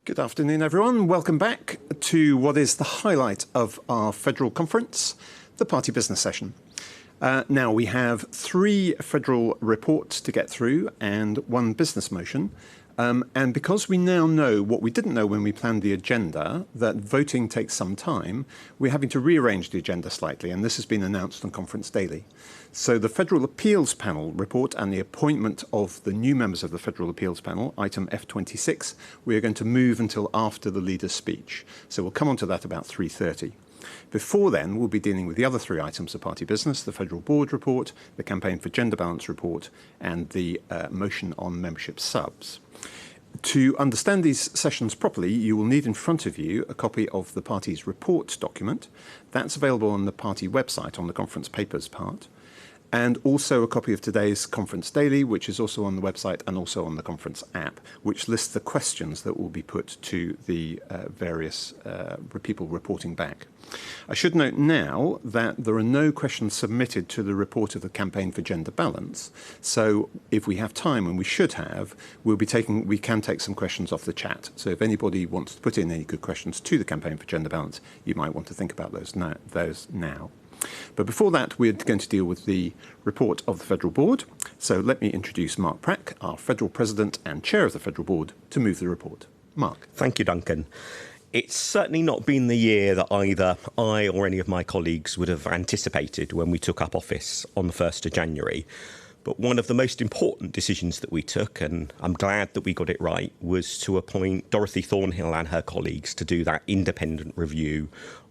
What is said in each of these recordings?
Good afternoon, everyone. Welcome back to what is the highlight of our federal conference, the party business session. Now, we have 3 federal reports to get through and 1 business motion. And because we now know what we didn't know when we planned the agenda, that voting takes some time, we're having to rearrange the agenda slightly, and this has been announced on Conference Daily. So the Federal Appeals Panel report and the appointment of the new members of the Federal Appeals Panel, item F26, we are going to move until after the leader's speech. So we'll come on to that about 3:30. Before then, we'll be dealing with the other 3 items of party business, the Federal Board report, the Campaign for Gender Balance report, and the motion on membership subs. To understand these sessions properly, you will need in front of you a copy of the party's report document. That's available on the party website on the conference papers part. And also a copy of today's Conference Daily, which is also on the website and also on the conference app, which lists the questions that will be put to the various people reporting back. I should note now that there are no questions submitted to the report of the Campaign for Gender Balance. So if we have time, and we should have, we can take some questions off the chat. So if anybody wants to put in any good questions to the Campaign for Gender Balance, you might want to think about those now. But before that, we're going to deal with the report of the Federal Board. So let me introduce Mark Prack, our Federal President and Chair of the Federal Board, to move the report. Mark. Thank you, Duncan. It's certainly not been the year that either I or any of my colleagues would have anticipated when we took up office on the 1st of January. But one of the most important decisions that we took, and I'm glad that we got it right, was to appoint Dorothy Thornhill and her colleagues to do that independent review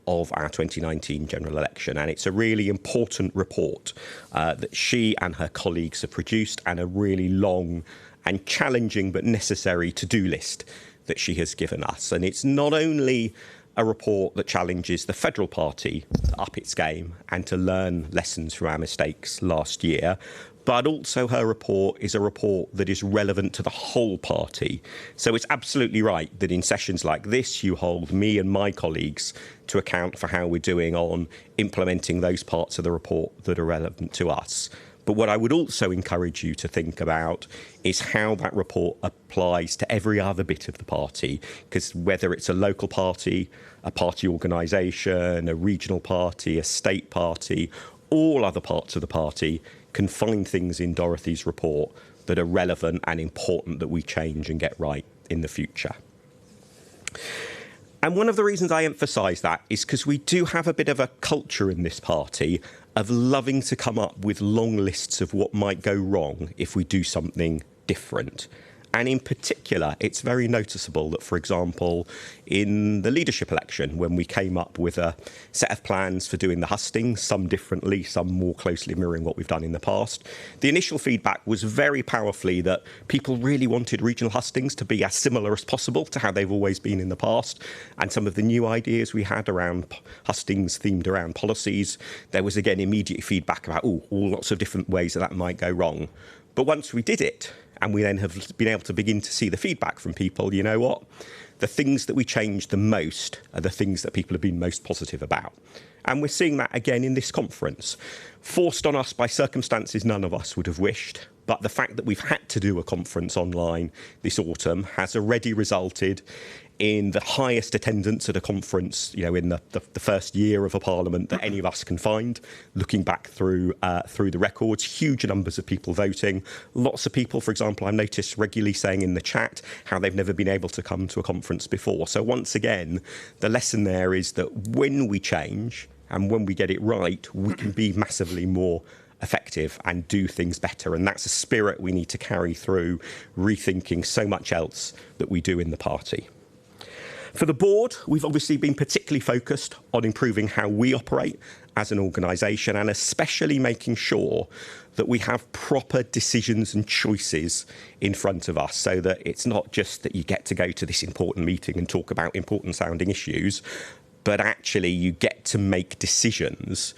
of our 2019 general election. And it's a really important report that she and her colleagues have produced, and a really long and challenging but necessary to-do list that she has given us. And it's not only a report that challenges the federal party to up its game and to learn lessons from our mistakes last year, but also her report is a report that is relevant to the whole party. So it's absolutely right that in sessions like this, you hold me and my colleagues to account for how we're doing on implementing those parts of the report that are relevant to us. But what I would also encourage you to think about is how that report applies to every other bit of the party, because whether it's a local party, a party organisation, a regional party, a state party, all other parts of the party can find things in Dorothy's report that are relevant and important that we change and get right in the future. And one of the reasons I emphasise that is because we do have a bit of a culture in this party of loving to come up with long lists of what might go wrong if we do something different. And in particular, it's very noticeable that, for example, in the leadership election, when we came up with a set of plans for doing the hustings, some differently, some more closely mirroring what we've done in the past, the initial feedback was very powerfully that people really wanted regional hustings to be as similar as possible to how they've always been in the past. And some of the new ideas we had around hustings themed around policies, there was, again, immediate feedback about, all lots of different ways that might go wrong. But once we did it, and we then have been able to begin to see the feedback from people, you know what? The things that we changed the most are the things that people have been most positive about. And we're seeing that again in this conference. Forced on us by circumstances none of us would have wished, but the fact that we've had to do a conference online this autumn has already resulted in the highest attendance at a conference, in the first year of a parliament that any of us can find. Looking back through the records, huge numbers of people voting. Lots of people, for example, I've noticed regularly saying in the chat how they've never been able to come to a conference before. So once again, the lesson there is that when we change and when we get it right, we can be massively more effective and do things better. And that's a spirit we need to carry through, rethinking so much else that we do in the party. For the board, we've obviously been particularly focused on improving how we operate as an organisation, and especially making sure that we have proper decisions and choices in front of us, so that it's not just that you get to go to this important meeting and talk about important sounding issues, but actually you get to make decisions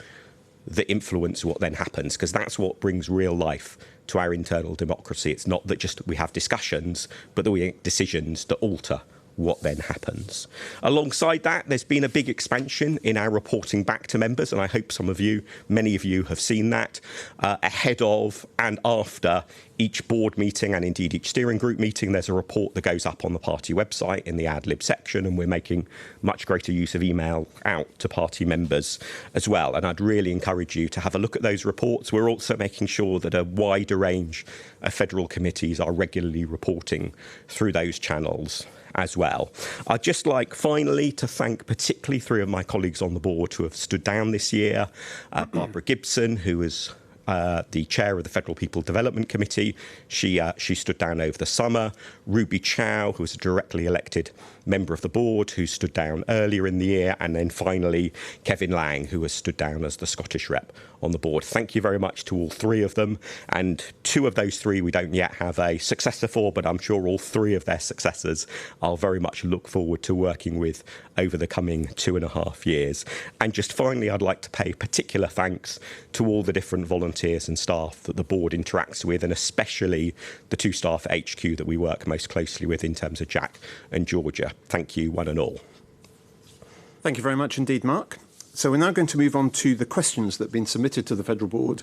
that influence what then happens, because that's what brings real life to our internal democracy. It's not that just we have discussions, but that we make decisions that alter what then happens. Alongside that, there's been a big expansion in our reporting back to members, and I hope many of you have seen that, ahead of and after each board meeting and indeed each steering group meeting. There's a report that goes up on the party website in the ad lib section, and we're making much greater use of email out to party members as well. And I'd really encourage you to have a look at those reports. We're also making sure that a wider range of federal committees are regularly reporting through those channels as well. I'd just like finally to thank particularly 3 of my colleagues on the board who have stood down this year. Barbara Gibson, who was the chair of the Federal People Development Committee. She stood down over the summer. Ruby Chow, who was a directly elected member of the board, who stood down earlier in the year. And then finally, Kevin Lang, who has stood down as the Scottish rep on the board. Thank you very much to all 3 of them. And 2 of those 3 we don't yet have a successor for, but I'm sure all 3 of their successors I'll very much look forward to working with over the coming 2.5 years. And just finally, I'd like to pay particular thanks to all the different volunteers and staff that the board interacts with, and especially the 2 staff at HQ that we work most closely with in terms of Jack and Georgia. Thank you, one and all. Thank you very much indeed, Mark. So we're now going to move on to the questions that have been submitted to the Federal Board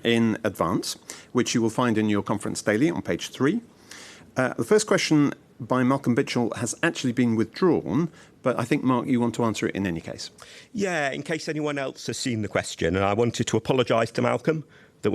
in advance, which you will find in your conference daily on page 3. The first question by Malcolm Bitchell has actually been withdrawn, but I think, Mark, you want to answer it in any case. Yeah, in case anyone else has seen the question, and I wanted to apologise to Malcolm that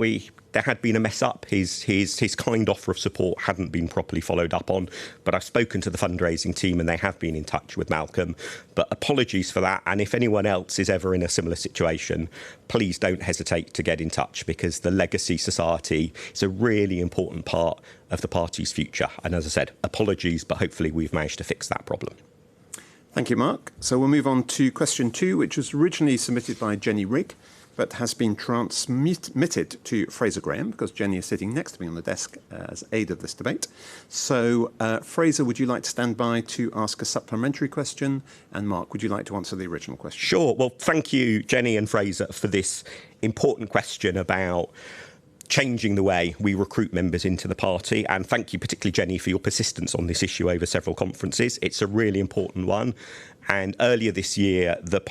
there had been a mess up. His kind offer of support hadn't been properly followed up on, but I've spoken to the fundraising team and they have been in touch with Malcolm. But apologies for that. And if anyone else is ever in a similar situation, please don't hesitate to get in touch, because the Legacy Society is a really important part of the party's future. And as I said, apologies, but hopefully we've managed to fix that problem. Thank you, Mark. So we'll move on to question 2, which was originally submitted by Jenny Rigg, but has been transmitted to Fraser Graham, because Jenny is sitting next to me on the desk as aid of this debate. So, Fraser, would you like to stand by to ask a supplementary question? And Mark, would you like to answer the original question? Sure. Well, thank you, Jenny and Fraser, for this important question about changing the way we recruit members into the party. And thank you particularly, Jenny, for your persistence on this issue over several conferences. It's a really important one. And earlier this year, the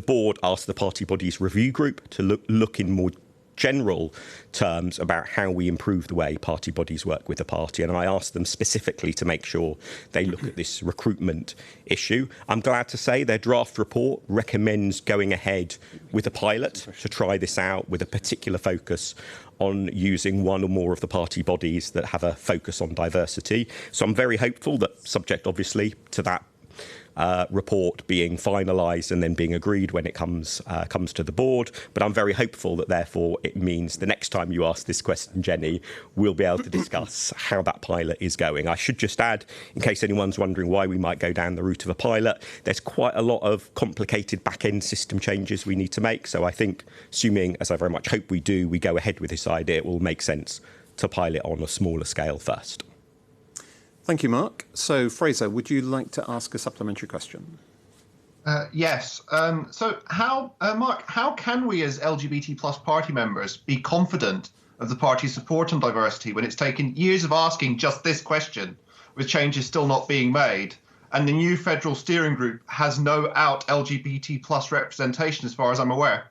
board asked the party bodies review group to look in more general terms about how we improve the way party bodies work with the party. And I asked them specifically to make sure they look at this recruitment issue. I'm glad to say their draft report recommends going ahead with a pilot to try this out, with a particular focus on using one or more of the party bodies that have a focus on diversity. So I'm very hopeful that, subject obviously to that report being finalised and then being agreed when it comes to the board. But I'm very hopeful that therefore it means the next time you ask this question, Jenny, we'll be able to discuss how that pilot is going. I should just add, in case anyone's wondering why we might go down the route of a pilot, there's quite a lot of complicated back-end system changes we need to make. So I think, assuming, as I very much hope we do, we go ahead with this idea, it will make sense to pilot on a smaller scale first. Thank you, Mark. So, Fraser, would you like to ask a supplementary question? Yes. So, Mark, how can we as LGBT plus party members be confident of the party's support on diversity when it's taken years of asking just this question, with changes still not being made, and the new federal steering group has no out LGBT plus representation, as far as I'm aware?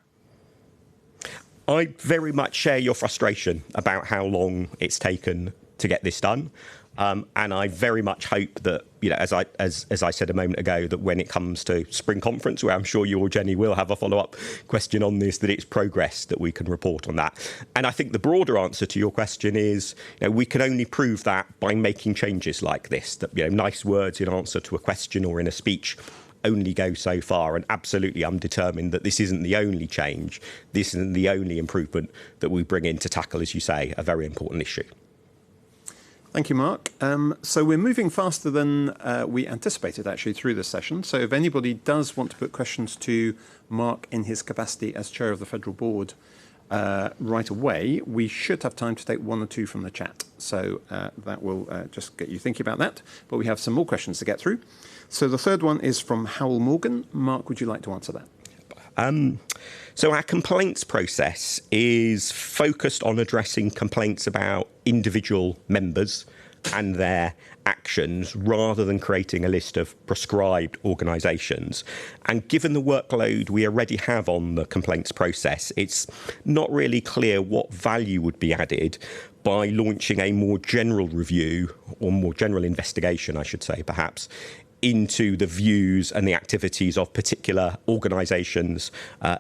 I very much share your frustration about how long it's taken to get this done. And I very much hope that, as I said a moment ago, that when it comes to spring conference, where I'm sure you or Jenny will have a follow-up question on this, that it's progress, that we can report on that. And I think the broader answer to your question is, we can only prove that by making changes like this, that, nice words in answer to a question or in a speech only go so far. And absolutely, I'm determined that this isn't the only change. This isn't the only improvement that we bring in to tackle, as you say, a very important issue. Thank you, Mark. So we're moving faster than we anticipated, actually, through this session. So if anybody does want to put questions to Mark in his capacity as chair of the Federal Board right away, we should have time to take 1 or 2 from the chat. So that will just get you thinking about that. But we have some more questions to get through. So the third one is from Howell Morgan. Mark, would you like to answer that? So our complaints process is focused on addressing complaints about individual members and their actions rather than creating a list of prescribed organisations. And given the workload we already have on the complaints process, it's not really clear what value would be added by launching a more general review, or more general investigation, I should say, perhaps, into the views and the activities of particular organisations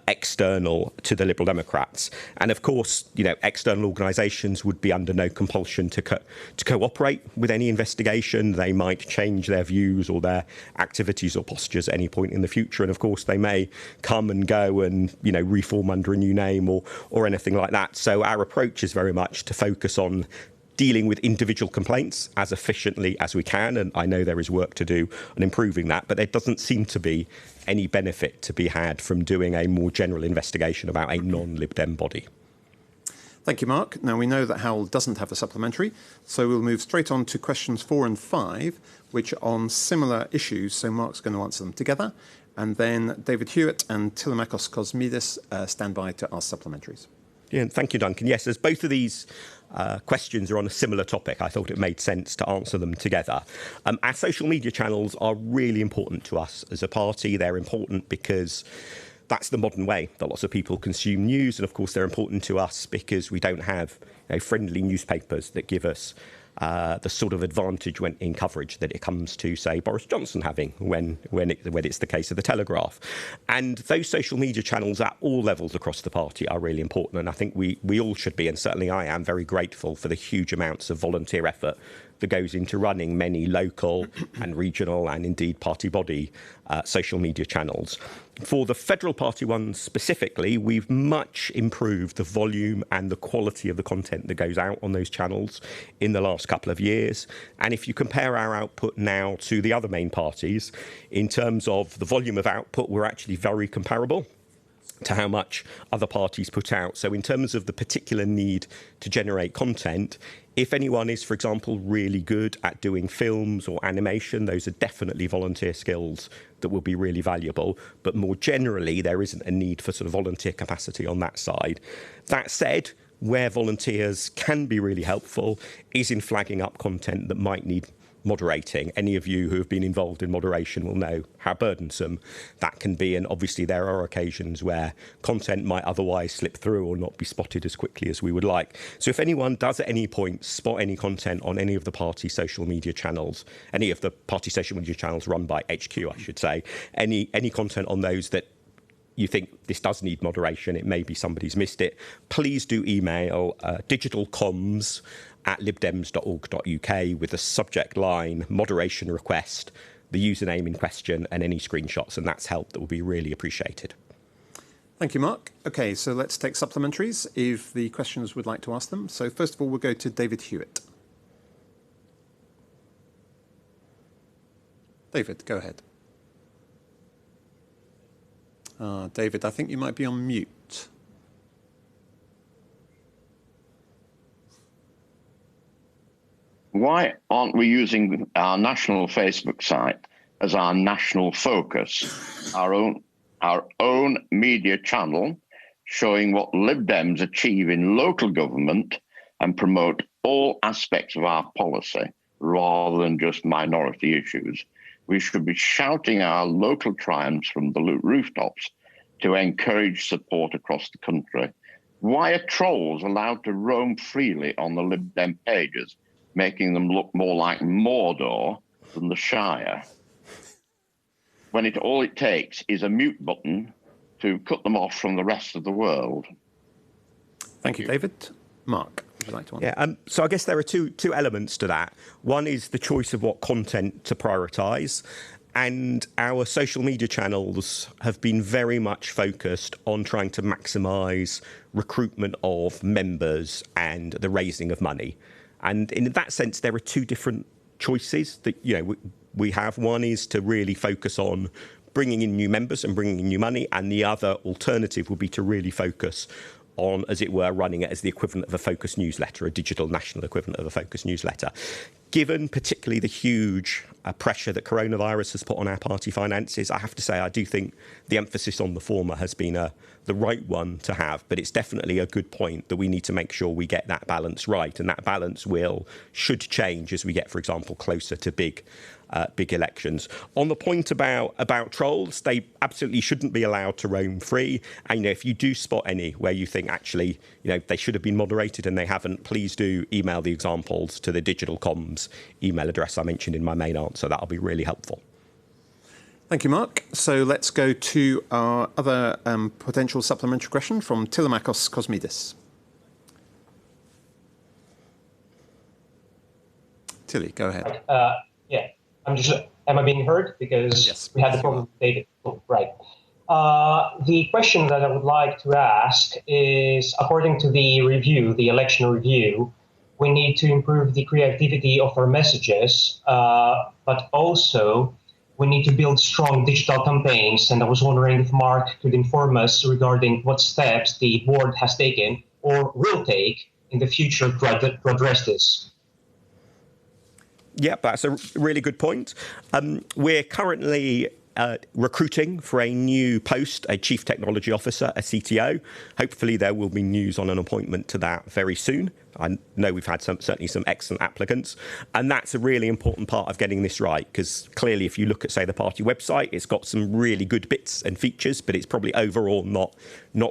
external to the Liberal Democrats. And of course, external organisations would be under no compulsion to cooperate with any investigation. They might change their views or their activities or postures at any point in the future. And of course, they may come and go and, reform under a new name or anything like that. So our approach is very much to focus on dealing with individual complaints as efficiently as we can, and I know there is work to do on improving that, but there doesn't seem to be any benefit to be had from doing a more general investigation about a non-Lib Dem body. Thank you, Mark. Now, we know that Howell doesn't have a supplementary, so we'll move straight on to questions 4 and 5, which are on similar issues, so Mark's going to answer them together, and then David Hewitt and Tilamakos Kosmidis stand by to ask supplementaries. Yeah, thank you, Duncan. Yes, as both of these questions are on a similar topic, I thought it made sense to answer them together. Our social media channels are really important to us as a party. They're important because that's the modern way that lots of people consume news. And of course, they're important to us because we don't have friendly newspapers that give us the sort of advantage in coverage that it comes to, say, Boris Johnson having when it's the case of the Telegraph. And those social media channels at all levels across the party are really important. And I think we all should be, and certainly I am, very grateful for the huge amounts of volunteer effort that goes into running many local and regional and indeed party body social media channels. For the federal party ones specifically, we've much improved the volume and the quality of the content that goes out on those channels in the last couple of years. And if you compare our output now to the other main parties, in terms of the volume of output, we're actually very comparable to how much other parties put out. So in terms of the particular need to generate content, if anyone is, for example, really good at doing films or animation, those are definitely volunteer skills that will be really valuable. But more generally, there isn't a need for sort of volunteer capacity on that side. That said, where volunteers can be really helpful is in flagging up content that might need moderating. Any of you who have been involved in moderation will know how burdensome that can be, and obviously there are occasions where content might otherwise slip through or not be spotted as quickly as we would like. So if anyone does at any point spot any content on any of the party social media channels, any of the party social media channels run by HQ, I should say, any content on those that you think this does need moderation, it may be somebody's missed it, please do email digitalcomms@libdems.org.uk with the subject line moderation request, the username in question, and any screenshots, and that's help that will be really appreciated. Thank you, Mark. OK, so let's take supplementaries if the questioners would like to ask them. So first of all, we'll go to David Hewitt. David, go ahead. David, I think you might be on mute. Why aren't we using our national Facebook site as our national focus, our own media channel, showing what Lib Dems achieve in local government and promote all aspects of our policy rather than just minority issues? We should be shouting our local triumphs from the rooftops to encourage support across the country. Why are trolls allowed to roam freely on the Lib Dem pages, making them look more like Mordor than the Shire, when all it takes is a mute button to cut them off from the rest of the world? Thank you, David. Mark, would you like to answer? Yeah, so I guess there are two elements to that. One is the choice of what content to prioritise. And our social media channels have been very much focused on trying to maximise recruitment of members and the raising of money. And in that sense, there are two different choices that we have. One is to really focus on bringing in new members and bringing in new money, and the other alternative would be to really focus on, as it were, running it as the equivalent of a focus newsletter, a digital national equivalent of a focus newsletter. given particularly the huge pressure that coronavirus has put on our party finances, I have to say I do think the emphasis on the former has been the right one to have, but it's definitely a good point that we need to make sure we get that balance right, and that balance should change as we get, for example, closer to big elections. On the point about trolls, they absolutely shouldn't be allowed to roam free. And if you do spot any where you think actually they should have been moderated and they haven't, please do email the examples to the digital comms email address I mentioned in my main answer. That'll be really helpful. Thank you, Mark. So let's go to our other potential supplementary question from Tilamakos Kosmidis. Tilly, go ahead. Yeah, am I being heard? Because yes, we had the problem with David. Oh, right. The question that I would like to ask is, according to the election review, we need to improve the creativity of our messages, but also we need to build strong digital campaigns. And I was wondering if Mark could inform us regarding what steps the board has taken or will take in the future to address this. Yeah, that's a really good point. We're currently recruiting for a new post, a Chief Technology Officer, a CTO. Hopefully there will be news on an appointment to that very soon. I know we've had certainly some excellent applicants, and that's a really important part of getting this right, because clearly if you look at, say, the party website, it's got some really good bits and features, but it's probably overall not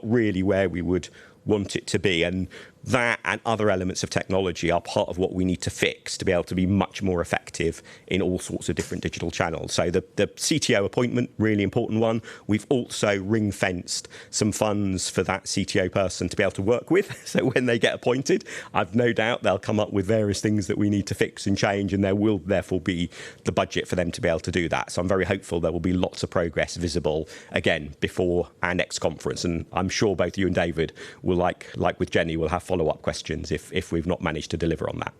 really where we would want it to be. And that and other elements of technology are part of what we need to fix to be able to be much more effective in all sorts of different digital channels. So the CTO appointment, really important one. We've also ring-fenced some funds for that CTO person to be able to work with. So when they get appointed, I've no doubt they'll come up with various things that we need to fix and change, and there will therefore be the budget for them to be able to do that. So I'm very hopeful there will be lots of progress visible, again, before our next conference. And I'm sure both you and David will, like with Jenny, will have follow-up questions if we've not managed to deliver on that.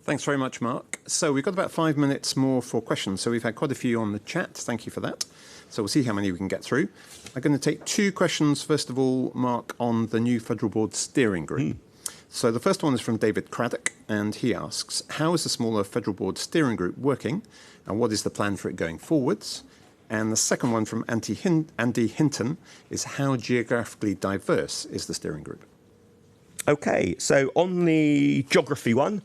Thanks very much, Mark. So we've got about 5 minutes more for questions. So we've had quite a few on the chat. Thank you for that. So we'll see how many we can get through. I'm going to take 2 questions, first of all, Mark, on the new Federal Board Steering Group. So the first one is from David Craddock, and he asks, how is the smaller Federal Board Steering Group working, and what is the plan for it going forwards? And the second one from Andy Hinton is, how geographically diverse is the steering group? OK, so on the geography one,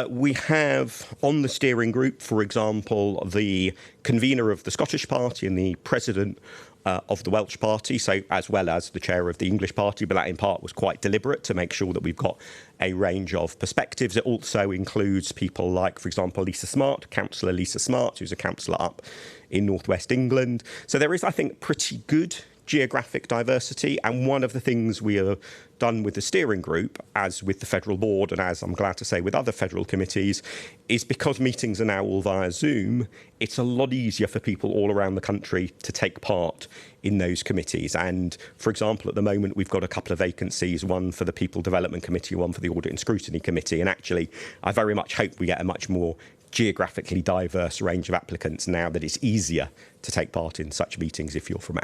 we have on the steering group, for example, the convener of the Scottish Party and the president of the Welsh Party, so as well as the chair of the English Party, but that in part was quite deliberate to make sure that we've got a range of perspectives. It also includes people like, for example, Lisa Smart, Councillor Lisa Smart, who's a councillor up in North West England. So there is, I think, pretty good geographic diversity, and one of the things we have done with the steering group, as with the federal board and as I'm glad to say with other federal committees, is because meetings are now all via Zoom, it's a lot easier for people all around the country to take part in those committees. And for example, at the moment we've got a couple of vacancies, one for the People Development Committee, one for the Audit and Scrutiny Committee, and actually I very much hope we get a much more geographically diverse range of applicants now that it's easier to take part in such meetings if you're from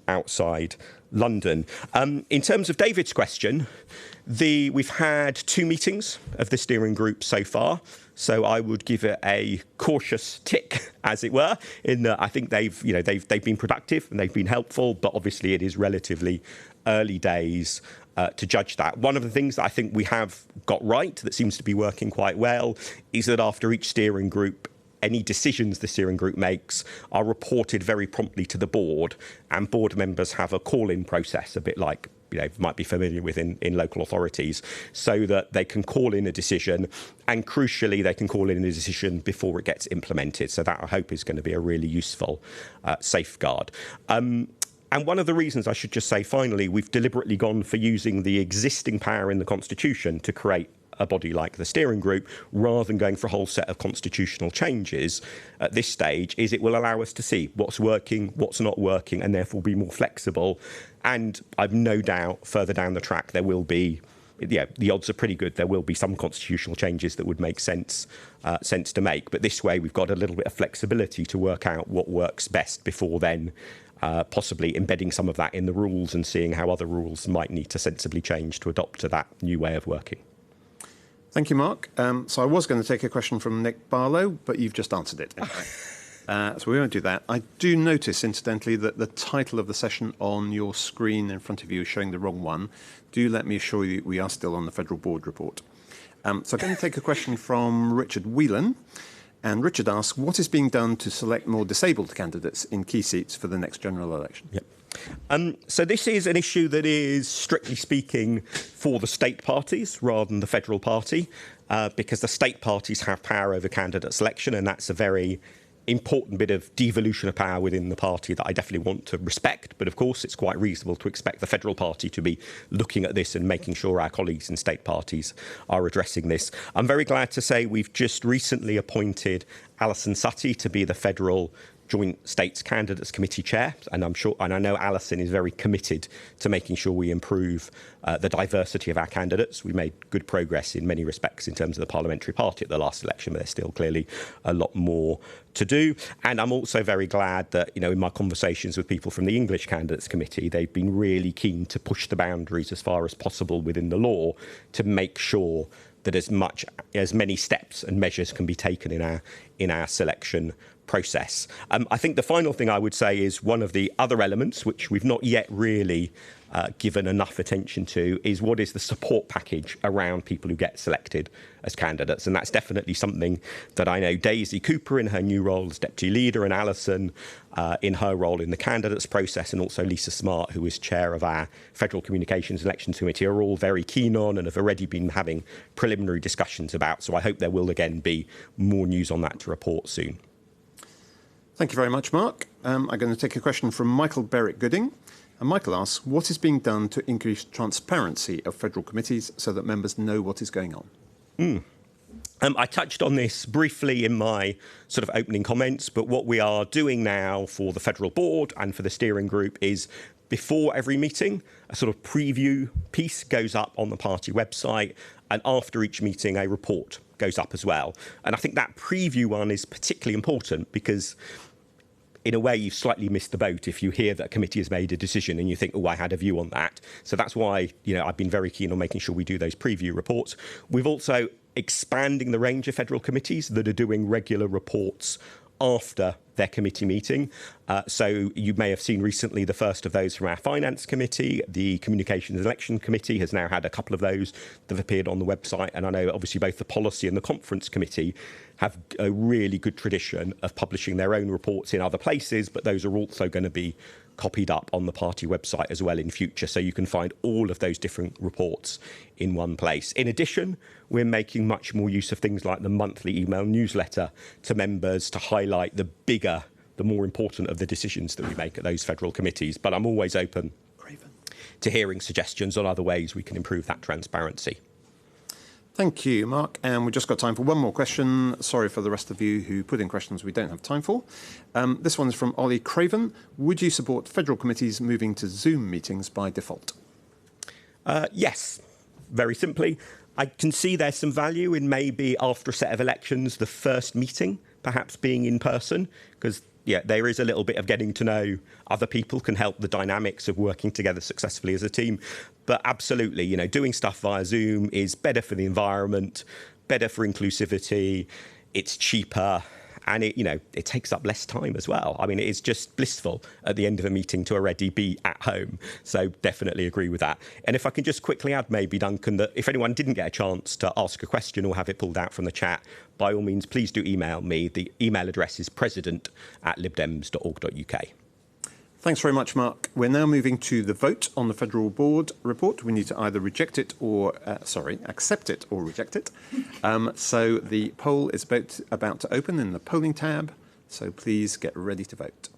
outside London. In terms of David's question, we've had 2 meetings of the steering group so far, so I would give it a cautious tick, as it were, in that I think they've been productive and they've been helpful, but obviously it is relatively early days to judge that. One of the things that I think we have got right that seems to be working quite well is that after each steering group, any decisions the steering group makes are reported very promptly to the board, and board members have a call-in process, a bit like might be familiar with in local authorities, so that they can call in a decision, and crucially they can call in a decision before it gets implemented. So that I hope is going to be a really useful safeguard. And one of the reasons, I should just say finally, we've deliberately gone for using the existing power in the Constitution to create a body like the steering group, rather than going for a whole set of constitutional changes at this stage, is it will allow us to see what's working, what's not working, and therefore be more flexible. And I've no doubt further down the track there will be, the odds are pretty good, there will be some constitutional changes that would make sense to make. But this way we've got a little bit of flexibility to work out what works best before then possibly embedding some of that in the rules and seeing how other rules might need to sensibly change to adopt to that new way of working. Thank you, Mark. So I was going to take a question from Nick Barlow, but you've just answered it. So we won't do that. I do notice, incidentally, that the title of the session on your screen in front of you is showing the wrong one. Do let me assure you we are still on the Federal Board report. So I'm going to take a question from Richard Whelan. And Richard asks, what is being done to select more disabled candidates in key seats for the next general election? Yep. So this is an issue that is, strictly speaking, for the state parties rather than the federal party, because the state parties have power over candidate selection, and that's a very important bit of devolution of power within the party that I definitely want to respect. But of course, it's quite reasonable to expect the federal party to be looking at this and making sure our colleagues in state parties are addressing this. I'm very glad to say we've just recently appointed Alison Sutty to be the federal Joint States Candidates Committee Chair, and I know Alison is very committed to making sure we improve the diversity of our candidates. We made good progress in many respects in terms of the parliamentary party at the last election, but there's still clearly a lot more to do. And I'm also very glad that, in my conversations with people from the English Candidates Committee, they've been really keen to push the boundaries as far as possible within the law to make sure that as many steps and measures can be taken in our selection process. I think the final thing I would say is one of the other elements which we've not yet really given enough attention to is what is the support package around people who get selected as candidates. And that's definitely something that I know Daisy Cooper in her new role as deputy leader, and Alison in her role in the candidates process, and also Lisa Smart, who is chair of our Federal Communications Elections Committee, are all very keen on and have already been having preliminary discussions about. So I hope there will again be more news on that to report soon. Thank you very much, Mark. I'm going to take a question from Michael Berwick-Gooding. And Michael asks, what is being done to increase transparency of federal committees so that members know what is going on? I touched on this briefly in my sort of opening comments, but what we are doing now for the federal board and for the steering group is before every meeting, a sort of preview piece goes up on the party website, and after each meeting, a report goes up as well. And I think that preview one is particularly important because in a way, you've slightly missed the boat if you hear that a committee has made a decision and you think, oh, I had a view on that. So that's why, I've been very keen on making sure we do those preview reports. We've also expanding the range of federal committees that are doing regular reports after their committee meeting. So you may have seen recently the first of those from our Finance Committee. The Communications and Election Committee has now had a couple of those that have appeared on the website. And I know obviously both the Policy and the Conference Committee have a really good tradition of publishing their own reports in other places, but those are also going to be copied up on the party website as well in future. So you can find all of those different reports in one place. In addition, we're making much more use of things like the monthly email newsletter to members to highlight the bigger, the more important of the decisions that we make at those federal committees. But I'm always open to hearing suggestions on other ways we can improve that transparency. Thank you, Mark. And we've just got time for one more question. Sorry for the rest of you who put in questions we don't have time for. This one is from Ollie Craven. Would you support federal committees moving to Zoom meetings by default? Yes, very simply. I can see there's some value in maybe after a set of elections, the first meeting perhaps being in person, because there is a little bit of getting to know other people can help the dynamics of working together successfully as a team. But absolutely, doing stuff via Zoom is better for the environment, better for inclusivity, it's cheaper, and it takes up less time as well. I mean, it's just blissful at the end of a meeting to already be at home. So definitely agree with that. And if I can just quickly add maybe, Duncan, that if anyone didn't get a chance to ask a question or have it pulled out from the chat, by all means, please do email me. The email address is president@libdems.org.uk. Thanks very much, Mark. We're now moving to the vote on the Federal Board report. We need to either accept it or reject it. So the poll is about to open in the polling tab. So please get ready to vote.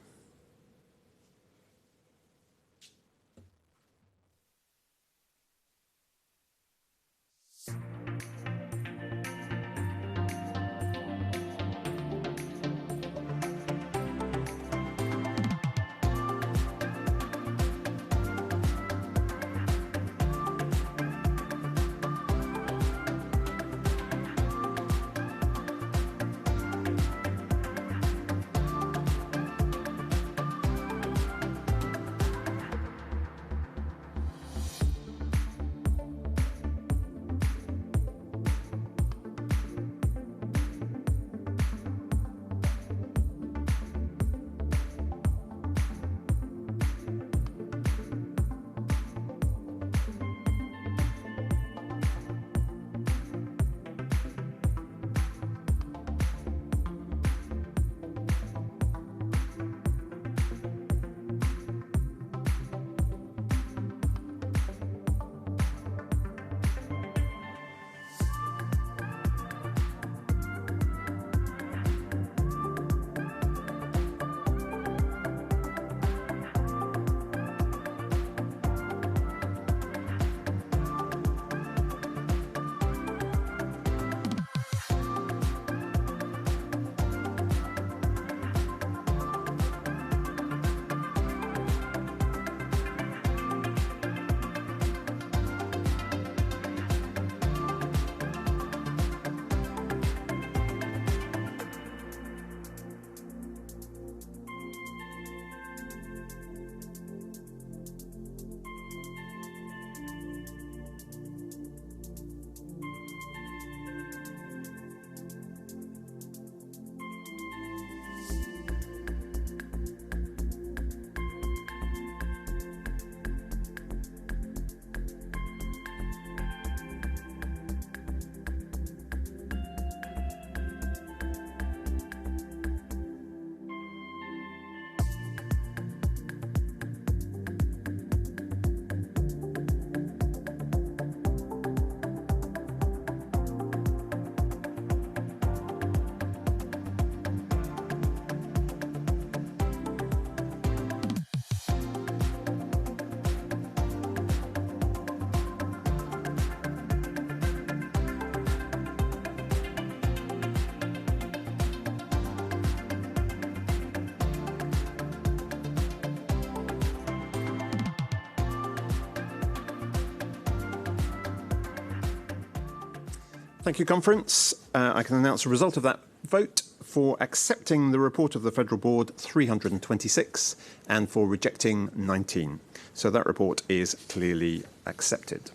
Thank you, Conference. I can announce the result of that vote for accepting the report of the Federal Board, 326, and for rejecting 19. So that report is clearly accepted.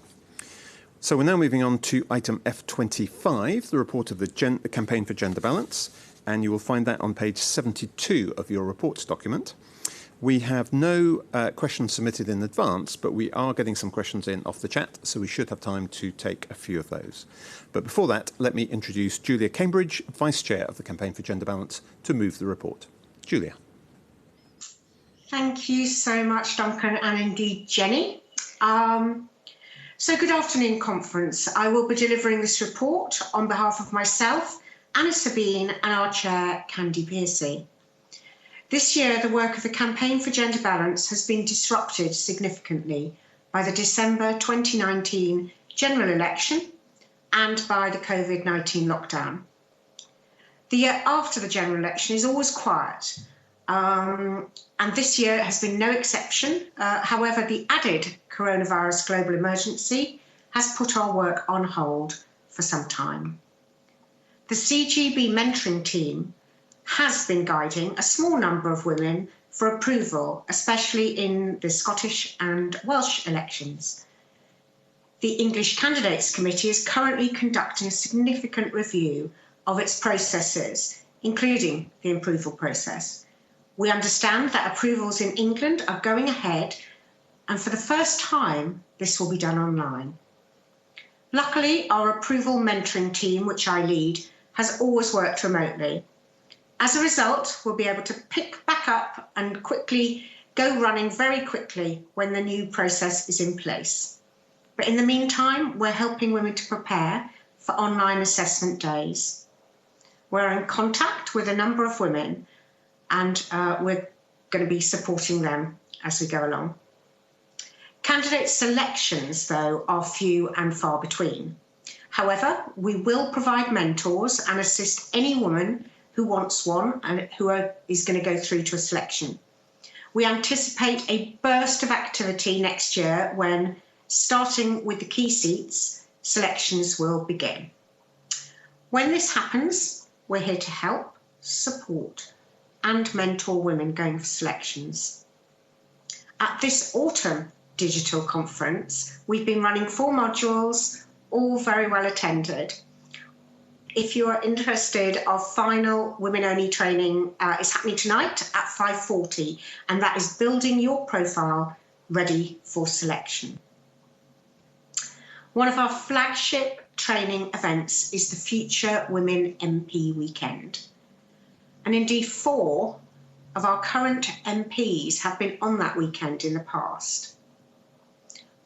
So we're now moving on to item F25, the report of the Campaign for Gender Balance, and you will find that on page 72 of your reports document. We have no questions submitted in advance, but we are getting some questions in off the chat, so we should have time to take a few of those. But before that, let me introduce Julia Cambridge, Vice Chair of the Campaign for Gender Balance, to move the report. Julia. Thank you so much, Duncan, and indeed Jenny. So good afternoon, Conference. I will be delivering this report on behalf of myself, Anna Sabine, and our Chair, Candy Pearcey. This year, the work of the Campaign for Gender Balance has been disrupted significantly by the December 2019 general election and by the COVID-19 lockdown. The year after the general election is always quiet, and this year has been no exception. However, the added coronavirus global emergency has put our work on hold for some time. The CGB mentoring team has been guiding a small number of women for approval, especially in the Scottish and Welsh elections. The English Candidates Committee is currently conducting a significant review of its processes, including the approval process. We understand that approvals in England are going ahead, and for the first time, this will be done online. Luckily, our approval mentoring team, which I lead, has always worked remotely. As a result, we'll be able to pick back up and quickly go running very quickly when the new process is in place. But in the meantime, we're helping women to prepare for online assessment days. We're in contact with a number of women, and we're going to be supporting them as we go along. Candidate selections, though, are few and far between. However, we will provide mentors and assist any woman who wants one and who is going to go through to a selection. We anticipate a burst of activity next year when, starting with the key seats, selections will begin. When this happens, we're here to help, support, and mentor women going for selections. At this autumn digital conference, we've been running 4 modules, all very well attended. If you are interested, our final women-only training is happening tonight at 5:40, and that is building your profile ready for selection. One of our flagship training events is the Future Women MP Weekend. And indeed, 4 of our current MPs have been on that weekend in the past.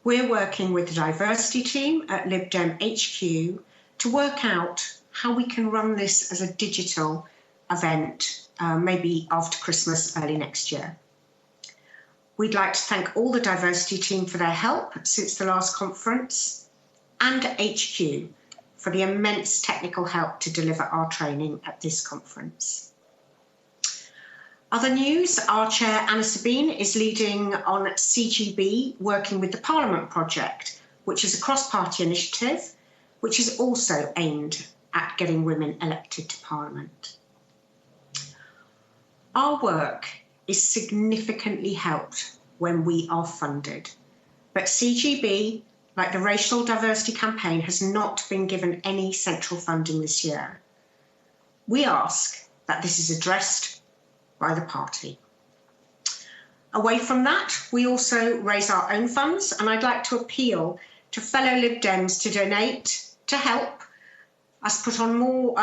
We're working with the diversity team at Lib Dem HQ to work out how we can run this as a digital event, maybe after Christmas, early next year. We'd like to thank all the diversity team for their help since the last conference, and HQ for the immense technical help to deliver our training at this conference. Other news, our Chair Anna Sabine is leading on CGB, working with the Parliament Project, which is a cross-party initiative, which is also aimed at getting women elected to Parliament. Our work is significantly helped when we are funded, but CGB, like the Racial Diversity Campaign, has not been given any central funding this year. We ask that this is addressed by the party. Away from that, we also raise our own funds, and I'd like to appeal to fellow Lib Dems to donate to help us put on more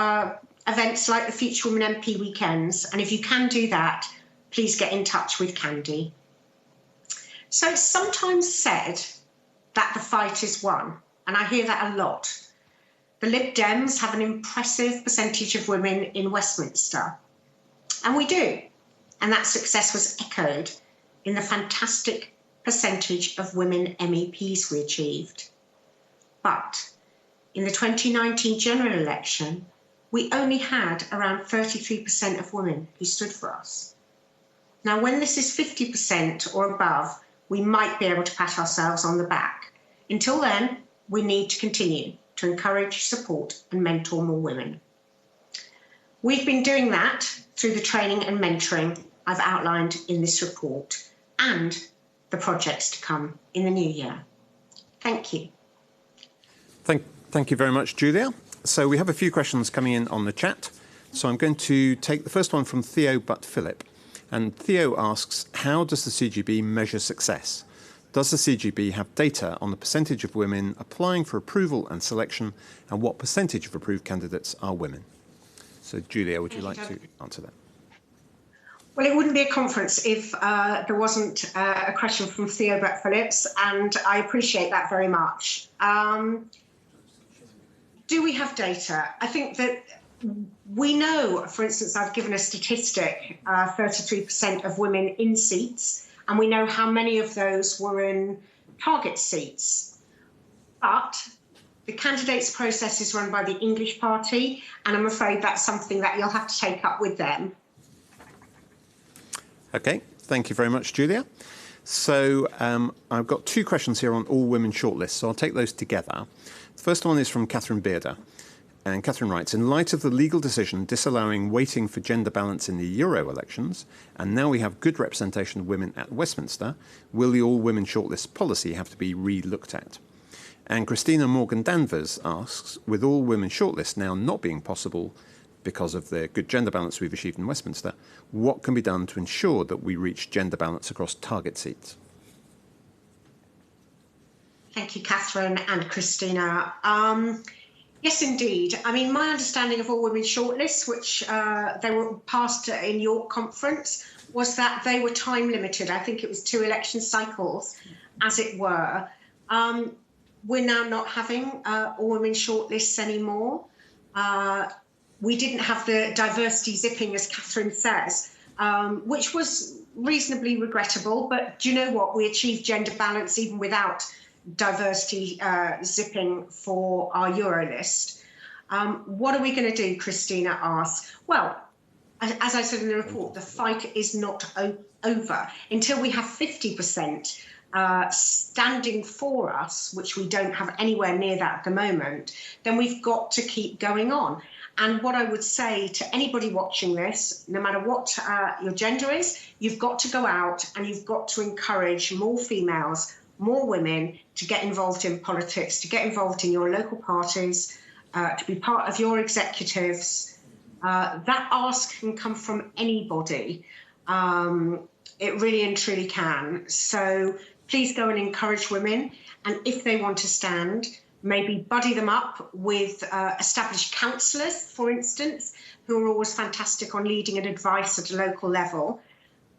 events like the Future Women MP weekends. And if you can do that, please get in touch with Candy. So it's sometimes said that the fight is won, and I hear that a lot. The Lib Dems have an impressive percentage of women in Westminster, and we do. And that success was echoed in the fantastic percentage of women MEPs we achieved. But in the 2019 general election, we only had around 33% of women who stood for us. Now, when this is 50% or above, we might be able to pat ourselves on the back. Until then, we need to continue to encourage, support and mentor more women. We've been doing that through the training and mentoring I've outlined in this report and the projects to come in the new year. Thank you. Thank you very much, Julia. So we have a few questions coming in on the chat. So I'm going to take the first one from Theo Butt-Phillip. And Theo asks, how does the CGB measure success? Does the CGB have data on the percentage of women applying for approval and selection, and what percentage of approved candidates are women? So Julia, would you like to answer that? Well, it wouldn't be a conference if there wasn't a question from Theo Butt-Phillips, and I appreciate that very much. Do we have data? I think that we know, for instance, I've given a statistic, 33% of women in seats, and we know how many of those were in target seats. But the candidates process is run by the English Party, and I'm afraid that's something that you'll have to take up with them. Okay, thank you very much, Julia. So I've got two questions here on all women shortlists, so I'll take those together. The first one is from Catherine Bearder. And Catherine writes, in light of the legal decision disallowing waiting for gender balance in the Euro elections, and now we have good representation of women at Westminster, will the all-women shortlist policy have to be re-looked at? And Christina Morgan-Danvers asks, with all-women shortlists now not being possible because of the good gender balance we've achieved in Westminster, what can be done to ensure that we reach gender balance across target seats? Thank you, Catherine and Christina. Yes, indeed. I mean, my understanding of all women shortlists, which they were passed in York Conference, was that they were time limited. I think it was 2 election cycles, as it were. We're now not having all women shortlists anymore. We didn't have the diversity zipping, as Catherine says, which was reasonably regrettable. But do you know what? We achieved gender balance even without diversity zipping for our Eurolist. What are we going to do, Christina asks. Well, as I said in the report, the fight is not over. Until we have 50% standing for us, which we don't have anywhere near that at the moment, then we've got to keep going on. And what I would say to anybody watching this, no matter what your gender is, you've got to go out and you've got to encourage more females, more women to get involved in politics, to get involved in your local parties, to be part of your executives. That ask can come from anybody. It really and truly can. So please go and encourage women. And if they want to stand, maybe buddy them up with established councillors, for instance, who are always fantastic on leading and advice at a local level.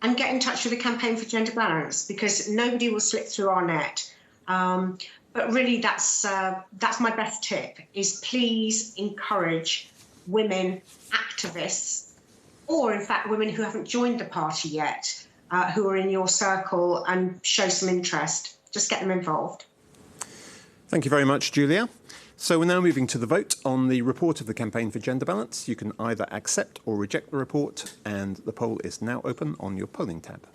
And get in touch with the Campaign for Gender Balance, because nobody will slip through our net. But really, that's my best tip, is please encourage women activists, or in fact, women who haven't joined the party yet, who are in your circle, and show some interest. Just get them involved. Thank you very much, Julia. So we're now moving to the vote on the report of the Campaign for Gender Balance. You can either accept or reject the report, and the poll is now open on your polling tab.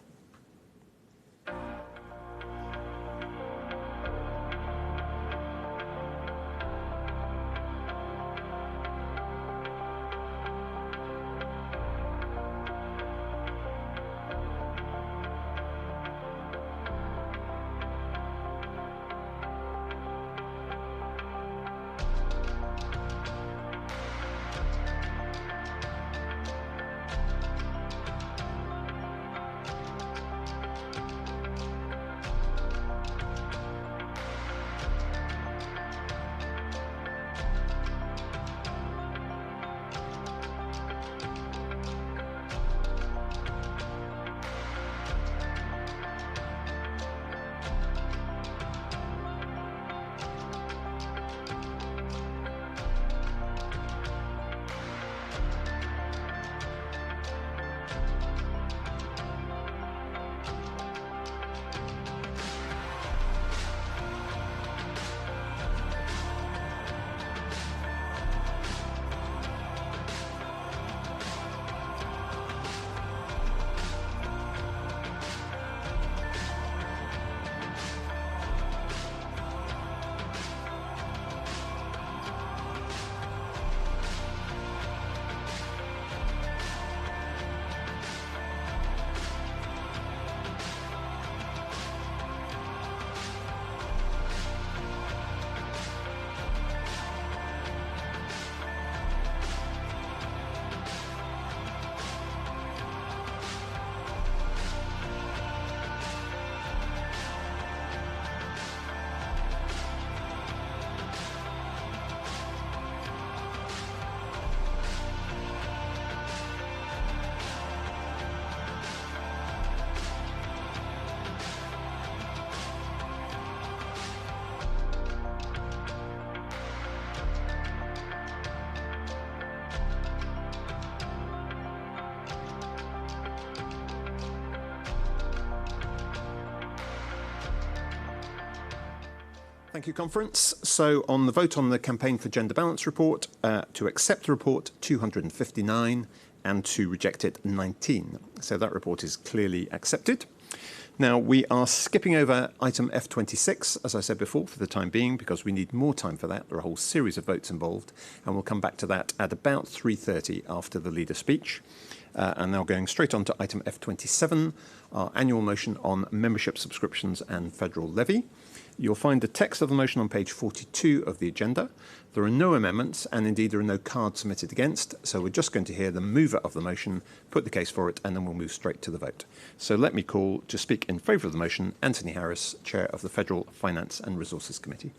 Thank you, Conference. So on the vote on the Campaign for Gender Balance report, to accept the report, 259, and to reject it, 19. So that report is clearly accepted. Now, we are skipping over item F26, as I said before, for the time being, because we need more time for that. There are a whole series of votes involved, and we'll come back to that at about 3:30 after the leader speech. And now going straight on to item F27, our annual motion on membership subscriptions and federal levy. You'll find the text of the motion on page 42 of the agenda. There are no amendments, and indeed there are no cards submitted against, so we're just going to hear the mover of the motion put the case for it, and then we'll move straight to the vote. So let me call, to speak in favour of the motion, Anthony Harris, Chair of the Federal Finance and Resources Committee.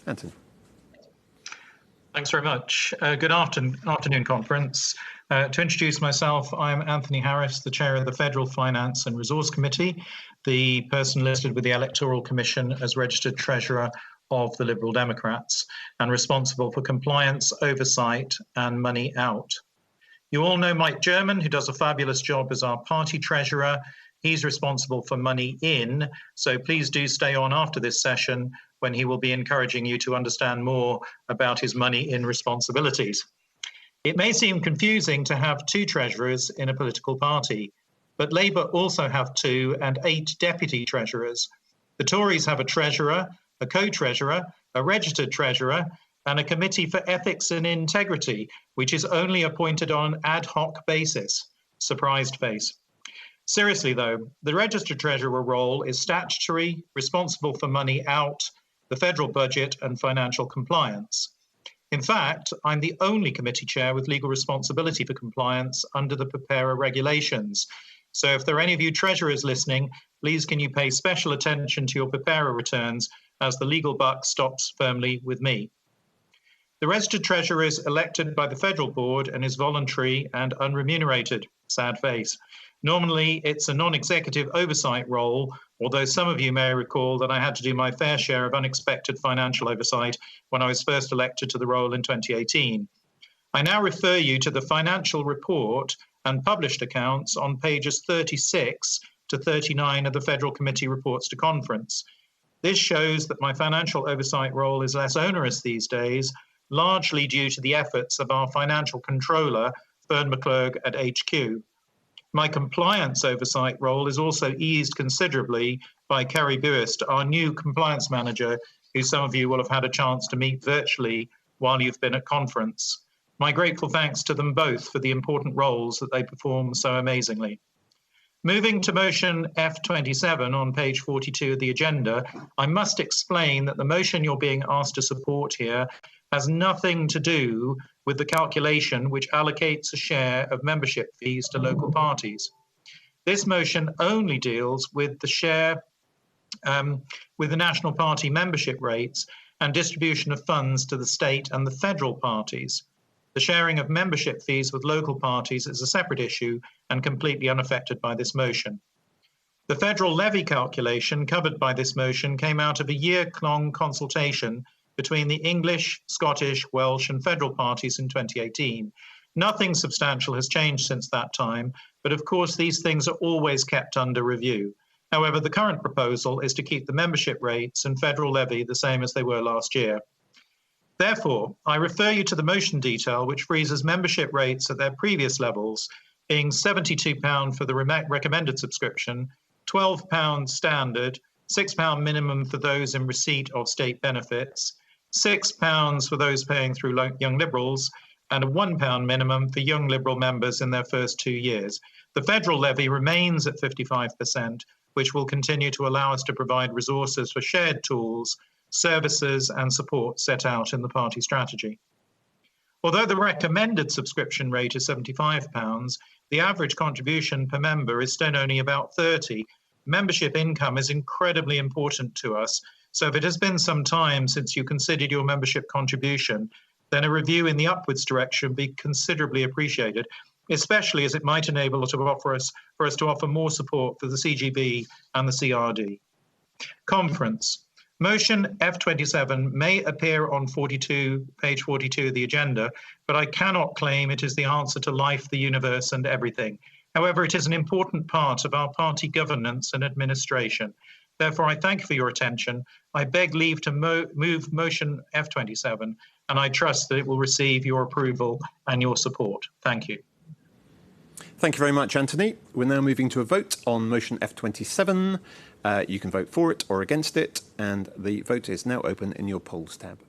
Anthony. Thanks very much. Good afternoon, Conference. To introduce myself, I'm Anthony Harris, the Chair of the Federal Finance and Resource Committee, the person listed with the Electoral Commission as Registered Treasurer of the Liberal Democrats, and responsible for compliance, oversight, and money out. You all know Mike German, who does a fabulous job as our party treasurer. He's responsible for money in, so please do stay on after this session when he will be encouraging you to understand more about his money in responsibilities. It may seem confusing to have two treasurers in a political party, but Labour also have 2 and 8 deputy treasurers. The Tories have a treasurer, a co-treasurer, a registered treasurer, and a committee for ethics and integrity, which is only appointed on ad hoc basis. Surprised face. Seriously though, the registered treasurer role is statutory, responsible for money out, the federal budget and financial compliance. In fact, I'm the only committee chair with legal responsibility for compliance under the preparer regulations. So if there are any of you treasurers listening, please can you pay special attention to your preparer returns as the legal buck stops firmly with me. The registered treasurer is elected by the federal board and is voluntary and unremunerated. Sad face. Normally, it's a non-executive oversight role, although some of you may recall that I had to do my fair share of unexpected financial oversight when I was first elected to the role in 2018. I now refer you to the financial report and published accounts on pages 36 to 39 of the Federal Committee Reports to Conference. This shows that my financial oversight role is less onerous these days, largely due to the efforts of our financial controller, Fern McClurg at HQ. My compliance oversight role is also eased considerably by Kerry Buist, our new compliance manager, who some of you will have had a chance to meet virtually while you've been at conference. My grateful thanks to them both for the important roles that they perform so amazingly. Moving to motion F27 on page 42 of the agenda, I must explain that the motion you're being asked to support here has nothing to do with the calculation which allocates a share of membership fees to local parties. This motion only deals with the share with the national party membership rates and distribution of funds to the state and the federal parties. The sharing of membership fees with local parties is a separate issue and completely unaffected by this motion. The federal levy calculation covered by this motion came out of a year-long consultation between the English, Scottish, Welsh and federal parties in 2018. Nothing substantial has changed since that time, but of course these things are always kept under review. However, the current proposal is to keep the membership rates and federal levy the same as they were last year. Therefore, I refer you to the motion detail which freezes membership rates at their previous levels, being £72 for the recommended subscription, £12 standard, £6 minimum for those in receipt of state benefits, £6 for those paying through Young Liberals, and a £1 minimum for Young Liberal members in their first 2 years. The federal levy remains at 55%, which will continue to allow us to provide resources for shared tools, services and support set out in the party strategy. Although the recommended subscription rate is £75, the average contribution per member is still only about £30. Membership income is incredibly important to us, so if it has been some time since you considered your membership contribution, then a review in the upwards direction would be considerably appreciated, especially as it might enable us for us to offer more support for the CGB and the CRD. Conference. Motion F27 may appear on page 42 of the agenda, but I cannot claim it is the answer to life, the universe, and everything. However, it is an important part of our party governance and administration. Therefore, I thank you for your attention. I beg leave to move motion F27, and I trust that it will receive your approval and your support. Thank you. Thank you very much, Anthony. We're now moving to a vote on motion F27. You can vote for it or against it, and the vote is now open in your polls tab.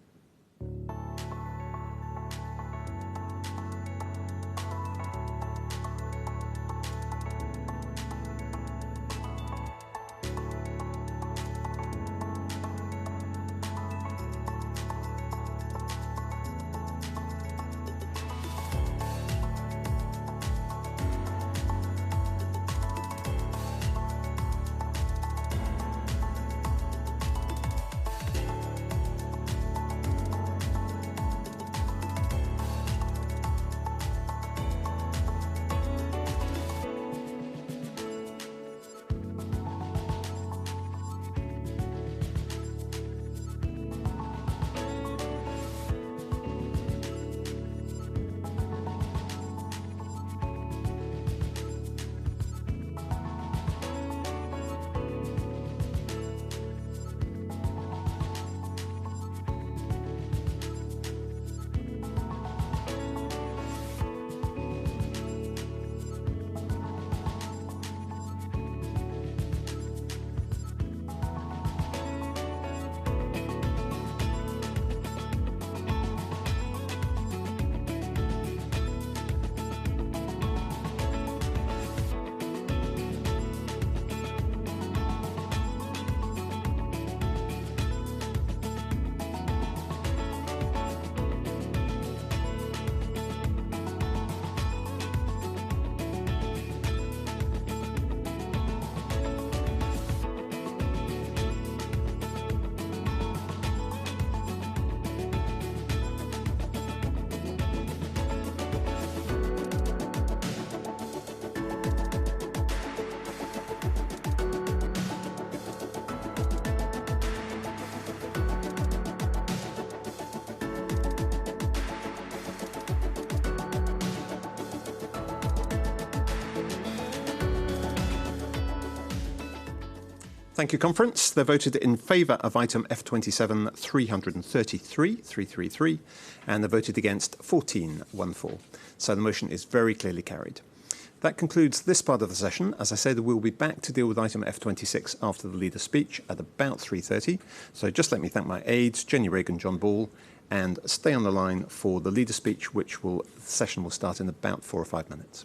Thank you, Conference. They voted in favour of item F27 333, and they voted against 1414. So the motion is very clearly carried. That concludes this part of the session. As I said, we'll be back to deal with item F26 after the leader's speech at about 3:30. So just let me thank my aides, Jenny Reagan, John Ball, and stay on the line for the leader's speech, the session will start in about 4 or 5 minutes.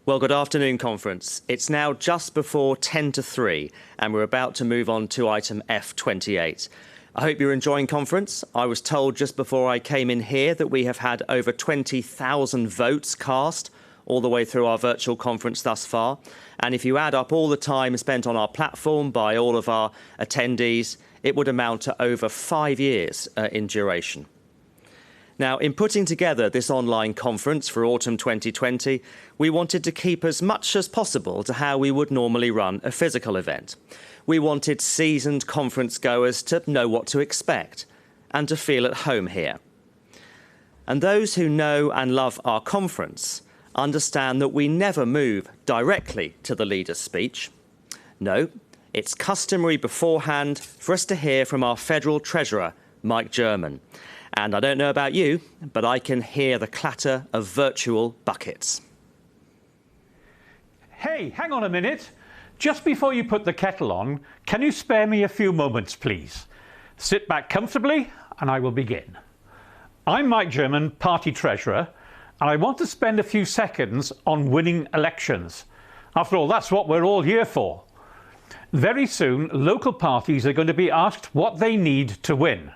Well, good afternoon, conference. It's now just before 10 to 3, and we're about to move on to item F28. I hope you're enjoying conference. I was told just before I came in here that we have had over 20,000 votes cast all the way through our virtual conference thus far. And if you add up all the time spent on our platform by all of our attendees, it would amount to over 5 years in duration. Now, in putting together this online conference for autumn 2020, we wanted to keep as much as possible to how we would normally run a physical event. We wanted seasoned conference goers to know what to expect and to feel at home here. And those who know and love our conference understand that we never move directly to the leader's speech. No, it's customary beforehand for us to hear from our Federal Treasurer, Mike German. And I don't know about you, but I can hear the clatter of virtual buckets. Hey, hang on a minute. Just before you put the kettle on, can you spare me a few moments, please? Sit back comfortably and I will begin. I'm Mike German, Party Treasurer, and I want to spend a few seconds on winning elections. After all, that's what we're all here for. Very soon, local parties are going to be asked what they need to win.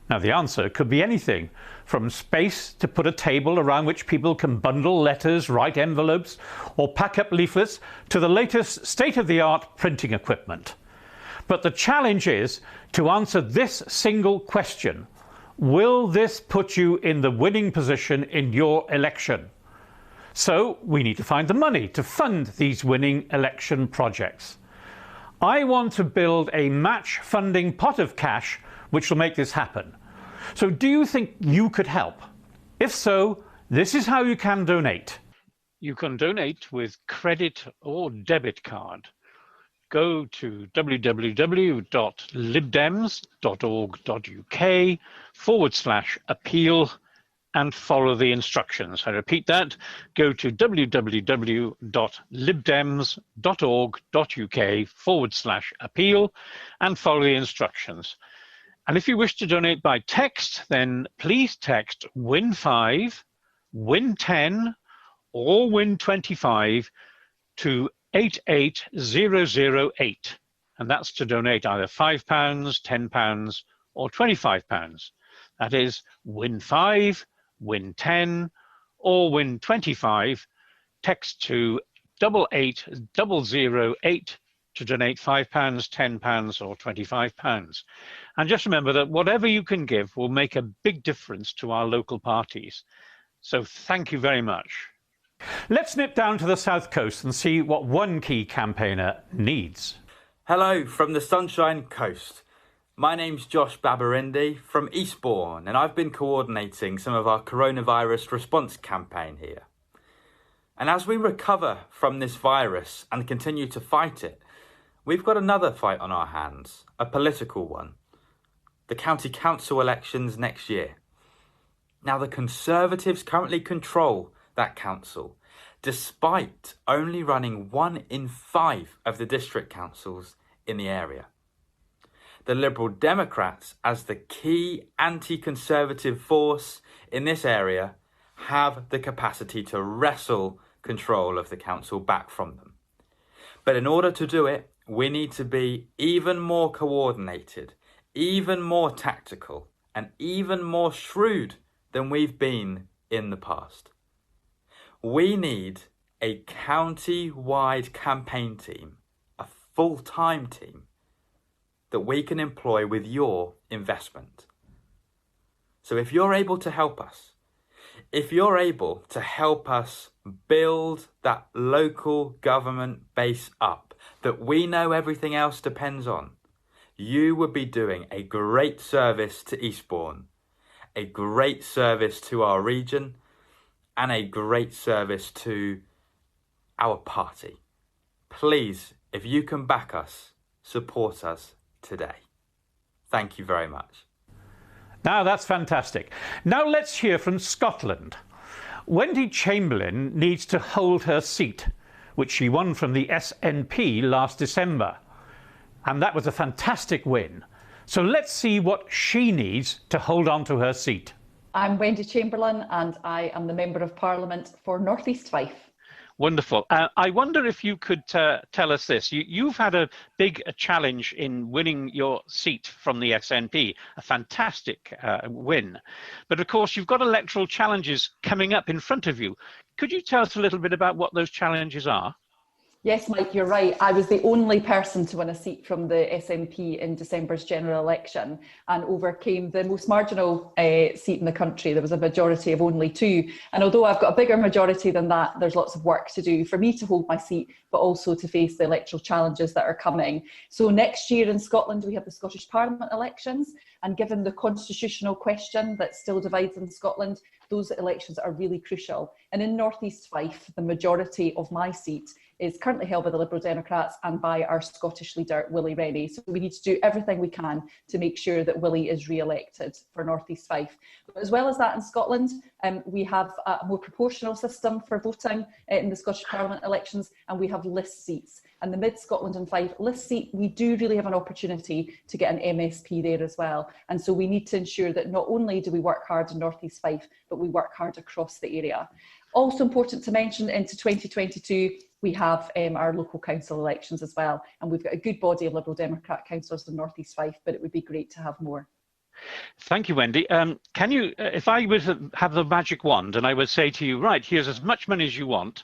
Now, the answer could be anything, from space to put a table around which people can bundle letters, write envelopes, or pack up leaflets, to the latest state-of-the-art printing equipment. But the challenge is to answer this single question: will this put you in the winning position in your election? So we need to find the money to fund these winning election projects. I want to build a match funding pot of cash which will make this happen. So do you think you could help? If so, this is how you can donate. You can donate with credit or debit card. Go to www.libdems.org.uk/appeal and follow the instructions. I repeat that. Go to www.libdems.org.uk/appeal and follow the instructions. And if you wish to donate by text, then please text WIN5, WIN10, or WIN25 to 88008. And that's to donate either £5, £10, or £25. That is WIN5, WIN10, or WIN25. Text to 88008 to donate £5, £10, or £25. And just remember that whatever you can give will make a big difference to our local parties. So thank you very much. Let's nip down to the South Coast and see what one key campaigner needs. Hello from the Sunshine Coast. My name's Josh Babarindi from Eastbourne, and I've been coordinating some of our coronavirus response campaign here. And as we recover from this virus and continue to fight it, we've got another fight on our hands, a political one. The county council elections next year. Now, the Conservatives currently control that council, despite only running 1 in 5 of the district councils in the area. The Liberal Democrats, as the key anti-Conservative force in this area, have the capacity to wrestle control of the council back from them. But in order to do it, we need to be even more coordinated, even more tactical, and even more shrewd than we've been in the past. We need a county-wide campaign team, a full-time team, that we can employ with your investment. So if you're able to help us, if you're able to help us build that local government base up that we know everything else depends on, you would be doing a great service to Eastbourne, a great service to our region, and a great service to our party. Please, if you can back us, support us today. Thank you very much. Now that's fantastic. Now let's hear from Scotland. Wendy Chamberlain needs to hold her seat, which she won from the SNP last December. And that was a fantastic win. So let's see what she needs to hold on to her seat. I'm Wendy Chamberlain and I am the Member of Parliament for North East Fife. Wonderful. I wonder if you could tell us this. You've had a big challenge in winning your seat from the SNP, a fantastic win. But of course, you've got electoral challenges coming up in front of you. Could you tell us a little bit about what those challenges are? Yes, Mike, you're right. I was the only person to win a seat from the SNP in December's general election and overcame the most marginal seat in the country. There was a majority of only 2. And although I've got a bigger majority than that, there's lots of work to do for me to hold my seat, but also to face the electoral challenges that are coming. So next year in Scotland, we have the Scottish Parliament elections. And given the constitutional question that still divides in Scotland, those elections are really crucial. And in North East Fife, the majority of my seat is currently held by the Liberal Democrats and by our Scottish leader, Willie Rennie. So we need to do everything we can to make sure that Willie is re-elected for North East Fife. But as well as that in Scotland, we have a more proportional system for voting in the Scottish Parliament elections, and we have list seats. And the Mid-Scotland and Fife list seat, we do really have an opportunity to get an MSP there as well. And so we need to ensure that not only do we work hard in North East Fife, but we work hard across the area. Also important to mention, into 2022, we have our local council elections as well. And we've got a good body of Liberal Democrat councillors in North East Fife, but it would be great to have more. Thank you, Wendy. Can you, if I was to have the magic wand and I would say to you, right, here's as much money as you want,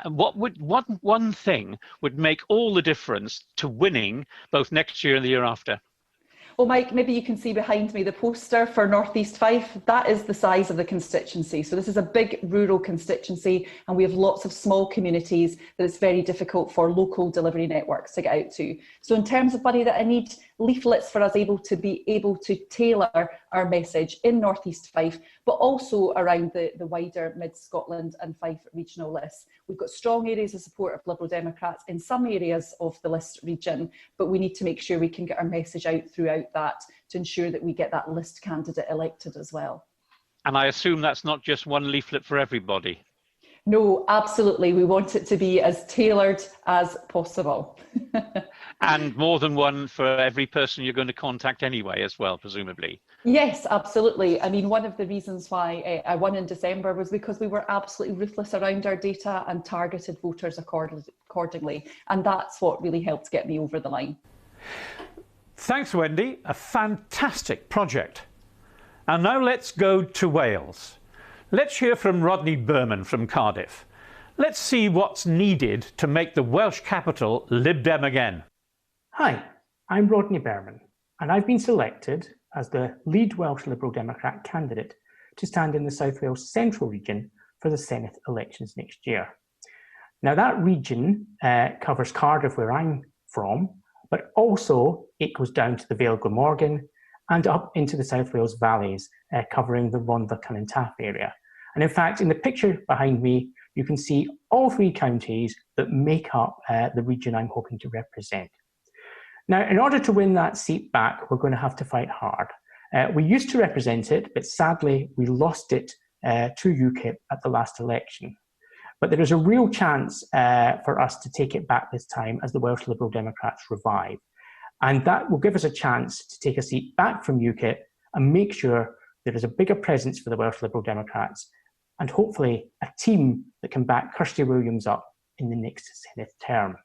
what one thing would make all the difference to winning both next year and the year after? Well, Mike, maybe you can see behind me the poster for North East Fife. That is the size of the constituency. So this is a big rural constituency, and we have lots of small communities that it's very difficult for local delivery networks to get out to. So in terms of money that I need, leaflets for us to be able to tailor our message in North East Fife, but also around the wider Mid-Scotland and Fife regional lists. We've got strong areas of support of Liberal Democrats in some areas of the list region, but we need to make sure we can get our message out throughout that to ensure that we get that list candidate elected as well. And I assume that's not just one leaflet for everybody. No, absolutely. We want it to be as tailored as possible. And more than one for every person you're going to contact anyway as well, presumably. Yes, absolutely. I mean, one of the reasons why I won in December was because we were absolutely ruthless around our data and targeted voters accordingly. And that's what really helped get me over the line. Thanks, Wendy. A fantastic project. And now let's go to Wales. Let's hear from Rodney Berman from Cardiff. Let's see what's needed to make the Welsh capital Lib Dem again. Hi, I'm Rodney Berman, and I've been selected as the lead Welsh Liberal Democrat candidate to stand in the South Wales Central region for the Senedd elections next year. Now that region covers Cardiff, where I'm from, but also it goes down to the Vale Glamorgan and up into the South Wales valleys, covering the Rhondda Cynon Taf area. And in fact, in the picture behind me, you can see all 3 counties that make up the region I'm hoping to represent. Now, in order to win that seat back, we're going to have to fight hard. We used to represent it, but sadly, we lost it to UKIP at the last election. But there is a real chance for us to take it back this time as the Welsh Liberal Democrats revive. And that will give us a chance to take a seat back from UKIP and make sure there is a bigger presence for the Welsh Liberal Democrats and hopefully a team that can back Kirsty Williams up in the next Senedd term.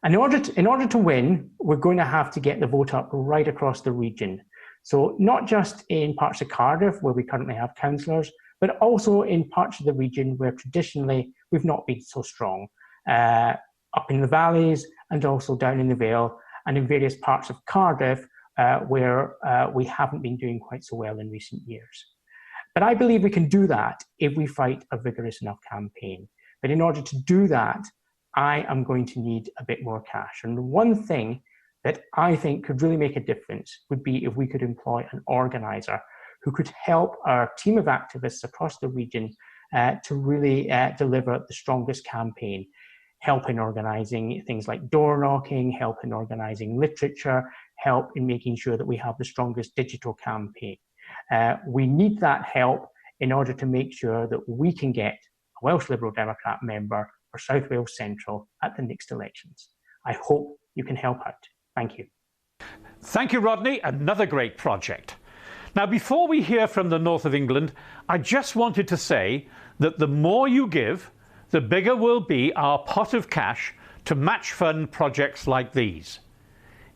And in order to win, we're going to have to get the vote up right across the region. So not just in parts of Cardiff, where we currently have councillors, but also in parts of the region where traditionally we've not been so strong, up in the valleys and also down in the Vale, and in various parts of Cardiff where we haven't been doing quite so well in recent years. But I believe we can do that if we fight a vigorous enough campaign. But in order to do that, I am going to need a bit more cash. And one thing that I think could really make a difference would be if we could employ an organiser who could help our team of activists across the region to really deliver the strongest campaign. Help in organising things like door knocking, help in organising literature, help in making sure that we have the strongest digital campaign. We need that help in order to make sure that we can get a Welsh Liberal Democrat member for South Wales Central at the next elections. I hope you can help out. Thank you. Thank you, Rodney. Another great project. Now, before we hear from the north of England, I just wanted to say that the more you give, the bigger will be our pot of cash to match fund projects like these.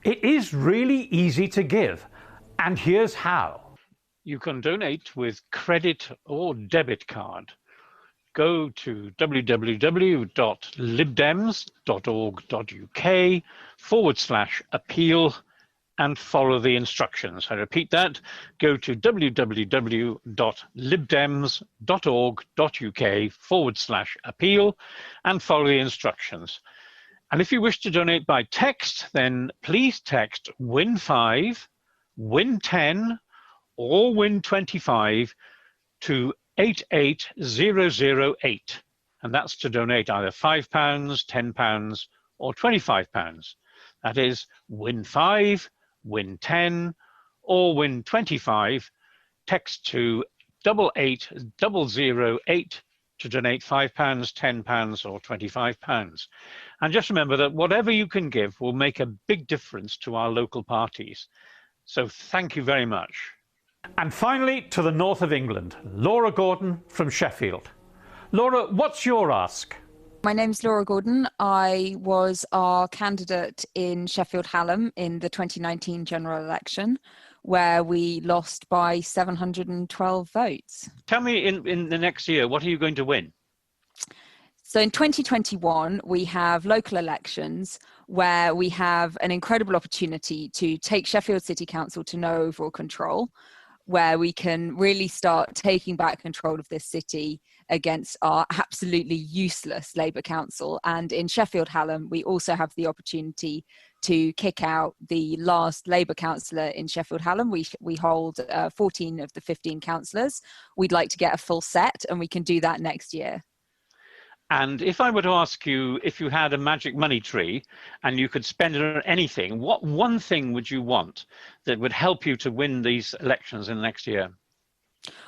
It is really easy to give, and here's how. You can donate with credit or debit card. Go to www.libdems.org.uk/appeal and follow the instructions. I repeat that, go to www.libdems.org.uk/appeal and follow the instructions. And if you wish to donate by text, then please text WIN5, WIN10 or WIN25 to 88008. And that's to donate either £5, £10 or £25. That is WIN5, WIN10 or WIN25. Text to 88008 to donate £5, £10 or £25. And just remember that whatever you can give will make a big difference to our local parties. So thank you very much. And finally, to the north of England, Laura Gordon from Sheffield. Laura, what's your ask? My name's Laura Gordon. I was our candidate in Sheffield Hallam in the 2019 general election, where we lost by 712 votes. Tell me, in the next year, what are you going to win? So in 2021, we have local elections where we have an incredible opportunity to take Sheffield City Council to no overall control, where we can really start taking back control of this city against our absolutely useless Labour Council. And in Sheffield Hallam, we also have the opportunity to kick out the last Labour councillor in Sheffield Hallam. We hold 14 of the 15 councillors. We'd like to get a full set, and we can do that next year. And if I were to ask you if you had a magic money tree and you could spend it on anything, what one thing would you want that would help you to win these elections in the next year?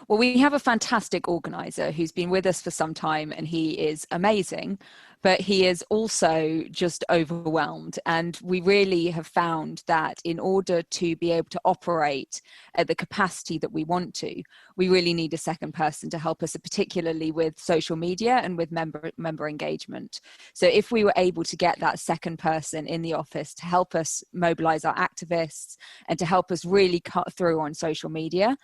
Well, we have a fantastic organiser who's been with us for some time, and he is amazing, but he is also just overwhelmed. And we really have found that in order to be able to operate at the capacity that we want to, we really need a second person to help us, particularly with social media and with member engagement. So if we were able to get that second person in the office to help us mobilise our activists and to help us really cut through on social media,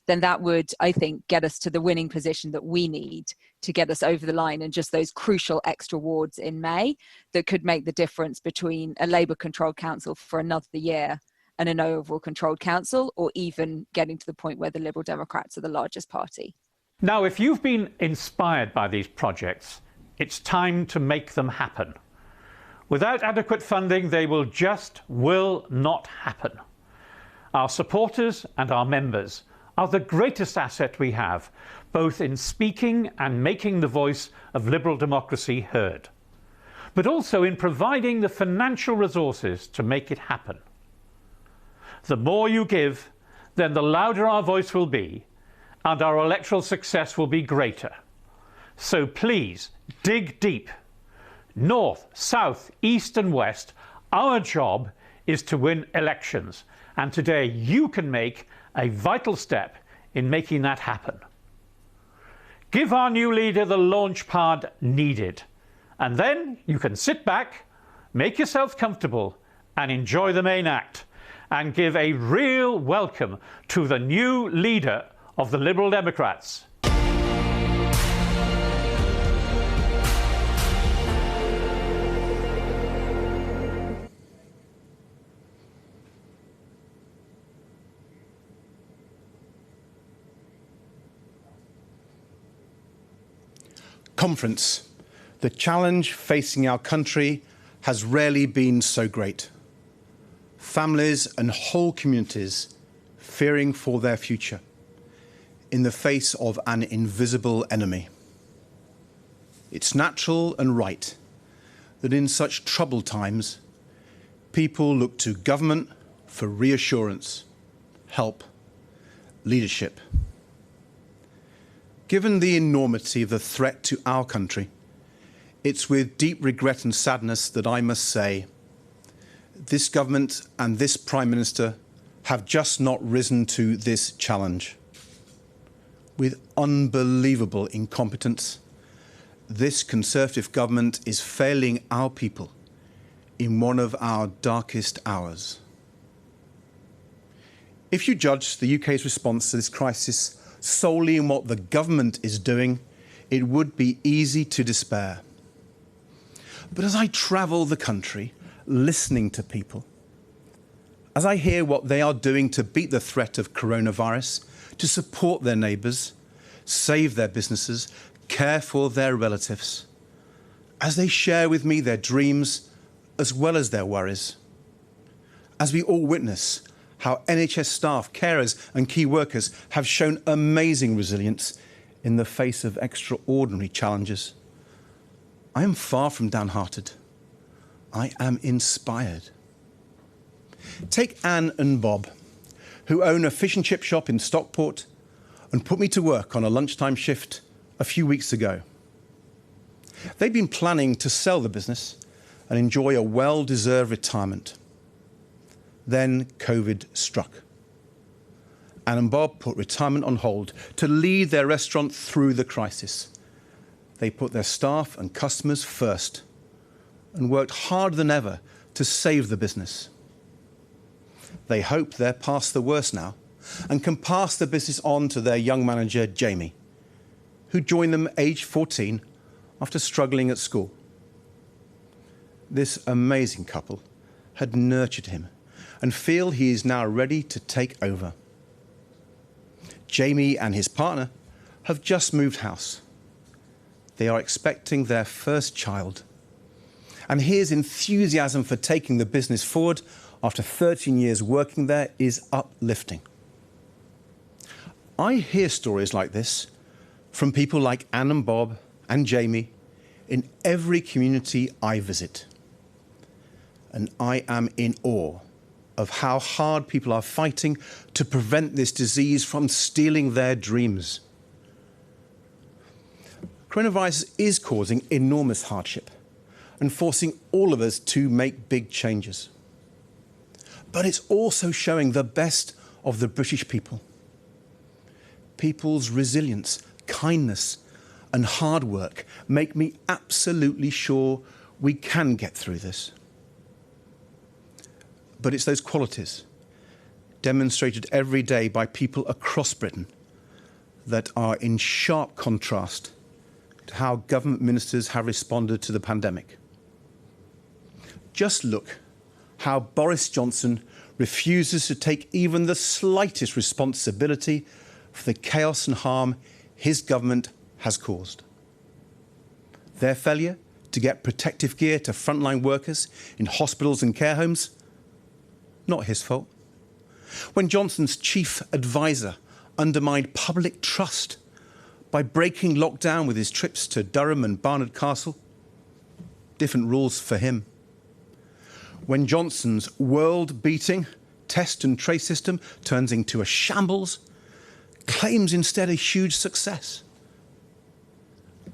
then that would, I think, get us to the winning position that we need to get us over the line, and just those crucial extra wards in May that could make the difference between a Labour-controlled council for another year and an overall controlled council, or even getting to the point where the Liberal Democrats are the largest party. Now, if you've been inspired by these projects, it's time to make them happen. Without adequate funding, they will not happen. Our supporters and our members are the greatest asset we have, both in speaking and making the voice of liberal democracy heard, but also in providing the financial resources to make it happen. The more you give, then the louder our voice will be, and our electoral success will be greater. So please, dig deep. North, south, east and west, our job is to win elections, and today you can make a vital step in making that happen. Give our new leader the launch pad needed, and then you can sit back, make yourself comfortable and enjoy the main act, and give a real welcome to the new leader of the Liberal Democrats. Conference. The challenge facing our country has rarely been so great. Families and whole communities fearing for their future in the face of an invisible enemy. It's natural and right that in such troubled times, people look to government for reassurance, help, leadership. Given the enormity of the threat to our country, it's with deep regret and sadness that I must say this government and this Prime Minister have just not risen to this challenge. With unbelievable incompetence this Conservative government is failing our people in one of our darkest hours. If you judge the UK's response to this crisis solely in what the government is doing, it would be easy to despair. But as I travel the country, listening to people, as I hear what they are doing to beat the threat of coronavirus, to support their neighbours, save their businesses, care for their relatives, as they share with me their dreams as well as their worries, as we all witness how NHS staff, carers and key workers have shown amazing resilience in the face of extraordinary challenges, I am far from downhearted. I am inspired. Take Anne and Bob, who own a fish and chip shop in Stockport and put me to work on a lunchtime shift a few weeks ago. They'd been planning to sell the business and enjoy a well-deserved retirement. Then COVID struck. Anne and Bob put retirement on hold to lead their restaurant through the crisis. They put their staff and customers first and worked harder than ever to save the business. They hope they're past the worst now and can pass the business on to their young manager, Jamie, who joined them aged 14 after struggling at school. This amazing couple had nurtured him and feel he is now ready to take over. Jamie and his partner have just moved house. They are expecting their first child. And his enthusiasm for taking the business forward after 13 years working there is uplifting. I hear stories like this from people like Anne and Bob and Jamie in every community I visit. And I am in awe of how hard people are fighting to prevent this disease from stealing their dreams. Coronavirus is causing enormous hardship and forcing all of us to make big changes. But it's also showing the best of the British people. People's resilience, kindness, and hard work make me absolutely sure we can get through this. But it's those qualities, demonstrated every day by people across Britain, that are in sharp contrast to how government ministers have responded to the pandemic. Just look how Boris Johnson refuses to take even the slightest responsibility for the chaos and harm his government has caused. Their failure to get protective gear to frontline workers in hospitals and care homes, not his fault. When Johnson's chief advisor undermined public trust by breaking lockdown with his trips to Durham and Barnard Castle, different rules for him. When Johnson's world-beating test and trace system turns into a shambles, claims instead a huge success.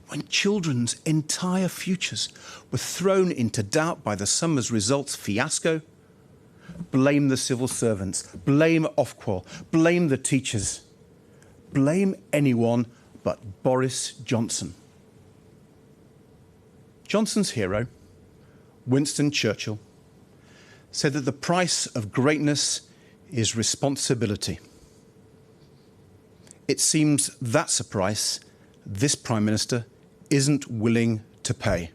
When children's entire futures were thrown into doubt by the summer's results fiasco, blame the civil servants, blame Ofqual, blame the teachers, blame anyone but Boris Johnson. Johnson's hero, Winston Churchill, said that the price of greatness is responsibility. It seems that's a price this Prime Minister isn't willing to pay.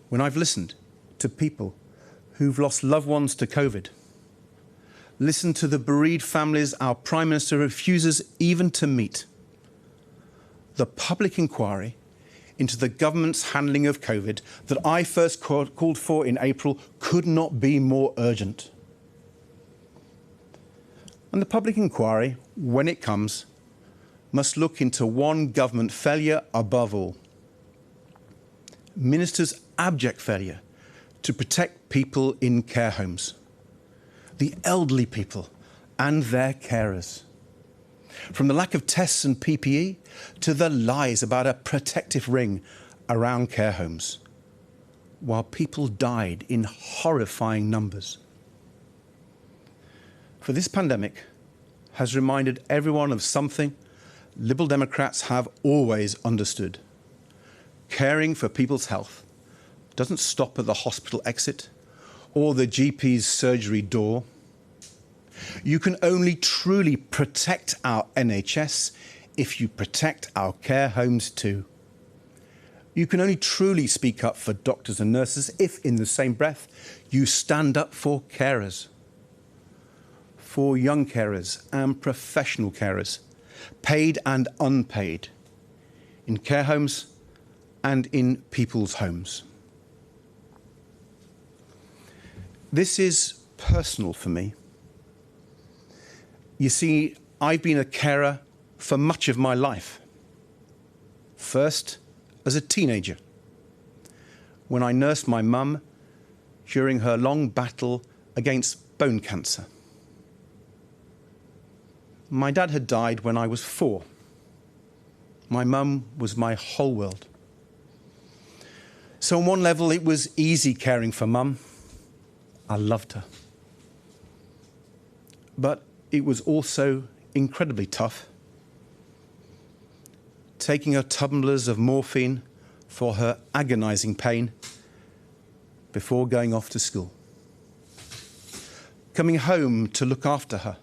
When I've listened to people who've lost loved ones to COVID, listened to the bereaved families our Prime Minister refuses even to meet, the public inquiry into the government's handling of COVID that I first called for in April could not be more urgent. And the public inquiry, when it comes, must look into one government failure above all. Ministers' abject failure to protect people in care homes, the elderly people and their carers. From the lack of tests and PPE to the lies about a protective ring around care homes, while people died in horrifying numbers. For this pandemic has reminded everyone of something Liberal Democrats have always understood caring for people's health doesn't stop at the hospital exit or the GP's surgery door. You can only truly protect our NHS if you protect our care homes too. You can only truly speak up for doctors and nurses if, in the same breath, you stand up for carers, for young carers and professional carers, paid and unpaid, in care homes and in people's homes. This is personal for me. You see, I've been a carer for much of my life. First, as a teenager, when I nursed my mum during her long battle against bone cancer. My dad had died when I was 4. My mum was my whole world. So on one level, it was easy caring for mum. I loved her. But it was also incredibly tough, taking her tumblers of morphine for her agonizing pain before going off to school, coming home to look after her,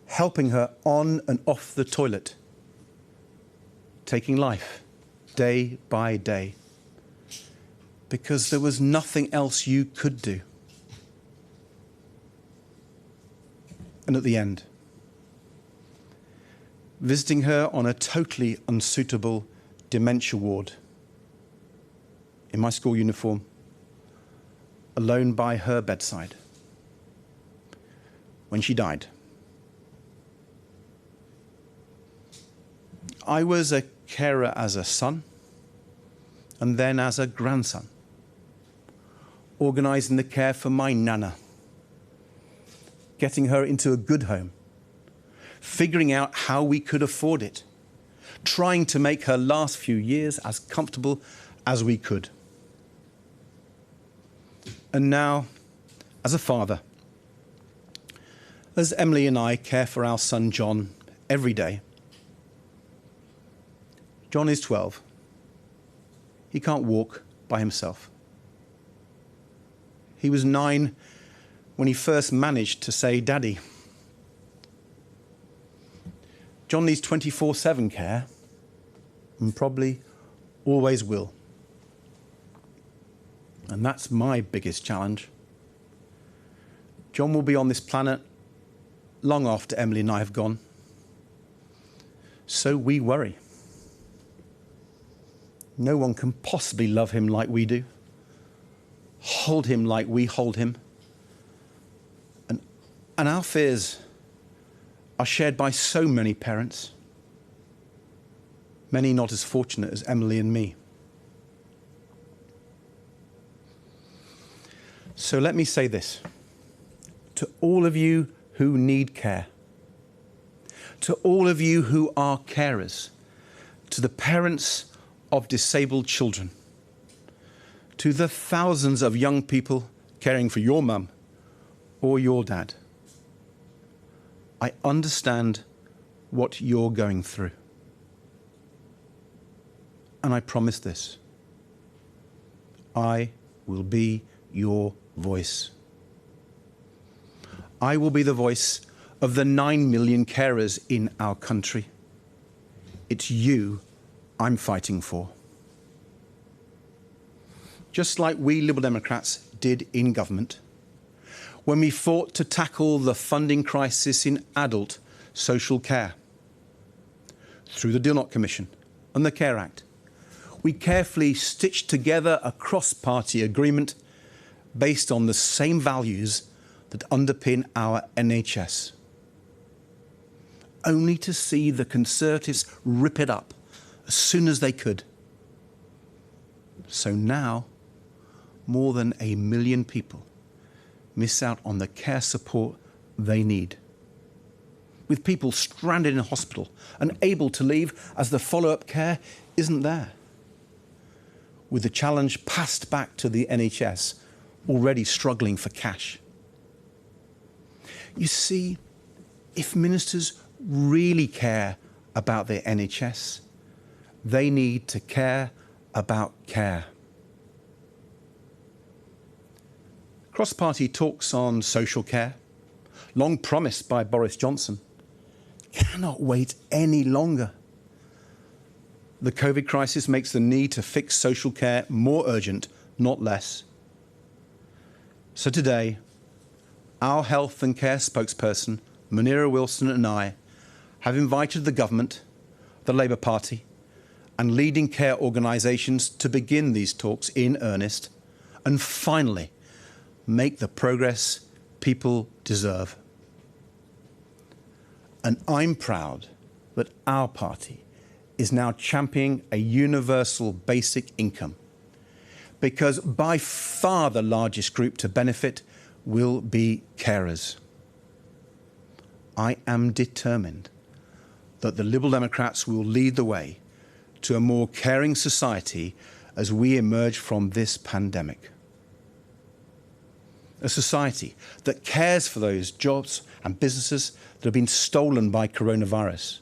helping her on and off the toilet, taking life day by day, because there was nothing else you could do. And at the end, visiting her on a totally unsuitable dementia ward, in my school uniform, alone by her bedside, when she died. I was a carer as a son, and then as a grandson, organising the care for my nana, getting her into a good home, figuring out how we could afford it, trying to make her last few years as comfortable as we could. And now, as a father, as Emily and I care for our son John every day. John is 12. He can't walk by himself. He was 9 when he first managed to say, "Daddy." John needs 24/7 care, and probably always will. And that's my biggest challenge. John will be on this planet long after Emily and I have gone. So we worry. No one can possibly love him like we do, hold him like we hold him. And our fears are shared by so many parents, many not as fortunate as Emily and me. So let me say this to all of you who need care, to all of you who are carers, to the parents of disabled children, to the thousands of young people caring for your mum or your dad. I understand what you're going through. And I promise this: I will be your voice. I will be the voice of the 9 million carers in our country. It's you I'm fighting for. Just like we Liberal Democrats did in government, when we fought to tackle the funding crisis in adult social care through the Dilnot Commission and the Care Act. We carefully stitched together a cross-party agreement based on the same values that underpin our NHS, only to see the Conservatives rip it up as soon as they could. So now, more than 1 million people miss out on the care support they need, with people stranded in hospital, unable to leave as the follow-up care isn't there, with the challenge passed back to the NHS, already struggling for cash. You see, if ministers really care about their NHS. They need to care about care. Cross-party talks on social care, long promised by Boris Johnson, cannot wait any longer. The COVID crisis makes the need to fix social care more urgent, not less. So today, our health and care spokesperson, Munira Wilson, and I have invited the government, the Labour Party, and leading care organisations to begin these talks in earnest and finally make the progress people deserve. And I'm proud that our party is now championing a universal basic income, because by far the largest group to benefit will be carers. I am determined that the Liberal Democrats will lead the way to a more caring society as we emerge from this pandemic. A society that cares for those jobs and businesses that have been stolen by coronavirus.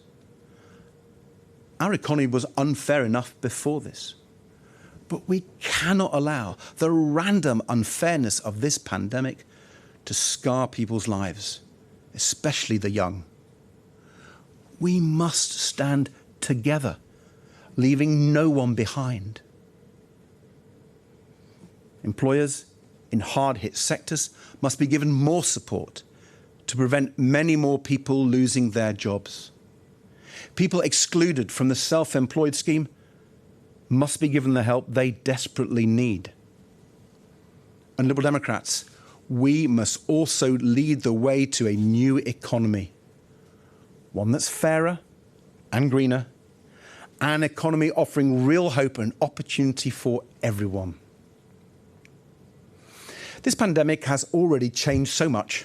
Our economy was unfair enough before this, but we cannot allow the random unfairness of this pandemic to scar people's lives, especially the young. We must stand together, leaving no one behind. Employers in hard-hit sectors must be given more support to prevent many more people losing their jobs. People excluded from the self-employed scheme must be given the help they desperately need. And Liberal Democrats, we must also lead the way to a new economy, one that's fairer and greener, an economy offering real hope and opportunity for everyone. This pandemic has already changed so much.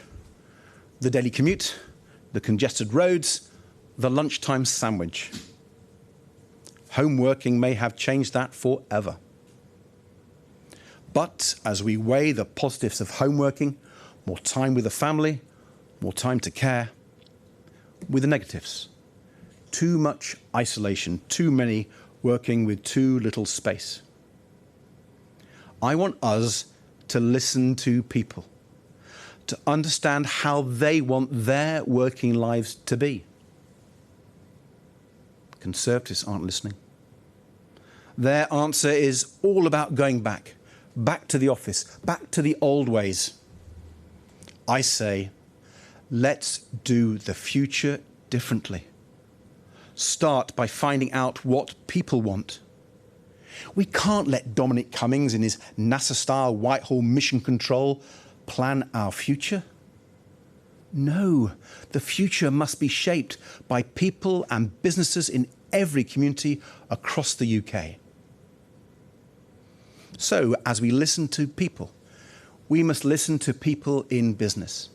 The daily commute, the congested roads, the lunchtime sandwich. Home working may have changed that forever. But as we weigh the positives of home working, more time with the family, more time to care, with the negatives, too much isolation, too many working with too little space. I want us to listen to people, to understand how they want their working lives to be. Conservatives aren't listening. Their answer is all about going back to the office, back to the old ways. I say, let's do the future differently. Start by finding out what people want. We can't let Dominic Cummings in his NASA-style Whitehall mission control plan our future. No, the future must be shaped by people and businesses in every community across the UK. So, as we listen to people, we must listen to people in business.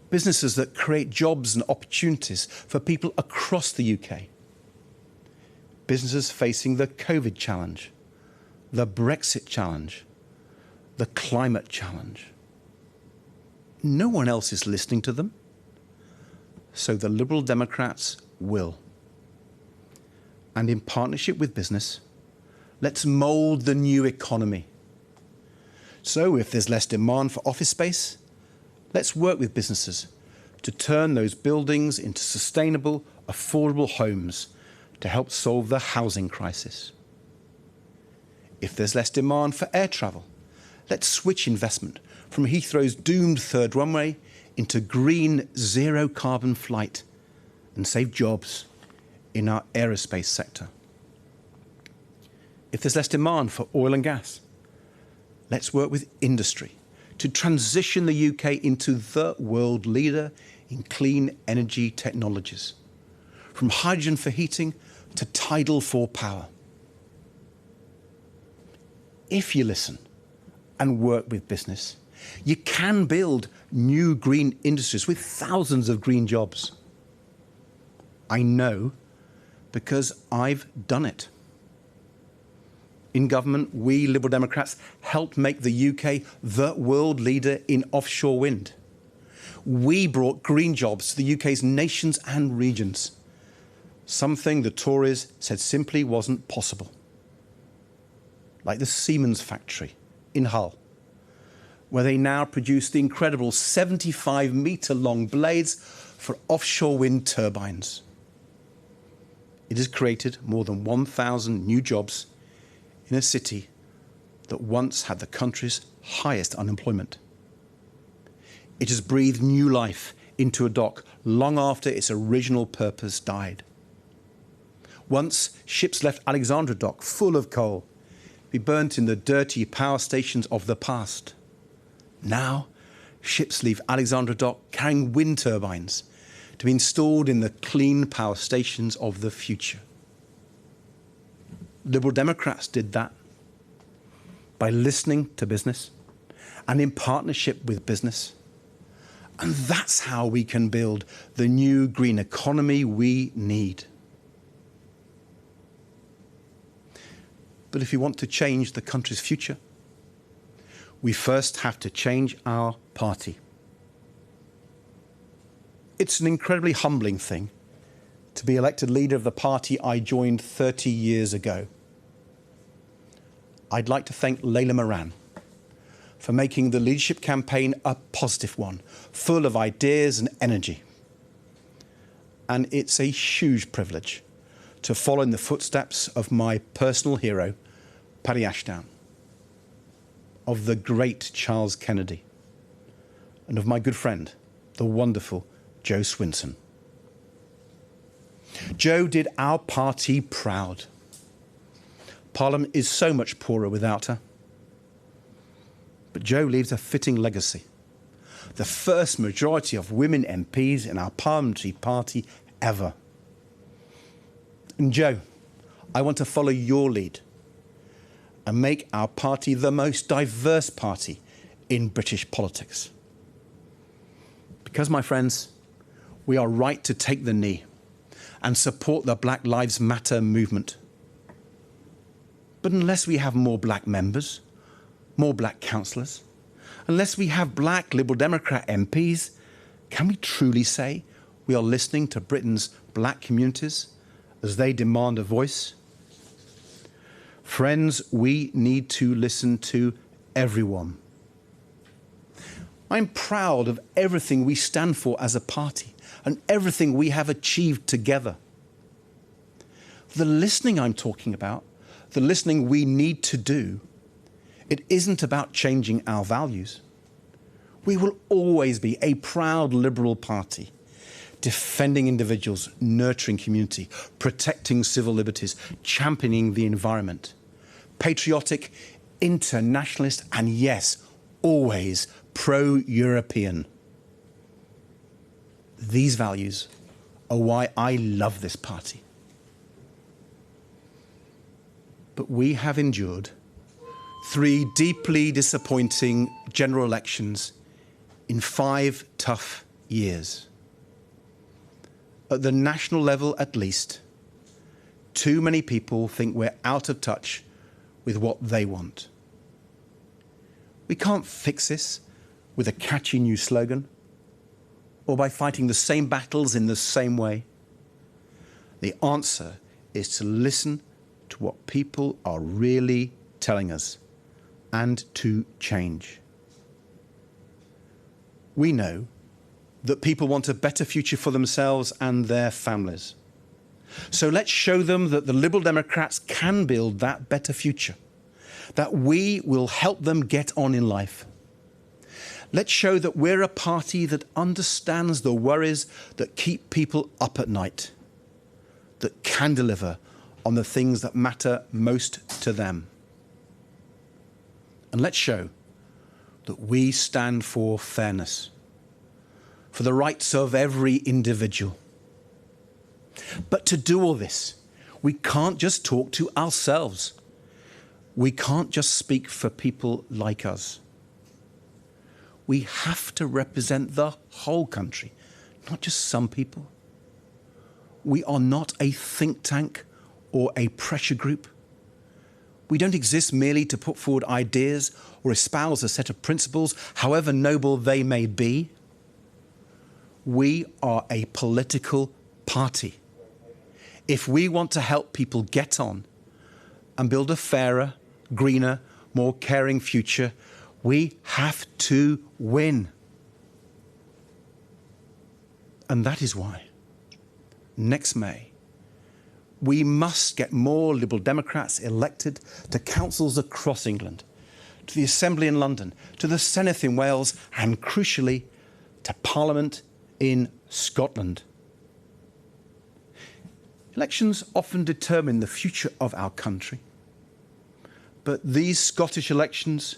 Businesses that create jobs and opportunities for people across the UK. Businesses facing the COVID challenge, the Brexit challenge, the climate challenge. No one else is listening to them, so the Liberal Democrats will. And in partnership with business, let's mould the new economy. So if there's less demand for office space, let's work with businesses to turn those buildings into sustainable, affordable homes to help solve the housing crisis. If there's less demand for air travel, let's switch investment from Heathrow's doomed third runway into green, zero-carbon flight and save jobs in our aerospace sector. If there's less demand for oil and gas, let's work with industry to transition the UK into the world leader in clean energy technologies, from hydrogen for heating to tidal for power. If you listen and work with business, you can build new green industries with thousands of green jobs. I know because I've done it. In government, we Liberal Democrats helped make the UK the world leader in offshore wind. We brought green jobs to the UK's nations and regions. something the Tories said simply wasn't possible. Like the Siemens factory in Hull, where they now produce the incredible 75-metre-long blades for offshore wind turbines. It has created more than 1,000 new jobs in a city that once had the country's highest unemployment. It has breathed new life into a dock long after its original purpose died. Once, ships left Alexandra dock full of coal, be burnt in the dirty power stations of the past. Now, ships leave Alexandra dock carrying wind turbines to be installed in the clean power stations of the future. Liberal Democrats did that by listening to business and in partnership with business. And that's how we can build the new green economy we need. But if we want to change the country's future, we first have to change our party. It's an incredibly humbling thing to be elected leader of the party I joined 30 years ago. I'd like to thank Layla Moran for making the leadership campaign a positive one, full of ideas and energy. And it's a huge privilege to follow in the footsteps of my personal hero, Paddy Ashdown, of the great Charles Kennedy, and of my good friend, the wonderful Jo Swinson. Jo did our party proud. Parliament is so much poorer without her. But Jo leaves a fitting legacy. The first majority of women MPs in our parliamentary party ever. And Jo, I want to follow your lead and make our party the most diverse party in British politics. Because, my friends, we are right to take the knee and support the Black Lives Matter movement. But unless we have more black members, more black councillors, unless we have black Liberal Democrat MPs, can we truly say we are listening to Britain's black communities as they demand a voice? Friends, we need to listen to everyone. I'm proud of everything we stand for as a party and everything we have achieved together. The listening I'm talking about, the listening we need to do, it isn't about changing our values. We will always be a proud Liberal party, defending individuals, nurturing community, protecting civil liberties, championing the environment, patriotic, internationalist, and yes, always pro-European. These values are why I love this party. But we have endured 3 deeply disappointing general elections in 5 tough years. At the national level, at least, too many people think we're out of touch with what they want. We can't fix this with a catchy new slogan or by fighting the same battles in the same way. The answer is to listen to what people are really telling us and to change. We know that people want a better future for themselves and their families. So let's show them that the Liberal Democrats can build that better future, that we will help them get on in life. Let's show that we're a party that understands the worries that keep people up at night, that can deliver on the things that matter most to them. And let's show that we stand for fairness, for the rights of every individual. But to do all this, we can't just talk to ourselves. We can't just speak for people like us. We have to represent the whole country, not just some people. We are not a think tank or a pressure group. We don't exist merely to put forward ideas or espouse a set of principles, however noble they may be. We are a political party. If we want to help people get on and build a fairer, greener, more caring future, we have to win. And that is why, next May, we must get more Liberal Democrats elected to councils across England, to the Assembly in London, to the Senedd in Wales, and crucially, to Parliament in Scotland. Elections often determine the future of our country, but these Scottish elections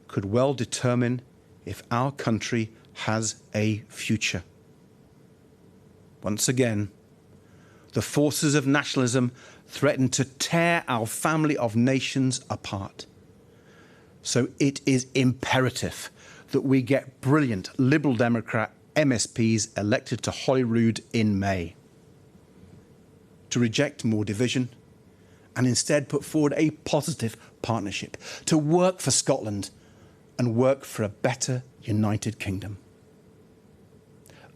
could well determine if our country has a future. Once again, the forces of nationalism threaten to tear our family of nations apart. So it is imperative that we get brilliant Liberal Democrat MSPs elected to Holyrood in May, to reject more division and instead put forward a positive partnership, to work for Scotland and work for a better United Kingdom.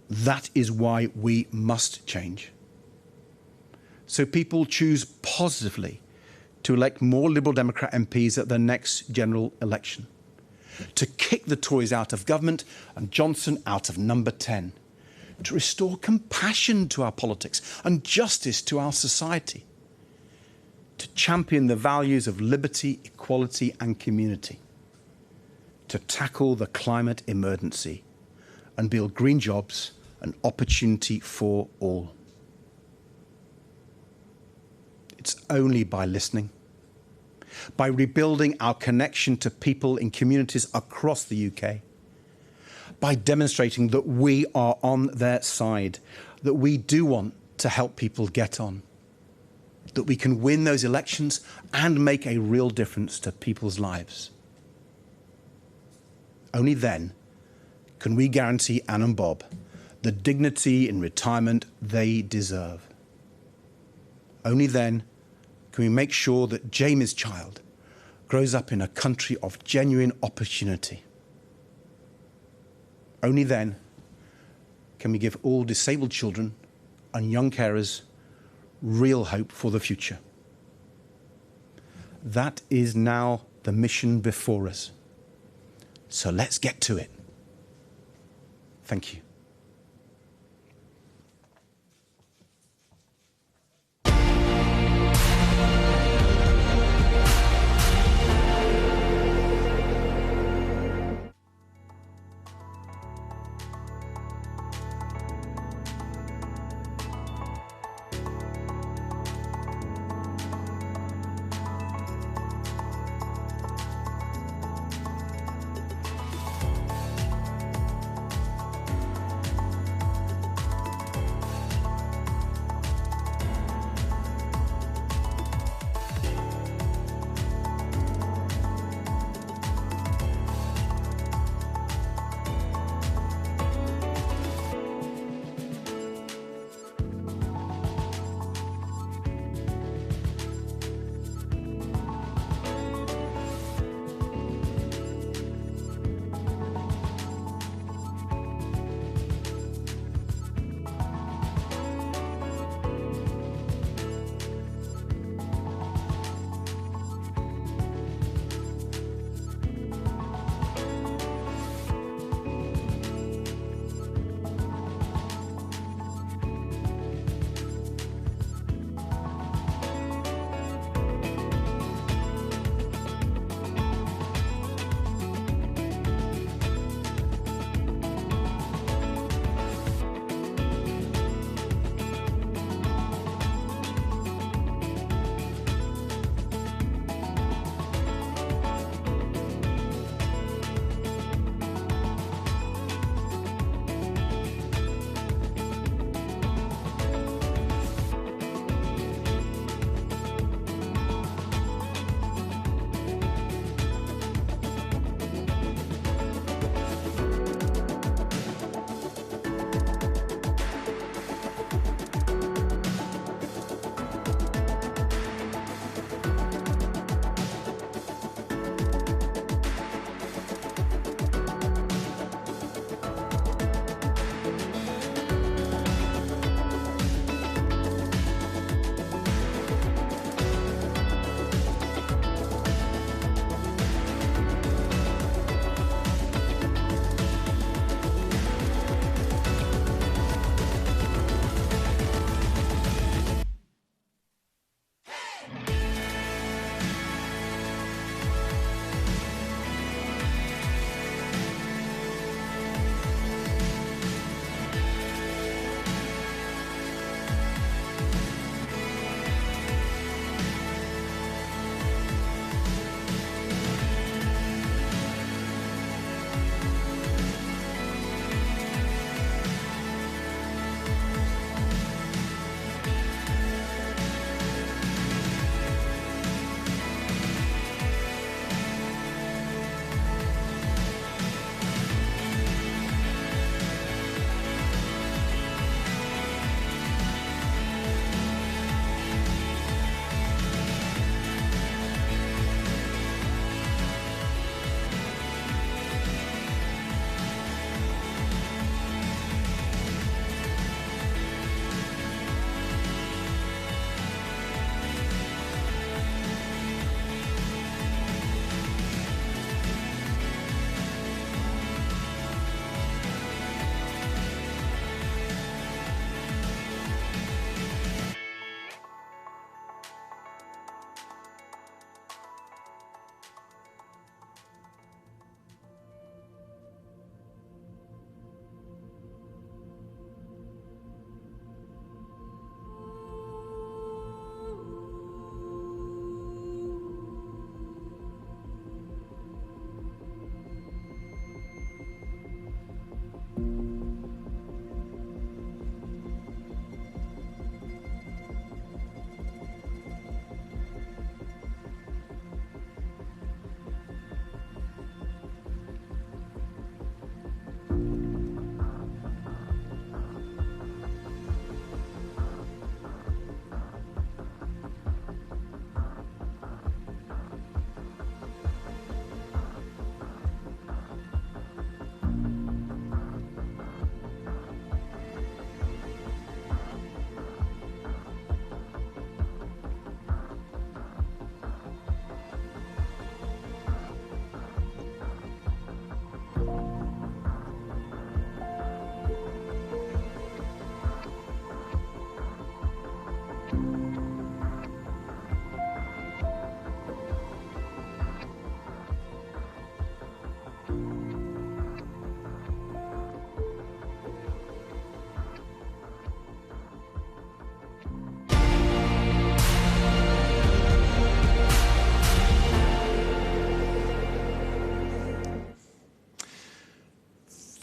That is why we must change. So people choose positively to elect more Liberal Democrat MPs at the next general election, to kick the Tories out of government and Johnson out of number 10, to restore compassion to our politics and justice to our society, to champion the values of liberty, equality and community, to tackle the climate emergency and build green jobs and opportunity for all. It's only by listening, by rebuilding our connection to people in communities across the UK, by demonstrating that we are on their side, that we do want to help people get on, that we can win those elections and make a real difference to people's lives. Only then can we guarantee Anne and Bob the dignity in retirement they deserve. Only then can we make sure that Jamie's child grows up in a country of genuine opportunity. Only then can we give all disabled children and young carers real hope for the future. That is now the mission before us. So let's get to it. Thank you.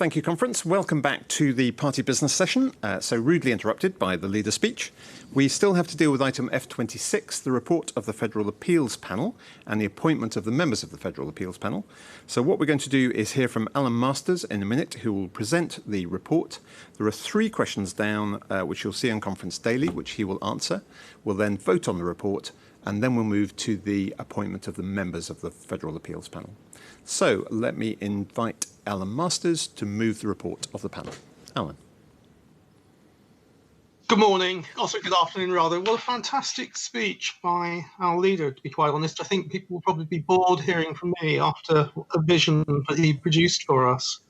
Thank you, conference. Welcome back to the party business session. So rudely interrupted by the leader's speech. We still have to deal with item F26, the report of the Federal Appeals Panel and the appointment of the members of the Federal Appeals Panel. So what we're going to do is hear from Alan Masters in a minute, who will present the report. There are 3 questions down, which you'll see on Conference Daily, which he will answer. We'll then vote on the report, and then we'll move to the appointment of the members of the Federal Appeals Panel. So let me invite Alan Masters to move the report of the panel. Alan. Good morning, also good afternoon rather. Well, a fantastic speech by our leader, to be quite honest. I think people will probably be bored hearing from me after a vision that he produced for us.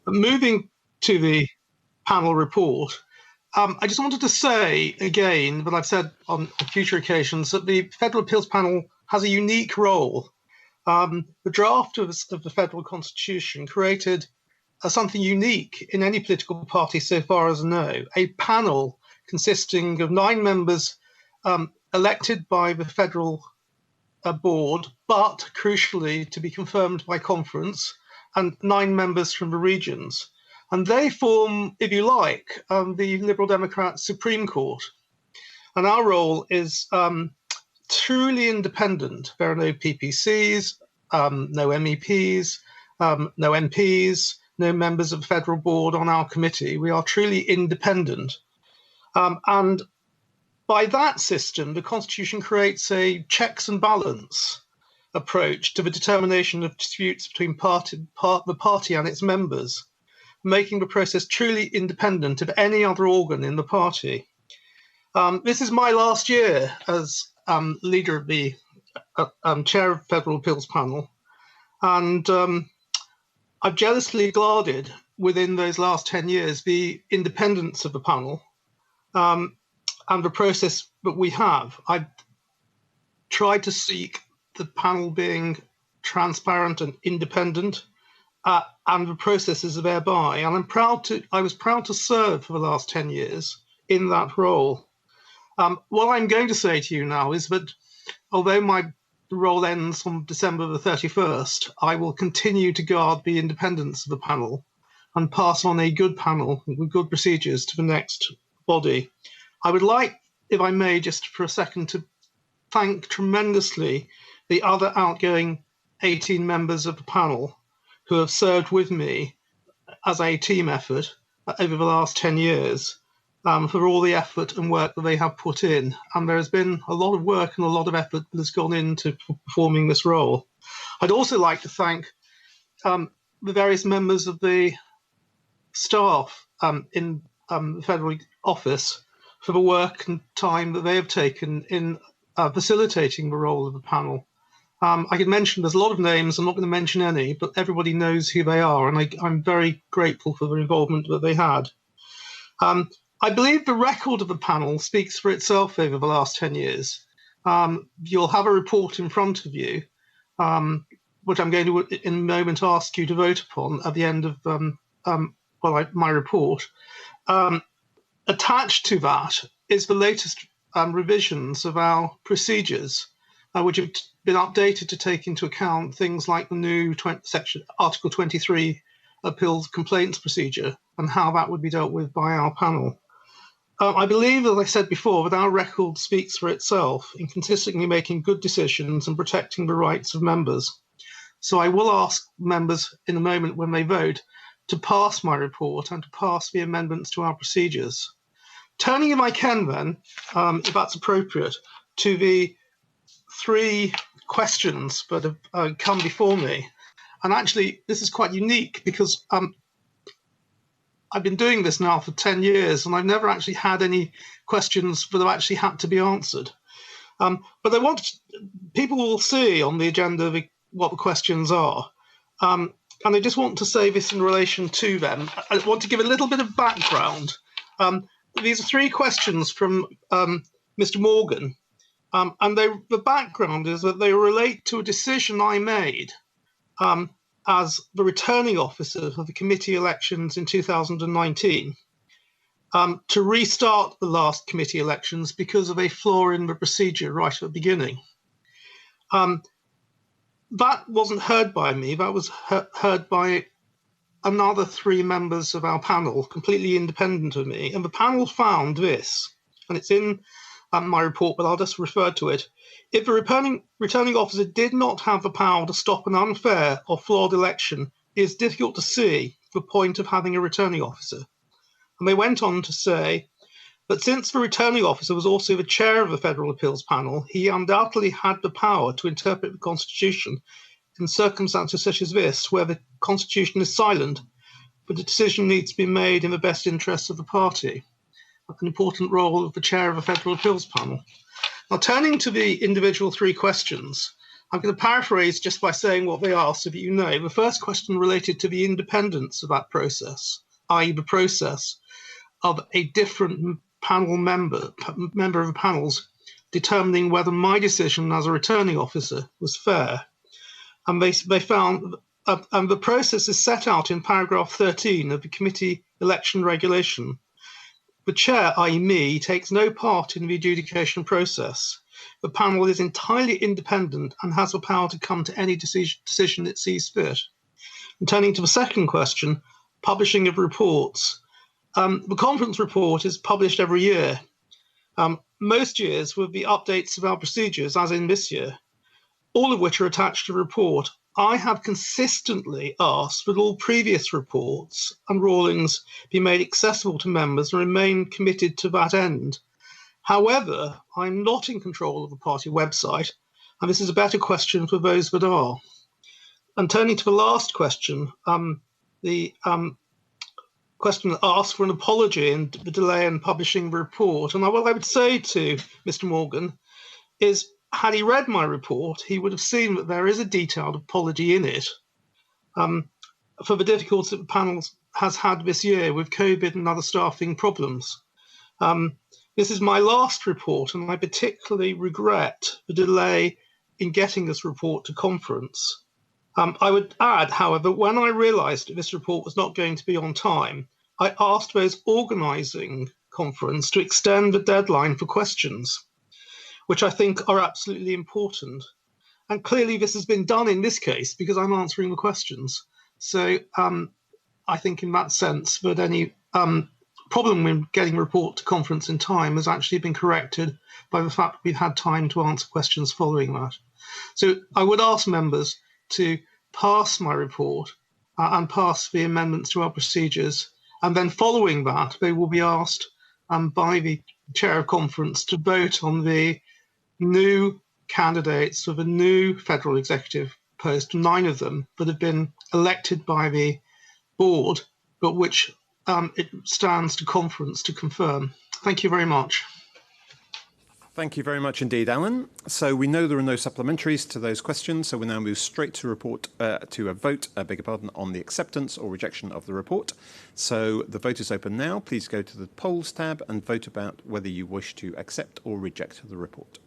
But moving to the panel report, I just wanted to say again, what I've said on future occasions, that the Federal Appeals Panel has a unique role. The draft of the Federal Constitution created something unique in any political party so far as I know, a panel consisting of 9 members elected by the Federal Board, but crucially to be confirmed by conference, and 9 members from the regions. And they form, if you like, the Liberal Democrat Supreme Court. And our role is truly independent. There are no PPCs, no MEPs, no MPs, no members of the Federal Board on our committee. We are truly independent. And by that system, the Constitution creates a checks and balance approach to the determination of disputes between the party and its members, making the process truly independent of any other organ in the party. This is my last year as leader of the chair of the Federal Appeals Panel, and I've jealously guarded within those last 10 years the independence of the panel and the process that we have. I've tried to seek the panel being transparent and independent, and the processes thereby. And I was proud to serve for the last 10 years in that role. What I'm going to say to you now is that although my role ends on December the 31st, I will continue to guard the independence of the panel and pass on a good panel with good procedures to the next body. I would like, if I may, just for a second, to thank tremendously the other outgoing 18 members of the panel who have served with me as a team effort over the last 10 years. For all the effort and work that they have put in. And there has been a lot of work and a lot of effort that has gone into performing this role. I'd also like to thank the various members of the staff in the Federal Office for the work and time that they have taken in facilitating the role of the panel. I could mention, there's a lot of names, I'm not going to mention any, but everybody knows who they are, and I'm very grateful for the involvement that they had. I believe the record of the panel speaks for itself over the last 10 years. You'll have a report in front of you, which I'm going to, in a moment, ask you to vote upon at the end of my report. Attached to that is the latest revisions of our procedures, which have been updated to take into account things like the new Article 23 appeals complaints procedure and how that would be dealt with by our panel. I believe, as I said before, that our record speaks for itself in consistently making good decisions and protecting the rights of members. So I will ask members in a moment when they vote to pass my report and to pass the amendments to our procedures. Turning, if I can then, if that's appropriate, to the 3 questions that have come before me. And actually, this is quite unique because I've been doing this now for 10 years and I've never actually had any questions that have actually had to be answered. But people will see on the agenda what the questions are. And I just want to say this in relation to them. I want to give a little bit of background. These are 3 questions from Mr. Morgan. And the background is that they relate to a decision I made as the returning officer of the committee elections in 2019 to restart the last committee elections because of a flaw in the procedure right at the beginning. That wasn't heard by me, that was heard by another 3 members of our panel, completely independent of me, and the panel found this, and it's in my report, but I'll just refer to it. If a returning officer did not have the power to stop an unfair or flawed election, it is difficult to see the point of having a returning officer. And they went on to say that since the returning officer was also the chair of the Federal Appeals Panel, he undoubtedly had the power to interpret the Constitution in circumstances such as this, where the Constitution is silent, but the decision needs to be made in the best interests of the party. That's an important role of the chair of the Federal Appeals Panel. Now, turning to the individual 3 questions, I'm going to paraphrase just by saying what they are so that you know. The first question related to the independence of that process, i.e. the process of a different panel member of the panels determining whether my decision as a returning officer was fair. And they found, and the process is set out in paragraph 13 of the committee election regulation. The chair, i.e. me, takes no part in the adjudication process. The panel is entirely independent and has the power to come to any decision it sees fit. And turning to the second question, publishing of reports. The conference report is published every year. Most years with the updates of our procedures, as in this year, all of which are attached to the report. I have consistently asked that all previous reports and rulings be made accessible to members and remain committed to that end. However, I'm not in control of the party website, and this is a better question for those that are. And turning to the last question, the question that asks for an apology and the delay in publishing the report. And what I would say to Mr. Morgan is, had he read my report, he would have seen that there is a detailed apology in it for the difficulties that the panel has had this year with COVID and other staffing problems. This is my last report, and I particularly regret the delay in getting this report to conference. I would add, however, when I realised that this report was not going to be on time, I asked those organising conference to extend the deadline for questions, which I think are absolutely important. And clearly this has been done in this case because I'm answering the questions. So I think in that sense that any problem with getting a report to conference in time has actually been corrected by the fact that we've had time to answer questions following that. So I would ask members to pass my report and pass the amendments to our procedures. And then following that, they will be asked by the chair of conference to vote on the new candidates for the new federal executive post, 9 of them that have been elected by the board, but which it stands to conference to confirm. Thank you very much. Thank you very much indeed, Alan. So we know there are no supplementaries to those questions, so we now move straight to a vote, on the acceptance or rejection of the report. So the vote is open now. Please go to the polls tab and vote about whether you wish to accept or reject the report.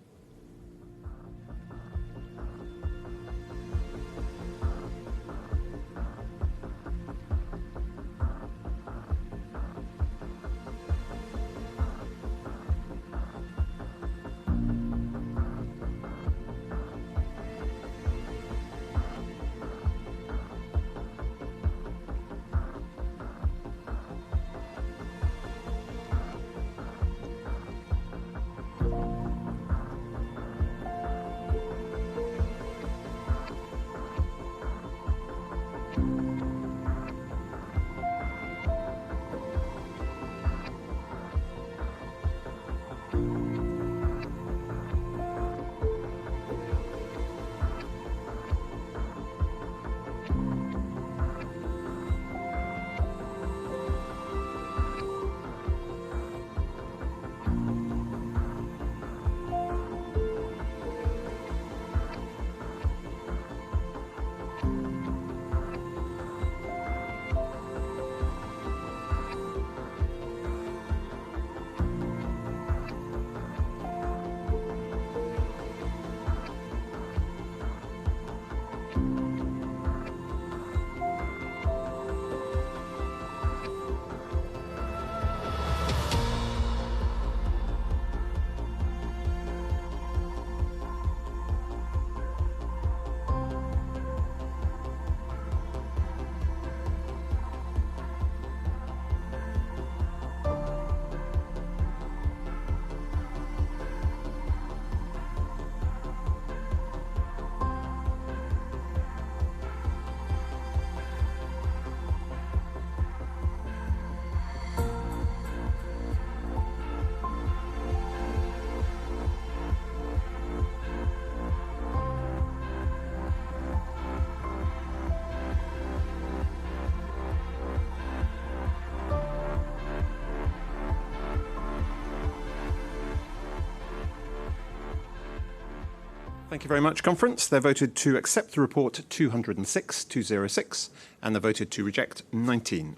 Thank you very much, Conference. They voted to accept the report 206, and they voted to reject 19.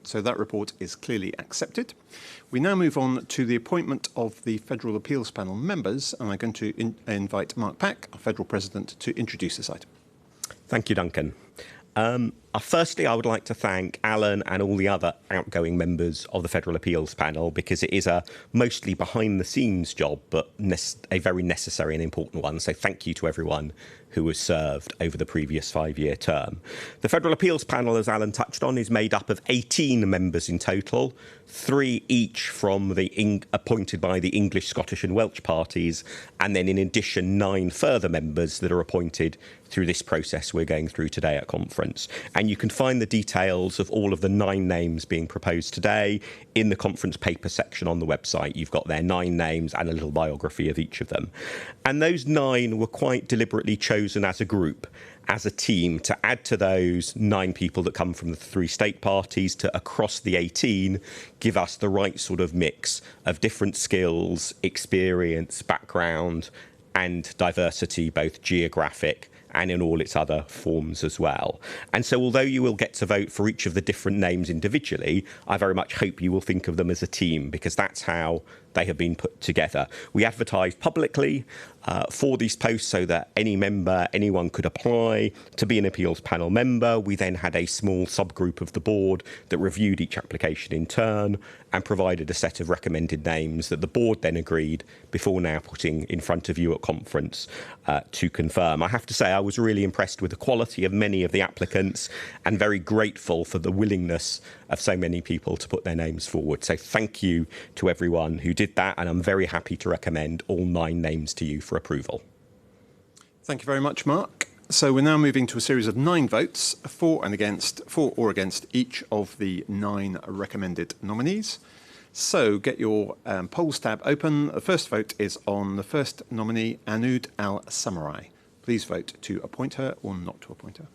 So that report is clearly accepted. We now move on to the appointment of the Federal Appeals Panel members, and I'm going to invite Mark Pack, our Federal President, to introduce this item. Thank you, Duncan. Firstly, I would like to thank Alan and all the other outgoing members of the Federal Appeals Panel, because it is a mostly behind-the-scenes job, but a very necessary and important one. So thank you to everyone who has served over the previous 5-year term. The Federal Appeals Panel, as Alan touched on, is made up of 18 members in total, 3 each from appointed by the English, Scottish and Welsh parties, and then in addition 9 further members that are appointed through this process we're going through today at conference. And you can find the details of all of the 9 names being proposed today in the conference paper section on the website. You've got their 9 names and a little biography of each of them. And those 9 were quite deliberately chosen as a group, as a team, to add to those 9 people that come from the 3 state parties to, across the 18, give us the right sort of mix of different skills, experience, background and diversity, both geographic and in all its other forms as well. And so although you will get to vote for each of the different names individually, I very much hope you will think of them as a team, because that's how they have been put together. We advertised publicly for these posts so that anyone could apply to be an appeals panel member. We then had a small subgroup of the board that reviewed each application in turn and provided a set of recommended names that the board then agreed before now putting in front of you at conference to confirm. I have to say I was really impressed with the quality of many of the applicants and very grateful for the willingness of so many people to put their names forward. So thank you to everyone who did that, and I'm very happy to recommend all 9 names to you for approval. Thank you very much, Mark. So we're now moving to a series of 9 votes for or against each of the 9 recommended nominees. So get your polls tab open. The first vote is on the first nominee, Anud Al-Samarrai. Please vote to appoint her or not to appoint her.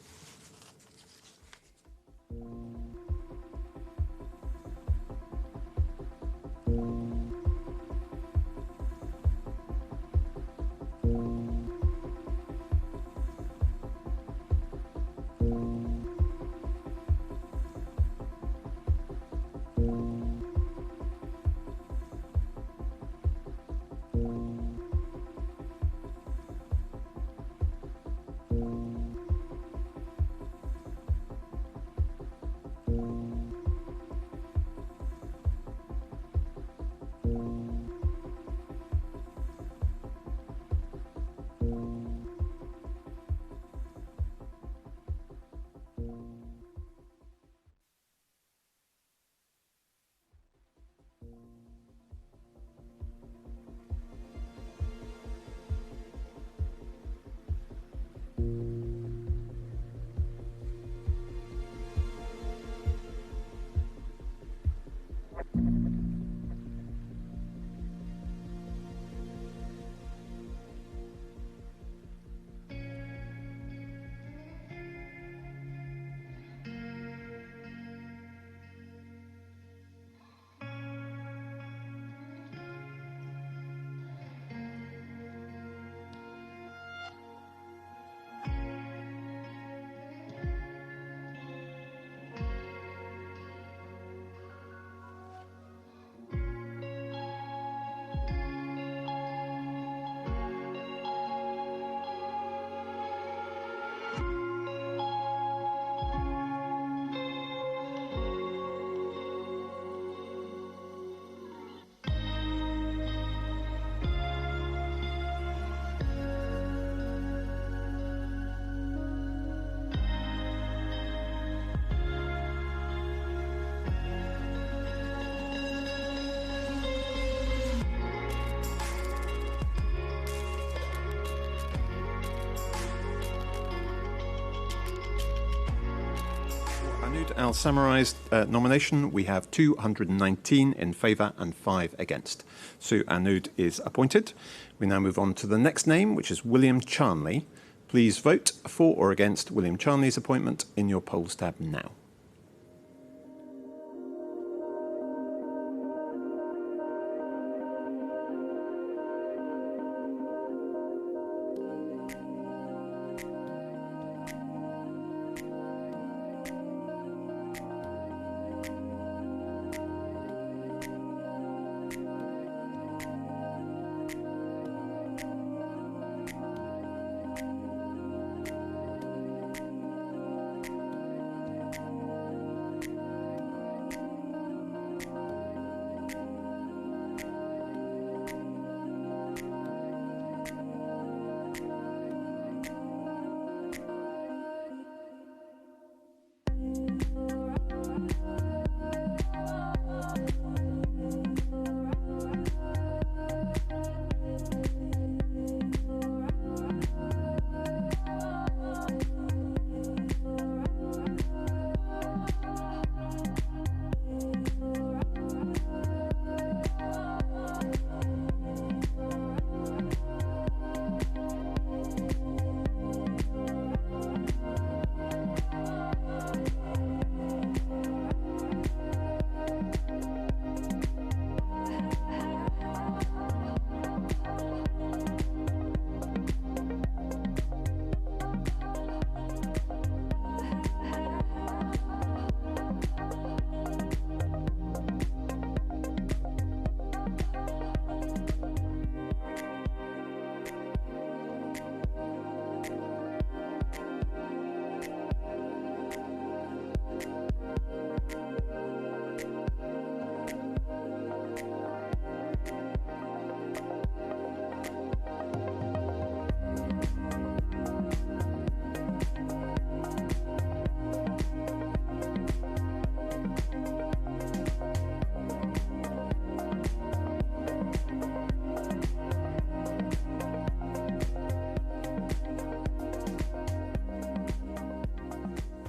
Anud Al-Samarai's nomination, we have 219 in favour and 5 against. So Anud is appointed. We now move on to the next name, which is William Charnley. Please vote for or against William Charnley's appointment in your polls tab now.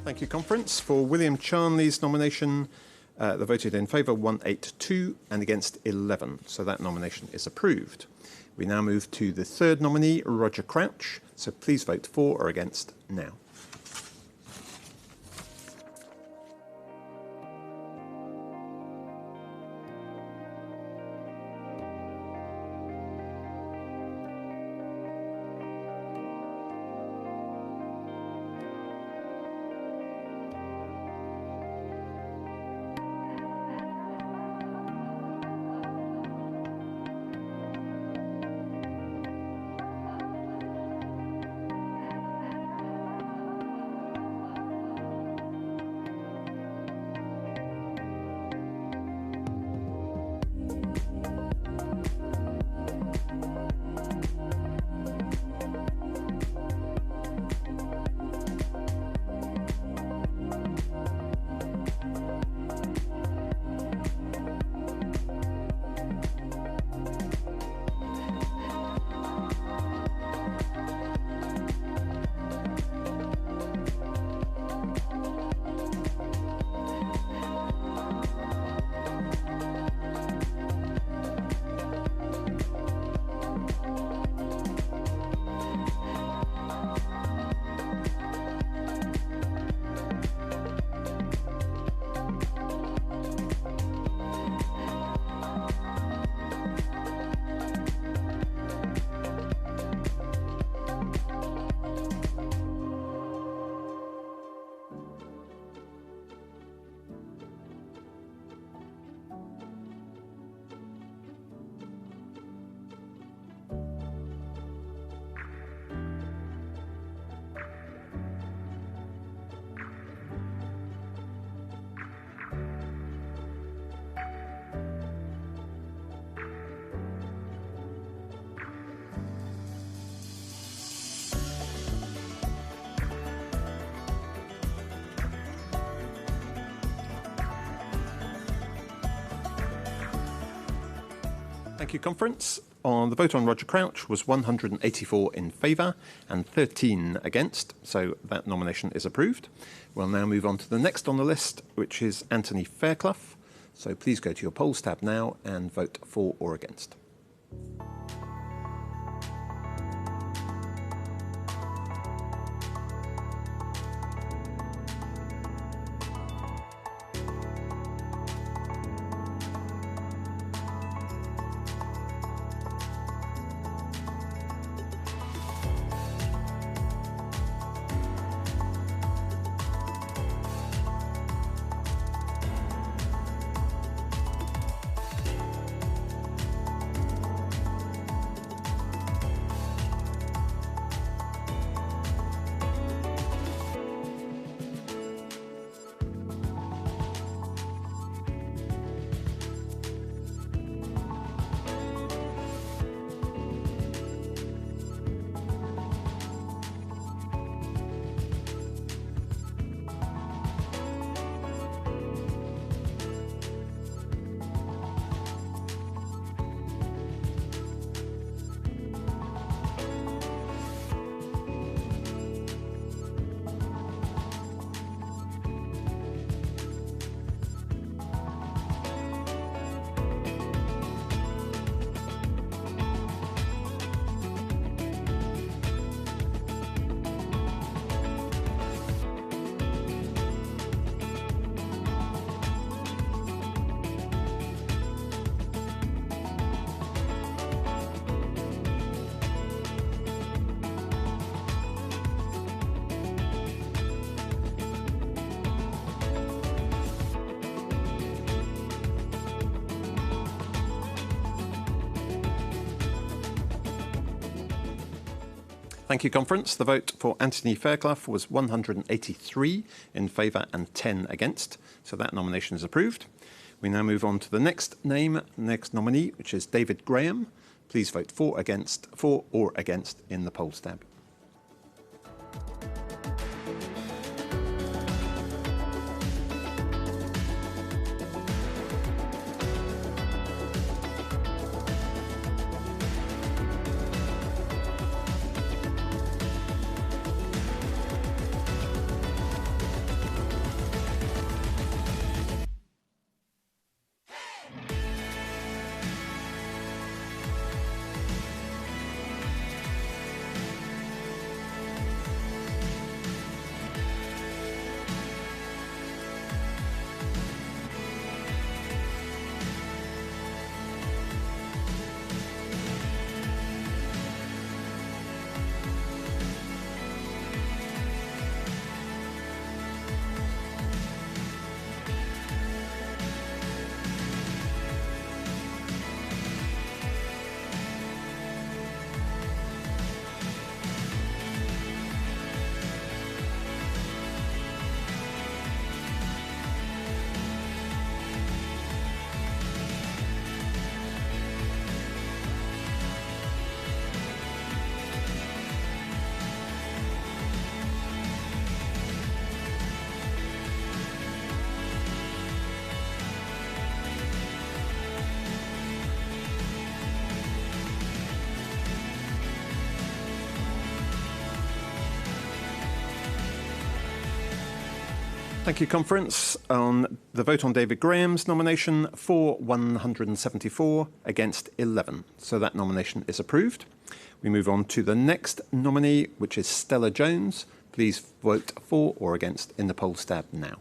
Thank you, Conference. For William Charnley's nomination, they voted in favour 182 and against 11. So that nomination is approved. We now move to the third nominee, Roger Crouch. So please vote for or against now. Thank you, Conference. The vote on Roger Crouch was 184 in favour and 13 against, so that nomination is approved. We'll now move on to the next on the list, which is Anthony Fairclough. So please go to your polls tab now and vote for or against. Thank you, Conference. The vote for Anthony Fairclough was 183 in favour and 10 against, so that nomination is approved. We now move on to the next nominee, which is David Graham. Please vote for or against in the polls tab. Thank you, Conference. On the vote on David Graham's nomination, for 174, against 11. So that nomination is approved. We move on to the next nominee, which is Stella Jones. Please vote for or against in the polls tab now.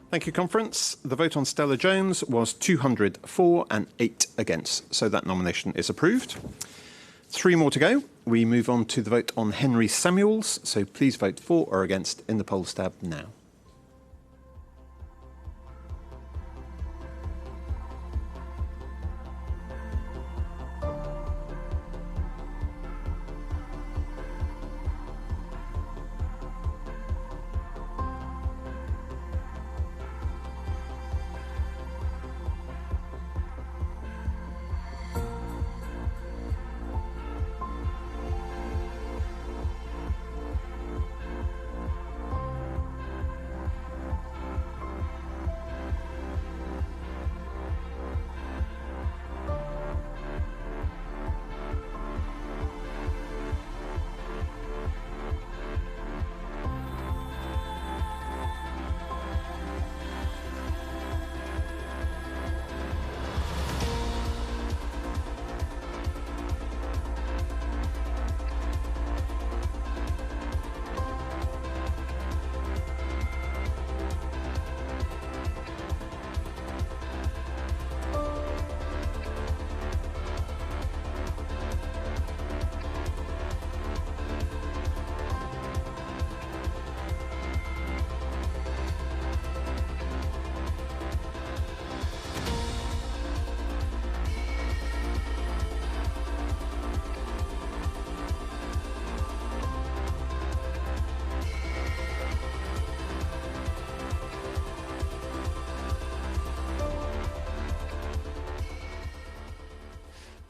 Thank you, Conference. The vote on Stella Jones was 200 for and 8 against, so that nomination is approved. 3 more to go. We move on to the vote on Henry Samuels, so please vote for or against in the polls tab now.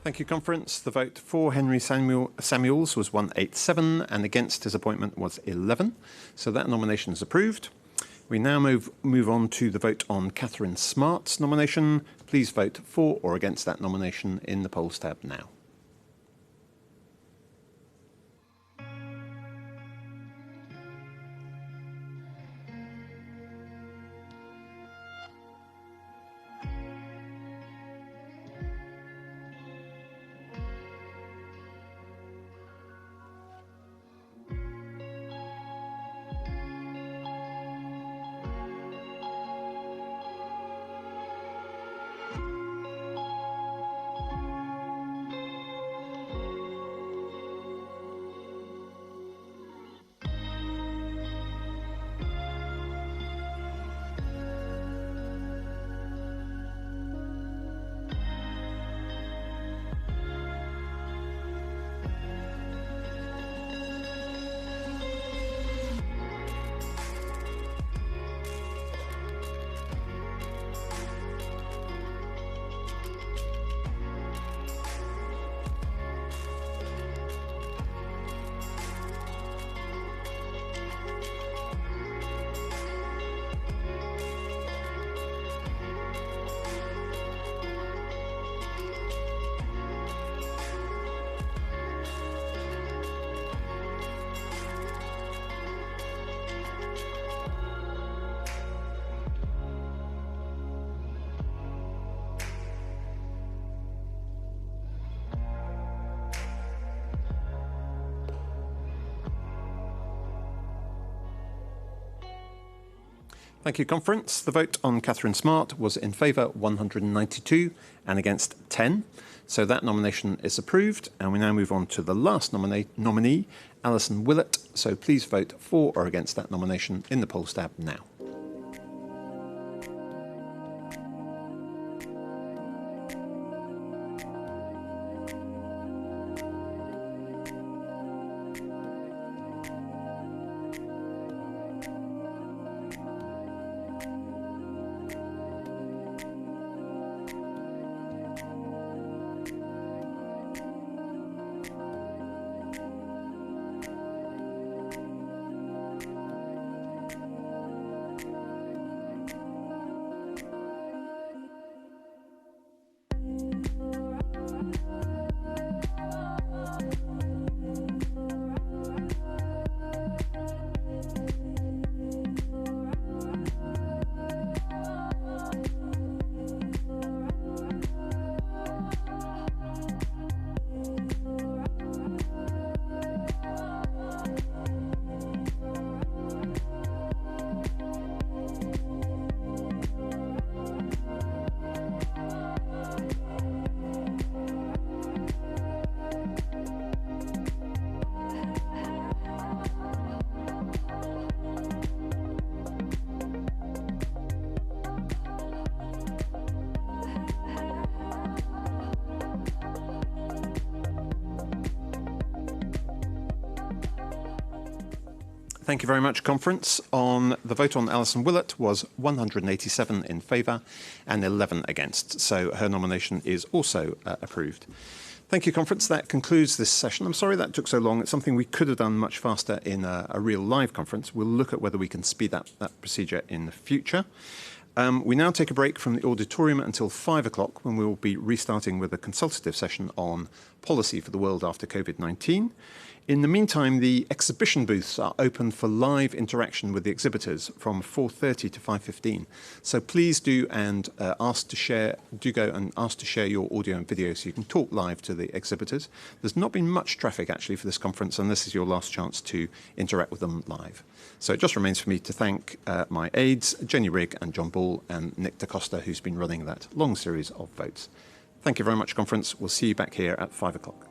Thank you, Conference. The vote for Henry Samuels was 187 and against his appointment was 11. So that nomination is approved. We now move on to the vote on Catherine Smart's nomination. Please vote for or against that nomination in the polls tab now. Thank you, Conference. The vote on Catherine Smart was in favour 192 and against 10. So that nomination is approved. And we now move on to the last nominee, Alison Willett. So please vote for or against that nomination in the polls tab now. Thank you very much, Conference. The vote on Alison Willett was 187 in favour and 11 against. So her nomination is also approved. Thank you, Conference. That concludes this session. I'm sorry that took so long. It's something we could have done much faster in a real live conference. We'll look at whether we can speed up that procedure in the future. We now take a break from the auditorium until 5 o'clock, when we will be restarting with a consultative session on policy for the world after COVID-19. In the meantime, the exhibition booths are open for live interaction with the exhibitors from 4:30 to 5:15. So please do go and ask to share your audio and video so you can talk live to the exhibitors. There's not been much traffic actually for this conference, and this is your last chance to interact with them live. So it just remains for me to thank my aides, Jenny Rigg and John Ball, and Nick DaCosta, who's been running that long series of votes. Thank you very much, Conference. We'll see you back here at 5 o'clock.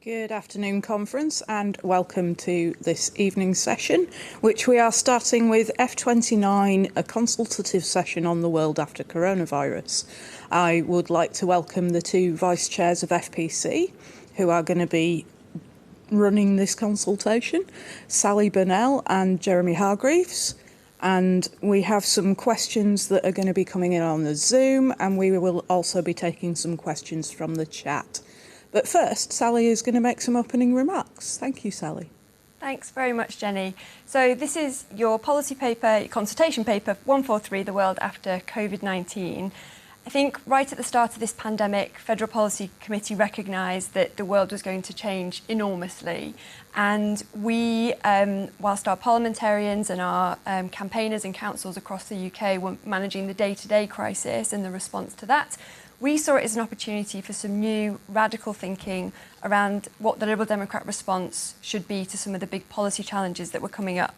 Good afternoon, conference, and welcome to this evening's session, which we are starting with F29, a consultative session on the world after coronavirus. I would like to welcome the two vice chairs of FPC, who are going to be running this consultation, Sally Burnell and Jeremy Hargreaves. And we have some questions that are going to be coming in on the Zoom, and we will also be taking some questions from the chat. But first, Sally is going to make some opening remarks. Thank you, Sally. Thanks very much, Jenny. So this is your policy paper, your consultation paper 143, The World After COVID-19. I think right at the start of this pandemic, Federal Policy Committee recognised that the world was going to change enormously. And we, whilst our parliamentarians and our campaigners and councils across the UK were managing the day-to-day crisis and the response to that, we saw it as an opportunity for some new radical thinking around what the Liberal Democrat response should be to some of the big policy challenges that were coming up.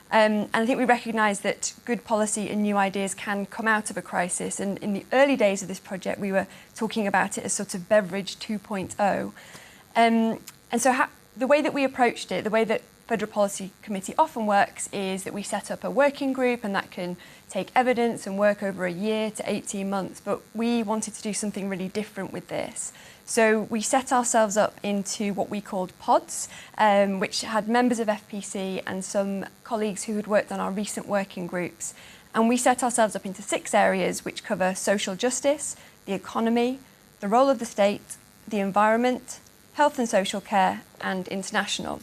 And I think we recognise that good policy and new ideas can come out of a crisis. And in the early days of this project, we were talking about it as sort of beverage 2.0. And so the way that we approached it, the way that Federal Policy Committee often works is that we set up a working group, and that can take evidence and work over a year to 18 months. But we wanted to do something really different with this. So we set ourselves up into what we called pods, which had members of FPC and some colleagues who had worked on our recent working groups. And we set ourselves up into 6 areas which cover social justice, the economy, the role of the state, the environment, health and social care, and international.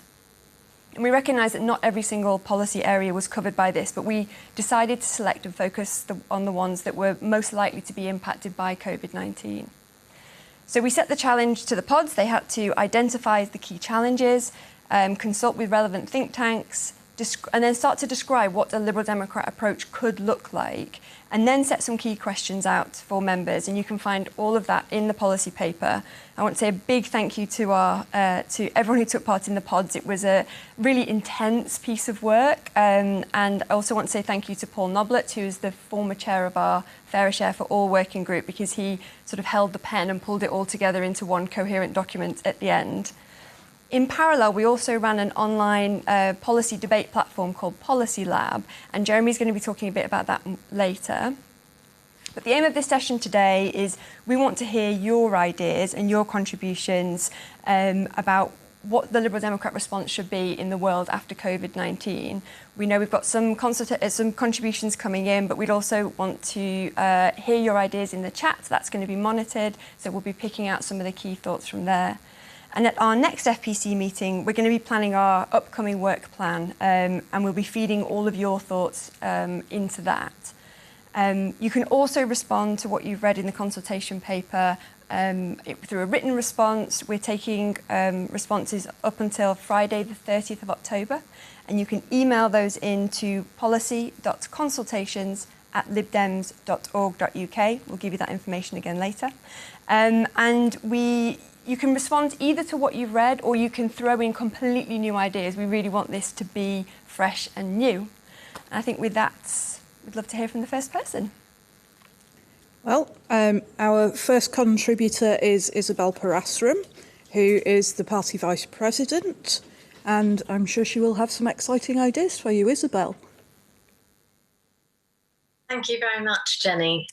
And we recognise that not every single policy area was covered by this, but we decided to select and focus on the ones that were most likely to be impacted by COVID-19. So we set the challenge to the pods. They had to identify the key challenges, consult with relevant think tanks, and then start to describe what a Liberal Democrat approach could look like, and then set some key questions out for members. And you can find all of that in the policy paper. I want to say a big thank you to everyone who took part in the pods. It was a really intense piece of work. And I also want to say thank you to Paul Noblett, who is the former chair of our Fairer Share for All working group, because he sort of held the pen and pulled it all together into one coherent document at the end. In parallel, we also ran an online policy debate platform called Policy Lab, and Jeremy's going to be talking a bit about that later. But the aim of this session today is we want to hear your ideas and your contributions about what the Liberal Democrat response should be in the world after COVID-19. We know we've got some contributions coming in, but we'd also want to hear your ideas in the chat. That's going to be monitored, so we'll be picking out some of the key thoughts from there. And at our next FPC meeting, we're going to be planning our upcoming work plan, and we'll be feeding all of your thoughts into that. You can also respond to what you've read in the consultation paper through a written response. We're taking responses up until Friday, the 30th of October, and you can email those in to policy.consultations@libdems.org.uk. We'll give you that information again later. You can respond either to what you've read, or you can throw in completely new ideas. We really want this to be fresh and new. And I think with that, we'd love to hear from the first person. Well, our first contributor is Isabel Parasram, who is the party vice president, and I'm sure she will have some exciting ideas for you, Isabel. Thank you very much, Jenny.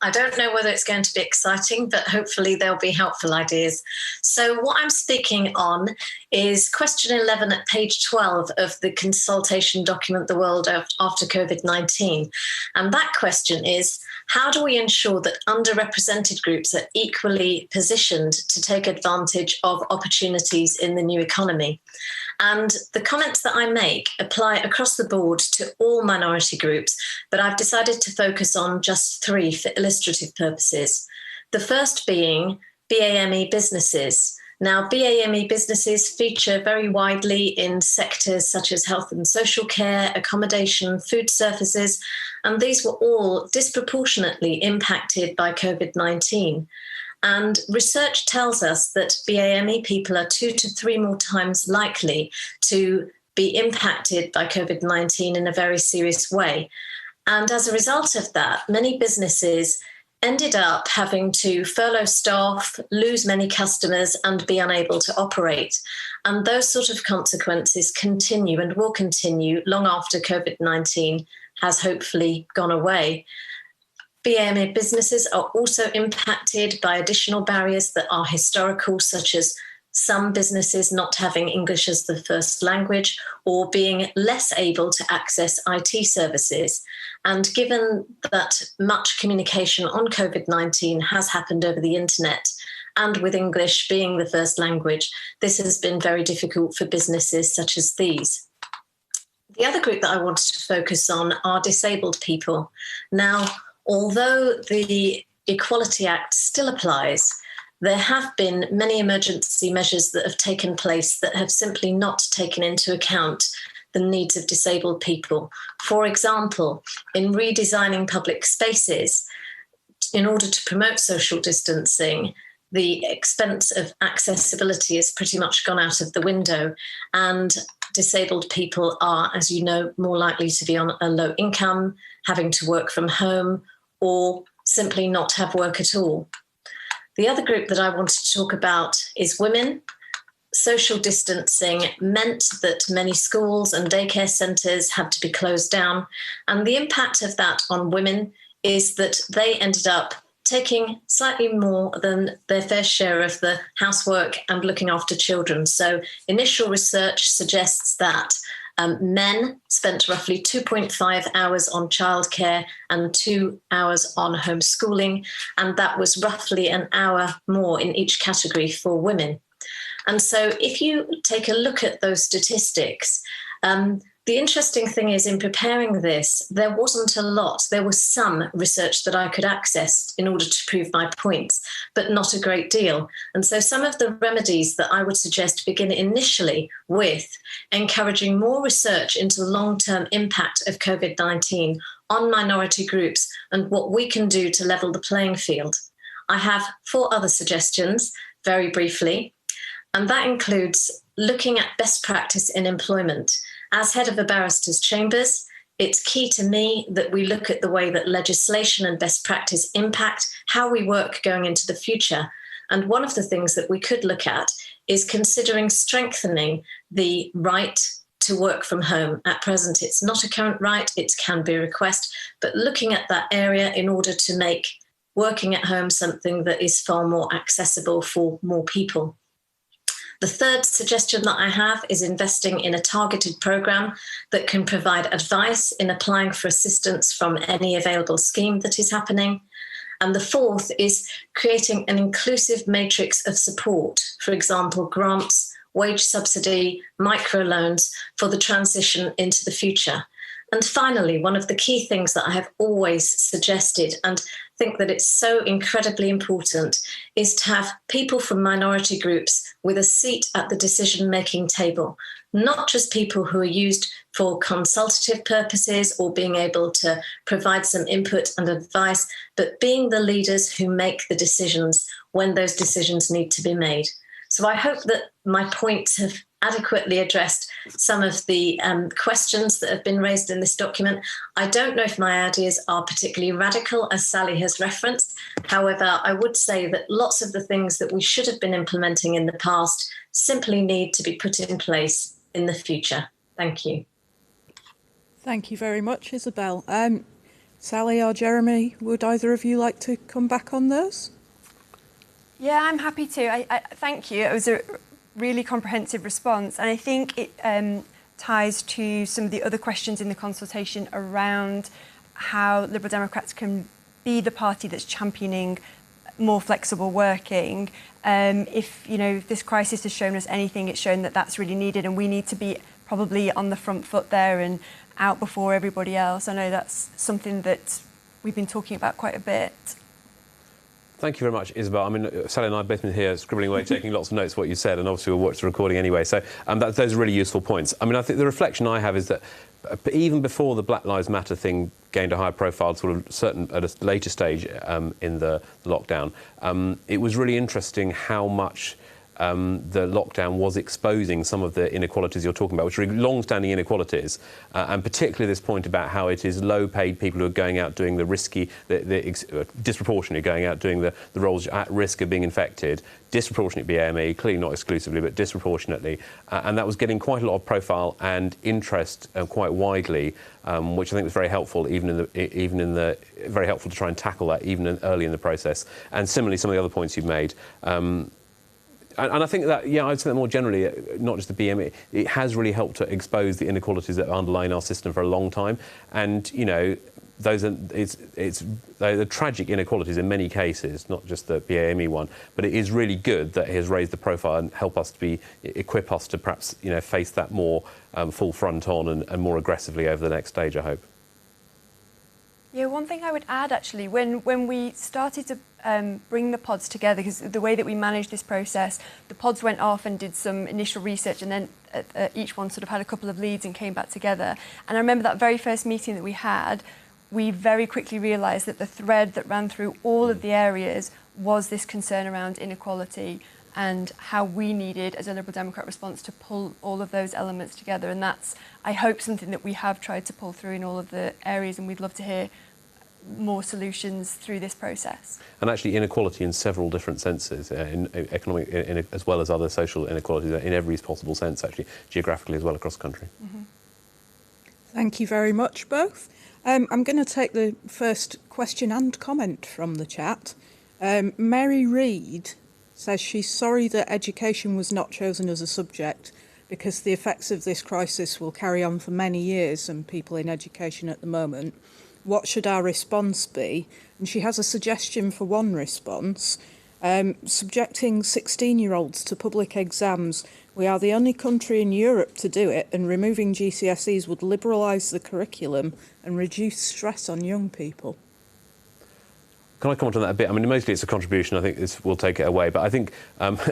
I don't know whether it's going to be exciting, but hopefully there'll be helpful ideas. So what I'm speaking on is question 11 at page 12 of the consultation document, The World After COVID-19. And that question is, how do we ensure that underrepresented groups are equally positioned to take advantage of opportunities in the new economy? And the comments that I make apply across the board to all minority groups, but I've decided to focus on just 3 for illustrative purposes. The first being BAME businesses. Now, BAME businesses feature very widely in sectors such as health and social care, accommodation, food services, and these were all disproportionately impacted by COVID-19. And research tells us that BAME people are 2 to 3 more times likely to be impacted by COVID-19 in a very serious way. And as a result of that, many businesses ended up having to furlough staff, lose many customers, and be unable to operate. And those sort of consequences continue and will continue long after COVID-19 has hopefully gone away. BAME businesses are also impacted by additional barriers that are historical, such as some businesses not having English as the first language or being less able to access IT services. And given that much communication on COVID-19 has happened over the internet, and with English being the first language, this has been very difficult for businesses such as these. The other group that I wanted to focus on are disabled people. Now, although the Equality Act still applies, there have been many emergency measures that have taken place that have simply not taken into account the needs of disabled people. For example, in redesigning public spaces, in order to promote social distancing, the expense of accessibility has pretty much gone out of the window, and disabled people are, as you know, more likely to be on a low income, having to work from home, or simply not have work at all. The other group that I wanted to talk about is women. Social distancing meant that many schools and daycare centres had to be closed down, and the impact of that on women is that they ended up taking slightly more than their fair share of the housework and looking after children. So initial research suggests that men spent roughly 2.5 hours on childcare and 2 hours on homeschooling, and that was roughly an hour more in each category for women. And so if you take a look at those statistics, the interesting thing is, in preparing this, there wasn't a lot. There was some research that I could access in order to prove my points, but not a great deal. And so some of the remedies that I would suggest begin initially with encouraging more research into the long-term impact of COVID-19 on minority groups and what we can do to level the playing field. I have 4 other suggestions, very briefly, and that includes looking at best practice in employment. As head of the Barristers' Chambers, it's key to me that we look at the way that legislation and best practice impact how we work going into the future. And one of the things that we could look at is considering strengthening the right to work from home. At present, it's not a current right, it can be a request, but looking at that area in order to make working at home something that is far more accessible for more people. The third suggestion that I have is investing in a targeted programme that can provide advice in applying for assistance from any available scheme that is happening. And the fourth is creating an inclusive matrix of support, for example, grants, wage subsidy, microloans for the transition into the future. And finally, one of the key things that I have always suggested and think that it's so incredibly important is to have people from minority groups with a seat at the decision-making table, not just people who are used for consultative purposes or being able to provide some input and advice, but being the leaders who make the decisions when those decisions need to be made. So I hope that my points have adequately addressed some of the questions that have been raised in this document. I don't know if my ideas are particularly radical, as Sally has referenced. However, I would say that lots of the things that we should have been implementing in the past simply need to be put in place in the future. Thank you. Thank you very much, Isabel. Sally or Jeremy, would either of you like to come back on those? Yeah, I'm happy to. I thank you. It was a really comprehensive response, and I think it ties to some of the other questions in the consultation around how Liberal Democrats can be the party that's championing more flexible working. If this crisis has shown us anything, it's shown that that's really needed, and we need to be probably on the front foot there and out before everybody else. I know that's something that we've been talking about quite a bit. Thank you very much, Isabel. I mean, Sally and I have both been here scribbling away, taking lots of notes of what you said, and obviously we'll watch the recording anyway. So those are really useful points. I mean, I think the reflection I have is that even before the Black Lives Matter thing gained a higher profile, sort of at a later stage in the lockdown, it was really interesting how much the lockdown was exposing some of the inequalities you're talking about, which are long-standing inequalities, and particularly this point about how it is low-paid people who are going out doing the risky, disproportionately going out doing the roles at risk of being infected, disproportionate BAME, clearly not exclusively, but disproportionately, and that was getting quite a lot of profile and interest quite widely, which I think was very helpful, very helpful to try and tackle that early in the process. And similarly, some of the other points you've made. And I think that, I'd say that more generally, not just the BME, it has really helped to expose the inequalities that underlie our system for a long time. And, they're tragic inequalities in many cases, not just the BAME one, but it is really good that it has raised the profile and equip us to perhaps, face that more full front on and more aggressively over the next stage, I hope. Yeah, one thing I would add actually, when we started to bring the pods together, because the way that we managed this process, the pods went off and did some initial research, and then each one sort of had a couple of leads and came back together. And I remember that very first meeting that we had, we very quickly realised that the thread that ran through all of the areas was this concern around inequality and how we needed, as a Liberal Democrat response, to pull all of those elements together. And that's, I hope, something that we have tried to pull through in all of the areas, and we'd love to hear more solutions through this process. And actually inequality in several different senses, in economic as well as other social inequalities, in every possible sense, actually, geographically as well across the country. Mm-hmm. Thank you very much, both. I'm going to take the first question and comment from the chat. Mary Reid says she's sorry that education was not chosen as a subject because the effects of this crisis will carry on for many years, and people in education at the moment. What should our response be? And she has a suggestion for one response. Subjecting 16-year-olds to public exams. We are the only country in Europe to do it, and removing GCSEs would liberalise the curriculum and reduce stress on young people. Can I comment on that a bit? I mean, mostly it's a contribution. I think we'll take it away. But I think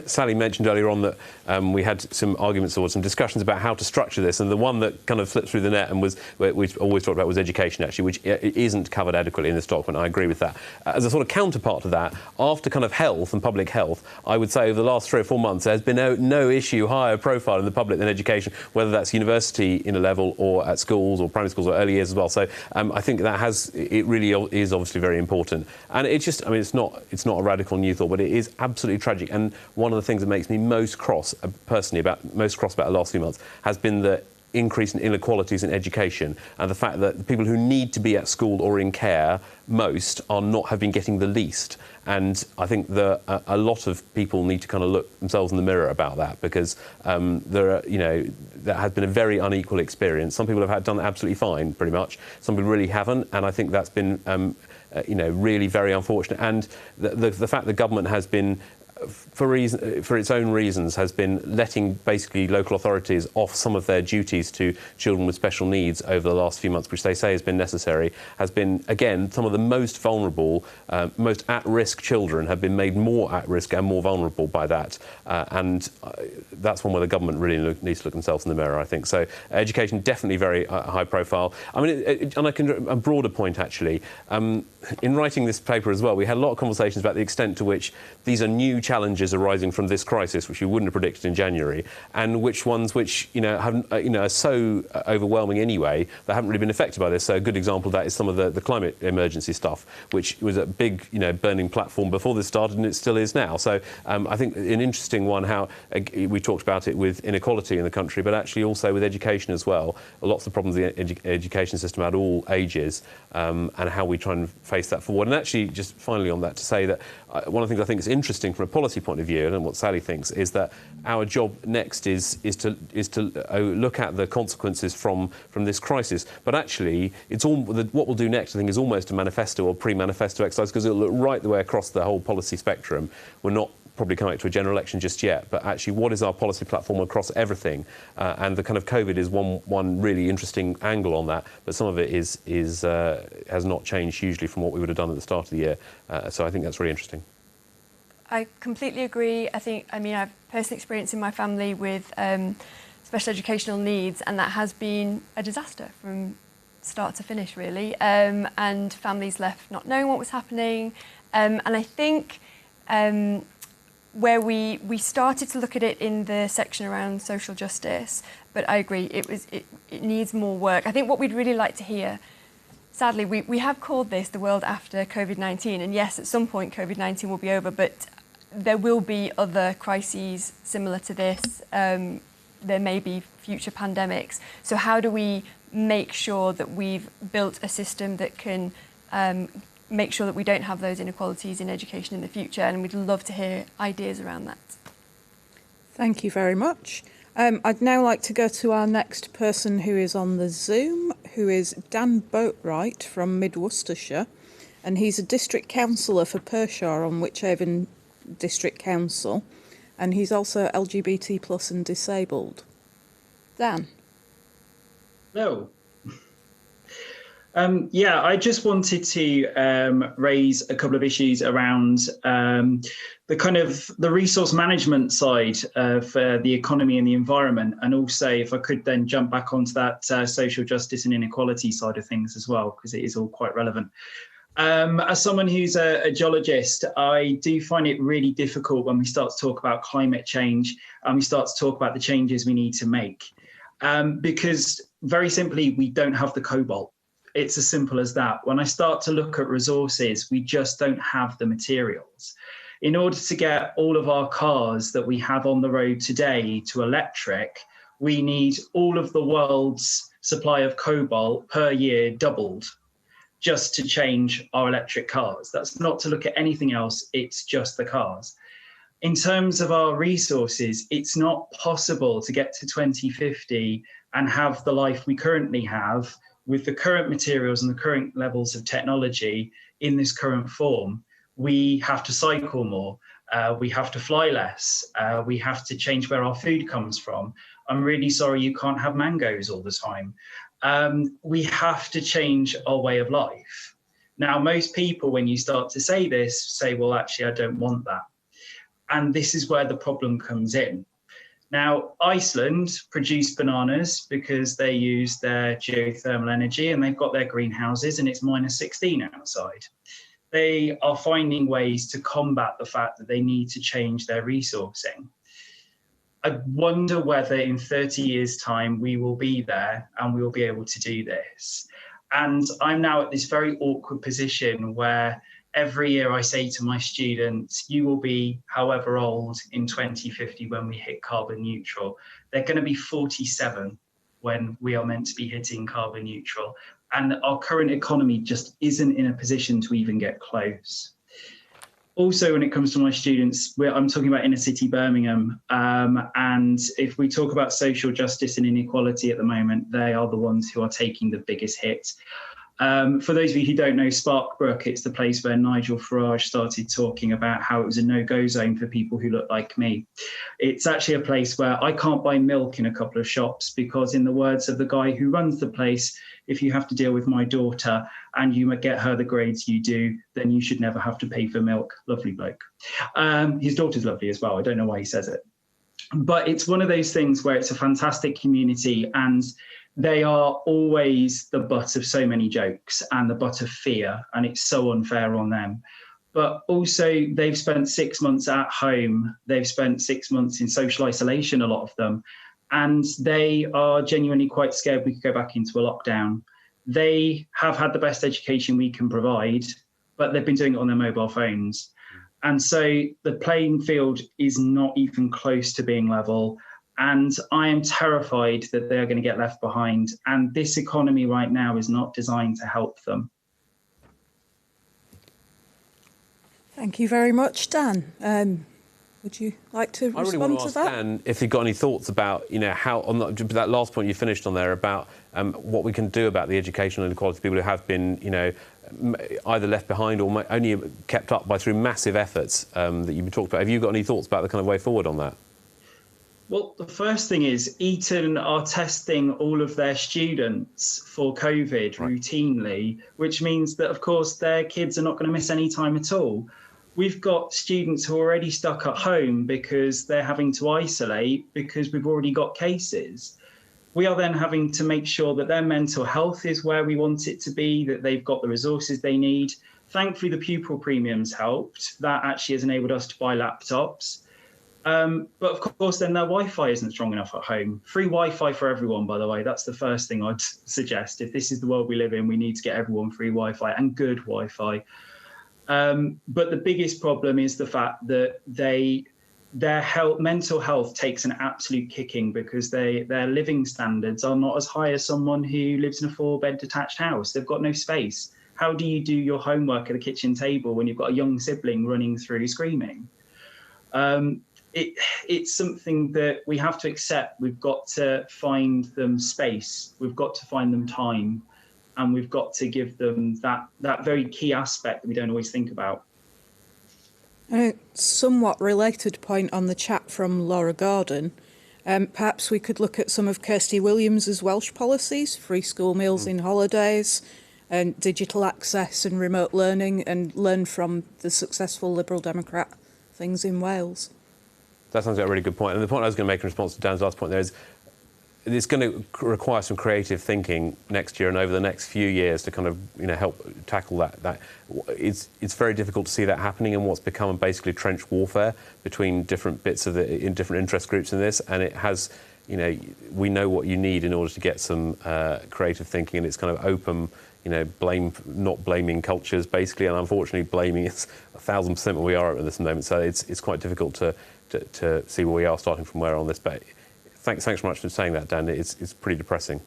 Sally mentioned earlier on that we had some arguments or some discussions about how to structure this. And the one that kind of slipped through the net and we've always talked about was education, actually, which isn't covered adequately in this document. I agree with that. As a sort of counterpart to that, after kind of health and public health, I would say over the last 3 or 4 months, there's been no issue higher profile in the public than education, whether that's university in a level or at schools or primary schools or early years as well. So I think it really is obviously very important. And it's just, I mean, it's not a radical new thought, but it is absolutely tragic. And one of the things that makes me most cross, personally, about the last few months has been the increase in inequalities in education and the fact that the people who need to be at school or in care most have been getting the least. And I think a lot of people need to kind of look themselves in the mirror about that, because there has been a very unequal experience. Some people have done absolutely fine, pretty much. Some people really haven't, and I think that's been really very unfortunate. And the fact the government has been, for its own reasons, has been letting basically local authorities off some of their duties to children with special needs over the last few months, which they say has been necessary, has been, again, some of the most vulnerable, most at-risk children have been made more at-risk and more vulnerable by that. And that's one where the government really needs to look themselves in the mirror, I think. So education, definitely very high profile. I mean, a broader point, actually. In writing this paper as well, we had a lot of conversations about the extent to which these are new challenges arising from this crisis, which you wouldn't have predicted in January, and which ones which are so overwhelming anyway that haven't really been affected by this. So a good example of that is some of the climate emergency stuff, which was a big burning platform before this started, and it still is now. So I think an interesting one, how we talked about it with inequality in the country, but actually also with education as well. Lots of problems in the education system at all ages, and how we try and face that forward. And actually, just finally on that, to say that one of the things I think is interesting from a policy point of view, and what Sally thinks, is that our job next is to look at the consequences from this crisis. But actually, what we'll do next, I think, is almost a manifesto or pre-manifesto exercise, because it'll look right the way across the whole policy spectrum. We're not probably coming to a general election just yet, but actually, what is our policy platform across everything? And the kind of COVID is one really interesting angle on that, but some of it has not changed hugely from what we would have done at the start of the year. So I think that's really interesting. I completely agree. I have personal experience in my family with special educational needs, and that has been a disaster from start to finish, really. And families left not knowing what was happening. And I think where we started to look at it in the section around social justice, but I agree, it needs more work. I think what we'd really like to hear, sadly, we have called this the world after COVID-19, and yes, at some point COVID-19 will be over, but there will be other crises similar to this. There may be future pandemics. So how do we make sure that we've built a system that can make sure that we don't have those inequalities in education in the future? And we'd love to hear ideas around that. Thank you very much. I'd now like to go to our next person who is on the Zoom, who is Dan Boatwright from Mid Worcestershire, and he's a district councillor for Pershore on Wychavon District Council, and he's also LGBT plus and disabled. Dan. Hello. I just wanted to raise a couple of issues around the resource management side of the economy and the environment, and also if I could then jump back onto that social justice and inequality side of things as well, because it is all quite relevant. As someone who's a geologist, I do find it really difficult when we start to talk about climate change and we start to talk about the changes we need to make, because very simply, we don't have the cobalt. It's as simple as that. When I start to look at resources, we just don't have the materials. In order to get all of our cars that we have on the road today to electric, we need all of the world's supply of cobalt per year doubled just to change our electric cars. That's not to look at anything else, it's just the cars. In terms of our resources, it's not possible to get to 2050 and have the life we currently have with the current materials and the current levels of technology in this current form. We have to cycle more, we have to fly less, we have to change where our food comes from. I'm really sorry you can't have mangoes all the time. We have to change our way of life. Now, most people, when you start to say this, say, well, actually, I don't want that. And this is where the problem comes in. Now, Iceland produce bananas because they use their geothermal energy and they've got their greenhouses and it's -16 outside. They are finding ways to combat the fact that they need to change their resourcing. I wonder whether in 30 years' time we will be there and we will be able to do this. And I'm now at this very awkward position where every year I say to my students, you will be however old in 2050 when we hit carbon neutral. They're going to be 47 when we are meant to be hitting carbon neutral. And our current economy just isn't in a position to even get close. Also, when it comes to my students, I'm talking about inner city Birmingham. And if we talk about social justice and inequality at the moment, they are the ones who are taking the biggest hit. For those of you who don't know Sparkbrook, it's the place where Nigel Farage started talking about how it was a no-go zone for people who look like me. It's actually a place where I can't buy milk in a couple of shops because, in the words of the guy who runs the place, if you have to deal with my daughter and you get her the grades you do, then you should never have to pay for milk. Lovely bloke. His daughter's lovely as well. I don't know why he says it. But it's one of those things where it's a fantastic community and they are always the butt of so many jokes and the butt of fear, and it's so unfair on them. But also they've spent 6 months at home. They've spent 6 months in social isolation, a lot of them, and they are genuinely quite scared we could go back into a lockdown. They have had the best education we can provide, but they've been doing it on their mobile phones. And so the playing field is not even close to being level. And I am terrified that they're going to get left behind. And this economy right now is not designed to help them. Thank you very much, Dan. Would you like to respond to that? I really want to ask Dan if you've got any thoughts about, how on that last point you finished on there about what we can do about the educational inequality, people who have been, either left behind or only kept up by through massive efforts that you've talked about. Have you got any thoughts about the kind of way forward on that? Well, the first thing is Eton are testing all of their students for COVID routinely, which means that, of course, their kids are not going to miss any time at all. We've got students who are already stuck at home because they're having to isolate because we've already got cases. We are then having to make sure that their mental health is where we want it to be, that they've got the resources they need. Thankfully, the pupil premiums helped. That actually has enabled us to buy laptops. But of course, then their Wi-Fi isn't strong enough at home. Free Wi-Fi for everyone, by the way. That's the first thing I'd suggest. If this is the world we live in, we need to get everyone free Wi-Fi and good Wi-Fi. But the biggest problem is the fact that their mental health takes an absolute kicking because their living standards are not as high as someone who lives in a 4-bed detached house. They've got no space. How do you do your homework at the kitchen table when you've got a young sibling running through screaming? It's something that we have to accept. We've got to find them space. We've got to find them time. And we've got to give them that very key aspect that we don't always think about. A somewhat related point on the chat from Laura Gordon. Perhaps we could look at some of Kirsty Williams's Welsh policies, free school meals in holidays, and digital access and remote learning, and learn from the successful Liberal Democrat things in Wales. That sounds like a really good point. And the point I was going to make in response to Dan's last point there is it's going to require some creative thinking next year and over the next few years to kind of help tackle that. It's very difficult to see that happening in what's become basically trench warfare between different bits of different interest groups in this, and it has we know what you need in order to get some creative thinking, and it's kind of open not blaming cultures basically, and unfortunately blaming is 1,000% where we are at this moment. So it's quite difficult to see where we are starting from where on this. But thanks so much for saying that, Dan. It's pretty depressing.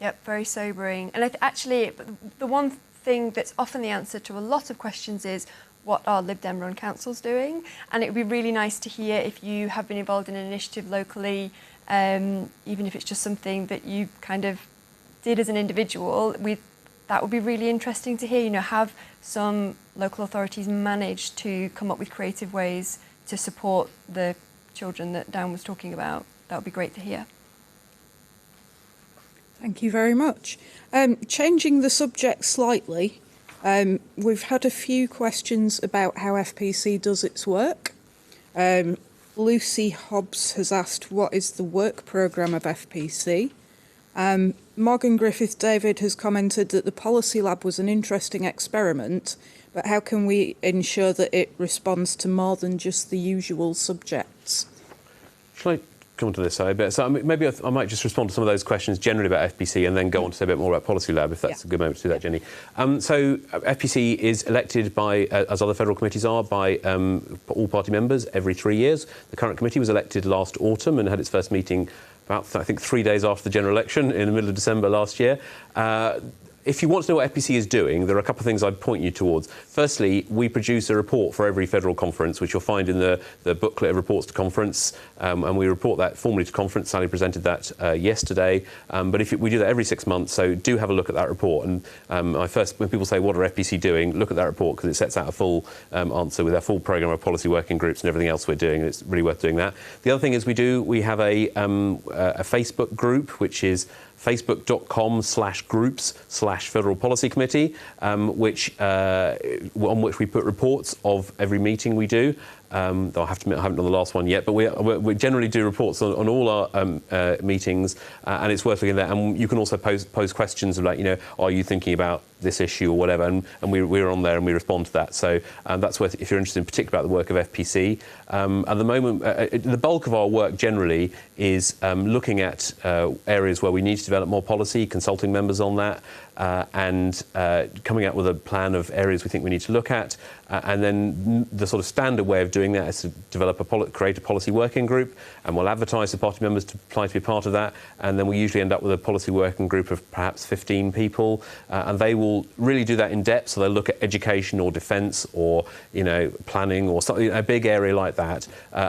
Yep, very sobering. And actually, the one thing that's often the answer to a lot of questions is, what are Lib Dem run councils doing? And it would be really nice to hear if you have been involved in an initiative locally, even if it's just something that you kind of did as an individual. That would be really interesting to hear. Have some local authorities managed to come up with creative ways to support the children that Dan was talking about? That would be great to hear. Thank you very much. Changing the subject slightly, we've had a few questions about how FPC does its work. Lucy Hobbs has asked, what is the work programme of FPC? Morgan Griffith David has commented that the Policy Lab was an interesting experiment, but how can we ensure that it responds to more than just the usual subjects? Shall I come to this side a bit? So maybe I might just respond to some of those questions generally about FPC and then go on to say a bit more about Policy Lab, if that's a good moment to do that, Jenny. So FPC is elected by, as other federal committees are, by all party members every 3 years. The current committee was elected last autumn and had its first meeting about, I think, 3 days after the general election in the middle of December last year. If you want to know what FPC is doing, there are a couple of things I'd point you towards. Firstly, we produce a report for every federal conference, which you'll find in the booklet of reports to conference, and we report that formally to conference. Sally presented that yesterday, but we do that every 6 months, so do have a look at that report. And when people say, what are FPC doing, look at that report, because it sets out a full answer with our full programme of policy working groups and everything else we're doing, and it's really worth doing that. The other thing is we have a Facebook group, which is facebook.com/groups/Federal Policy Committee, on which we put reports of every meeting we do. Though I have to admit I haven't done the last one yet, but we generally do reports on all our meetings, and it's worth looking at that. And you can also pose questions like, are you thinking about this issue or whatever, and we're on there and we respond to that. So that's worth, if you're interested in particular about the work of FPC. At the moment, the bulk of our work generally is looking at areas where we need to develop more policy, consulting members on that, and coming out with a plan of areas we think we need to look at. And then the sort of standard way of doing that is to create a policy working group, and we'll advertise to party members to apply to be part of that. And then we usually end up with a policy working group of perhaps 15 people, and they will really do that in depth. So they'll look at education or defence or planning or something, a big area like that.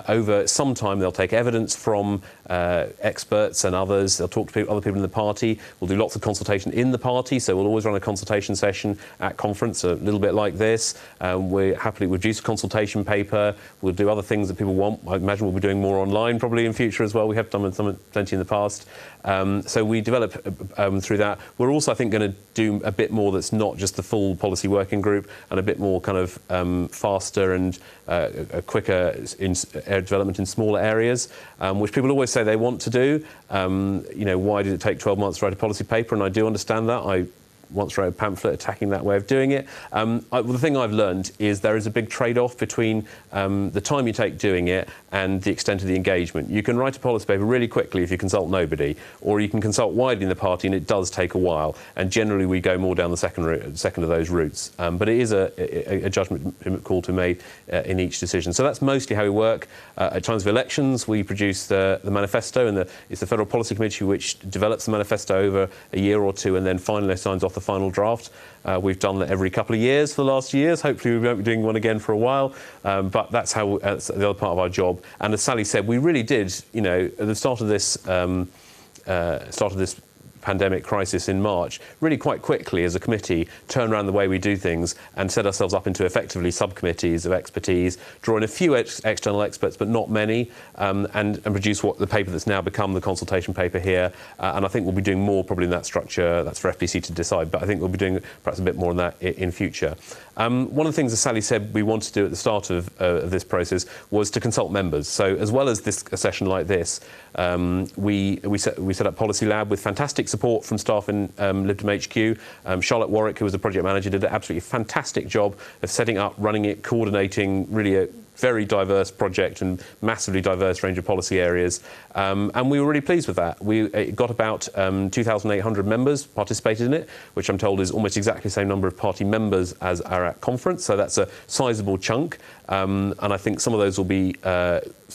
Over some time, they'll take evidence from experts and others. They'll talk to other people in the party. We'll do lots of consultation in the party, so we'll always run a consultation session at conference, a little bit like this. We happily produce a consultation paper. We'll do other things that people want. I imagine we'll be doing more online probably in future as well. We have done plenty in the past. So we develop through that. We're also, I think, going to do a bit more that's not just the full policy working group, and a bit more kind of faster and a quicker development in smaller areas, which people always say they want to do. Why did it take 12 months to write a policy paper? And I do understand that. once wrote a pamphlet attacking that way of doing it. The thing I've learned is there is a big trade-off between the time you take doing it and the extent of the engagement. You can write a policy paper really quickly if you consult nobody, or you can consult widely in the party, and it does take a while. And generally, we go more down the second of those routes. But it is a judgment call to be made in each decision. So that's mostly how we work. At times of elections, we produce the manifesto, and it's the Federal Policy Committee which develops the manifesto over a year or two and then finally signs off the final draft. We've done that every couple of years for the last years. Hopefully we won't be doing one again for a while, but that's the other part of our job. And as Sally said, we really did, at the start of this pandemic crisis in March, really quite quickly as a committee turn around the way we do things and set ourselves up into effectively subcommittees of expertise, draw in a few external experts but not many, and produce the paper that's now become the consultation paper here. And I think we'll be doing more probably in that structure. That's for FPC to decide, but I think we'll be doing perhaps a bit more on that in future. One of the things that Sally said we wanted to do at the start of this process was to consult members. So as well as a session like this, we set up Policy Lab with fantastic support from staff in Lib Dem HQ. Charlotte Warwick, who was the project manager, did an absolutely fantastic job of setting up, running it, coordinating really a very diverse project and massively diverse range of policy areas. And we were really pleased with that. It got about 2,800 members participated in it, which I'm told is almost exactly the same number of party members as are at conference. So that's a sizable chunk. And I think some of those will be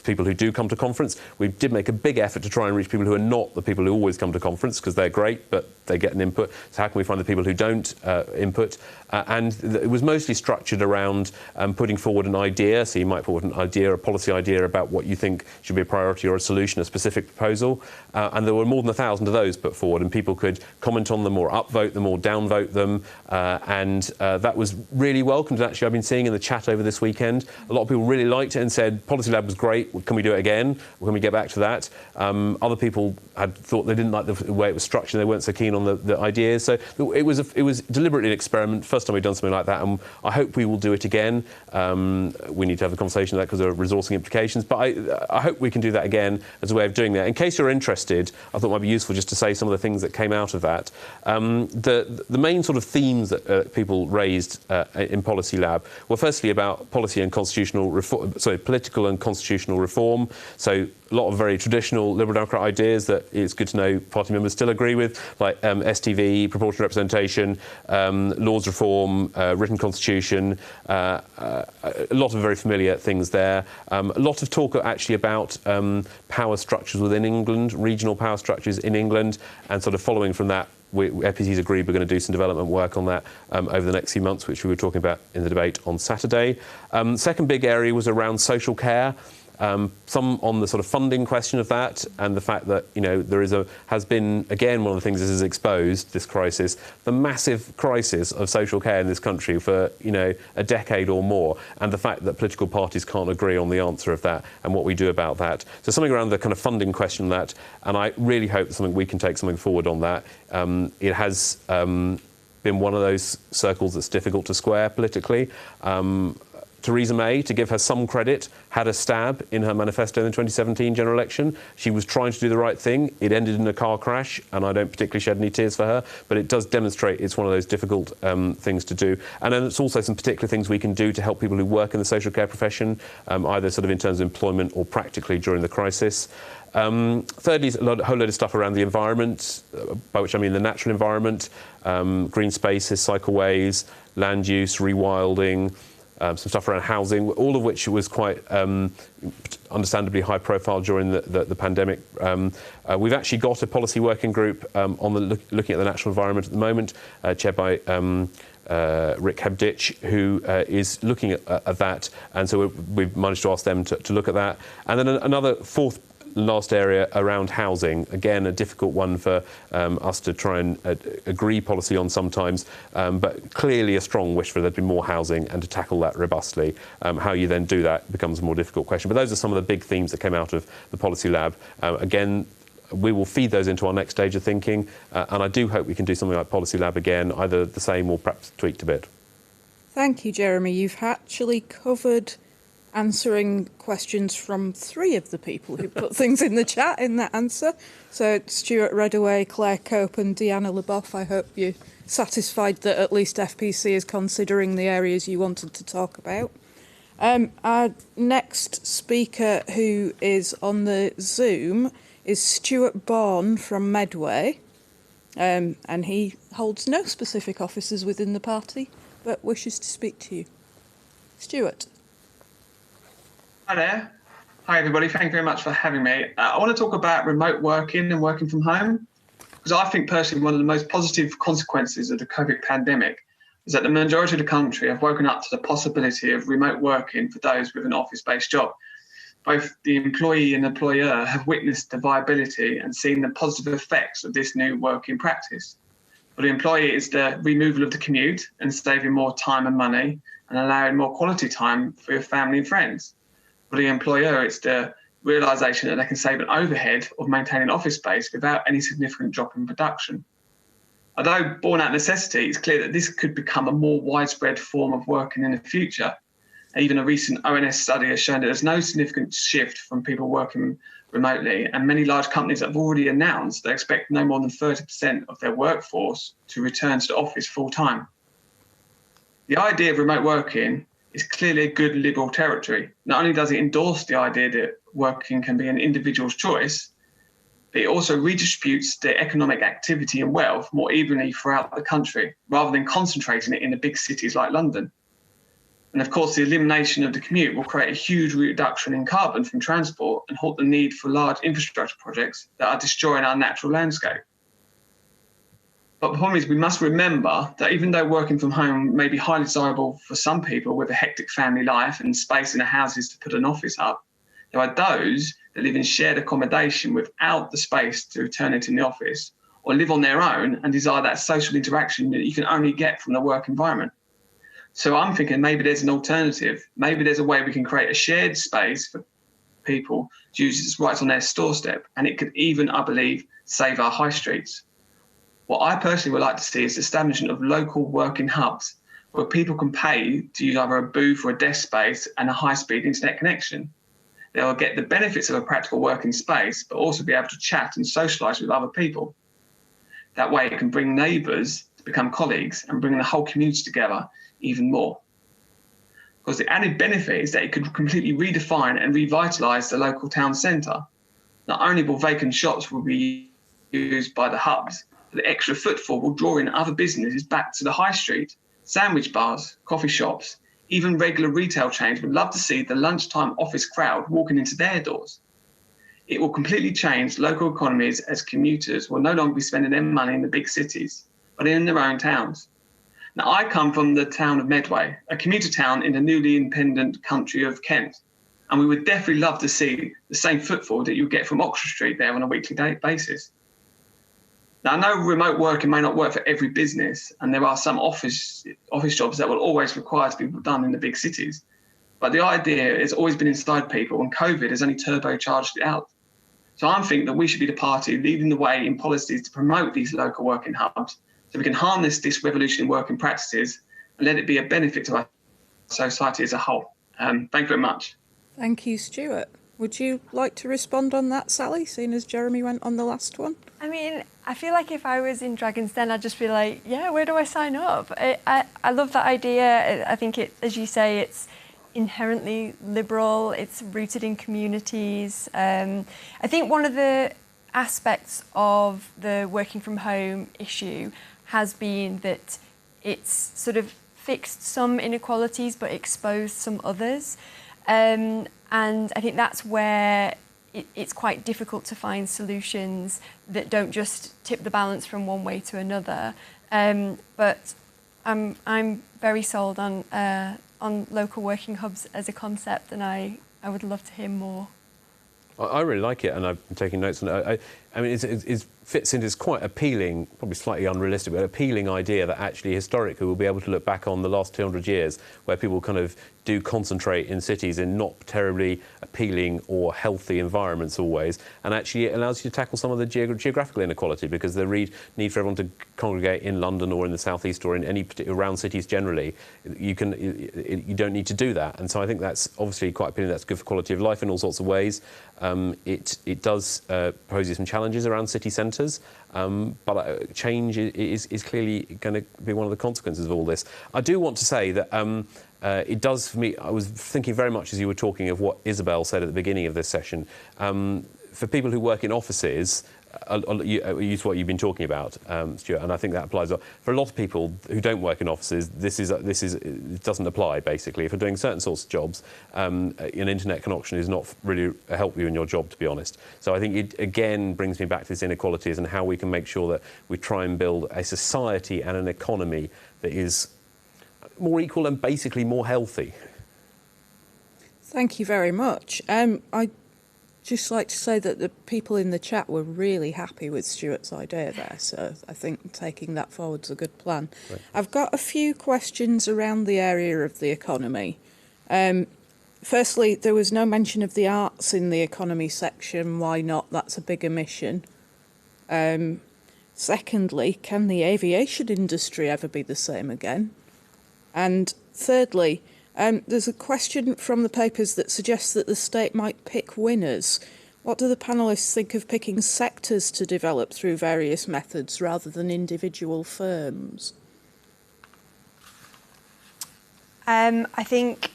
people who do come to conference. We did make a big effort to try and reach people who are not the people who always come to conference, because they're great, but they get an input. So how can we find the people who don't input? And it was mostly structured around putting forward an idea. So you might put forward an idea, a policy idea about what you think should be a priority or a solution, a specific proposal. And there were more than 1,000 of those put forward, and people could comment on them or upvote them or downvote them. And that was really welcomed. And actually, I've been seeing in the chat over this weekend, a lot of people really liked it and said, Policy Lab was great. Can we do it again? Or can we get back to that? Other people had thought they didn't like the way it was structured. They weren't so keen on the ideas. So it was deliberately an experiment. First time we've done something like that, and I hope we will do it again. We need to have a conversation of that because there are resourcing implications. But I hope we can do that again as a way of doing that. In case you're interested, I thought it might be useful just to say some of the things that came out of that. The main sort of themes that people raised in Policy Lab were firstly about policy and constitutional reform, political and constitutional reform. So a lot of very traditional Liberal Democrat ideas that it's good to know party members still agree with, like STV, proportional representation, laws reform, written constitution, a lot of very familiar things there. A lot of talk actually about power structures within England, regional power structures in England, and sort of following from that, FPC's agreed we're going to do some development work on that over the next few months, which we were talking about in the debate on Saturday. Second big area was around social care. Some on the sort of funding question of that, and the fact that there has been, again, one of the things this has exposed, this crisis, the massive crisis of social care in this country for a decade or more, and the fact that political parties can't agree on the answer of that and what we do about that. So something around the kind of funding question of that, and I really hope that we can take something forward on that. It has been one of those circles that's difficult to square politically. Theresa May, to give her some credit, had a stab in her manifesto in the 2017 general election. She was trying to do the right thing. It ended in a car crash, and I don't particularly shed any tears for her, but it does demonstrate it's one of those difficult things to do. And then it's also some particular things we can do to help people who work in the social care profession, either sort of in terms of employment or practically during the crisis. Thirdly, a whole load of stuff around the environment, by which I mean the natural environment, green spaces, cycleways, land use, rewilding, some stuff around housing, all of which was quite understandably high profile during the pandemic. We've actually got a policy working group looking at the natural environment at the moment, chaired by Rick Hebditch, who is looking at that. And so we've managed to ask them to look at that. And then another fourth last area around housing, again a difficult one for us to try and agree policy on sometimes, but clearly a strong wish for there to be more housing and to tackle that robustly. How you then do that becomes a more difficult question, but those are some of the big themes that came out of the Policy Lab. Again, we will feed those into our next stage of thinking, and I do hope we can do something like Policy Lab again, either the same or perhaps tweaked a bit. Thank you, Jeremy. You've actually covered answering questions from 3 of the people who put things in the chat in that answer. So Stuart Redaway, Claire Cope and Deanna Leboff, I hope you're satisfied that at least FPC is considering the areas you wanted to talk about. Our next speaker who is on the Zoom is Stuart Bourne from Medway, and he holds no specific offices within the party, but wishes to speak to you. Stuart. Hi there. Hi everybody, thank you very much for having me. I want to talk about remote working and working from home, because I think personally one of the most positive consequences of the COVID pandemic is that the majority of the country have woken up to the possibility of remote working for those with an office-based job. Both the employee and employer have witnessed the viability and seen the positive effects of this new working practice. For the employee, it's the removal of the commute and saving more time and money and allowing more quality time for your family and friends. For the employer, it's the realisation that they can save an overhead of maintaining office space without any significant drop in production. Although born out of necessity, it's clear that this could become a more widespread form of working in the future. Even a recent ONS study has shown that there's no significant shift from people working remotely, and many large companies have already announced they expect no more than 30% of their workforce to return to the office full-time. The idea of remote working is clearly a good liberal territory. Not only does it endorse the idea that working can be an individual's choice, but it also redistributes the economic activity and wealth more evenly throughout the country, rather than concentrating it in the big cities like London. And of course, the elimination of the commute will create a huge reduction in carbon from transport and halt the need for large infrastructure projects that are destroying our natural landscape. But the problem is we must remember that even though working from home may be highly desirable for some people with a hectic family life and space in their houses to put an office up, there are those that live in shared accommodation without the space to turn it in the office, or live on their own and desire that social interaction that you can only get from the work environment. So I'm thinking maybe there's an alternative. Maybe there's a way we can create a shared space for people to use this right on their doorstep, and it could even, I believe, save our high streets. What I personally would like to see is the establishment of local working hubs where people can pay to use either a booth or a desk space and a high-speed internet connection. They will get the benefits of a practical working space, but also be able to chat and socialise with other people. That way it can bring neighbours to become colleagues and bring the whole community together even more. Because the added benefit is that it could completely redefine and revitalise the local town centre. Not only will vacant shops will be used by the hubs, but the extra footfall will draw in other businesses back to the high street. Sandwich bars, coffee shops, even regular retail chains would love to see the lunchtime office crowd walking into their doors. It will completely change local economies as commuters will no longer be spending their money in the big cities, but in their own towns. Now, I come from the town of Medway, a commuter town in the newly independent country of Kent, and we would definitely love to see the same footfall that you get from Oxford Street there on a weekly basis. Now, I know remote working may not work for every business, and there are some office jobs that will always require to be done in the big cities. But the idea has always been inside people, and COVID has only turbocharged it out. So I'm thinking that we should be the party leading the way in policies to promote these local working hubs, so we can harness this revolution in working practices and let it be a benefit to our society as a whole. Thank you very much. Thank you, Stuart. Would you like to respond on that, Sally, seeing as Jeremy went on the last one? I mean, I feel like if I was in Dragon's Den, I'd just be like, yeah, where do I sign up? I love that idea. I think it, as you say, it's inherently liberal. It's rooted in communities. I think one of the aspects of the working from home issue has been that it's sort of fixed some inequalities but exposed some others. And I think that's where it's quite difficult to find solutions that don't just tip the balance from one way to another. But I'm very sold on local working hubs as a concept, and I would love to hear more. I really like it, and I'm taking notes on it. I mean, it fits into this quite appealing, probably slightly unrealistic, but appealing idea that actually historically we'll be able to look back on the last 200 years where people kind of do concentrate in cities in not terribly appealing or healthy environments always, and actually it allows you to tackle some of the geographical inequality, because the need for everyone to congregate in London or in the southeast or in any particular around cities generally, you don't need to do that. And so I think that's obviously quite appealing. That's good for quality of life in all sorts of ways. It does pose you some challenges around city centres, but change is clearly going to be one of the consequences of all this. I do want to say that it does, for me, I was thinking very much as you were talking of what Isabel said at the beginning of this session. For people who work in offices, use what you've been talking about, Stuart, and I think that applies. For a lot of people who don't work in offices, it doesn't apply, basically. If you're doing certain sorts of jobs, an internet connection is not really help you in your job, to be honest. So I think it, again, brings me back to this inequalities and how we can make sure that we try and build a society and an economy that is more equal and basically more healthy. Thank you very much. I'd just like to say that the people in the chat were really happy with Stuart's idea there, so I think taking that forward is a good plan. Right. I've got a few questions around the area of the economy. Firstly, there was no mention of the arts in the economy section. Why not? That's a big omission. Secondly, can the aviation industry ever be the same again? And thirdly, there's a question from the papers that suggests that the state might pick winners. What do the panellists think of picking sectors to develop through various methods rather than individual firms? I think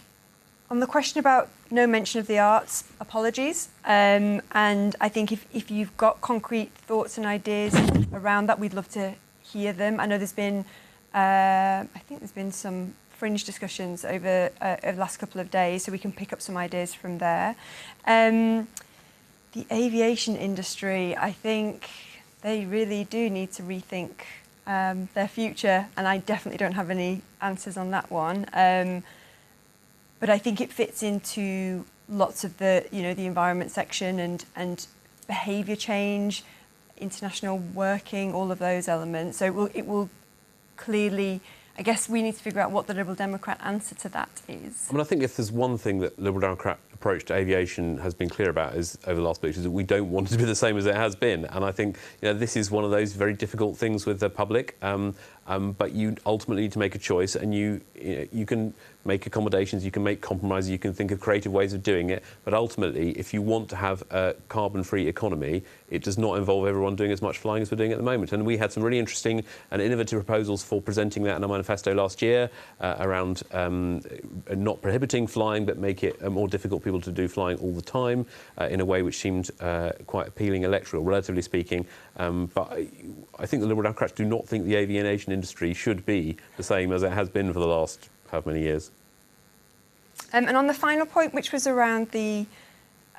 on the question about no mention of the arts, apologies. And I think if you've got concrete thoughts and ideas around that, we'd love to hear them. I know there's been some fringe discussions over the last couple of days, so we can pick up some ideas from there. The aviation industry, I think they really do need to rethink their future, and I definitely don't have any answers on that one. But I think it fits into lots of the environment section and behaviour change, international working, all of those elements. So it will clearly, I guess we need to figure out what the Liberal Democrat answer to that is. I mean, I think if there's one thing that Liberal Democrat approach to aviation has been clear about is over the last week is that we don't want it to be the same as it has been. And I think this is one of those very difficult things with the public. But you ultimately need to make a choice, and you can make accommodations, you can make compromises, you can think of creative ways of doing it. But ultimately, if you want to have a carbon-free economy, it does not involve everyone doing as much flying as we're doing at the moment. And we had some really interesting and innovative proposals for presenting that in our manifesto last year around not prohibiting flying, but make it more difficult for people to do flying all the time in a way which seemed quite appealing electoral, relatively speaking. But I think the Liberal Democrats do not think the aviation industry should be the same as it has been for the last however many years. And on the final point, which was around the,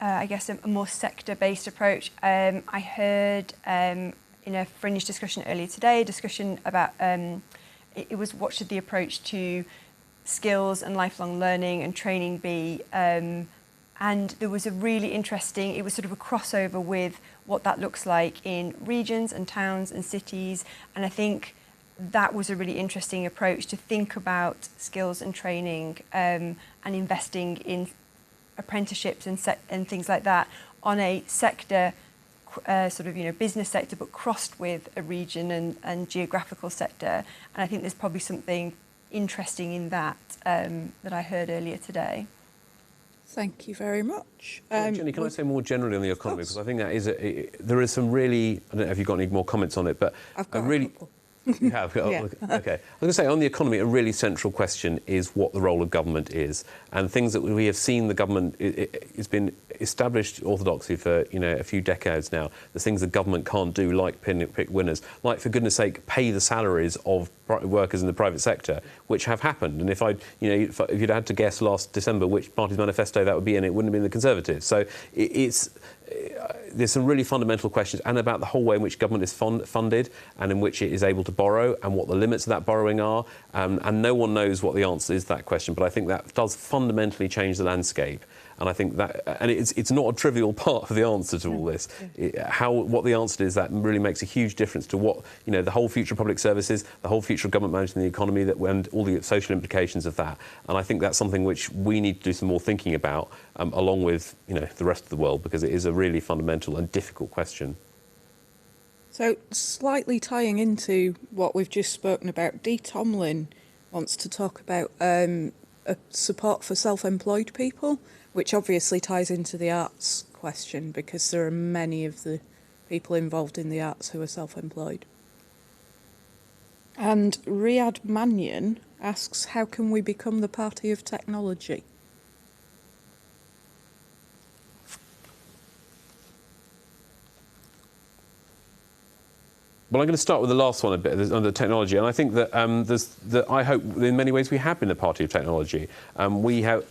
I guess, a more sector-based approach, I heard in a fringe discussion earlier today, a discussion about, it was what should the approach to skills and lifelong learning and training be, and there was a really interesting, it was sort of a crossover with what that looks like in regions and towns and cities, and I think that was a really interesting approach to think about skills and training and investing in apprenticeships and things like that on a sector, business sector, but crossed with a region and geographical sector. And I think there's probably something interesting in that that I heard earlier today. Thank you very much. Jenny, can I say more generally on the economy? Because I think that is there is some really, I don't know if you've got any more comments on it, but I've got really. A couple. You have? Oh, Yeah. Okay. I was going to say, on the economy, a really central question is what the role of government is. And things that we have seen the government, it's been established orthodoxy for, a few decades now. There's things the government can't do, like pick winners, like, for goodness sake, pay the salaries of workers in the private sector, which have happened. And if you'd had to guess last December which party's manifesto that would be in, it wouldn't have been the Conservatives. So there's some really fundamental questions, and about the whole way in which government is funded and in which it is able to borrow and what the limits of that borrowing are. And no one knows what the answer is to that question, but I think that does fundamentally change the landscape. And I think that, and it's not a trivial part of the answer to all this. What the answer is, that really makes a huge difference to what, the whole future of public services, the whole future of government managing the economy, and all the social implications of that. And I think that's something which we need to do some more thinking about, along with, the rest of the world, because it is a really fundamental and difficult question. So, slightly tying into what we've just spoken about, Dee Tomlin wants to talk about support for self-employed people, which obviously ties into the arts question, because there are many of the people involved in the arts who are self-employed. And Riyad Mannion asks, how can we become the party of technology? Well, I'm going to start with the last one a bit, on the technology, and I think that I hope in many ways we have been the party of technology. We have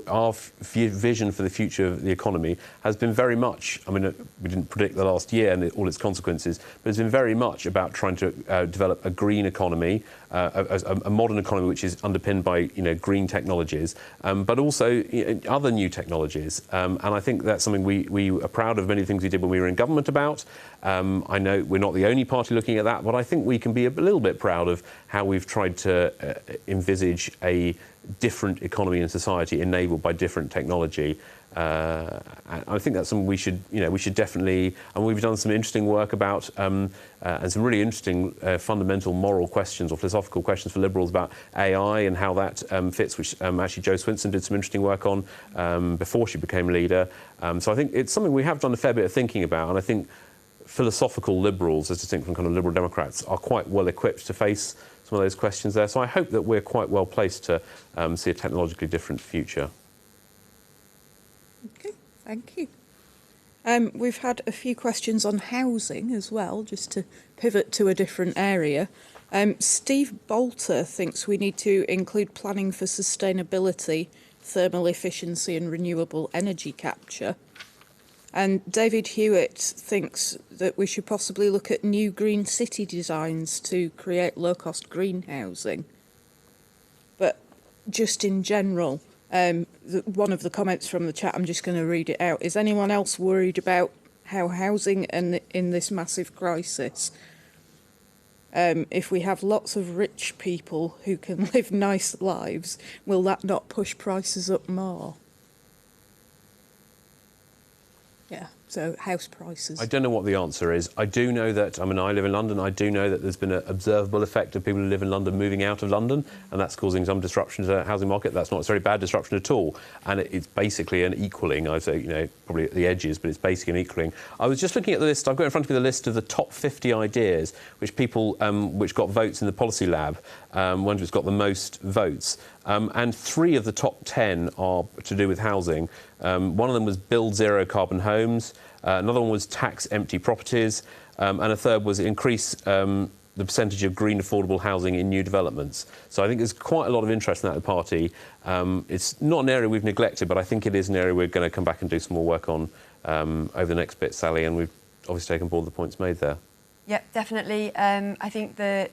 our vision for the future of the economy has been very much. I mean, we didn't predict the last year and all its consequences, but it's been very much about trying to develop a green economy, a modern economy which is underpinned by green technologies, but also other new technologies. And I think that's something we are proud of. Many things we did when we were in government about. I know we're not the only party looking at that, but I think we can be a little bit proud of how we've tried to envisage a different economy and society enabled by different technology. I think that's something we should definitely, and we've done some interesting work about, and some really interesting fundamental moral questions or philosophical questions for Liberals about AI and how that fits, which actually Jo Swinson did some interesting work on before she became leader. So I think it's something we have done a fair bit of thinking about, and I think philosophical Liberals, as distinct from kind of Liberal Democrats, are quite well equipped to face some of those questions there. So I hope that we're quite well placed to see a technologically different future. Okay, thank you. We've had a few questions on housing as well, just to pivot to a different area. Steve Bolter thinks we need to include planning for sustainability, thermal efficiency and renewable energy capture. And David Hewitt thinks that we should possibly look at new green city designs to create low-cost green housing. But just in general, one of the comments from the chat, I'm just going to read it out. Is anyone else worried about how housing in this massive crisis, if we have lots of rich people who can live nice lives, will that not push prices up more? Yeah, so house prices. I don't know what the answer is. I do know that, I live in London, I do know that there's been an observable effect of people who live in London moving out of London, and that's causing some disruption to the housing market. That's not necessarily bad disruption at all. And it's basically an equaling, I'd say, probably at the edges, but it's basically an equaling. I was just looking at the list, I've got in front of me the list of the top 50 ideas which people, which got votes in the Policy Lab, ones which got the most votes. And 3 of the top 10 are to do with housing. One of them was build zero carbon homes, another one was tax empty properties, and a third was increase the percentage of green affordable housing in new developments. So I think there's quite a lot of interest in that at the party. It's not an area we've neglected, but I think it is an area we're going to come back and do some more work on over the next bit, Sally, and we've obviously taken board the points made there. Yep, definitely. I think the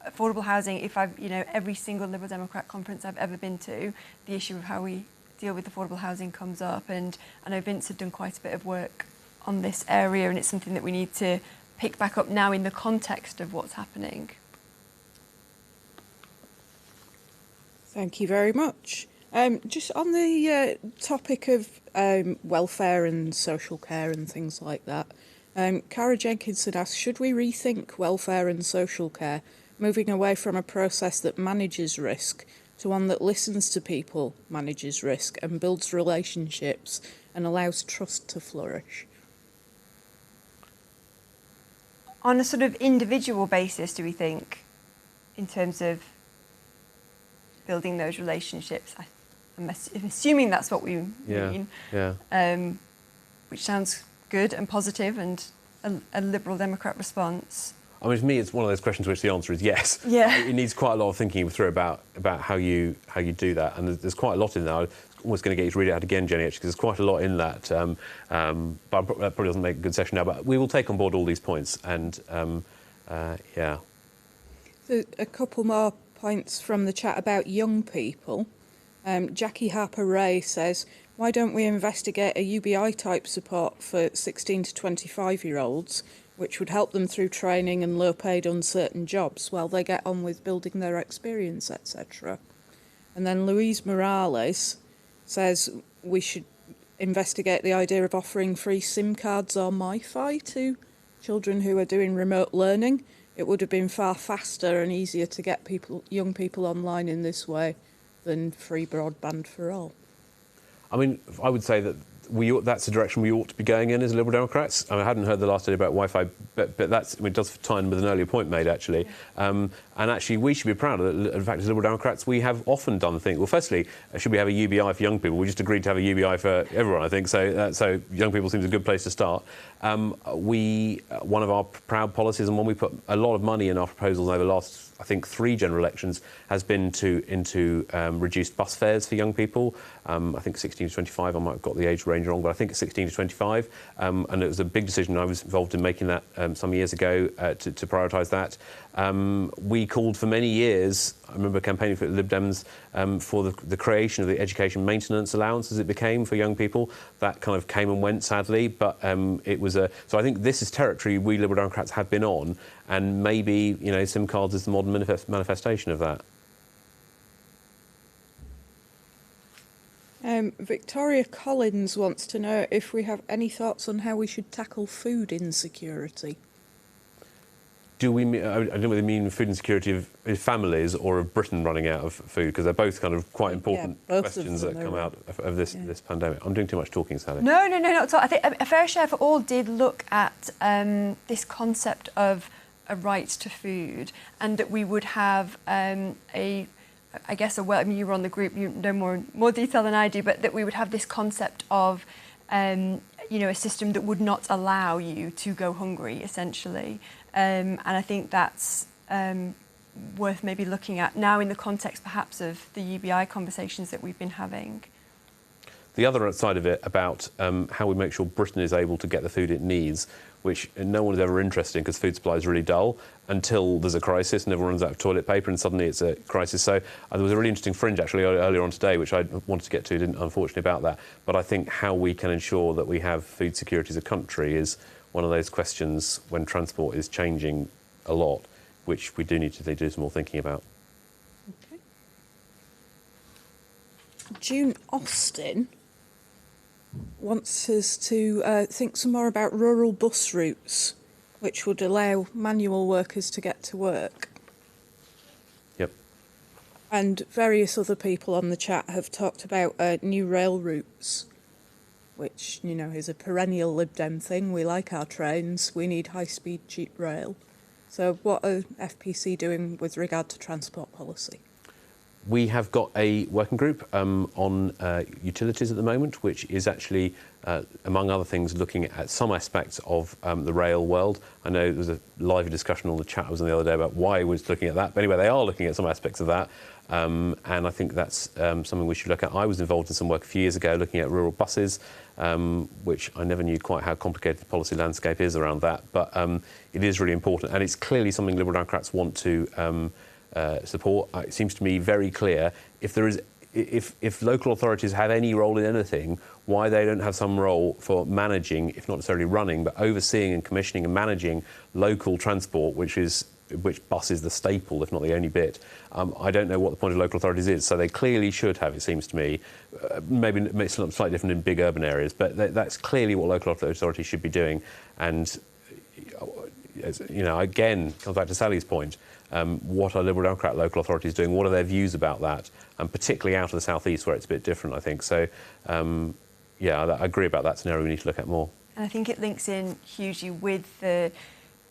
affordable housing, if I've, every single Liberal Democrat conference I've ever been to, the issue of how we deal with affordable housing comes up, and I know Vince had done quite a bit of work on this area, and it's something that we need to pick back up now in the context of what's happening. Thank you very much. Just on the topic of welfare and social care and things like that, Cara Jenkinson asks, should we rethink welfare and social care, moving away from a process that manages risk to one that listens to people, manages risk and builds relationships and allows trust to flourish? On a sort of individual basis, do we think, in terms of building those relationships? I'm assuming that's what we mean. Yeah. Which sounds good and positive and a Liberal Democrat response. I mean, for me, it's one of those questions which the answer is yes. Yeah. It needs quite a lot of thinking through about how you do that, and there's quite a lot in there. I'm almost going to get you to read it out again, Jenny, actually, because there's quite a lot in that. But that probably doesn't make a good session now. But we will take on board all these points, and yeah. So a couple more points from the chat about young people. Jackie Harper-Ray says, why don't we investigate a UBI type support for 16 to 25-year-olds, which would help them through training and low-paid uncertain jobs while they get on with building their experience, etc. And then Louise Morales says we should investigate the idea of offering free SIM cards or MiFi to children who are doing remote learning. It would have been far faster and easier to get young people online in this way than free broadband for all. I mean, I would say that that's the direction we ought to be going in as Liberal Democrats. I hadn't heard the last idea about Wi-Fi, but that's, it does tie in with an earlier point made, actually. And actually, we should be proud of it. In fact, as Liberal Democrats, we have often done the thing. Well, firstly, should we have a UBI for young people? We just agreed to have a UBI for everyone, I think. So young people seems a good place to start. One of our proud policies, and one we put a lot of money in our proposals over the last, I think, 3 general elections, has been into reduced bus fares for young people. I think 16 to 25, I might have got the age range wrong, but I think it's 16 to 25. And it was a big decision. I was involved in making that some years ago to prioritise that. We called for many years, I remember campaigning for Lib Dems for the creation of the education maintenance allowance, as it became, for young people. That kind of came and went, sadly, but it was so I think this is territory we Liberal Democrats have been on, and maybe, you know, SIM cards is the modern manifestation of that. Victoria Collins wants to know if we have any thoughts on how we should tackle food insecurity. Do we? I don't know whether you mean food insecurity of families or of Britain running out of food, because they're both kind of quite important questions that come out of this pandemic. I'm doing too much talking, Sally. No, not at all. I think A Fair Share for All did look at this concept of a right to food, and that we would have I mean, you were on the group, you know more detail than I do, but that we would have this concept of, you know, a system that would not allow you to go hungry, essentially. And I think that's worth maybe looking at now in the context, perhaps, of the UBI conversations that we've been having. The other side of it about how we make sure Britain is able to get the food it needs, which no one is ever interested in because food supply is really dull until there's a crisis and everyone runs out of toilet paper and suddenly it's a crisis. So there was a really interesting fringe actually earlier on today, which I wanted to get to, didn't unfortunately, about that. But I think how we can ensure that we have food security as a country is one of those questions when transport is changing a lot, which we do need to do some more thinking about. Okay. June Austin wants us to think some more about rural bus routes, which would allow manual workers to get to work. Yep. And various other people on the chat have talked about new rail routes, which, you know, is a perennial Lib Dem thing. We like our trains. We need high-speed, cheap rail. So what are FPC doing with regard to transport policy? We have got a working group on utilities at the moment, which is actually, among other things, looking at some aspects of the rail world. I know there was a lively discussion on the chat I was on the other day about why we're looking at that. But anyway, they are looking at some aspects of that. And I think that's something we should look at. I was involved in some work a few years ago looking at rural buses, which I never knew quite how complicated the policy landscape is around that. But it is really important. And it's clearly something Liberal Democrats want to support. It seems to me very clear if local authorities have any role in anything, why they don't have some role for managing, if not necessarily running, but overseeing and commissioning and managing local transport, which bus is the staple, if not the only bit. I don't know what the point of local authorities is, so they clearly should have, it seems to me. Maybe it's slightly different in big urban areas, but that's clearly what local authorities should be doing. And, you know, again, comes back to Sally's point. What are Liberal Democrat local authorities doing? What are their views about that? And particularly out of the southeast, where it's a bit different, I think. So, yeah, I agree about that scenario we need to look at more. And I think it links in hugely with the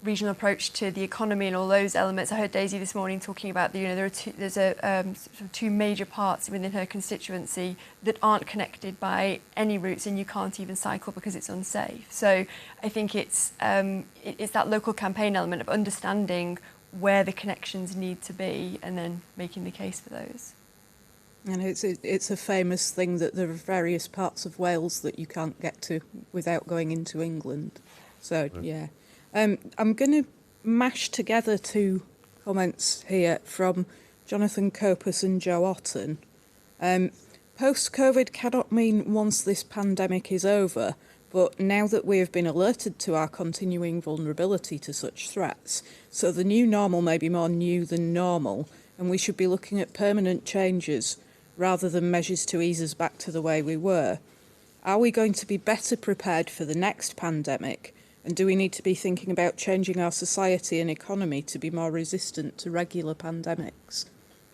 regional approach to the economy and all those elements. I heard Daisy this morning talking about, you know, there's two major parts within her constituency that aren't connected by any routes, and you can't even cycle because it's unsafe. So I think it's that local campaign element of understanding where the connections need to be and then making the case for those. And it's a famous thing that there are various parts of Wales that you can't get to without going into England. So, yeah. I'm going to mash together 2 comments here from Jonathan Copus and Joe Otten. Post-COVID cannot mean once this pandemic is over, but now that we have been alerted to our continuing vulnerability to such threats, so the new normal may be more new than normal, and we should be looking at permanent changes rather than measures to ease us back to the way we were. Are we going to be better prepared for the next pandemic? And do we need to be thinking about changing our society and economy to be more resistant to regular pandemics?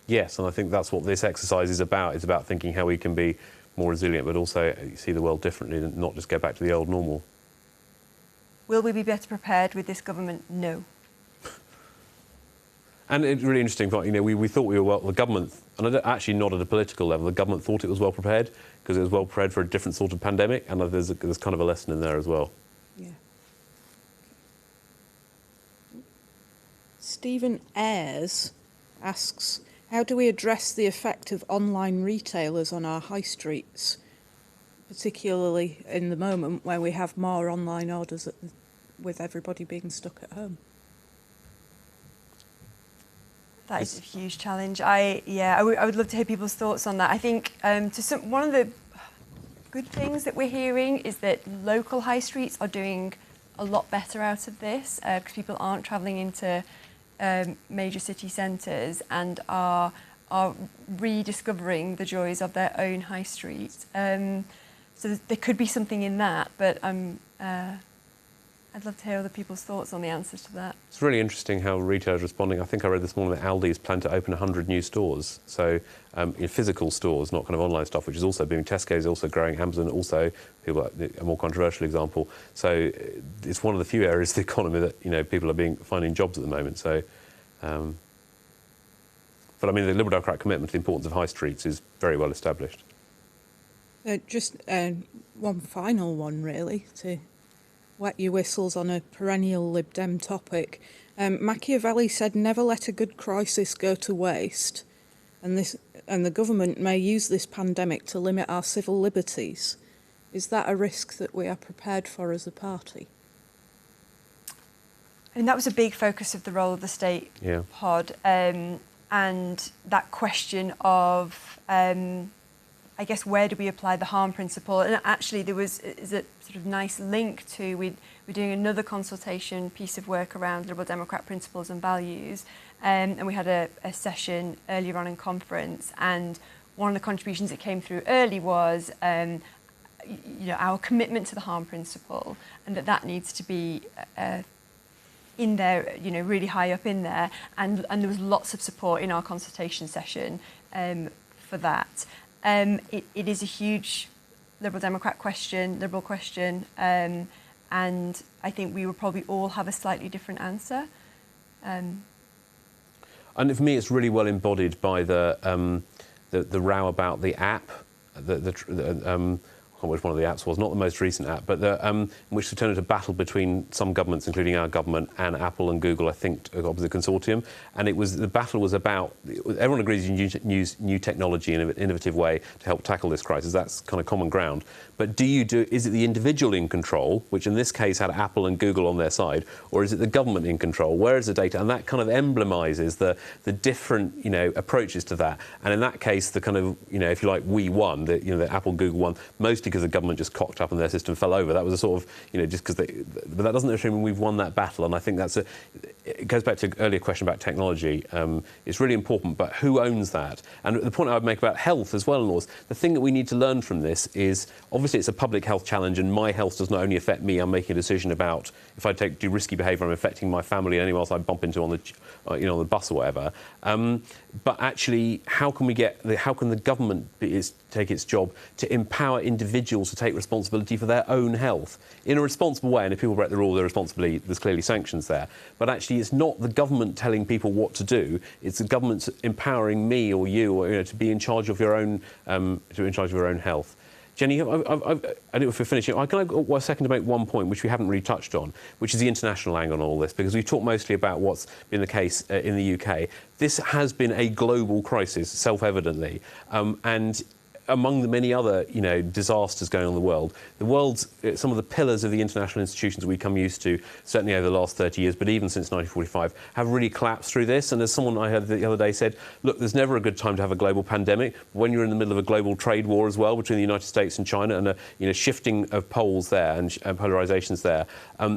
Yes, and I think that's what this exercise is about. It's about thinking how we can be more resilient, but also see the world differently and not just go back to the old normal. Will we be better prepared with this government? No. And it's really interesting, we thought we were well, the government, and actually not at a political level, the government thought it was well prepared because it was well prepared for a different sort of pandemic, and there's kind of a lesson in there as well. Yeah. Stephen Ayres asks, how do we address the effect of online retailers on our high streets, particularly in the moment where we have more online orders with everybody being stuck at home? That is a huge challenge. I would love to hear people's thoughts on that. I think one of the good things that we're hearing is that local high streets are doing a lot better out of this because people aren't travelling into major city centres and are rediscovering the joys of their own high street. So there could be something in that, but I'd love to hear other people's thoughts on the answers to that. It's really interesting how retailers are responding. I think I read this morning that Aldi's plan to open 100 new stores, so in physical stores, not kind of online stuff, which is also booming. Tesco is also growing, Amazon also, people like a more controversial example. So it's one of the few areas of the economy that people are finding jobs at the moment. So, but I mean, the Liberal Democrat commitment to the importance of high streets is very well established. Just one final one, really, to wet your whistles on a perennial Lib Dem topic. Machiavelli said, never let a good crisis go to waste. And the government may use this pandemic to limit our civil liberties. Is that a risk that we are prepared for as a party? And that was a big focus of the role of the state pod. And that question of, I guess, where do we apply the harm principle? And actually there is a sort of nice link to, we're doing another consultation piece of work around Liberal Democrat principles and values. And we had a session earlier on in conference, and one of the contributions that came through early was our commitment to the harm principle, and that needs to be in there, really high up in there. And there was lots of support in our consultation session for that. It is a huge Liberal Democrat question, Liberal question, and I think we will probably all have a slightly different answer. And for me, it's really well embodied by the row about the app, I can't remember which one of the apps was, not the most recent app, but in which turned into a battle between some governments, including our government, and Apple and Google, I think, of the consortium. And the battle was about, everyone agrees you use new technology in an innovative way to help tackle this crisis. That's kind of common ground. But is it the individual in control, which in this case had Apple and Google on their side, or is it the government in control? Where is the data? And that kind of emblemizes the different, approaches to that. And in that case, the kind of, if you like, we won, the Apple Google won, mostly because the government just cocked up and their system fell over. That was a sort of, just because but that doesn't necessarily mean we've won that battle. And I think it goes back to an earlier question about technology. It's really important, but who owns that? And the point I would make about health as well, Laws, the thing that we need to learn from this is, obviously it's a public health challenge, and my health does not only affect me. I'm making a decision about if I do risky behaviour, I'm affecting my family and anyone else I bump into on the bus or whatever. But actually, how can the government take its job to empower individuals to take responsibility for their own health in a responsible way? And if people break the rule, there's clearly sanctions there. But actually, it's not the government telling people what to do. It's the government empowering me or you, to be in charge of your own health. Jenny, I don't know if we're finishing. Can I go a second to make one point, which we haven't really touched on, which is the international angle on all this, because we've talked mostly about what's been the case in the UK. This has been a global crisis, self-evidently, and among the many other, disasters going on in the world, some of the pillars of the international institutions we come used to, certainly over the last 30 years, but even since 1945, have really collapsed through this. And as someone I heard the other day said, look, there's never a good time to have a global pandemic. When you're in the middle of a global trade war as well between the United States and China, and a shifting of poles there and polarizations there,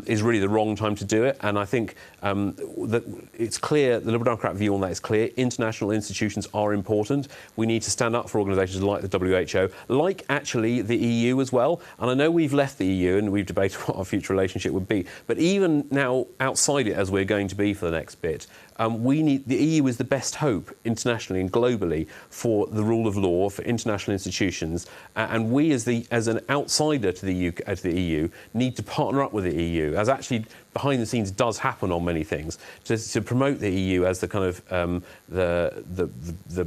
is really the wrong time to do it. And I think that it's clear, the Liberal Democrat view on that is clear. International institutions are important. We need to stand up for organisations like the WHO, like actually the EU as well. And I know we've left the EU and we've debated what our future relationship would be, but even now outside it, as we're going to be for the next bit, the EU is the best hope internationally and globally for the rule of law, for international institutions, and we as an outsider to the EU need to partner up with the EU, as actually behind the scenes does happen on many things, to promote the EU as the kind of the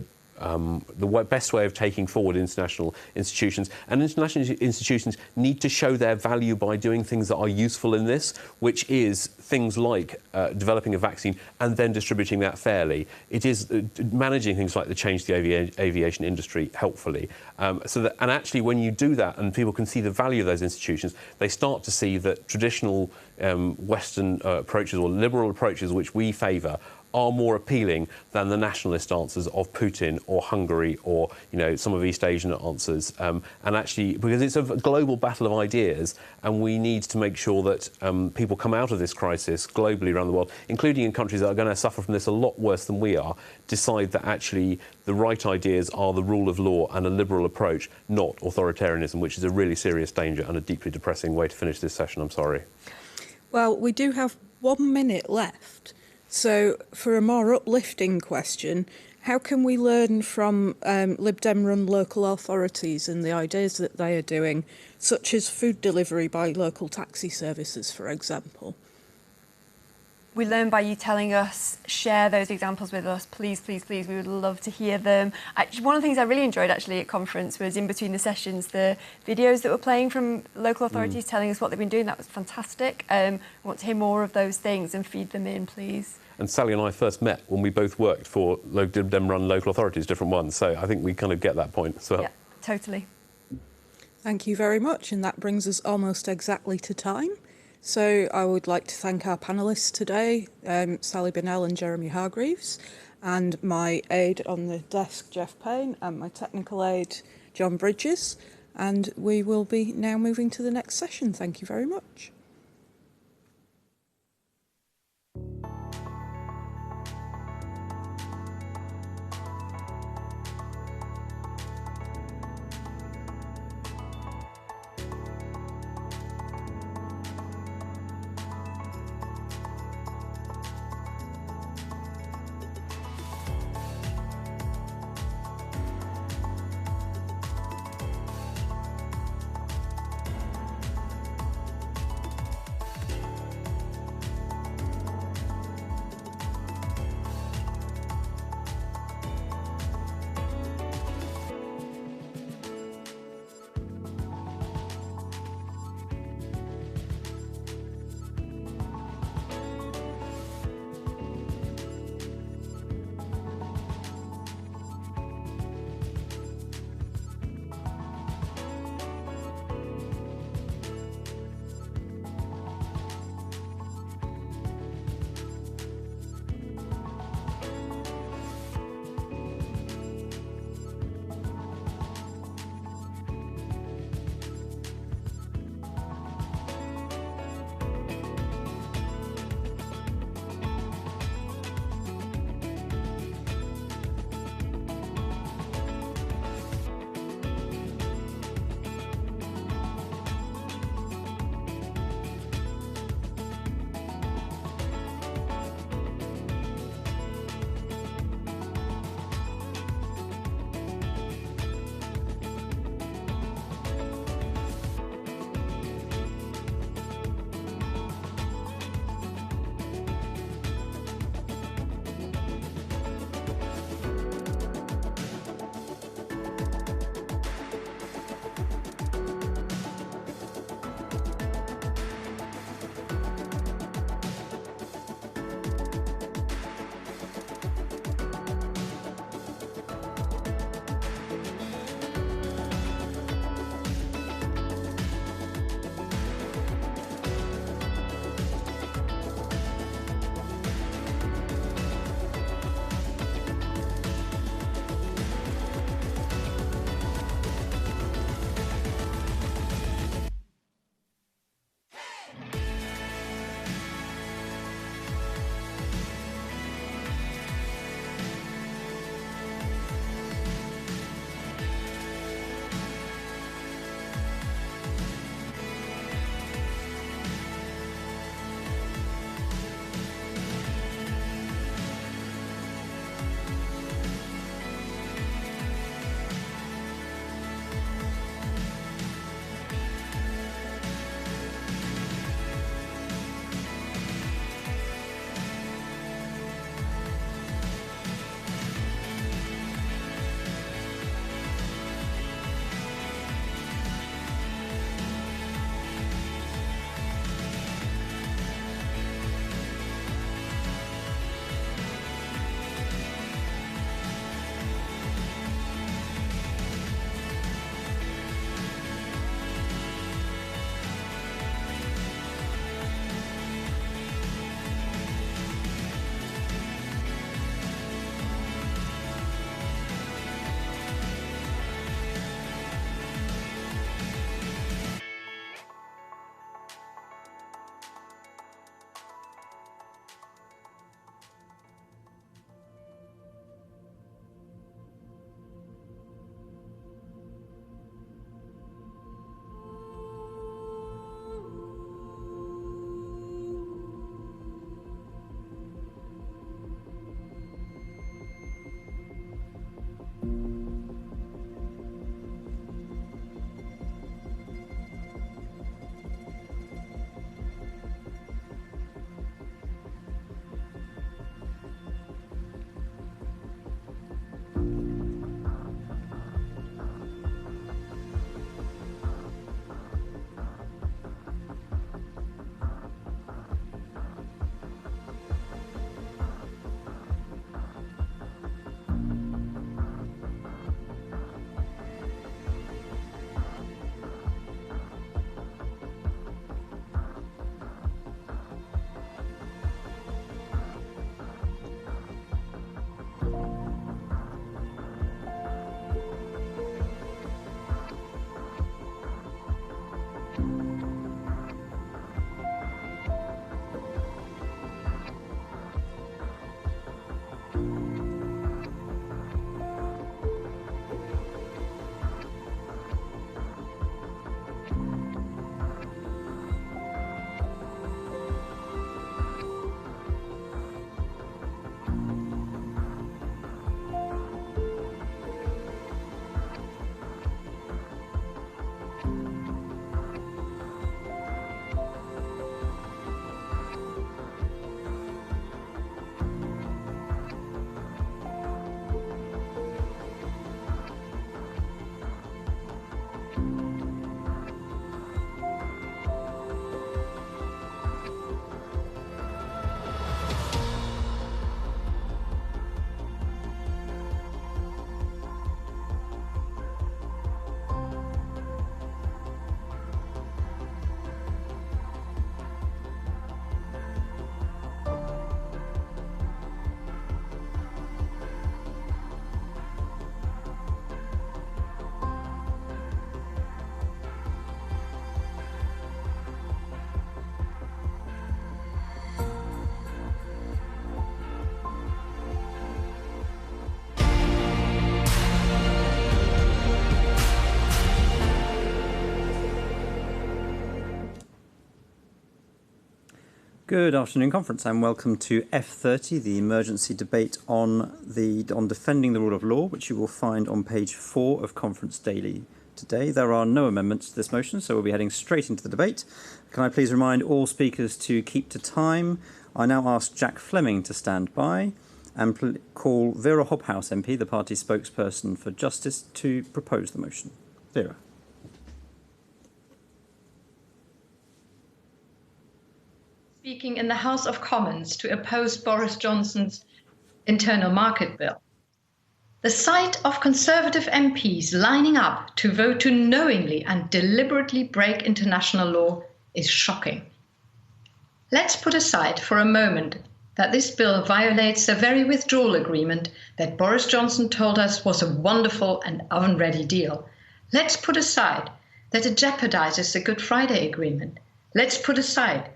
best way of taking forward international institutions. And international institutions need to show their value by doing things that are useful in this, which is things like developing a vaccine and then distributing that fairly. It is managing things like the change to the aviation industry helpfully. And actually, when you do that and people can see the value of those institutions, they start to see that traditional Western approaches or liberal approaches which we favour are more appealing than the nationalist answers of Putin or Hungary or some of East Asian answers. And actually, because it's a global battle of ideas, and we need to make sure that people come out of this crisis globally around the world, including in countries that are going to suffer from this a lot worse than we are, decide that actually the right ideas are the rule of law and a liberal approach, not authoritarianism, which is a really serious danger and a deeply depressing way to finish this session. I'm sorry. Well, we do have 1 minute left. So, for a more uplifting question, how can we learn from Lib Dem-run local authorities and the ideas that they are doing, such as food delivery by local taxi services, for example? We learn by you telling us, share those examples with us, please, please, please. We would love to hear them. One of the things I really enjoyed actually at conference was in between the sessions, the videos that were playing from local authorities telling us what they've been doing. That was fantastic. I want to hear more of those things and feed them in, please. And Sally and I first met when we both worked for Lib Dem-run local authorities, different ones. So I think we kind of get that point as well. Yeah, totally. Thank you very much. And that brings us almost exactly to time. So I would like to thank our panellists today, Sally Bennell and Jeremy Hargreaves, and my aide on the desk, Jeff Payne, and my technical aide, John Bridges. And we will be now moving to the next session. Thank you very much. Good afternoon, conference, and welcome to F30, the emergency debate on defending the rule of law, which you will find on page 4 of Conference Daily today. There are no amendments to this motion, so we'll be heading straight into the debate. Can I please remind all speakers to keep to time? I now ask Jack Fleming to stand by and call Vera Hobhouse MP, the party spokesperson for Justice, to propose the motion. Vera. Speaking in the House of Commons to oppose Boris Johnson's internal market bill. The sight of Conservative MPs lining up to vote to knowingly and deliberately break international law is shocking. Let's put aside for a moment that this bill violates the very withdrawal agreement that Boris Johnson told us was a wonderful and oven-ready deal. Let's put aside that it jeopardizes the Good Friday Agreement. Let's put aside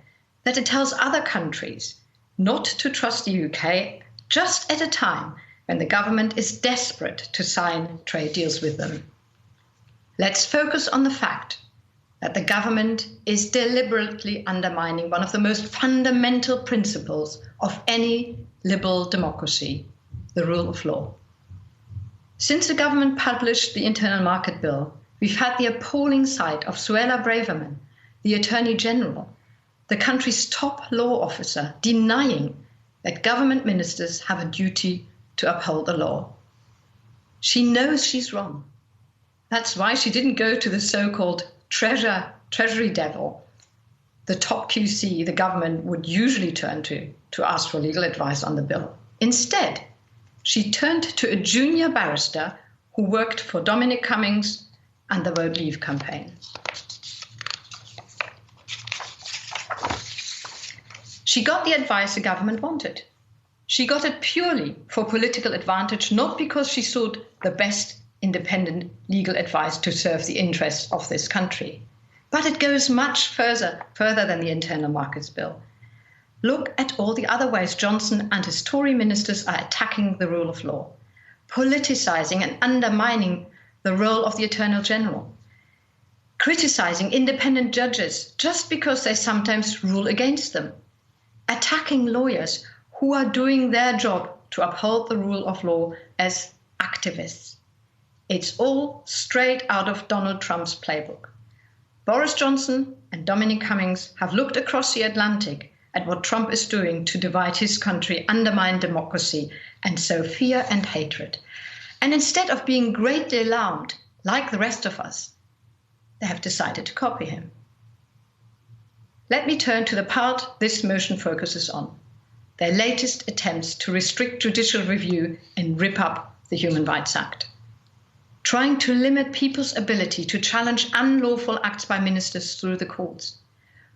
that it tells other countries not to trust the UK just at a time when the government is desperate to sign trade deals with them. Let's focus on the fact that the government is deliberately undermining one of the most fundamental principles of any liberal democracy, the rule of law. Since the government published the Internal Market Bill, we've had the appalling sight of Suella Braverman, the Attorney General, the country's top law officer, denying that government ministers have a duty to uphold the law. She knows she's wrong. That's why she didn't go to the so-called treasury devil, the top QC the government would usually turn to ask for legal advice on the bill. Instead, she turned to a junior barrister who worked for Dominic Cummings and the Vote Leave campaign. She got the advice the government wanted. She got it purely for political advantage, not because she sought the best independent legal advice to serve the interests of this country. But it goes much further than the Internal Markets Bill. Look at all the other ways Johnson and his Tory ministers are attacking the rule of law, politicising and undermining the role of the Attorney General, criticising independent judges just because they sometimes rule against them, attacking lawyers who are doing their job to uphold the rule of law as activists. It's all straight out of Donald Trump's playbook. Boris Johnson and Dominic Cummings have looked across the Atlantic at what Trump is doing to divide his country, undermine democracy, and sow fear and hatred. And instead of being greatly alarmed, like the rest of us, they have decided to copy him. Let me turn to the part this motion focuses on, their latest attempts to restrict judicial review and rip up the Human Rights Act. Trying to limit people's ability to challenge unlawful acts by ministers through the courts.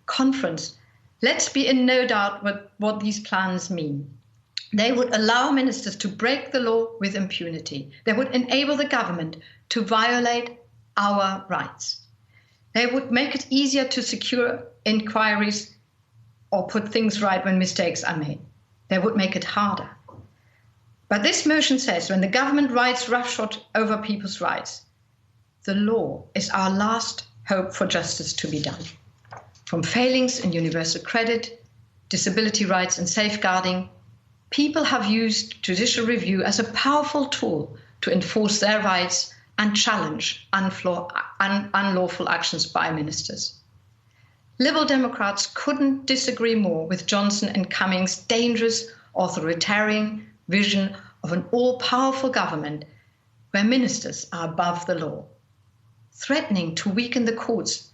Conference, let's be in no doubt what these plans mean. They would allow ministers to break the law with impunity. They would enable the government to violate our rights. They would make it easier to secure inquiries or put things right when mistakes are made. They would make it harder. But this motion says when the government rides roughshod over people's rights, the law is our last hope for justice to be done. From failings in universal credit, disability rights and safeguarding, people have used judicial review as a powerful tool to enforce their rights and challenge unlawful actions by ministers. Liberal Democrats couldn't disagree more with Johnson and Cummings' dangerous authoritarian vision of an all-powerful government where ministers are above the law, threatening to weaken the courts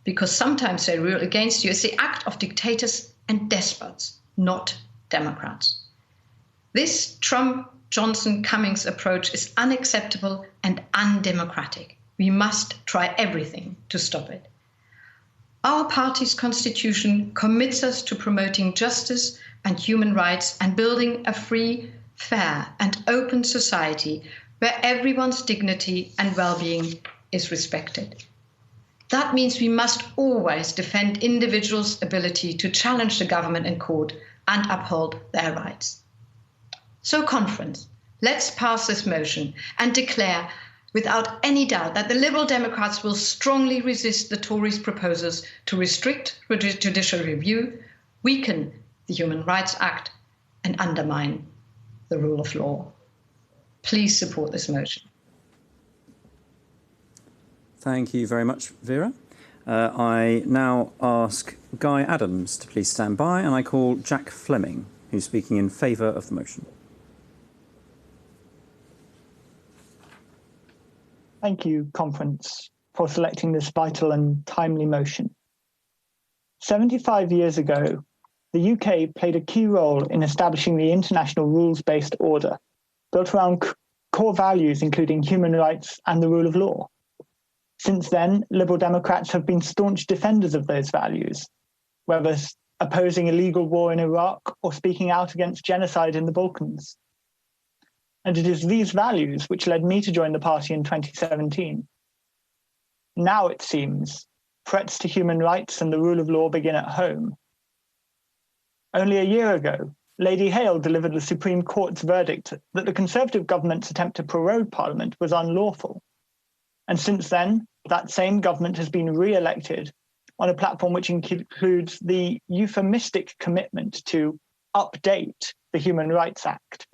because sometimes they rule against you is the act of dictators and despots, not Democrats. This Trump-Johnson-Cummings approach is unacceptable and undemocratic. We must try everything to stop it. Our party's constitution commits us to promoting justice and human rights and building a free, fair and open society where everyone's dignity and well-being is respected. That means we must always defend individuals' ability to challenge the government in court and uphold their rights. So, conference, let's pass this motion and declare without any doubt that the Liberal Democrats will strongly resist the Tories' proposals to restrict judicial review, weaken the Human Rights Act and undermine the rule of law. Please support this motion. Thank you very much, Vera. I now ask Guy Adams to please stand by, and I call Jack Fleming, who's speaking in favour of the motion. Thank you, Conference, for selecting this vital and timely motion. 75 years ago, the UK played a key role in establishing the international rules-based order, built around core values including human rights and the rule of law. Since then, Liberal Democrats have been staunch defenders of those values, whether opposing illegal war in Iraq or speaking out against genocide in the Balkans. And it is these values which led me to join the party in 2017. Now, it seems, threats to human rights and the rule of law begin at home. Only a year ago, Lady Hale delivered the Supreme Court's verdict that the Conservative government's attempt to prorogue Parliament was unlawful. And since then, that same government has been re-elected on a platform which includes the euphemistic commitment to update the Human Rights Act.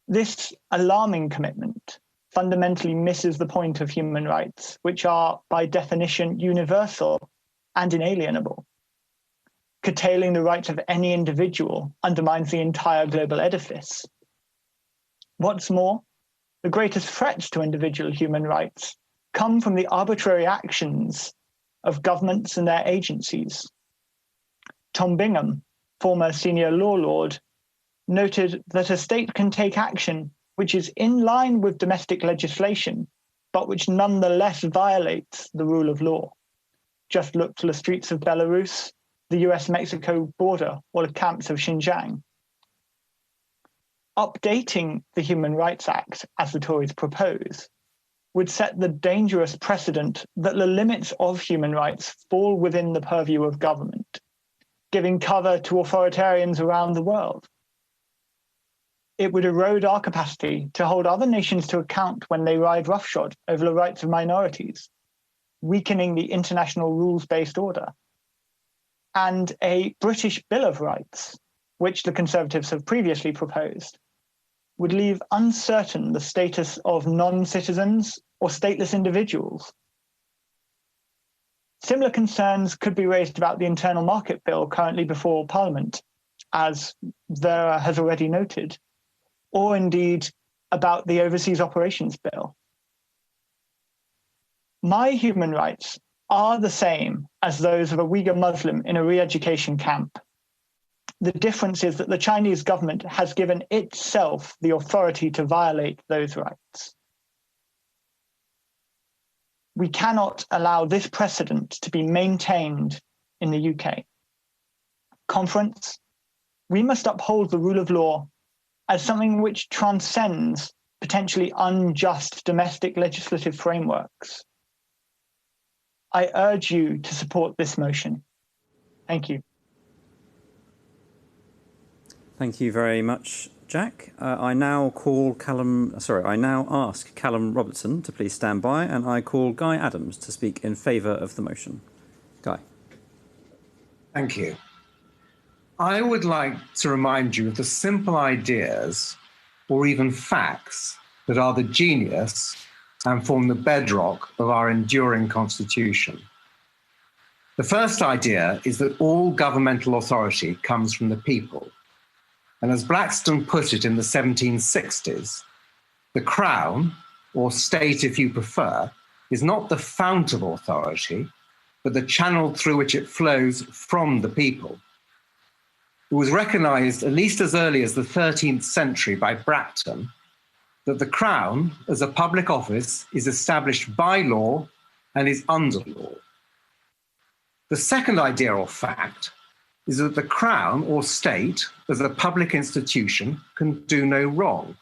This alarming commitment fundamentally misses the point of human rights, which are, by definition, universal and inalienable. Curtailing the rights of any individual undermines the entire global edifice. What's more, the greatest threats to individual human rights come from the arbitrary actions of governments and their agencies. Tom Bingham, former senior law lord, noted that a state can take action which is in line with domestic legislation, but which nonetheless violates the rule of law. Just look to the streets of Belarus, the US-Mexico border, or the camps of Xinjiang. Updating the Human Rights Act, as the Tories propose, would set the dangerous precedent that the limits of human rights fall within the purview of government, giving cover to authoritarians around the world. It would erode our capacity to hold other nations to account when they ride roughshod over the rights of minorities, weakening the international rules-based order. And a British Bill of Rights, which the Conservatives have previously proposed, would leave uncertain the status of non-citizens or stateless individuals. Similar concerns could be raised about the Internal Market Bill currently before Parliament, as Vera has already noted, or indeed about the Overseas Operations Bill. My human rights are the same as those of a Uyghur Muslim in a re-education camp. The difference is that the Chinese government has given itself the authority to violate those rights. We cannot allow this precedent to be maintained in the UK. Conference, we must uphold the rule of law as something which transcends potentially unjust domestic legislative frameworks. I urge you to support this motion. Thank you. Thank you very much, Jack. I now ask Callum Robertson to please stand by, and I call Guy Adams to speak in favour of the motion. Guy. Thank you. I would like to remind you of the simple ideas or even facts that are the genius and form the bedrock of our enduring constitution. The first idea is that all governmental authority comes from the people. And as Blackstone put it in the 1760s, the Crown, or state if you prefer, is not the fount of authority, but the channel through which it flows from the people. It was recognised at least as early as the 13th century by Bracton that the Crown, as a public office, is established by law and is under law. The second idea or fact is that the Crown or state, as a public institution, can do no wrong.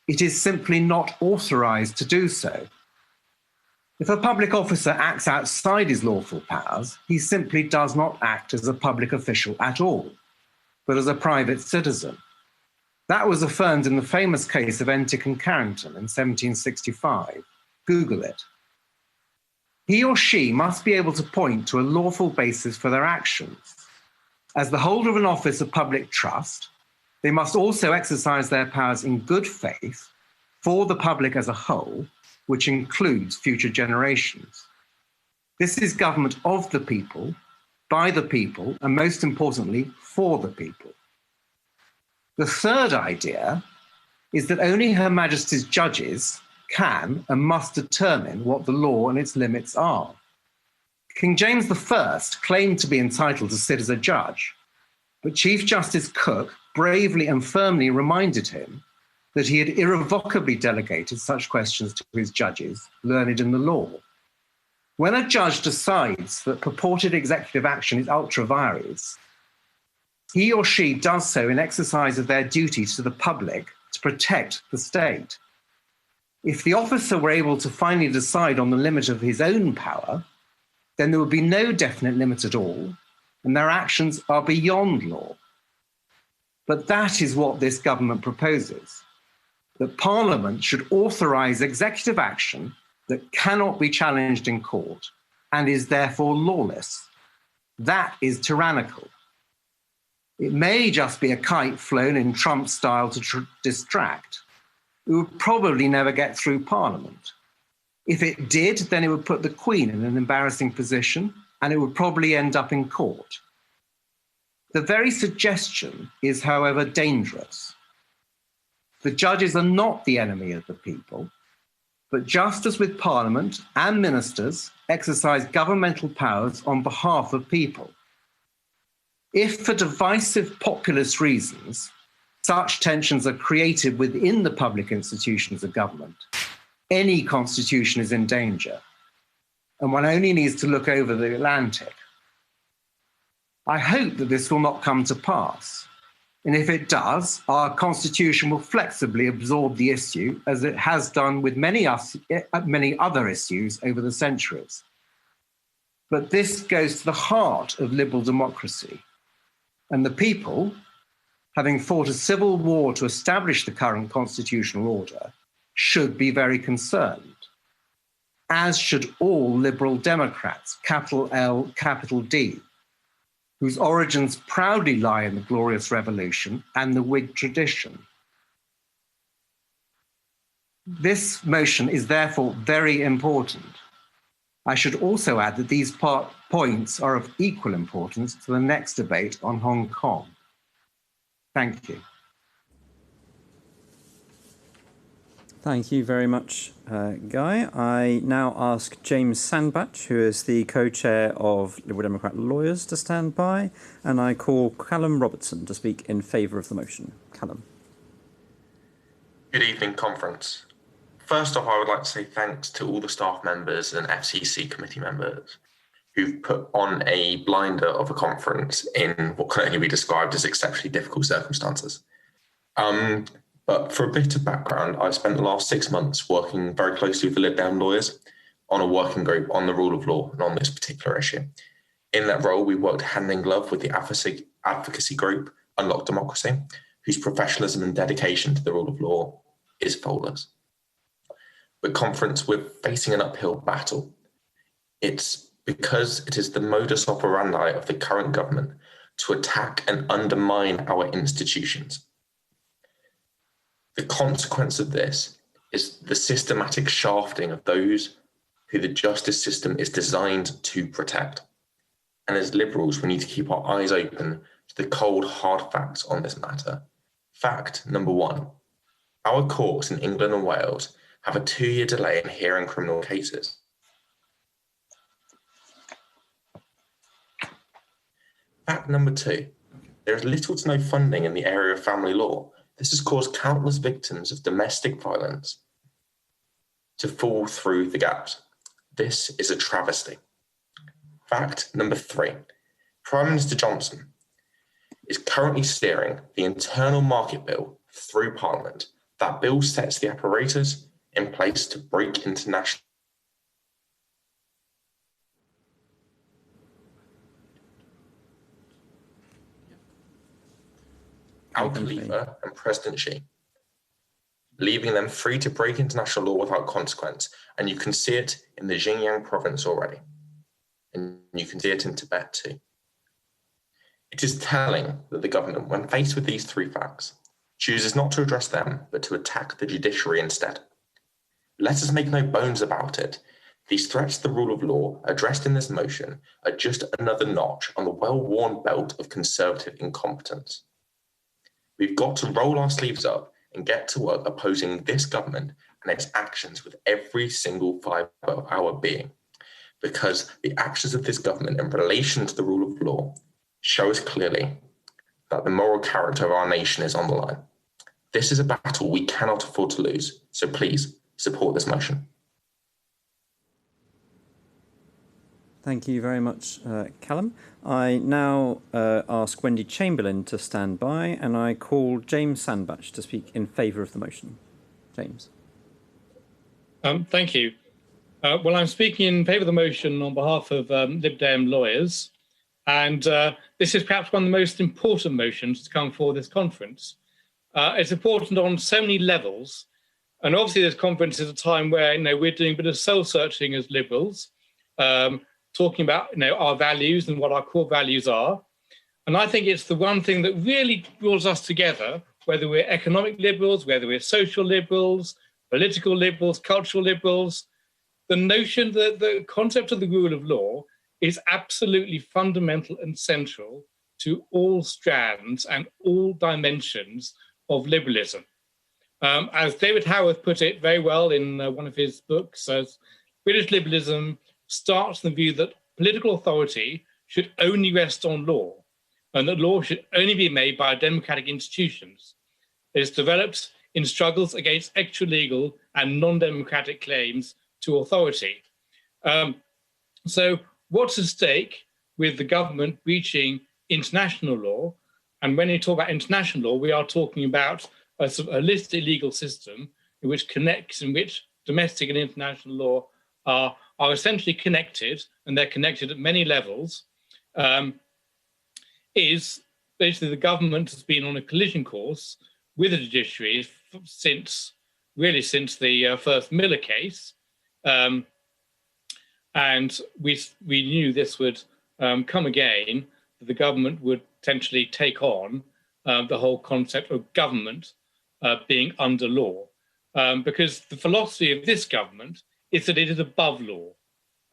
It is simply not authorised to do so. If a public officer acts outside his lawful powers, he simply does not act as a public official at all, but as a private citizen. That was affirmed in the famous case of Entick and Carrington in 1765. Google it. He or she must be able to point to a lawful basis for their actions. As the holder of an office of public trust, they must also exercise their powers in good faith for the public as a whole, which includes future generations. This is government of the people, by the people, and most importantly, for the people. The third idea is that only Her Majesty's judges can and must determine what the law and its limits are. King James I claimed to be entitled to sit as a judge, but Chief Justice Cook bravely and firmly reminded him that he had irrevocably delegated such questions to his judges, learned in the law. When a judge decides that purported executive action is ultra vires, he or she does so in exercise of their duty to the public to protect the state. If the officer were able to finally decide on the limit of his own power, then there would be no definite limit at all, and their actions are beyond law. But that is what this government proposes, that Parliament should authorise executive action that cannot be challenged in court and is therefore lawless. That is tyrannical. It may just be a kite flown in Trump style to distract. It would probably never get through Parliament. If it did, then it would put the Queen in an embarrassing position, and it would probably end up in court. The very suggestion is, however, dangerous. The judges are not the enemy of the people, but just as with Parliament and ministers exercise governmental powers on behalf of people. If for divisive populist reasons, such tensions are created within the public institutions of government, any constitution is in danger, and one only needs to look over the Atlantic. I hope that this will not come to pass, and if it does, our constitution will flexibly absorb the issue, as it has done with many other issues over the centuries. But this goes to the heart of liberal democracy, and the people, having fought a civil war to establish the current constitutional order, should be very concerned, as should all liberal Democrats, capital L, capital D, whose origins proudly lie in the Glorious Revolution and the Whig tradition. This motion is therefore very important. I should also add that these points are of equal importance to the next debate on Hong Kong. Thank you. Thank you very much, Guy. I now ask James Sandbach, who is the co-chair of Liberal Democrat Lawyers, to stand by, and I call Callum Robertson to speak in favour of the motion. Callum. Good evening, conference. First off, I would like to say thanks to all the staff members and FCC committee members who've put on a blinder of a conference in what can only be described as exceptionally difficult circumstances. But for a bit of background, I've spent the last 6 months working very closely with the Lib Dem lawyers on a working group on the rule of law and on this particular issue. In that role, we worked hand in glove with the advocacy group Unlock Democracy, whose professionalism and dedication to the rule of law is faultless. But conference, we're facing an uphill battle. It's because it is the modus operandi of the current government to attack and undermine our institutions. The consequence of this is the systematic shafting of those who the justice system is designed to protect. And as Liberals, we need to keep our eyes open to the cold, hard facts on this matter. Fact number one, our courts in England and Wales have a 2-year delay in hearing criminal cases. Fact number two, there is little to no funding in the area of family law. This has caused countless victims of domestic violence to fall through the gaps. This is a travesty. Fact number three, Prime Minister Johnson is currently steering the internal market bill through Parliament. That bill sets the apparatus in place to break international Al Khalifa and President Xi, leaving them free to break international law without consequence. And you can see it in the Xinjiang province already. And you can see it in Tibet too. It is telling that the government, when faced with these three facts, chooses not to address them, but to attack the judiciary instead. Let us make no bones about it. These threats to the rule of law addressed in this motion are just another notch on the well-worn belt of Conservative incompetence. We've got to roll our sleeves up and get to work opposing this government and its actions with every single fibre of our being, because the actions of this government in relation to the rule of law show us clearly that the moral character of our nation is on the line. This is a battle we cannot afford to lose, so please support this motion. Thank you very much, Callum. I now ask Wendy Chamberlain to stand by, and I call James Sandbach to speak in favour of the motion. James. Thank you. Well, I'm speaking in favour of the motion on behalf of Lib Dem lawyers, and this is perhaps one of the most important motions to come for this conference. It's important on so many levels, and obviously this conference is a time where we're doing a bit of soul-searching as Liberals, talking about our values and what our core values are. And I think it's the one thing that really draws us together, whether we're economic liberals, whether we're social liberals, political liberals, cultural liberals. The notion that the concept of the rule of law is absolutely fundamental and central to all strands and all dimensions of liberalism. As David Howarth put it very well in one of his books, as British liberalism starts from the view that political authority should only rest on law, and that law should only be made by democratic institutions. It is developed in struggles against extra-legal and non-democratic claims to authority. So what's at stake with the government breaching international law? And when we talk about international law, we are talking about a sort of holistic legal system in which domestic and international law are essentially connected, and they're connected at many levels, is basically the government has been on a collision course with the judiciary since the first Miller case. And we knew this would come again, that the government would potentially take on the whole concept of government being under law. Because the philosophy of this government is that it is above law.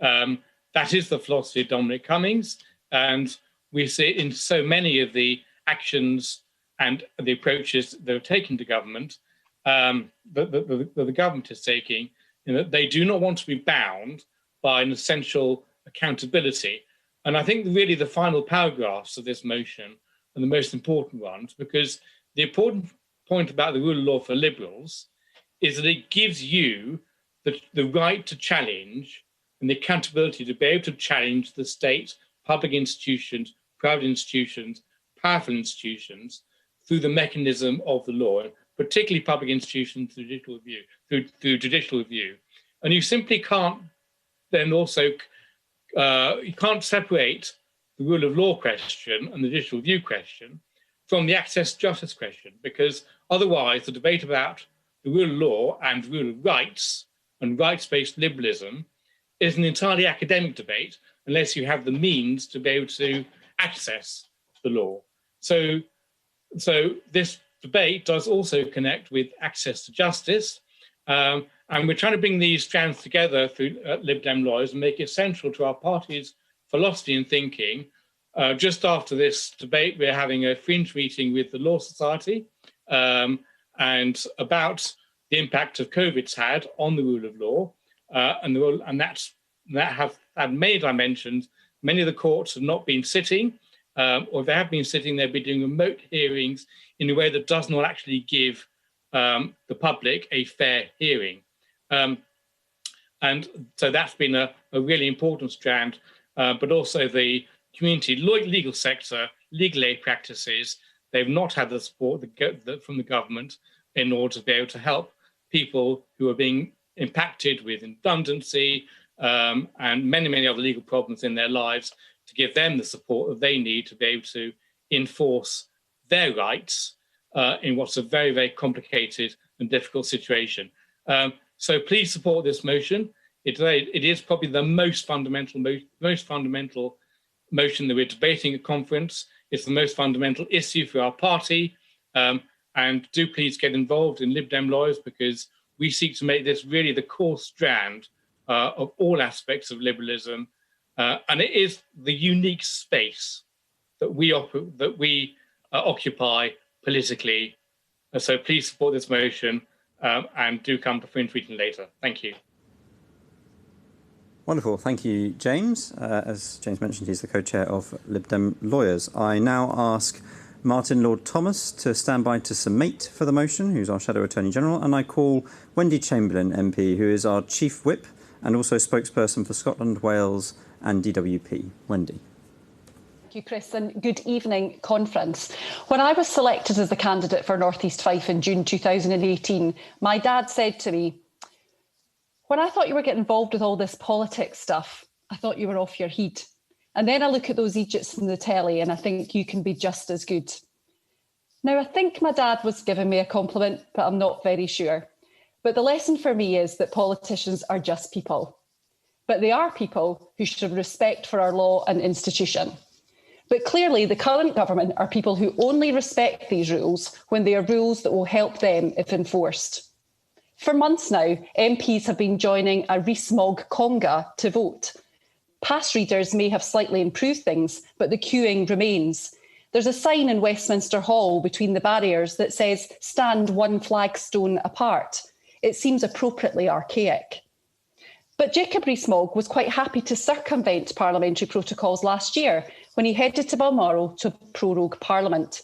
That is the philosophy of Dominic Cummings, and we see it in so many of the actions and the approaches that are taken to government, that the government is taking, in that they do not want to be bound by an essential accountability. And I think really the final paragraphs of this motion are the most important ones, because the important point about the rule of law for Liberals is that it gives you the right to challenge and the accountability to be able to challenge the state, public institutions, private institutions, powerful institutions through the mechanism of the law, particularly public institutions through judicial review. And you simply can't then also, you can't separate the rule of law question and the judicial review question from the access to justice question, because otherwise the debate about the rule of law and rule of rights and rights-based liberalism is an entirely academic debate unless you have the means to be able to access the law. So this debate does also connect with access to justice, and we're trying to bring these strands together through Lib Dem lawyers and make it central to our party's philosophy and thinking. Just after this debate, we're having a fringe meeting with the Law Society and about the impact of COVID's had on the rule of law, and that have had many dimensions. Many of the courts have not been sitting, or if they have been sitting, they'll be doing remote hearings in a way that does not actually give the public a fair hearing. And so that's been a really important strand, but also the community legal sector, legal aid practices, they've not had the support from the government in order to be able to help people who are being impacted with redundancy and many, many other legal problems in their lives, to give them the support that they need to be able to enforce their rights in what's a very, very complicated and difficult situation. So please support this motion. It is probably the most fundamental motion that we're debating at conference. It's the most fundamental issue for our party. And do please get involved in Lib Dem lawyers, because we seek to make this really the core strand of all aspects of liberalism. And it is the unique space that we occupy politically. So please support this motion and do come to Fringe Meeting later. Thank you. Wonderful. Thank you, James. As James mentioned, he's the co-chair of Lib Dem Lawyers. I now ask Martin Lord Thomas to stand by to summate for the motion, who's our Shadow Attorney General, and I call Wendy Chamberlain MP, who is our Chief Whip and also spokesperson for Scotland, Wales and DWP. Wendy. Thank you, Chris, and good evening, conference. When I was selected as the candidate for North East Fife in June 2018, my dad said to me, "When I thought you were getting involved with all this politics stuff, I thought you were off your head. And then I look at those Egypts in the telly and I think you can be just as good." Now, I think my dad was giving me a compliment, but I'm not very sure. But the lesson for me is that politicians are just people. But they are people who should have respect for our law and institution. But clearly, the current government are people who only respect these rules when they are rules that will help them if enforced. For months now, MPs have been joining a Rees-Mogg conga to vote. Pass readers may have slightly improved things, but the queuing remains. There's a sign in Westminster Hall between the barriers that says, "Stand one flagstone apart." It seems appropriately archaic. But Jacob Rees-Mogg was quite happy to circumvent parliamentary protocols last year when he headed to Balmoral to prorogue Parliament.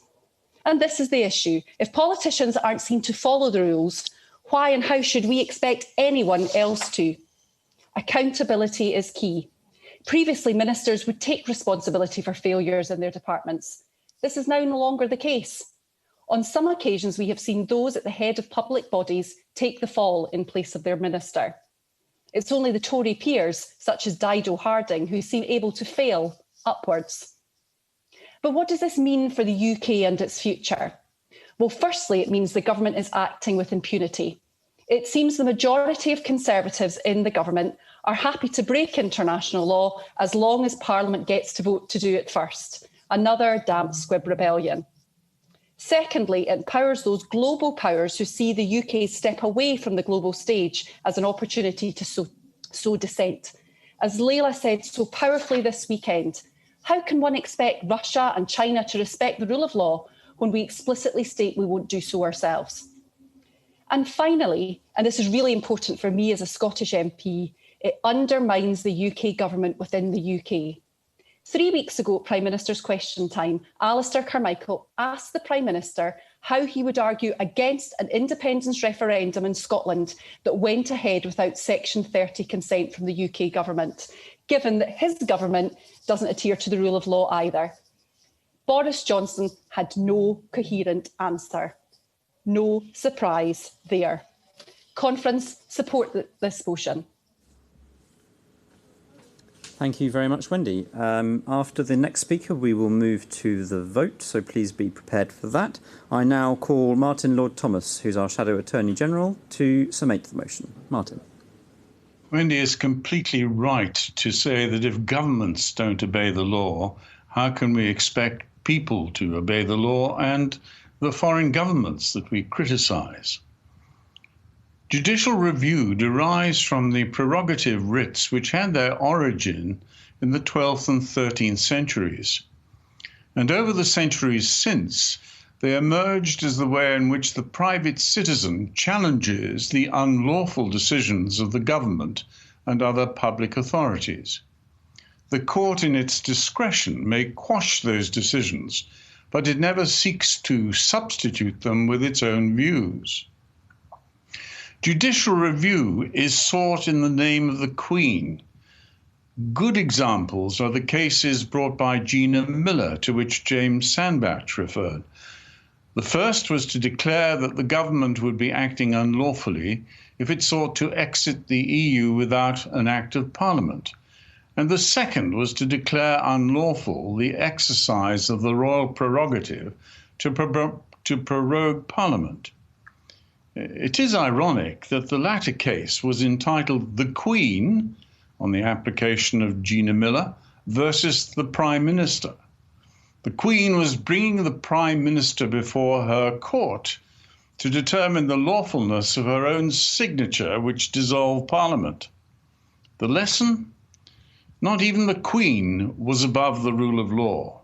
And this is the issue. If politicians aren't seen to follow the rules, why and how should we expect anyone else to? Accountability is key. Previously, ministers would take responsibility for failures in their departments. This is now no longer the case. On some occasions, we have seen those at the head of public bodies take the fall in place of their minister. It's only the Tory peers, such as Dido Harding, who seem able to fail upwards. But what does this mean for the UK and its future? Well, firstly, it means the government is acting with impunity. It seems the majority of Conservatives in the government are happy to break international law as long as Parliament gets to vote to do it first. Another damp squib rebellion. Secondly, it empowers those global powers who see the UK step away from the global stage as an opportunity to sow dissent. As Leila said so powerfully this weekend, how can one expect Russia and China to respect the rule of law when we explicitly state we won't do so ourselves? And finally, and this is really important for me as a Scottish MP, it undermines the UK government within the UK. 3 weeks ago at Prime Minister's Question Time, Alistair Carmichael asked the Prime Minister how he would argue against an independence referendum in Scotland that went ahead without Section 30 consent from the UK government, given that his government doesn't adhere to the rule of law either. Boris Johnson had no coherent answer. No surprise there. Conference, support this motion. Thank you very much, Wendy. After the next speaker, we will move to the vote, so please be prepared for that. I now call Martin Lord Thomas, who's our Shadow Attorney General, to summate the motion. Martin. Wendy is completely right to say that if governments don't obey the law, how can we expect people to obey the law and the foreign governments that we criticise? Judicial review derives from the prerogative writs which had their origin in the 12th and 13th centuries. And over the centuries since, they emerged as the way in which the private citizen challenges the unlawful decisions of the government and other public authorities. The court in its discretion may quash those decisions, but it never seeks to substitute them with its own views. Judicial review is sought in the name of the Queen. Good examples are the cases brought by Gina Miller, to which James Sandbach referred. The first was to declare that the government would be acting unlawfully if it sought to exit the EU without an act of Parliament. And the second was to declare unlawful the exercise of the royal prerogative to prorogue Parliament. It is ironic that the latter case was entitled The Queen, on the application of Gina Miller, versus the Prime Minister. The Queen was bringing the Prime Minister before her court to determine the lawfulness of her own signature, which dissolved Parliament. The lesson? Not even the Queen was above the rule of law.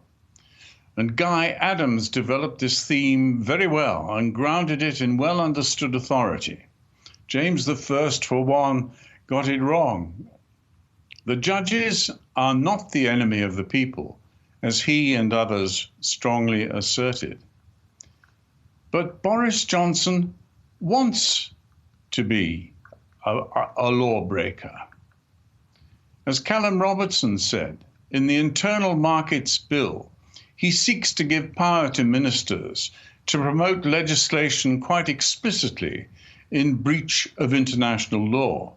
And Guy Adams developed this theme very well and grounded it in well understood authority. James I, for one, got it wrong. The judges are not the enemy of the people, as he and others strongly asserted. But Boris Johnson wants to be a lawbreaker. As Callum Robertson said, in the Internal Markets Bill, he seeks to give power to ministers to promote legislation quite explicitly in breach of international law.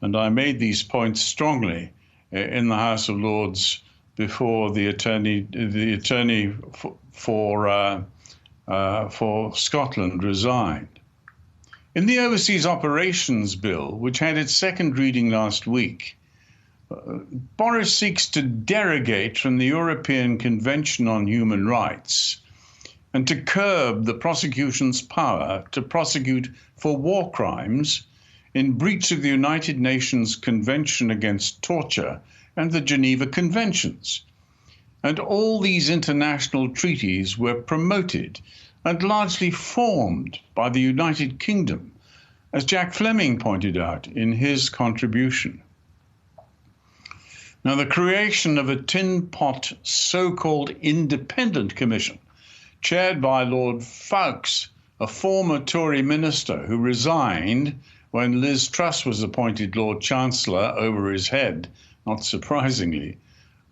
And I made these points strongly in the House of Lords before the attorney for Scotland resigned. In the Overseas Operations Bill, which had its second reading last week, Boris seeks to derogate from the European Convention on Human Rights and to curb the prosecution's power to prosecute for war crimes in breach of the United Nations Convention Against Torture and the Geneva Conventions. And all these international treaties were promoted and largely formed by the United Kingdom, as Jack Fleming pointed out in his contribution. Now, the creation of a tin-pot so-called independent commission, chaired by Lord Ffoulkes, a former Tory minister who resigned when Liz Truss was appointed Lord Chancellor over his head, not surprisingly.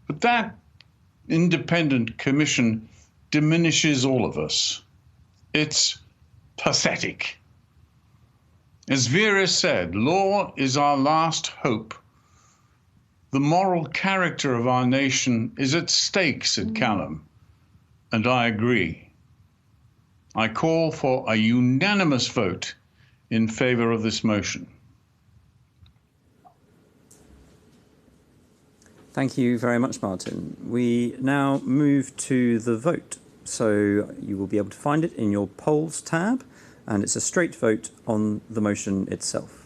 But that independent commission diminishes all of us. It's pathetic. As Vera said, law is our last hope. The moral character of our nation is at stake, said Callum, and I agree. I call for a unanimous vote in favour of this motion. Thank you very much, Martin. We now move to the vote. So you will be able to find it in your polls tab, and it's a straight vote on the motion itself.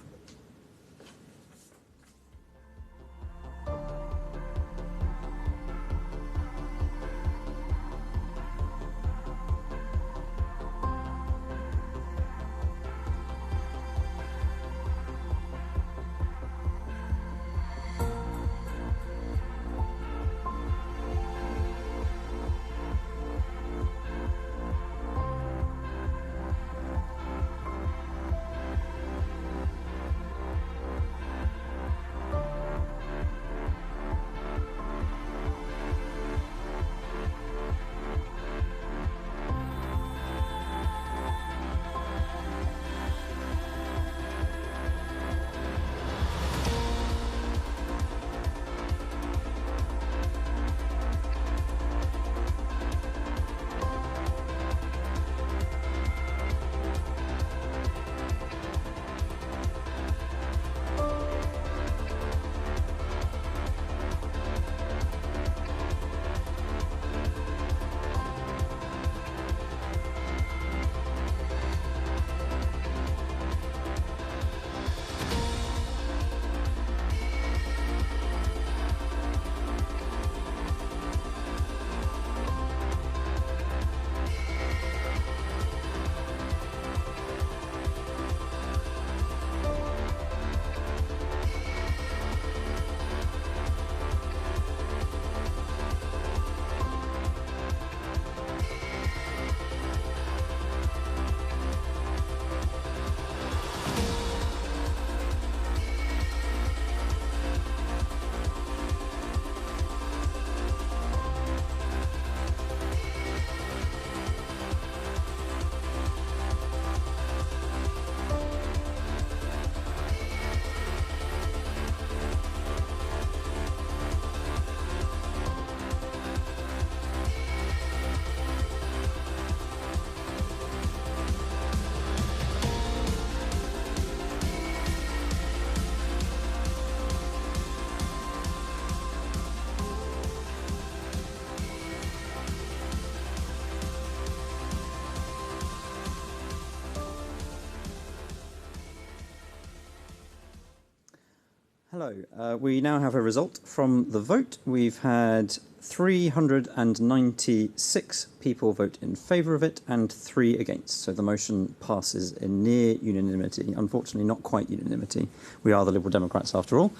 Hello. We now have a result from the vote. We've had 396 people vote in favour of it and 3 against. So the motion passes in near unanimity. Unfortunately, not quite unanimity. We are the Liberal Democrats after all.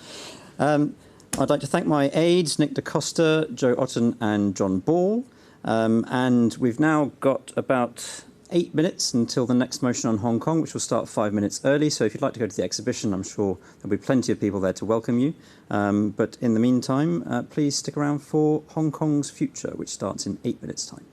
I'd like to thank my aides, Nick DaCosta, Joe Otten and John Ball. And we've now got about 8 minutes until the next motion on Hong Kong, which will start 5 minutes early. So if you'd like to go to the exhibition, I'm sure there'll be plenty of people there to welcome you. But in the meantime, please stick around for Hong Kong's future, which starts in 8 minutes' time.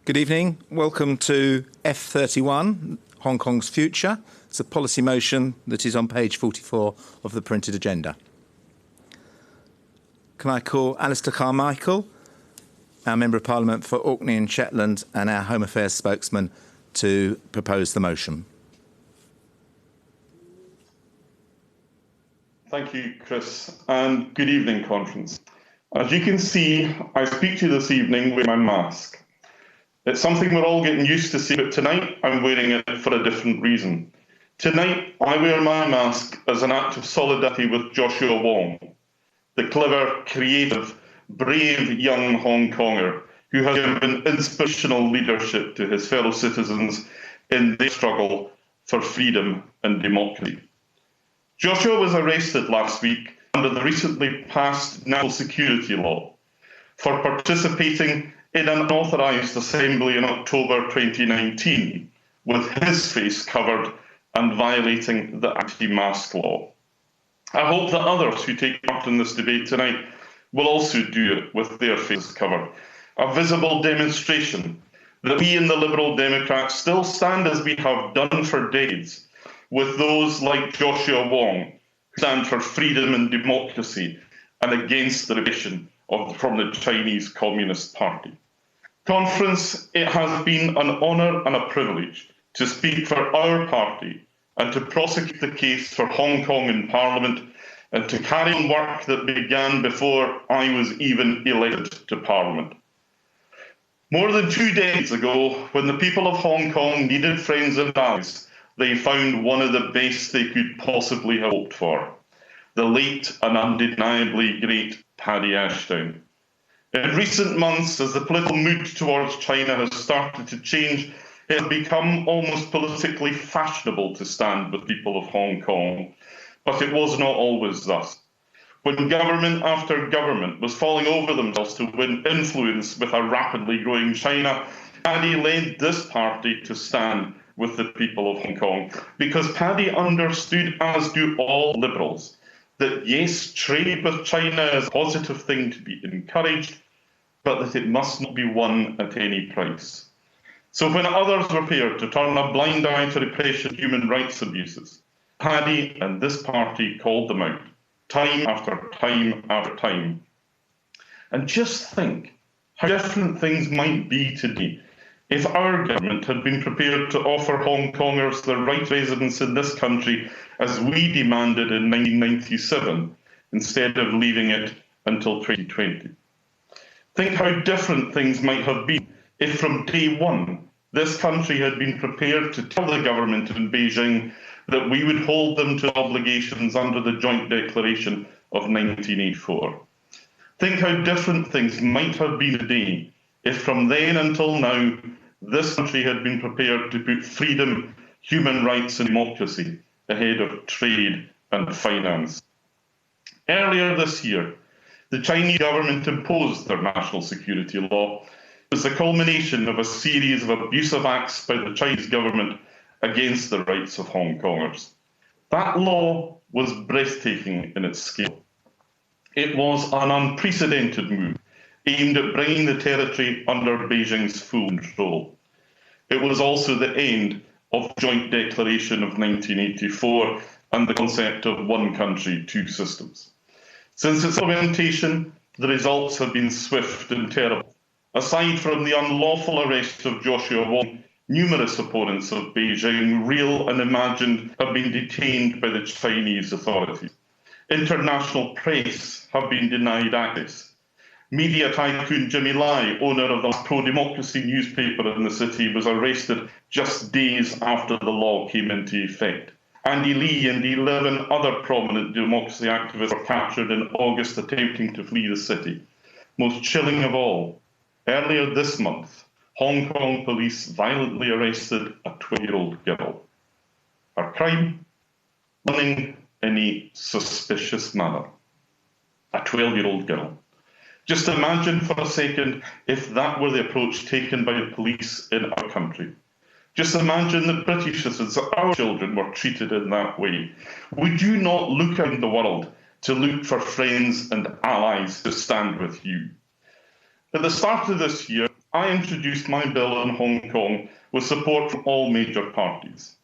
Good evening. Welcome to F31, Hong Kong's Future. It's a policy motion that is on page 44 of the printed agenda. Can I call Alistair Carmichael, our Member of Parliament for Orkney and Shetland and our Home Affairs spokesman, to propose the motion? Thank you, Chris, and good evening, conference. As you can see, I speak to you this evening with my mask. It's something we're all getting used to seeing, but tonight I'm wearing it for a different reason. Tonight, I wear my mask as an act of solidarity with Joshua Wong, the clever, creative, brave young Hong Konger who has given inspirational leadership to his fellow citizens in their struggle for freedom and democracy. Joshua was arrested last week under the recently passed national security law for participating in an unauthorised assembly in October 2019 with his face covered and violating the anti-mask law. I hope that others who take part in this debate tonight will also do it with their faces covered. A visible demonstration that we in the Liberal Democrats still stand as we have done for decades with those like Joshua Wong, who stand for freedom and democracy and against the repression from the Chinese Communist Party. Conference, it has been an honour and a privilege to speak for our party and to prosecute the case for Hong Kong in Parliament and to carry on work that began before I was even elected to Parliament. More than 2 decades ago, when the people of Hong Kong needed friends and allies, they found one of the best they could possibly have hoped for, the late and undeniably great Paddy Ashdown. In recent months, as the political mood towards China has started to change, it has become almost politically fashionable to stand with people of Hong Kong, but it was not always thus. When government after government was falling over themselves to win influence with a rapidly growing China, Paddy led this party to stand with the people of Hong Kong, because Paddy understood, as do all Liberals, that yes, trade with China is a positive thing to be encouraged, but that it must not be won at any price. So when others were prepared to turn a blind eye to repression of human rights abuses, Paddy and this party called them out, time after time after time. And just think how different things might be today if our government had been prepared to offer Hong Kongers the right residence in this country as we demanded in 1997, instead of leaving it until 2020. Think how different things might have been if from day one this country had been prepared to tell the government in Beijing that we would hold them to obligations under the Joint Declaration of 1984. Think how different things might have been today if from then until now this country had been prepared to put freedom, human rights and democracy ahead of trade and finance. Earlier this year, the Chinese government imposed their national security law. It was the culmination of a series of abusive acts by the Chinese government against the rights of Hong Kongers. That law was breathtaking in its scale. It was an unprecedented move aimed at bringing the territory under Beijing's full control. It was also the end of the Joint Declaration of 1984 and the concept of one country, two systems. Since its implementation, the results have been swift and terrible. Aside from the unlawful arrest of Joshua Wong, numerous opponents of Beijing, real and imagined, have been detained by the Chinese authorities. International press have been denied access. Media tycoon Jimmy Lai, owner of the pro-democracy newspaper in the city, was arrested just days after the law came into effect. Andy Lee and 11 other prominent democracy activists were captured in August attempting to flee the city. Most chilling of all, earlier this month, Hong Kong police violently arrested a 12-year-old girl. Her crime? Running in a suspicious manner. A 12-year-old girl. Just imagine for a second if that were the approach taken by the police in our country. Just imagine that British citizens, our children, were treated in that way. Would you not look around the world to look for friends and allies to stand with you? At the start of this year, I introduced my bill in Hong Kong with support from all major parties.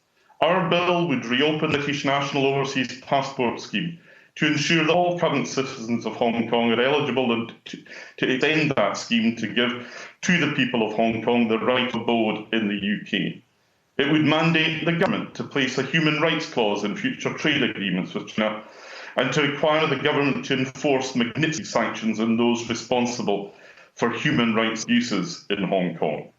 Our bill would reopen the British National Overseas Passport Scheme to ensure that all current citizens of Hong Kong are eligible and to extend that scheme to give to the people of Hong Kong the right of abode in the UK. It would mandate the government to place a human rights clause in future trade agreements with China and to require the government to enforce Magnitsky sanctions on those responsible for human rights abuses in Hong Kong.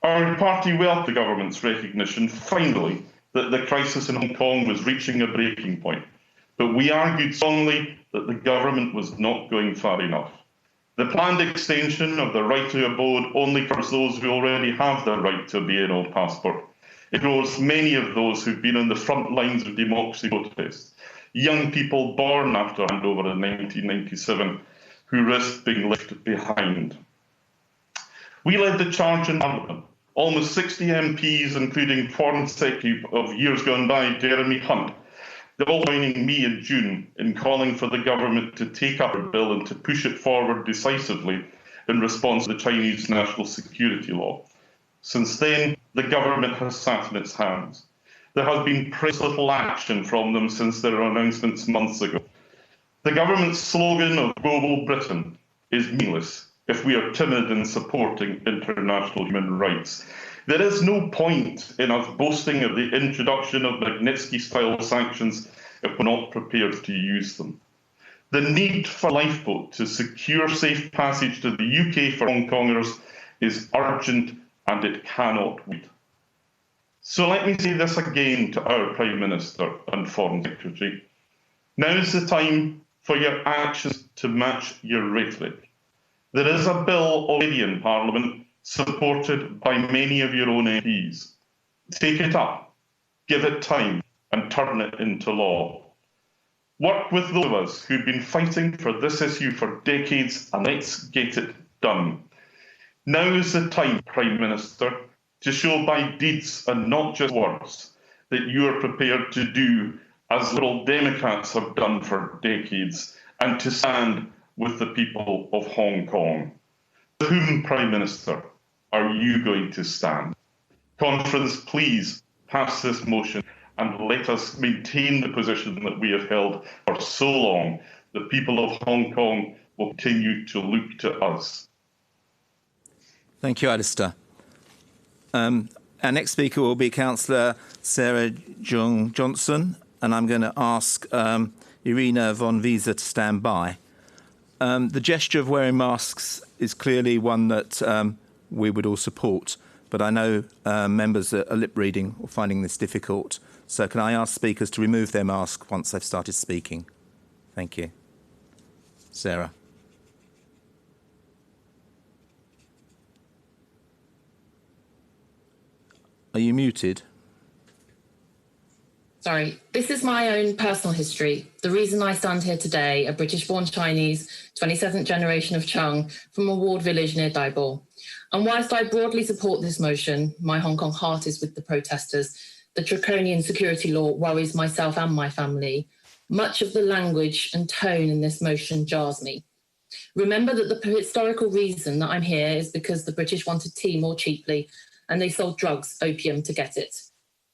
Our party welcomed the government's recognition, finally, that the crisis in Hong Kong was reaching a breaking point, but we argued strongly that the government was not going far enough. The planned extension of the right to abode only covers those who already have the right to a BNO passport. It ignores many of those who've been on the front lines of democracy protests, young people born after handover in 1997, who risked being left behind. We led the charge in Parliament. Almost 60 MPs, including Foreign Secretary of years gone by, Jeremy Hunt, they're all joining me in June in calling for the government to take up a bill and to push it forward decisively in response to the Chinese national security law. Since then, the government has sat in its hands. There has been precious little action from them since their announcements months ago. The government's slogan of Global Britain is meaningless if we are timid in supporting international human rights. There is no point in us boasting of the introduction of Magnitsky-style sanctions if we're not prepared to use them. The need for a lifeboat to secure safe passage to the UK for Hong Kongers is urgent and it cannot wait. So let me say this again to our Prime Minister and Foreign Secretary. Now is the time for your actions to match your rhetoric. There is a bill already in Parliament supported by many of your own MPs. Take it up, give it time, and turn it into law. Work with those of us who've been fighting for this issue for decades, and let's get it done. Now is the time, Prime Minister, to show by deeds and not just words that you are prepared to do as Liberal Democrats have done for decades, and to stand with the people of Hong Kong. With whom, Prime Minister, are you going to stand? Conference, please pass this motion and let us maintain the position that we have held for so long. The people of Hong Kong will continue to look to us. Thank you, Alistair. Our next speaker will be Councillor Sarah Johnson, and I'm going to ask Irina von Wiese to stand by. The gesture of wearing masks is clearly one that we would all support, but I know members that are lip reading or finding this difficult. So can I ask speakers to remove their mask once they've started speaking? Thank you. Sarah. Are you muted? Sorry, this is my own personal history. The reason I stand here today, a British-born Chinese, 27th generation of Chung from a walled village near Daibo. And whilst I broadly support this motion, my Hong Kong heart is with the protesters. The draconian security law worries myself and my family. Much of the language and tone in this motion jars me. Remember that the historical reason that I'm here is because the British wanted tea more cheaply and they sold drugs, opium, to get it.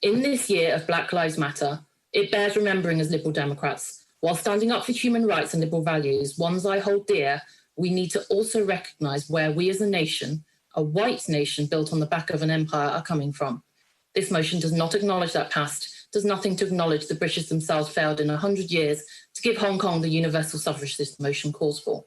In this year of Black Lives Matter, it bears remembering as Liberal Democrats, while standing up for human rights and liberal values, ones I hold dear, we need to also recognise where we as a nation, a white nation built on the back of an empire, are coming from. This motion does not acknowledge that past, does nothing to acknowledge the British themselves failed in 100 years to give Hong Kong the universal suffrage this motion calls for.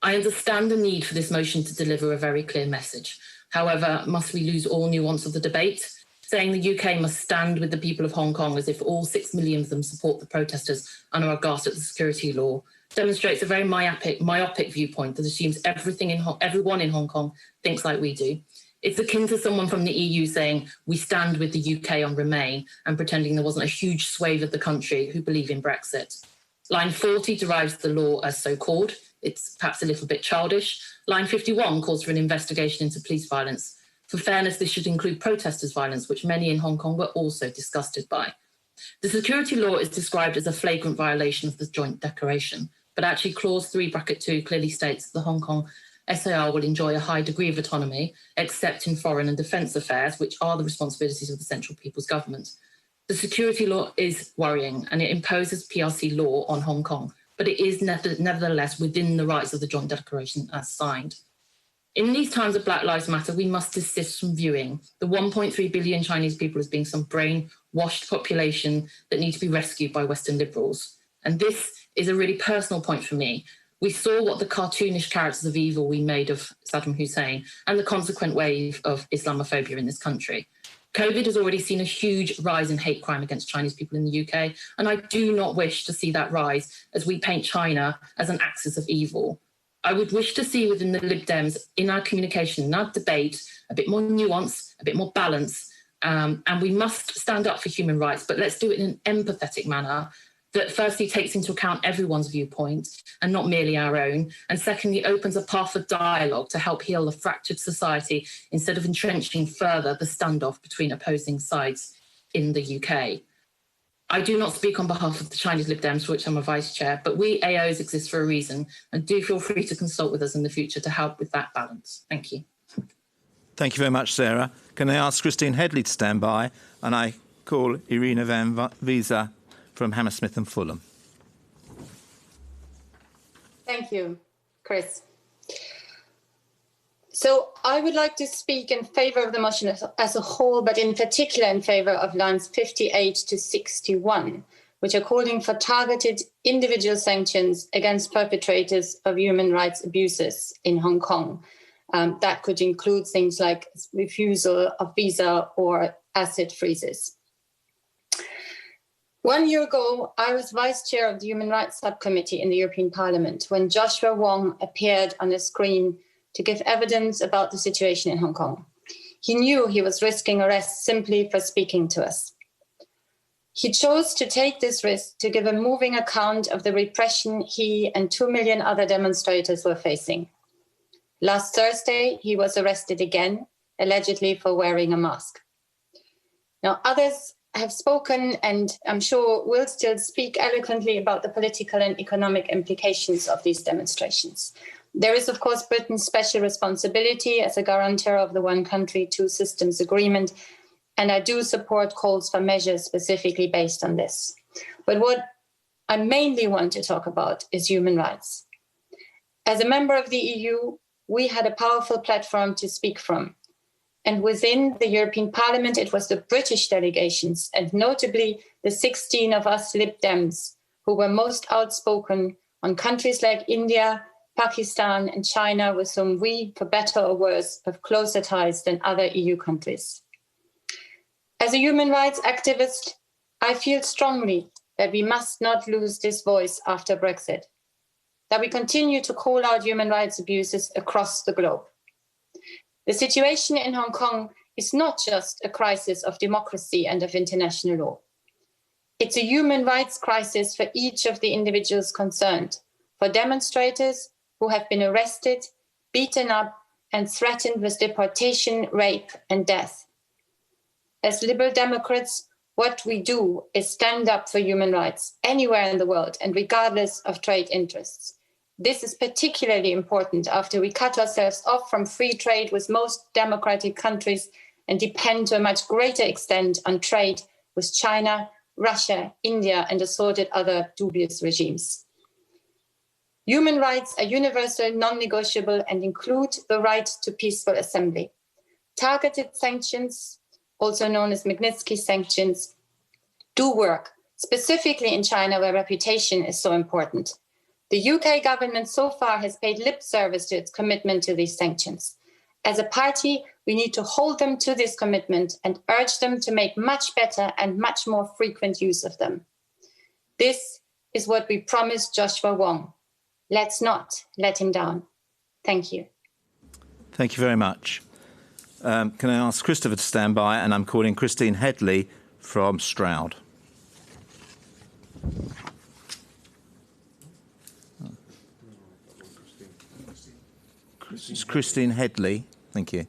I understand the need for this motion to deliver a very clear message. However, must we lose all nuance of the debate? Saying the UK must stand with the people of Hong Kong as if all 6 million of them support the protesters and are aghast at the security law demonstrates a very myopic viewpoint that assumes everyone in Hong Kong thinks like we do. It's akin to someone from the EU saying, we stand with the UK on Remain, and pretending there wasn't a huge swathe of the country who believe in Brexit. Line 40 derives the law as so-called. It's perhaps a little bit childish. Line 51 calls for an investigation into police violence. For fairness, this should include protesters' violence, which many in Hong Kong were also disgusted by. The security law is described as a flagrant violation of the Joint Declaration, but actually Clause 3(2) clearly states that the Hong Kong SAR will enjoy a high degree of autonomy, except in foreign and defence affairs, which are the responsibilities of the Central People's Government. The security law is worrying, and it imposes PRC law on Hong Kong, but it is nevertheless within the rights of the Joint Declaration as signed. In these times of Black Lives Matter, we must desist from viewing the 1.3 billion Chinese people as being some brainwashed population that need to be rescued by Western liberals. And this is a really personal point for me. We saw what the cartoonish characters of evil we made of Saddam Hussein and the consequent wave of Islamophobia in this country. COVID has already seen a huge rise in hate crime against Chinese people in the UK, and I do not wish to see that rise as we paint China as an axis of evil. I would wish to see within the Lib Dems, in our communication, in our debate, a bit more nuance, a bit more balance, and we must stand up for human rights, but let's do it in an empathetic manner that firstly takes into account everyone's viewpoint and not merely our own, and secondly opens a path for dialogue to help heal a fractured society instead of entrenching further the standoff between opposing sides in the UK. I do not speak on behalf of the Chinese Lib Dems, for which I'm a vice chair, but we AOs exist for a reason, and do feel free to consult with us in the future to help with that balance. Thank you. Thank you very much, Sarah. Can I ask Christine Headley to stand by? And I call Irina van Visa from Hammersmith and Fulham. Thank you, Chris. So I would like to speak in favour of the motion as a whole, but in particular in favour of lines 58 to 61, which are calling for targeted individual sanctions against perpetrators of human rights abuses in Hong Kong. That could include things like refusal of visa or asset freezes. 1 year ago, I was vice chair of the Human Rights Subcommittee in the European Parliament when Joshua Wong appeared on the screen to give evidence about the situation in Hong Kong. He knew he was risking arrest simply for speaking to us. He chose to take this risk to give a moving account of the repression he and 2 million other demonstrators were facing. Last Thursday, he was arrested again, allegedly for wearing a mask. Now, others have spoken, and I'm sure will still speak eloquently about the political and economic implications of these demonstrations. There is, of course, Britain's special responsibility as a guarantor of the one country, two systems agreement, and I do support calls for measures specifically based on this. But what I mainly want to talk about is human rights. As a member of the EU, we had a powerful platform to speak from. And within the European Parliament, it was the British delegations, and notably the 16 of us Lib Dems, who were most outspoken on countries like India, Pakistan and China, with whom we, for better or worse, have closer ties than other EU countries. As a human rights activist, I feel strongly that we must not lose this voice after Brexit, that we continue to call out human rights abuses across the globe. The situation in Hong Kong is not just a crisis of democracy and of international law. It's a human rights crisis for each of the individuals concerned, for demonstrators who have been arrested, beaten up, and threatened with deportation, rape, and death. As Liberal Democrats, what we do is stand up for human rights anywhere in the world and regardless of trade interests. This is particularly important after we cut ourselves off from free trade with most democratic countries and depend to a much greater extent on trade with China, Russia, India, and assorted other dubious regimes. Human rights are universal, non-negotiable, and include the right to peaceful assembly. Targeted sanctions, also known as Magnitsky sanctions, do work, specifically in China, where reputation is so important. The UK government so far has paid lip service to its commitment to these sanctions. As a party, we need to hold them to this commitment and urge them to make much better and much more frequent use of them. This is what we promised Joshua Wong. Let's not let him down. Thank you. Thank you very much. Can I ask Christopher to stand by? And I'm calling Christine Headley from Stroud. It's Christine Headley. Thank you.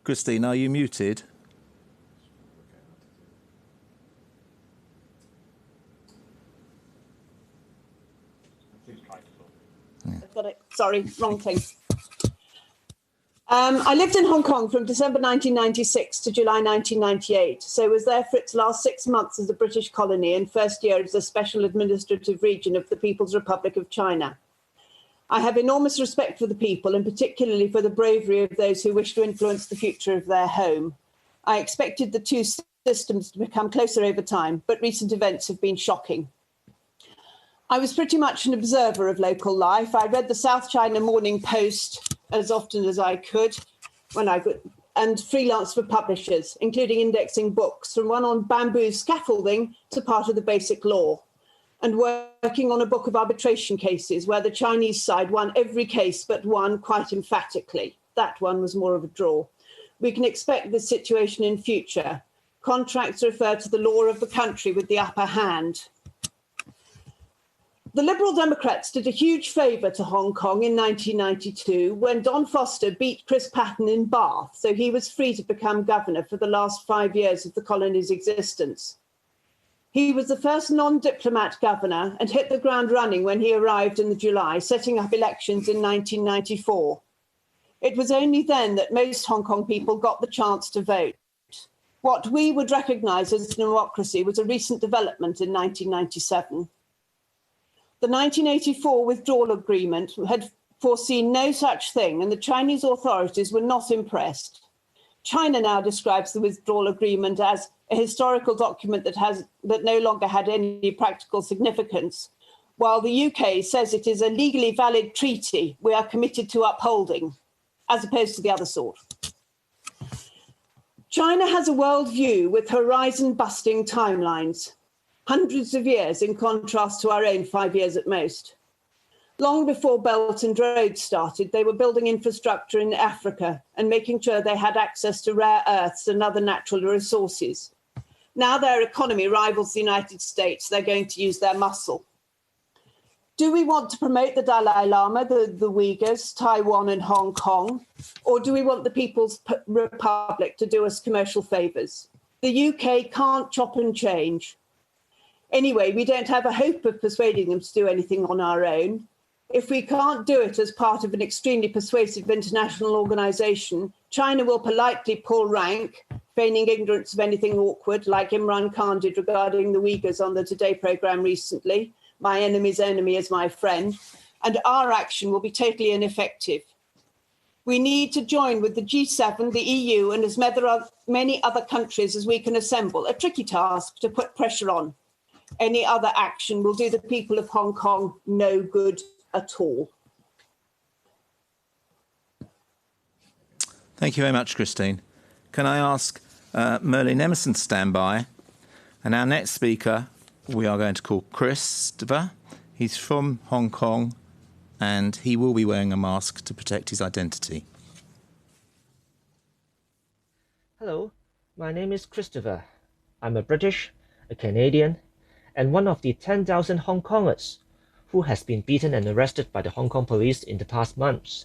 Christine, are you muted? I've got it. Sorry, wrong thing. I lived in Hong Kong from December 1996 to July 1998, so was there for its last 6 months as a British colony and first year as a special administrative region of the People's Republic of China. I have enormous respect for the people and particularly for the bravery of those who wish to influence the future of their home. I expected the two systems to become closer over time, but recent events have been shocking. I was pretty much an observer of local life. I read the South China Morning Post as often as I could, and freelanced for publishers, including indexing books, from one on bamboo scaffolding to part of the Basic Law, and working on a book of arbitration cases where the Chinese side won every case but won quite emphatically. That one was more of a draw. We can expect this situation in future. Contracts refer to the law of the country with the upper hand. The Liberal Democrats did a huge favour to Hong Kong in 1992 when Don Foster beat Chris Patten in Bath, so he was free to become governor for the last 5 years of the colony's existence. He was the first non-diplomat governor and hit the ground running when he arrived in July, setting up elections in 1994. It was only then that most Hong Kong people got the chance to vote. What we would recognise as democracy was a recent development in 1997. The 1984 withdrawal agreement had foreseen no such thing, and the Chinese authorities were not impressed. China now describes the withdrawal agreement as a historical document that no longer had any practical significance, while the UK says it is a legally valid treaty we are committed to upholding, as opposed to the other sort. China has a worldview with horizon-busting timelines, hundreds of years in contrast to our own 5 years at most. Long before Belt and Road started, they were building infrastructure in Africa and making sure they had access to rare earths and other natural resources. Now their economy rivals the United States, they're going to use their muscle. Do we want to promote the Dalai Lama, the Uyghurs, Taiwan and Hong Kong? Or do we want the People's Republic to do us commercial favours? The UK can't chop and change. Anyway, we don't have a hope of persuading them to do anything on our own. If we can't do it as part of an extremely persuasive international organisation, China will politely pull rank, feigning ignorance of anything awkward, like Imran Khan did regarding the Uyghurs on the Today programme recently. My enemy's enemy is my friend. And our action will be totally ineffective. We need to join with the G7, the EU, and as many other countries as we can assemble, a tricky task to put pressure on. Any other action will do the people of Hong Kong no good at all. Thank you very much, Christine. Can I ask Merlin Emerson to stand by? And our next speaker, we are going to call Christopher. He's from Hong Kong, and he will be wearing a mask to protect his identity. Hello, my name is Christopher. I'm a British, a Canadian, and one of the 10,000 Hong Kongers who has been beaten and arrested by the Hong Kong police in the past months.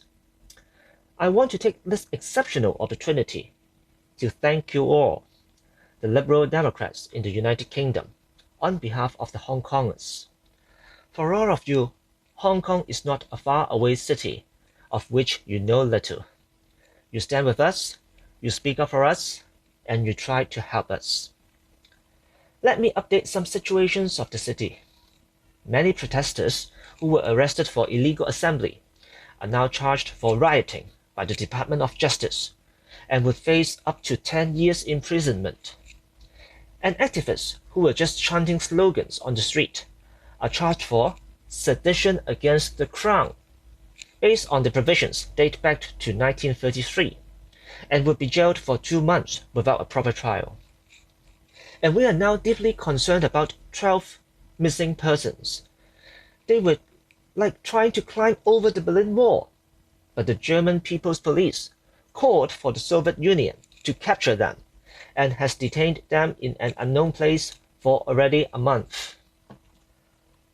I want to take this exceptional opportunity to thank you all, the Liberal Democrats in the United Kingdom, on behalf of the Hong Kongers. For all of you, Hong Kong is not a far-away city of which you know little. You stand with us, you speak up for us, and you try to help us. Let me update some situations of the city. Many protesters who were arrested for illegal assembly are now charged for rioting by the Department of Justice and would face up to 10 years imprisonment. And activists who were just chanting slogans on the street are charged for sedition against the Crown, based on the provisions date back to 1933, and would be jailed for 2 months without a proper trial. And we are now deeply concerned about 12 missing persons. They were like trying to climb over the Berlin Wall, but the German People's Police called for the Soviet Union to capture them and has detained them in an unknown place for already a month.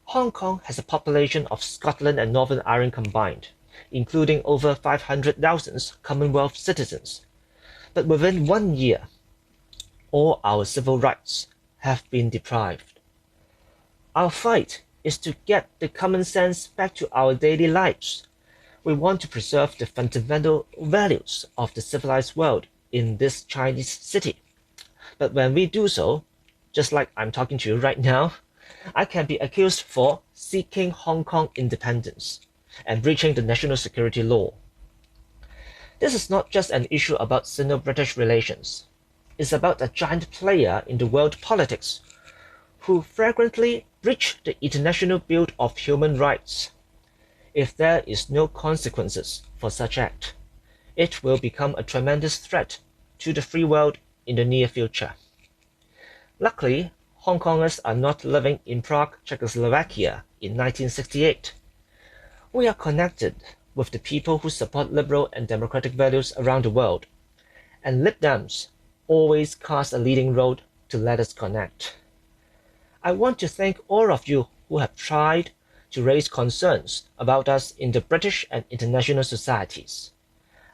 Hong Kong has a population of Scotland and Northern Ireland combined, including over 500,000 Commonwealth citizens. But within 1 year, all our civil rights have been deprived. Our fight is to get the common sense back to our daily lives. We want to preserve the fundamental values of the civilized world in this Chinese city. But when we do so, just like I'm talking to you right now, I can be accused for seeking Hong Kong independence and breaching the national security law. This is not just an issue about Sino-British relations. It's about a giant player in the world politics who flagrantly breach the International Bill of Human Rights. If there is no consequences for such act, it will become a tremendous threat to the free world in the near future. Luckily, Hong Kongers are not living in Prague, Czechoslovakia in 1968. We are connected with the people who support liberal and democratic values around the world, and Lib Dems always cast a leading role to let us connect. I want to thank all of you who have tried to raise concerns about us in the British and international societies.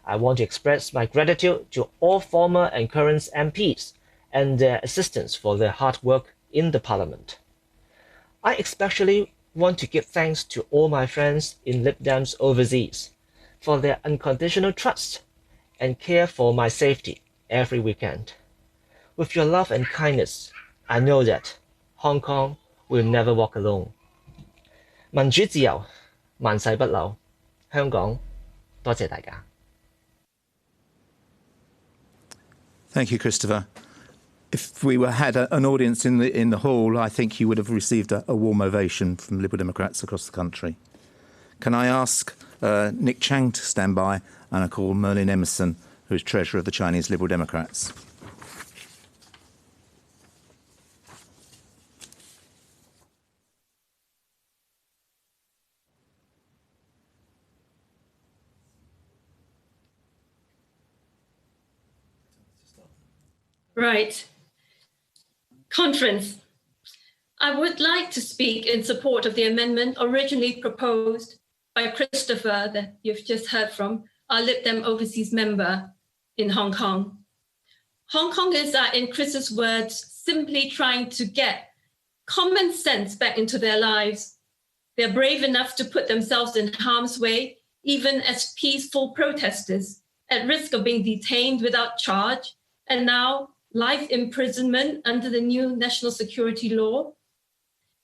I want to express my gratitude to all former and current MPs and their assistants for their hard work in the Parliament. I especially want to give thanks to all my friends in Lib Dems overseas for their unconditional trust and care for my safety every weekend. With your love and kindness, I know that Hong Kong will never walk alone. 民主自由，萬世不朽。香港，多謝大家。Thank you, Christopher. If we had an audience in the hall, I think you would have received a warm ovation from Liberal Democrats across the country. Can I ask Nick Chang to stand by, and I call Merlin Emerson, who is Treasurer of the Chinese Liberal Democrats. Right. Conference. I would like to speak in support of the amendment originally proposed by Christopher that you've just heard from, our Lib Dem overseas member in Hong Kong. Hong Kongers are, in Chris's words, simply trying to get common sense back into their lives. They're brave enough to put themselves in harm's way, even as peaceful protesters, at risk of being detained without charge, and now life imprisonment under the new national security law.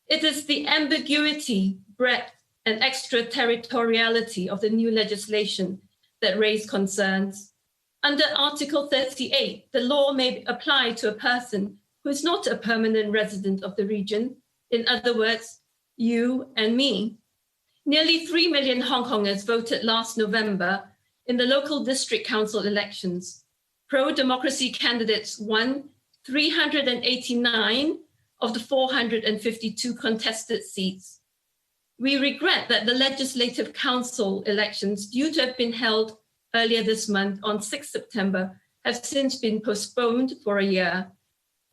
It is the ambiguity, breadth, and extraterritoriality of the new legislation that raise concerns. Under Article 38, the law may apply to a person who is not a permanent resident of the region. In other words, you and me. Nearly 3 million Hong Kongers voted last November in the local district council elections. Pro-democracy candidates won 389 of the 452 contested seats. We regret that the Legislative Council elections, due to have been held earlier this month on 6 September, have since been postponed for a year.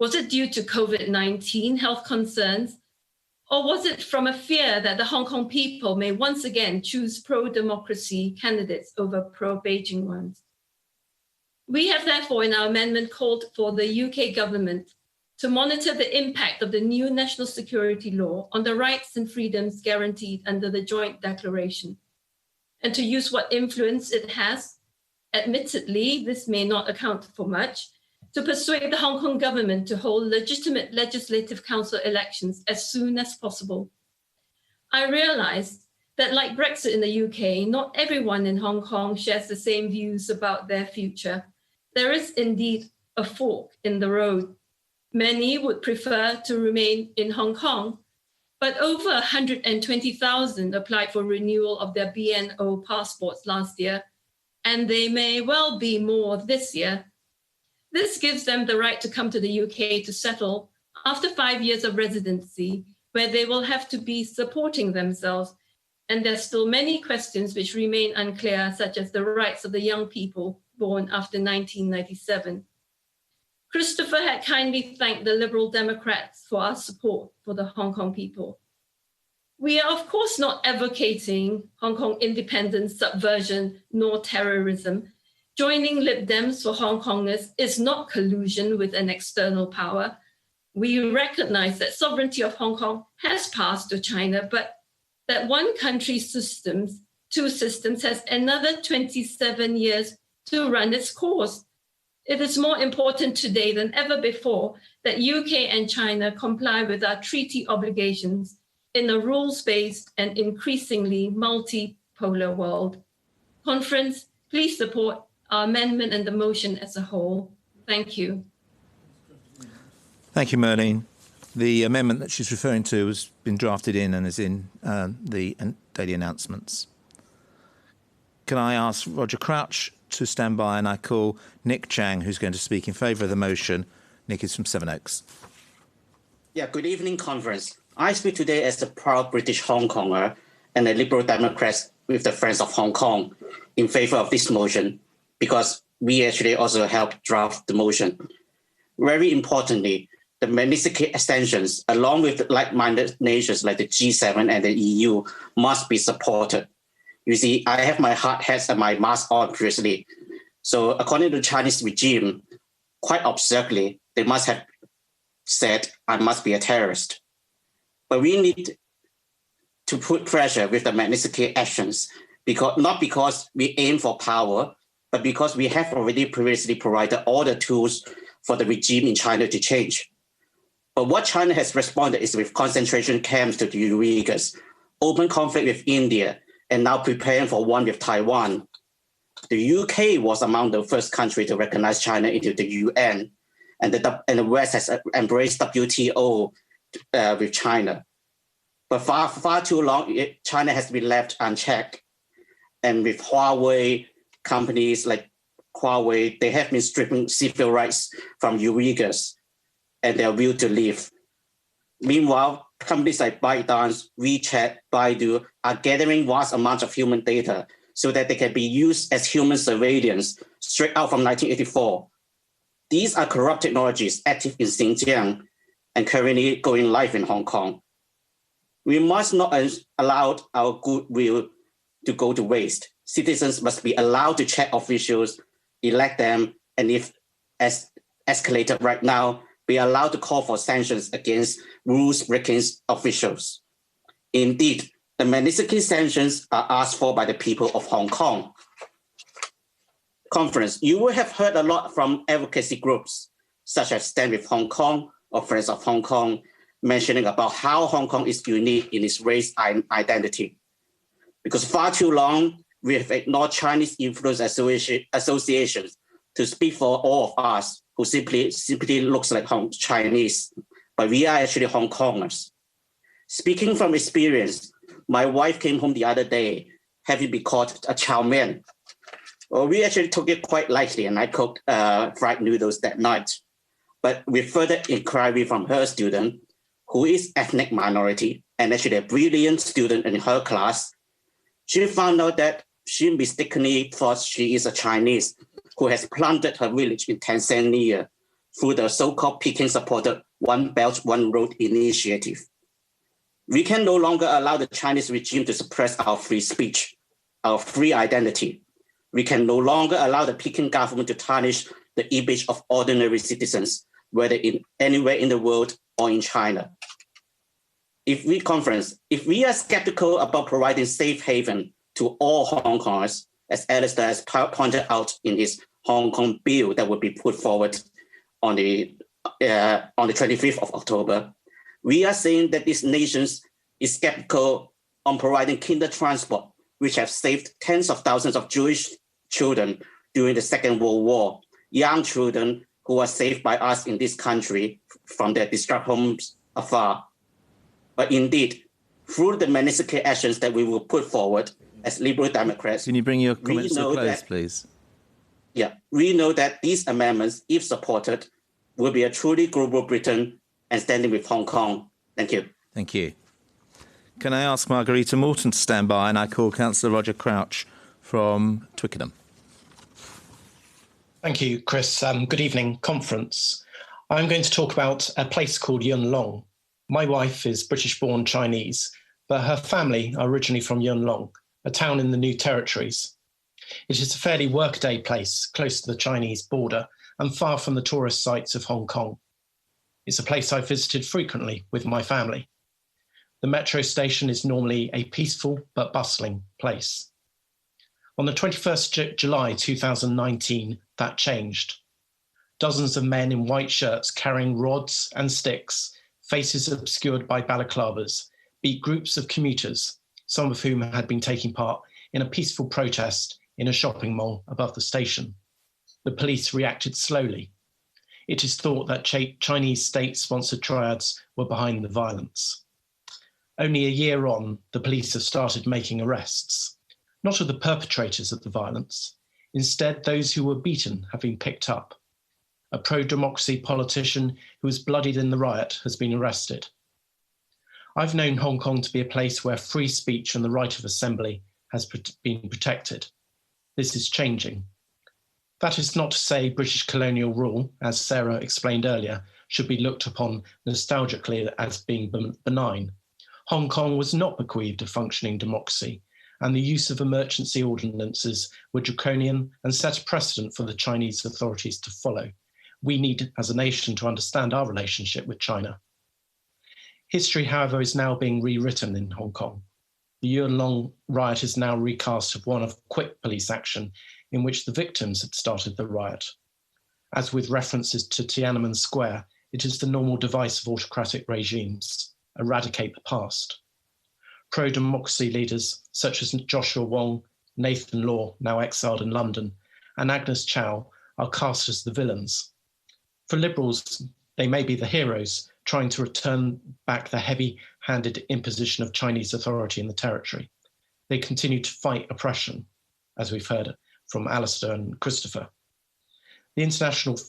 Was it due to COVID-19 health concerns, or was it from a fear that the Hong Kong people may once again choose pro-democracy candidates over pro-Beijing ones? We have therefore in our amendment called for the UK government to monitor the impact of the new national security law on the rights and freedoms guaranteed under the joint declaration, and to use what influence it has, admittedly this may not account for much, to persuade the Hong Kong government to hold legitimate Legislative Council elections as soon as possible. I realise that like Brexit in the UK, not everyone in Hong Kong shares the same views about their future. There is indeed a fork in the road. Many would prefer to remain in Hong Kong, but over 120,000 applied for renewal of their BNO passports last year, and they may well be more this year. This gives them the right to come to the UK to settle after 5 years of residency, where they will have to be supporting themselves. And there's still many questions which remain unclear, such as the rights of the young people born after 1997. Christopher had kindly thanked the Liberal Democrats for our support for the Hong Kong people. We are, of course, not advocating Hong Kong independence, subversion, nor terrorism. Joining Lib Dems for Hong Kongers is not collusion with an external power. We recognize that sovereignty of Hong Kong has passed to China, but that one country's systems, two systems, has another 27 years to run its course. It is more important today than ever before that UK and China comply with our treaty obligations in a rules-based and increasingly multipolar world. Conference, please support our amendment and the motion as a whole. Thank you. Thank you, Merlene. The amendment that she's referring to has been drafted in and is in the daily announcements. Can I ask Roger Crouch to stand by, and I call Nick Chang, who's going to speak in favour of the motion. Nick is from Sevenoaks. Yeah, good evening, Conference. I speak today as a proud British Hong Konger and a Liberal Democrat with the Friends of Hong Kong in favour of this motion, because we actually also helped draft the motion. Very importantly, the Magnitsky extensions, along with like-minded nations like the G7 and the EU, must be supported. You see, I have my hard hats and my mask on previously. So according to the Chinese regime, quite absurdly, they must have said, I must be a terrorist. But we need to put pressure with the Magnitsky actions, not because we aim for power, but because we have already previously provided all the tools for the regime in China to change. But what China has responded is with concentration camps to the Uyghurs, open conflict with India, and now preparing for one with Taiwan. The UK was among the first country to recognize China into the UN, and the West has embraced WTO with China. But far too long, China has been left unchecked. And with Huawei, companies like Huawei, they have been stripping civil rights from Uyghurs and their will to live. Meanwhile, companies like ByteDance, WeChat, Baidu are gathering vast amounts of human data so that they can be used as human surveillance straight out from 1984. These are corrupt technologies active in Xinjiang and currently going live in Hong Kong. We must not allow our goodwill to go to waste. Citizens must be allowed to check officials, elect them, and if, as escalated right now, be allowed to call for sanctions against rules-breaking officials. Indeed, the Magnitsky sanctions are asked for by the people of Hong Kong. Conference, you will have heard a lot from advocacy groups, such as Stand With Hong Kong or Friends of Hong Kong, mentioning about how Hong Kong is unique in its race identity. Because far too long, we have ignored Chinese influence associations to speak for all of us who simply looks like Chinese, but we are actually Hong Kongers. Speaking from experience, my wife came home the other day, having been called a chow mein. Well, we actually took it quite lightly, and I cooked fried noodles that night. But with further inquiry from her student, who is ethnic minority and actually a brilliant student in her class, she found out that she mistakenly thought she is a Chinese who has planted her village in Tanzania through the so-called Peking-supported One Belt, One Road initiative. We can no longer allow the Chinese regime to suppress our free speech, our free identity. We can no longer allow the Peking government to tarnish the image of ordinary citizens, whether anywhere in the world or in China. If we are skeptical about providing safe haven to all Hong Kongers, as Alistair has pointed out in his Hong Kong bill that will be put forward on the 25th of October, we are saying that this nation is skeptical on providing kinder transport, which have saved tens of thousands of Jewish children during the Second World War, young children who were saved by us in this country from their distraught homes afar. But indeed, through the Magnitsky actions that we will put forward as Liberal Democrats, can you bring your comments to a close, please? Yeah, we know that these amendments, if supported, will be a truly global Britain and standing with Hong Kong. Thank you. Thank you. Can I ask Margarita Morton to stand by, and I call Councillor Roger Crouch from Twickenham. Thank you, Chris. Good evening, Conference. I'm going to talk about a place called Yuen Long. My wife is British-born Chinese, but her family are originally from Yuen Long, a town in the New Territories. It is a fairly workaday place close to the Chinese border and far from the tourist sites of Hong Kong. It's a place I've visited frequently with my family. The metro station is normally a peaceful but bustling place. On the 21st July 2019, that changed. Dozens of men in white shirts carrying rods and sticks, faces obscured by balaclavas, beat groups of commuters, some of whom had been taking part in a peaceful protest in a shopping mall above the station. The police reacted slowly. It is thought that Chinese state-sponsored triads were behind the violence. Only a year on, the police have started making arrests, not of the perpetrators of the violence. Instead, those who were beaten have been picked up. A pro-democracy politician who was bloodied in the riot has been arrested. I've known Hong Kong to be a place where free speech and the right of assembly has been protected. This is changing. That is not to say British colonial rule, as Sarah explained earlier, should be looked upon nostalgically as being benign. Hong Kong was not bequeathed a functioning democracy, and the use of emergency ordinances were draconian and set a precedent for the Chinese authorities to follow. We need, as a nation, to understand our relationship with China. History, however, is now being rewritten in Hong Kong. The Yuen Long riot is now recast as one of quick police action in which the victims had started the riot. As with references to Tiananmen Square, it is the normal device of autocratic regimes: eradicate the past. Pro-democracy leaders such as Joshua Wong, Nathan Law, now exiled in London, and Agnes Chow are cast as the villains. For Liberals, they may be the heroes, trying to return back the heavy-handed imposition of Chinese authority in the territory. They continue to fight oppression, as we've heard from Alistair and Christopher. The international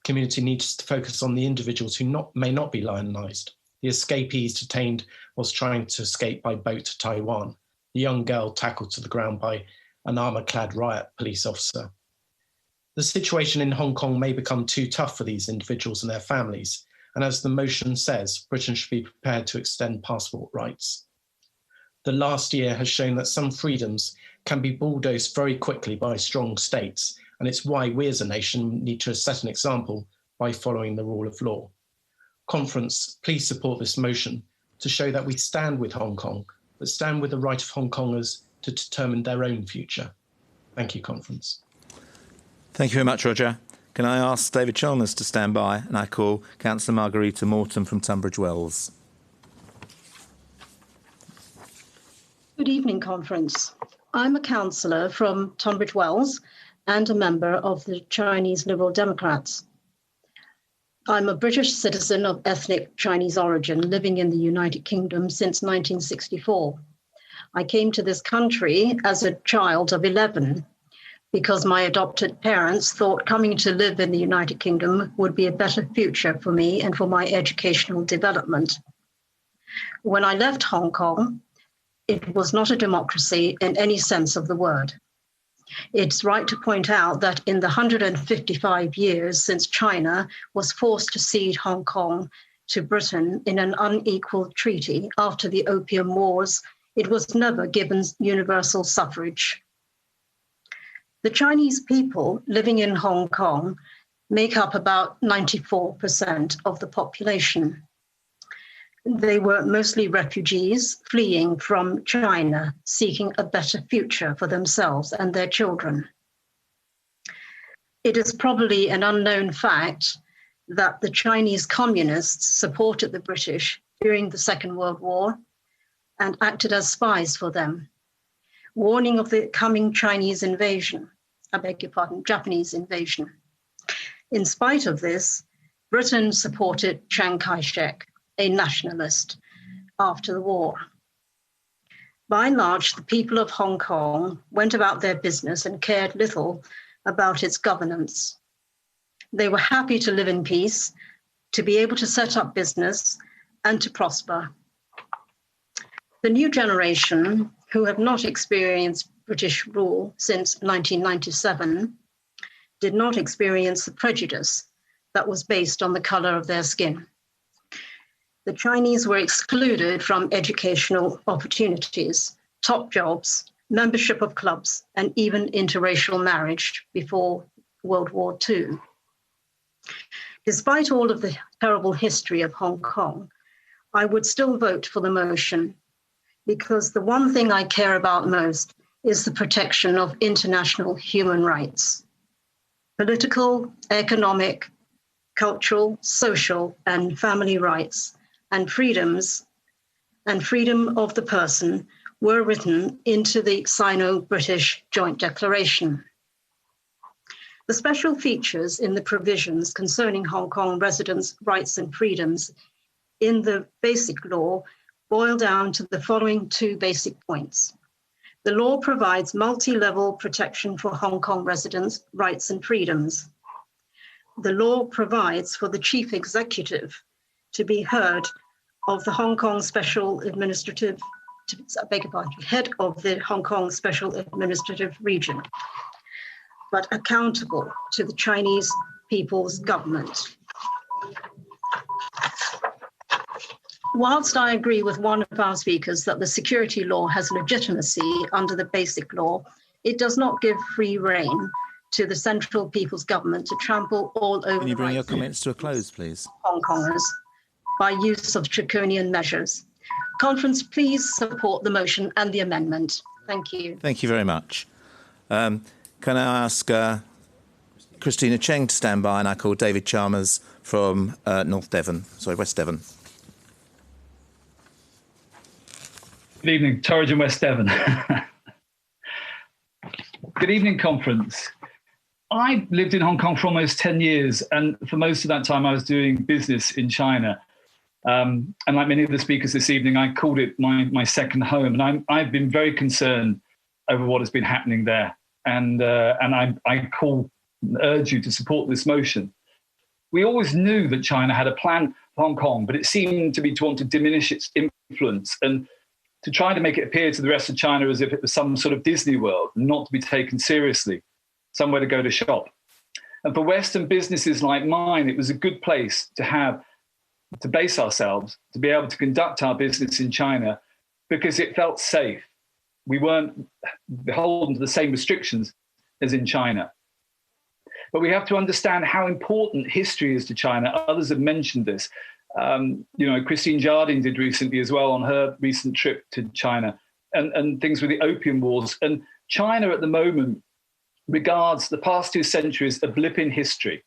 community needs to focus on the individuals who may not be lionised, the escapees detained whilst trying to escape by boat to Taiwan, the young girl tackled to the ground by an armour-clad riot police officer. The situation in Hong Kong may become too tough for these individuals and their families, and as the motion says, Britain should be prepared to extend passport rights. The last year has shown that some freedoms can be bulldozed very quickly by strong states, and it's why we as a nation need to set an example by following the rule of law. Conference, please support this motion to show that we stand with Hong Kong, but stand with the right of Hong Kongers to determine their own future. Thank you, Conference. Thank you very much, Roger. Can I ask David Chalmers to stand by? And I call Councillor Margarita Morton from Tunbridge Wells. Good evening, Conference. I'm a councillor from Tunbridge Wells and a member of the Chinese Liberal Democrats. I'm a British citizen of ethnic Chinese origin living in the United Kingdom since 1964. I came to this country as a child of 11 because my adopted parents thought coming to live in the United Kingdom would be a better future for me and for my educational development. When I left Hong Kong, it was not a democracy in any sense of the word. It's right to point out that in the 155 years since China was forced to cede Hong Kong to Britain in an unequal treaty after the Opium Wars, it was never given universal suffrage. The Chinese people living in Hong Kong make up about 94% of the population. They were mostly refugees fleeing from China, seeking a better future for themselves and their children. It is probably an unknown fact that the Chinese communists supported the British during the Second World War and acted as spies for them, warning of the coming Chinese invasion, Japanese invasion. In spite of this, Britain supported Chiang Kai-shek, a nationalist, after the war. By and large, the people of Hong Kong went about their business and cared little about its governance. They were happy to live in peace, to be able to set up business, and to prosper. The new generation, who have not experienced British rule since 1997, did not experience the prejudice that was based on the color of their skin. The Chinese were excluded from educational opportunities, top jobs, membership of clubs, and even interracial marriage before World War II. Despite all of the terrible history of Hong Kong, I would still vote for the motion because the one thing I care about most is the protection of international human rights. Political, economic, cultural, social, and family rights and freedoms and freedom of the person were written into the Sino-British Joint Declaration. The special features in the provisions concerning Hong Kong residents' rights and freedoms in the Basic Law boil down to the following two basic points. The law provides multi-level protection for Hong Kong residents' rights and freedoms. The law provides for the chief executive to be heard of the Hong Kong Special Administrative, head of the Hong Kong Special Administrative Region, but accountable to the Chinese People's Government. Whilst I agree with one of our speakers that the security law has legitimacy under the Basic Law, it does not give free rein to the Central People's Government to trample all over. Can you bring your comments to a close, please? Hong Kongers by use of draconian measures. Conference, please support the motion and the amendment. Thank you. Thank you very much. Can I ask Christina Cheng to stand by, and I call David Chalmers from West Devon. Good evening, Torridge and West Devon. Good evening, Conference. I lived in Hong Kong for almost 10 years, and for most of that time I was doing business in China. And like many of the speakers this evening, I called it my second home, and I've been very concerned over what has been happening there. And I urge you to support this motion. We always knew that China had a plan for Hong Kong, but it seemed to want to diminish its influence and to try to make it appear to the rest of China as if it was some sort of Disney World, not to be taken seriously, somewhere to go to shop. And for Western businesses like mine, it was a good place to base ourselves, to be able to conduct our business in China, because it felt safe. We weren't beholden to the same restrictions as in China. But we have to understand how important history is to China. Others have mentioned this. Christine Jardine did recently as well on her recent trip to China, and things with the Opium Wars. And China at the moment regards the past 2 centuries a blip in history,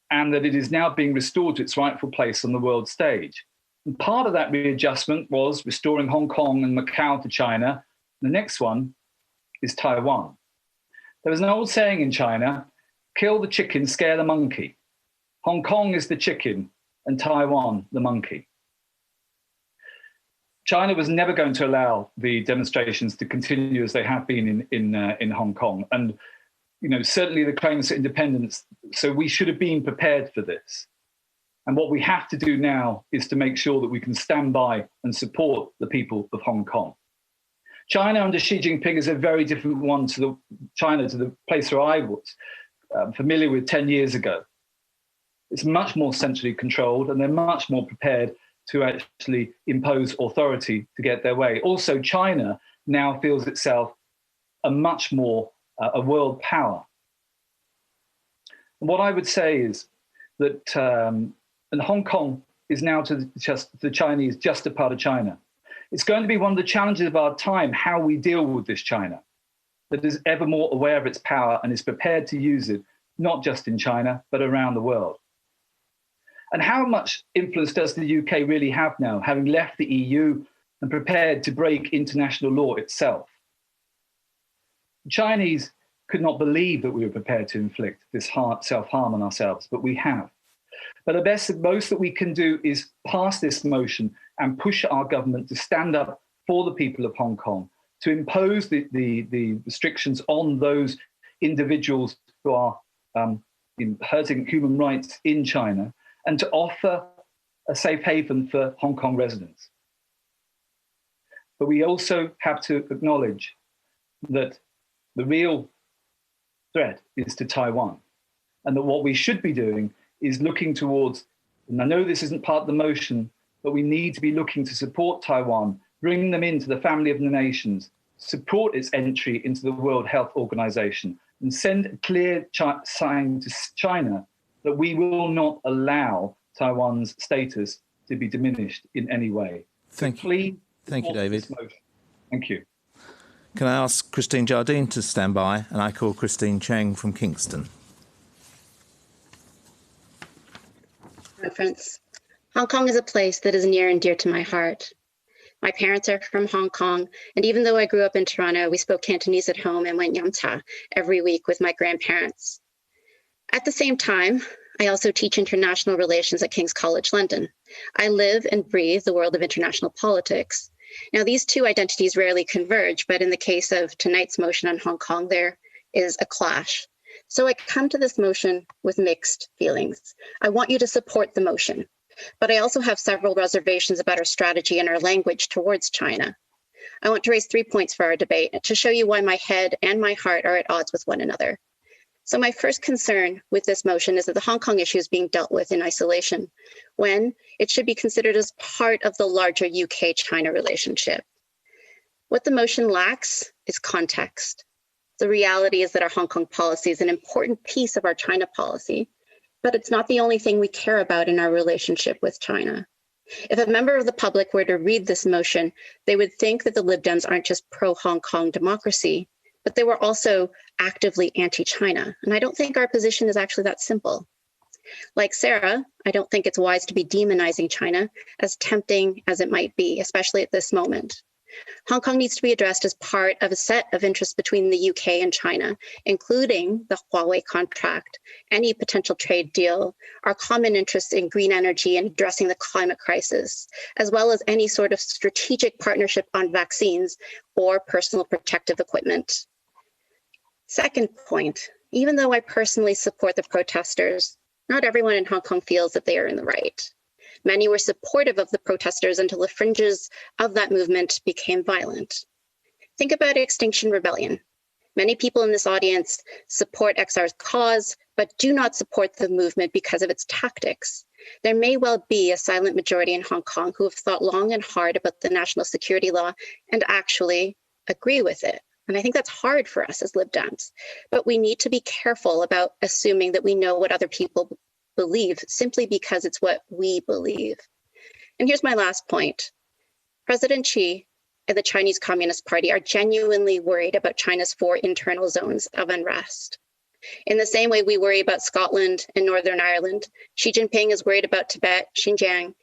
and that it is now being restored to its rightful place on the world stage. And part of that readjustment was restoring Hong Kong and Macau to China. The next one is Taiwan. There was an old saying in China, kill the chicken, scare the monkey. Hong Kong is the chicken and Taiwan the monkey. China was never going to allow the demonstrations to continue as they have been in Hong Kong. And certainly the claims for independence, so we should have been prepared for this. And what we have to do now is to make sure that we can stand by and support the people of Hong Kong. China under Xi Jinping is a very different one to the place where I was familiar with 10 years ago. It's much more centrally controlled, and they're much more prepared to actually impose authority to get their way. Also, China now feels itself a much more a world power. And what I would say is that and Hong Kong is now to the Chinese just a part of China. It's going to be one of the challenges of our time, how we deal with this China that is ever more aware of its power and is prepared to use it, not just in China, but around the world. And how much influence does the UK really have now, having left the EU and prepared to break international law itself? The Chinese could not believe that we were prepared to inflict this self-harm on ourselves, but we have. But the most that we can do is pass this motion and push our government to stand up for the people of Hong Kong, to impose the restrictions on those individuals who are hurting human rights in China, and to offer a safe haven for Hong Kong residents. But we also have to acknowledge that the real threat is to Taiwan, and that what we should be doing is looking towards, and I know this isn't part of the motion, but we need to be looking to support Taiwan, bring them into the family of the nations support its entry into the World Health Organization, and send a clear sign to China that we will not allow Taiwan's status to be diminished in any way. Thank you, David. Thank you. Can I ask Christine Jardine to stand by? And I call Christine Cheng from Kingston. Reference. Hong Kong is a place that is near and dear to my heart. My parents are from Hong Kong, and even though I grew up in Toronto, we spoke Cantonese at home and went yum cha every week with my grandparents. At the same time, I also teach international relations at King's College London. I live and breathe the world of international politics. Now, these two identities rarely converge, but in the case of tonight's motion on Hong Kong, there is a clash. So I come to this motion with mixed feelings. I want you to support the motion, but I also have several reservations about our strategy and our language towards China. I want to raise 3 points for our debate to show you why my head and my heart are at odds with one another. So my first concern with this motion is that the Hong Kong issue is being dealt with in isolation, when it should be considered as part of the larger UK-China relationship. What the motion lacks is context. The reality is that our Hong Kong policy is an important piece of our China policy, but it's not the only thing we care about in our relationship with China. If a member of the public were to read this motion, they would think that the Lib Dems aren't just pro-Hong Kong democracy, but they were also actively anti-China. And I don't think our position is actually that simple. Like Sarah, I don't think it's wise to be demonizing China, as tempting as it might be, especially at this moment. Hong Kong needs to be addressed as part of a set of interests between the UK and China, including the Huawei contract, any potential trade deal, our common interests in green energy and addressing the climate crisis, as well as any sort of strategic partnership on vaccines or personal protective equipment. Second point, even though I personally support the protesters, not everyone in Hong Kong feels that they are in the right. Many were supportive of the protesters until the fringes of that movement became violent. Think about Extinction Rebellion. Many people in this audience support XR's cause, but do not support the movement because of its tactics. There may well be a silent majority in Hong Kong who have thought long and hard about the national security law and actually agree with it. And I think that's hard for us as Lib Dems, but we need to be careful about assuming that we know what other people believe simply because it's what we believe. And here's my last point. President Xi and the Chinese Communist Party are genuinely worried about China's 4 internal zones of unrest. In the same way we worry about Scotland and Northern Ireland, Xi Jinping is worried about Tibet, Xinjiang,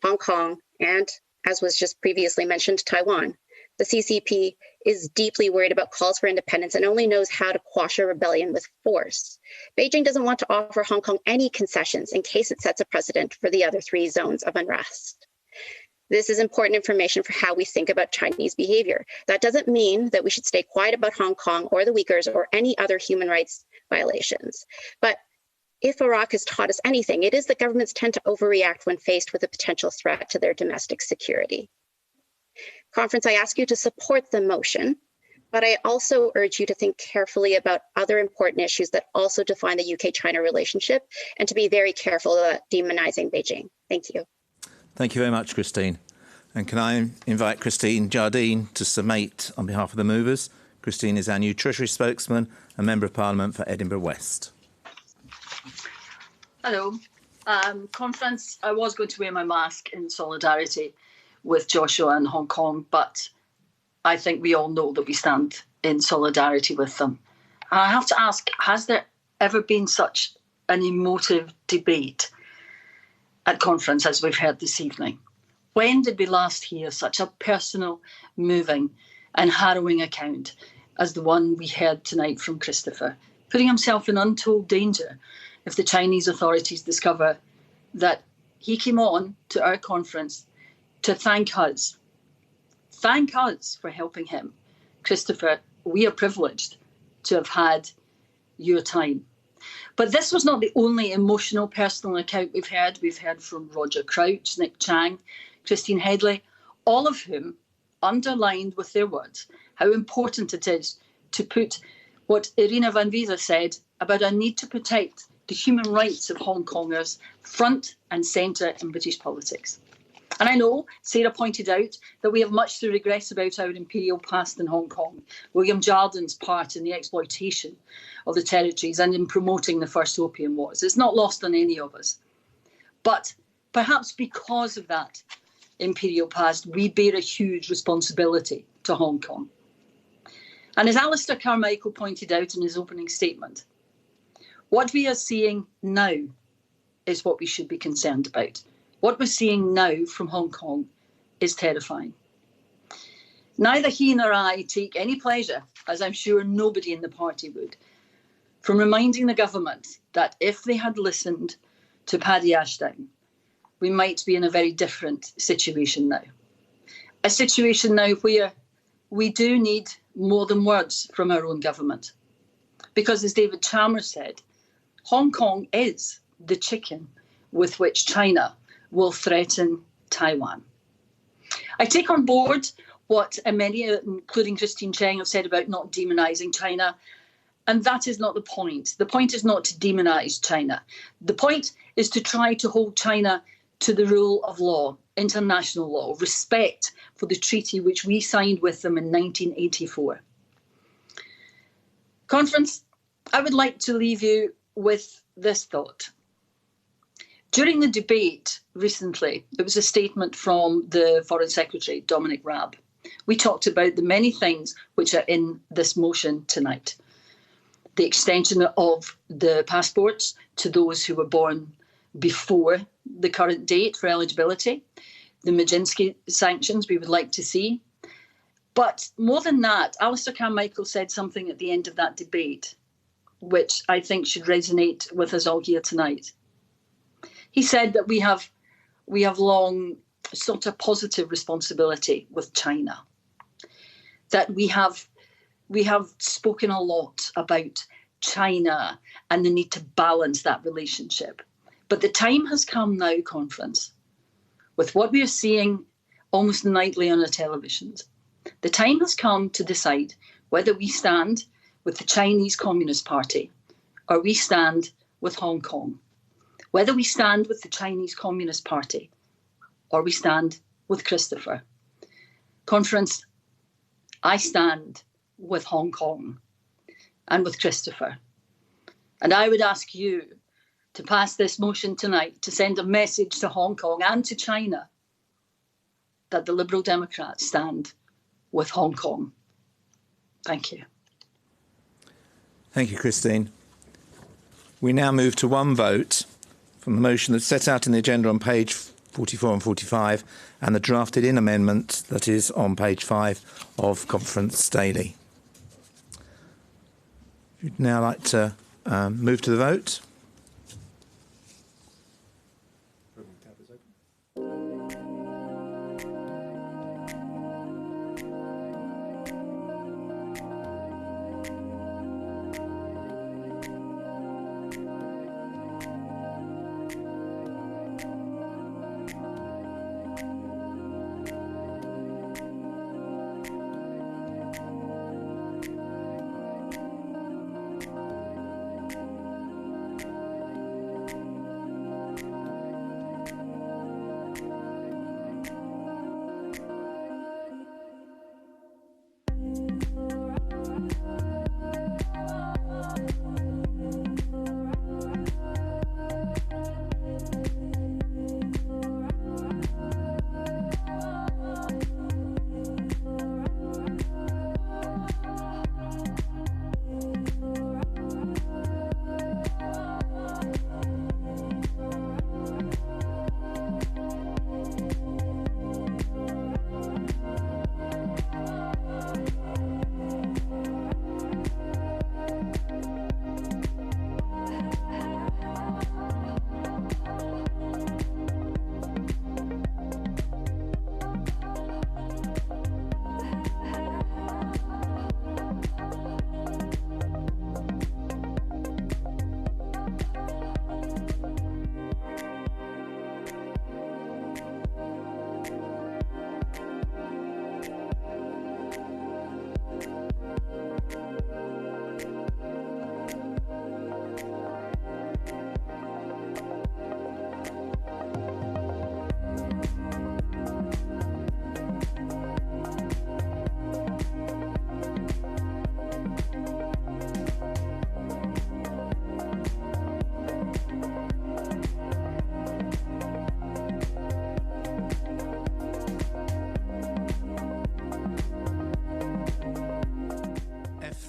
Hong Kong, and, as was just previously mentioned, Taiwan. The CCP is deeply worried about calls for independence and only knows how to quash a rebellion with force. Beijing doesn't want to offer Hong Kong any concessions in case it sets a precedent for the other 3 zones of unrest. This is important information for how we think about Chinese behavior. That doesn't mean that we should stay quiet about Hong Kong or the Uyghurs or any other human rights violations. But if Iraq has taught us anything, it is that governments tend to overreact when faced with a potential threat to their domestic security. Conference, I ask you to support the motion, but I also urge you to think carefully about other important issues that also define the UK-China relationship and to be very careful about demonizing Beijing. Thank you. Thank you very much, Christine. And can I invite Christine Jardine to summate on behalf of the movers? Christine is our new Treasury spokesman and Member of Parliament for Edinburgh West. Hello. Conference, I was going to wear my mask in solidarity with Joshua and Hong Kong, but I think we all know that we stand in solidarity with them. And I have to ask, has there ever been such an emotive debate at conference as we've heard this evening? When did we last hear such a personal, moving and harrowing account as the one we heard tonight from Christopher, putting himself in untold danger if the Chinese authorities discover that he came on to our conference to thank us for helping him. Christopher, we are privileged to have had your time. But this was not the only emotional, personal account we've heard. We've heard from Roger Crouch, Nick Chang, Christine Headley, all of whom underlined with their words how important it is to put what Irina van Wiese said about a need to protect the human rights of Hong Kongers front and centre in British politics. And I know Sarah pointed out that we have much to regress about our imperial past in Hong Kong, William Jarden's part in the exploitation of the territories and in promoting the first Opium Wars. It's not lost on any of us. But perhaps because of that imperial past, we bear a huge responsibility to Hong Kong. And as Alistair Carmichael pointed out in his opening statement, what we are seeing now is what we should be concerned about. What we're seeing now from Hong Kong is terrifying. Neither he nor I take any pleasure, as I'm sure nobody in the party would, from reminding the government that if they had listened to Paddy Ashdown, we might be in a very different situation now. A situation now where we do need more than words from our own government. Because as David Chalmers said, Hong Kong is the chicken with which China will threaten Taiwan. I take on board what many, including Christine Cheng, have said about not demonising China, and that is not the point. The point is not to demonise China. The point is to try to hold China to the rule of law, international law, respect for the treaty which we signed with them in 1984. Conference, I would like to leave you with this thought. During the debate recently, there was a statement from the Foreign Secretary, Dominic Raab. We talked about the many things which are in this motion tonight. The extension of the passports to those who were born before the current date for eligibility, the Majinsky sanctions we would like to see. But more than that, Alistair Carmichael said something at the end of that debate, which I think should resonate with us all here tonight. He said that we have long sought a positive responsibility with China, that we have spoken a lot about China and the need to balance that relationship. But the time has come now, Conference, with what we are seeing almost nightly on our televisions. The time has come to decide whether we stand with the Chinese Communist Party or we stand with Hong Kong. Whether we stand with the Chinese Communist Party or we stand with Christopher. Conference, I stand with Hong Kong and with Christopher. And I would ask you to pass this motion tonight to send a message to Hong Kong and to China that the Liberal Democrats stand with Hong Kong. Thank you. Thank you, Christine. We now move to one vote from the motion that's set out in the agenda on page 44 and 45 and the drafted in amendment that is on page 5 of Conference Daily. You'd now like to move to the vote.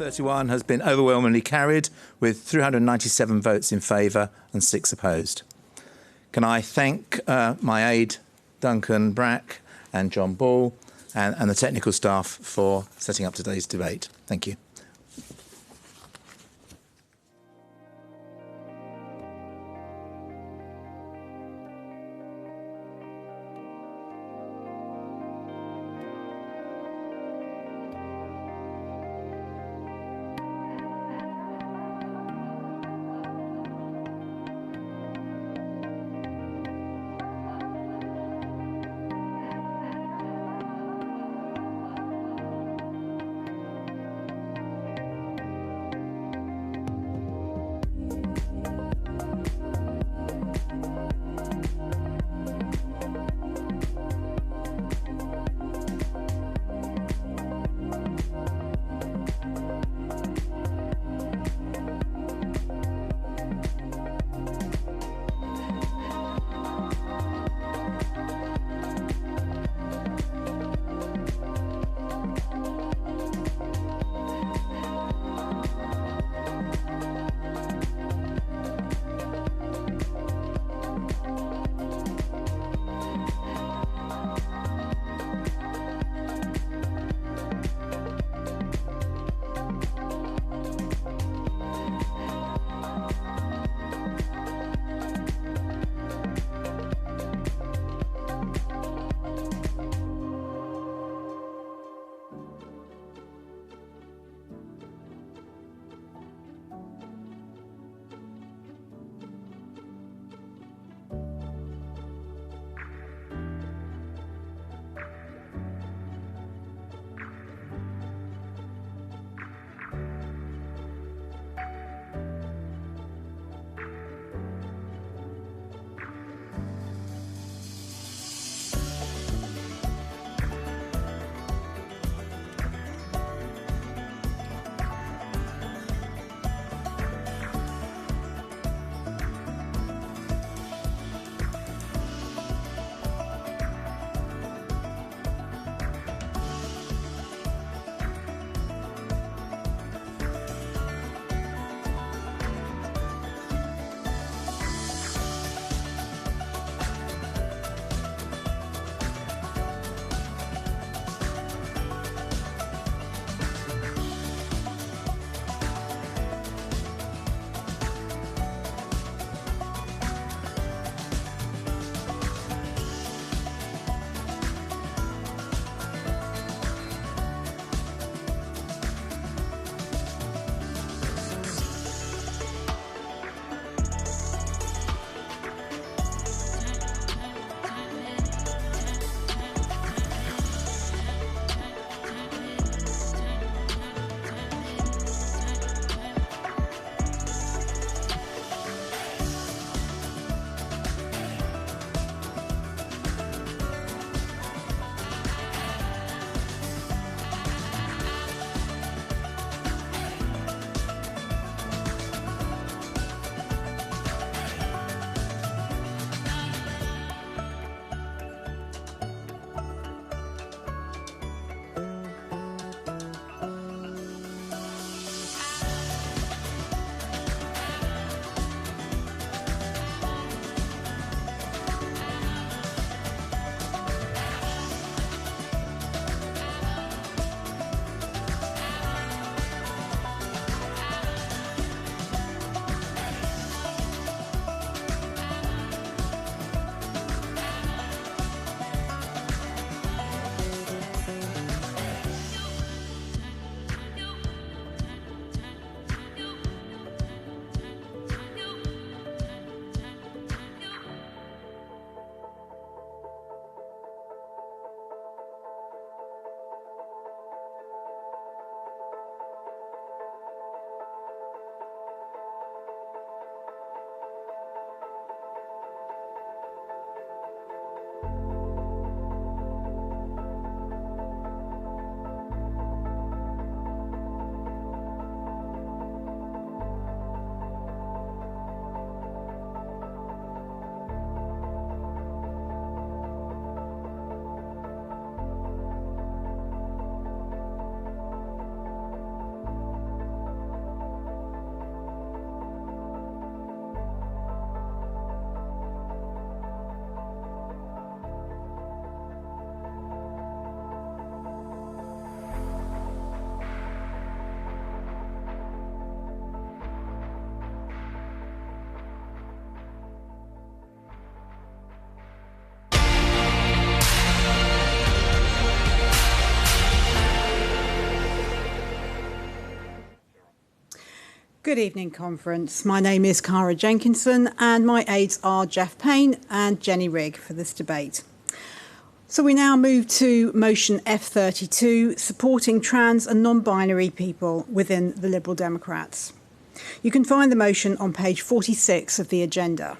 F31 has been overwhelmingly carried with 397 votes in favour and 6 opposed. Can I thank my aide, Duncan Brack and John Ball, and the technical staff for setting up today's debate. Thank you. Good evening, Conference. My name is Cara Jenkinson and my aides are Jeff Payne and Jenny Rigg for this debate. So we now move to motion F32, supporting trans and non-binary people within the Liberal Democrats. You can find the motion on page 46 of the agenda.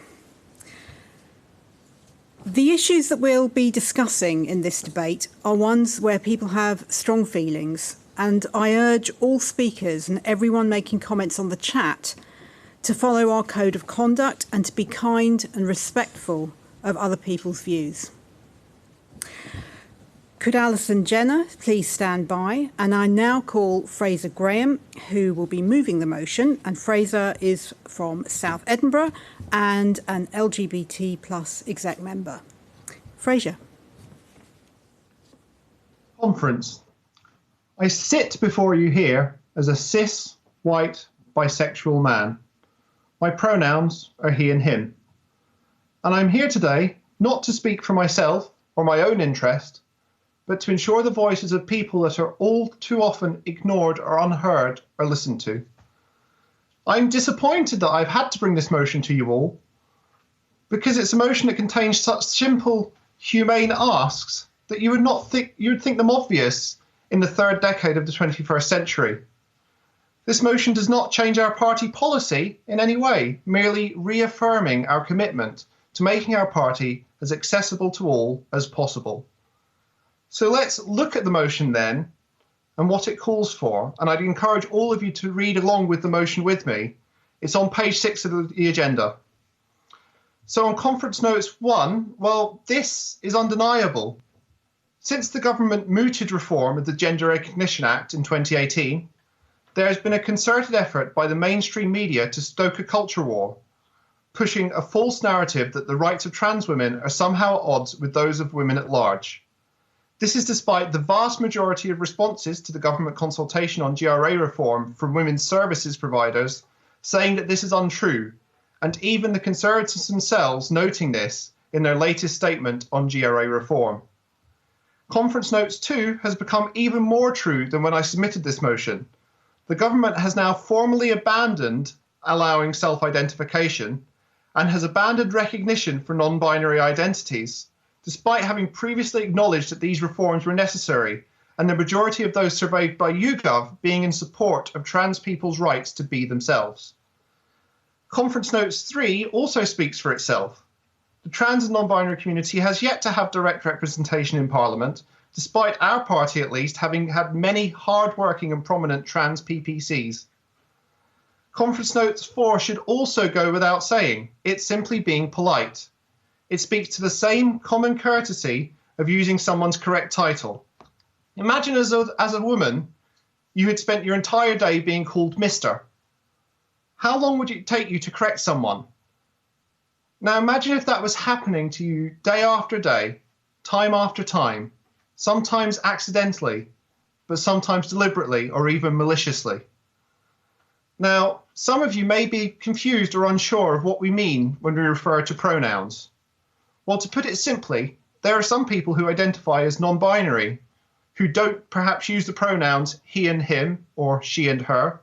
The issues that we'll be discussing in this debate are ones where people have strong feelings, and I urge all speakers and everyone making comments on the chat to follow our code of conduct and to be kind and respectful of other people's views. Could Alison Jenner please stand by? And I now call Fraser Graham, who will be moving the motion. And Fraser is from South Edinburgh and an LGBT plus exec member. Fraser. Conference. I sit before you here as a cis, white, bisexual man. My pronouns are he and him. And I'm here today not to speak for myself or my own interest, but to ensure the voices of people that are all too often ignored or unheard are listened to. I'm disappointed that I've had to bring this motion to you all, because it's a motion that contains such simple, humane asks that you would think them obvious in the third decade of the 21st century. This motion does not change our party policy in any way, merely reaffirming our commitment to making our party as accessible to all as possible. So let's look at the motion then and what it calls for. And I'd encourage all of you to read along with the motion with me. It's on page 6 of the agenda. So on Conference Notes 1, well, this is undeniable. Since the government mooted reform of the Gender Recognition Act in 2018, there has been a concerted effort by the mainstream media to stoke a culture war, pushing a false narrative that the rights of trans women are somehow at odds with those of women at large. This is despite the vast majority of responses to the government consultation on GRA reform from women's services providers saying that this is untrue, and even the Conservatives themselves noting this in their latest statement on GRA reform. Conference Notes 2 has become even more true than when I submitted this motion. The government has now formally abandoned allowing self-identification and has abandoned recognition for non-binary identities, despite having previously acknowledged that these reforms were necessary, and the majority of those surveyed by YouGov being in support of trans people's rights to be themselves. Conference Notes 3 also speaks for itself. The trans and non-binary community has yet to have direct representation in Parliament, despite our party at least having had many hard-working and prominent trans PPCs. Conference Notes 4 should also go without saying. It's simply being polite. It speaks to the same common courtesy of using someone's correct title. Imagine as a woman, you had spent your entire day being called Mr. How long would it take you to correct someone? Now imagine if that was happening to you day after day, time after time, sometimes accidentally, but sometimes deliberately or even maliciously. Now, some of you may be confused or unsure of what we mean when we refer to pronouns. Well, to put it simply, there are some people who identify as non-binary, who don't perhaps use the pronouns he and him or she and her.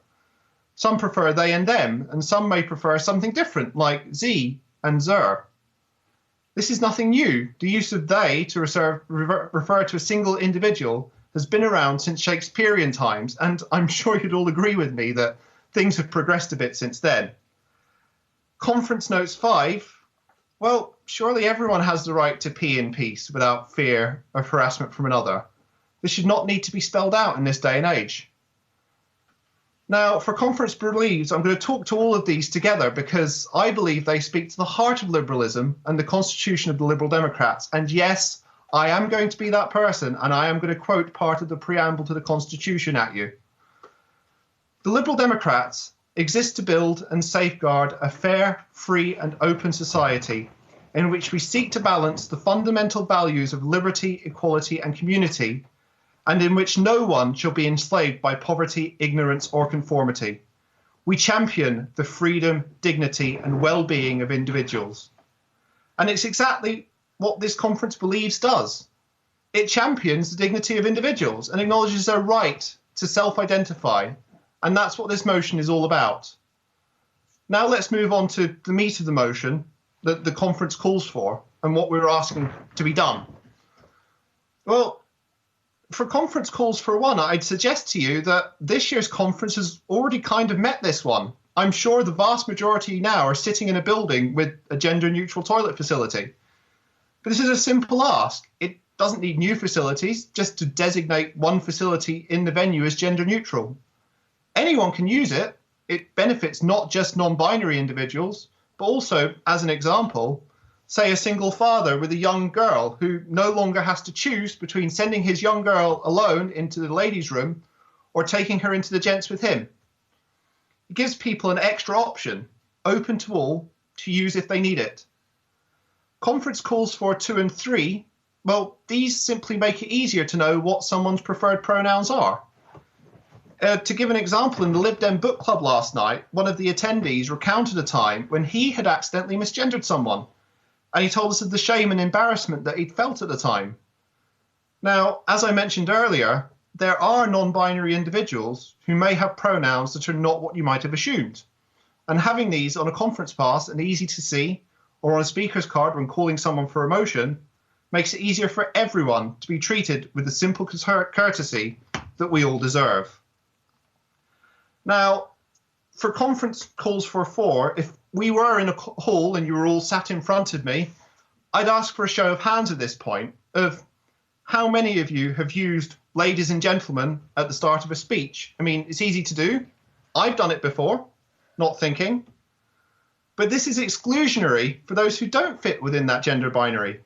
Some prefer they and them, and some may prefer something different like sie and zer. This is nothing new. The use of they to refer to a single individual has been around since Shakespearean times, and I'm sure you'd all agree with me that things have progressed a bit since then. Conference Notes 5, well, surely everyone has the right to pee in peace without fear of harassment from another. This should not need to be spelled out in this day and age. Now, for Conference Believes, I'm going to talk to all of these together because I believe they speak to the heart of liberalism and the constitution of the Liberal Democrats. And yes, I am going to be that person, and I am going to quote part of the preamble to the Constitution at you. The Liberal Democrats exist to build and safeguard a fair, free and open society in which we seek to balance the fundamental values of liberty, equality and community, and in which no one shall be enslaved by poverty, ignorance or conformity. We champion the freedom, dignity and well-being of individuals. And it's exactly what this conference believes does. It champions the dignity of individuals and acknowledges their right to self-identify. And that's what this motion is all about. Now let's move on to the meat of the motion that the conference calls for and what we're asking to be done. Well, for conference calls for one, I'd suggest to you that this year's conference has already kind of met this one. I'm sure the vast majority now are sitting in a building with a gender-neutral toilet facility. But this is a simple ask. It doesn't need new facilities, just to designate one facility in the venue as gender-neutral. Anyone can use it. It benefits not just non-binary individuals, but also, as an example, say a single father with a young girl who no longer has to choose between sending his young girl alone into the ladies' room or taking her into the gents with him. It gives people an extra option, open to all, to use if they need it. Conference calls for 2 and 3, well, these simply make it easier to know what someone's preferred pronouns are. To give an example, in the Lib Dem book club last night, one of the attendees recounted a time when he had accidentally misgendered someone, and he told us of the shame and embarrassment that he'd felt at the time. Now, as I mentioned earlier, there are non-binary individuals who may have pronouns that are not what you might have assumed. And having these on a conference pass and easy to see, or on a speaker's card when calling someone for a motion, makes it easier for everyone to be treated with the simple courtesy that we all deserve. Now, for conference calls for 4, if we were in a hall and you were all sat in front of me, I'd ask for a show of hands at this point of how many of you have used ladies and gentlemen at the start of a speech. I mean, it's easy to do. I've done it before, not thinking. But this is exclusionary for those who don't fit within that gender binary.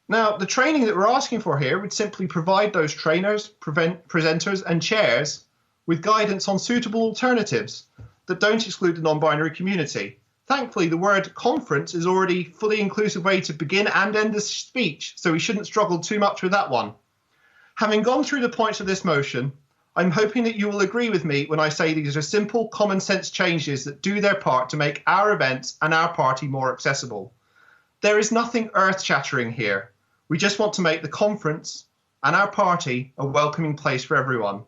Now, the training that we're asking for here would simply provide those trainers, presenters and chairs with guidance on suitable alternatives that don't exclude the non-binary community. Thankfully, the word conference is already a fully inclusive way to begin and end a speech, so we shouldn't struggle too much with that one. Having gone through the points of this motion, I'm hoping that you will agree with me when I say these are simple, common sense changes that do their part to make our events and our party more accessible. There is nothing earth-shattering here. We just want to make the conference and our party a welcoming place for everyone.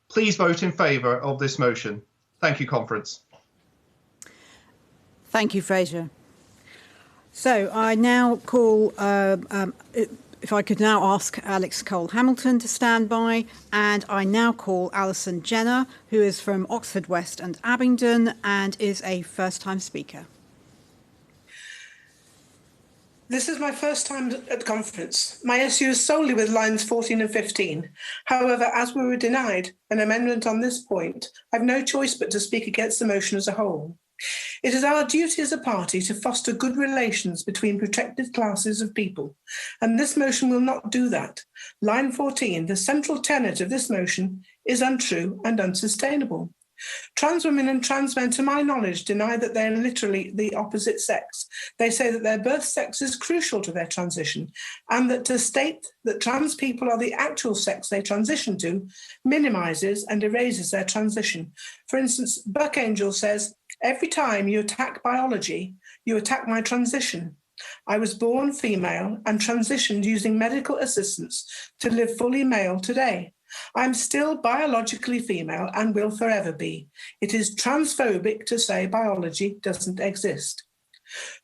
Please vote in favour of this motion. Thank you, conference. Thank you, Fraser. So I now call, if I could now ask Alex Cole-Hamilton to stand by, and I now call Alison Jenner, who is from Oxford West and Abingdon and is a first-time speaker. This is my first time at the conference. My issue is solely with lines 14 and 15. However, as we were denied an amendment on this point, I have no choice but to speak against the motion as a whole. It is our duty as a party to foster good relations between protected classes of people, and this motion will not do that. Line 14, the central tenet of this motion, is untrue and unsustainable. Trans women and trans men, to my knowledge, deny that they're literally the opposite sex. They say that their birth sex is crucial to their transition, and that to state that trans people are the actual sex they transition to minimises and erases their transition. For instance, Buck Angel says, "Every time you attack biology, you attack my transition. I was born female and transitioned using medical assistance to live fully male today. I'm still biologically female and will forever be. It is transphobic to say biology doesn't exist."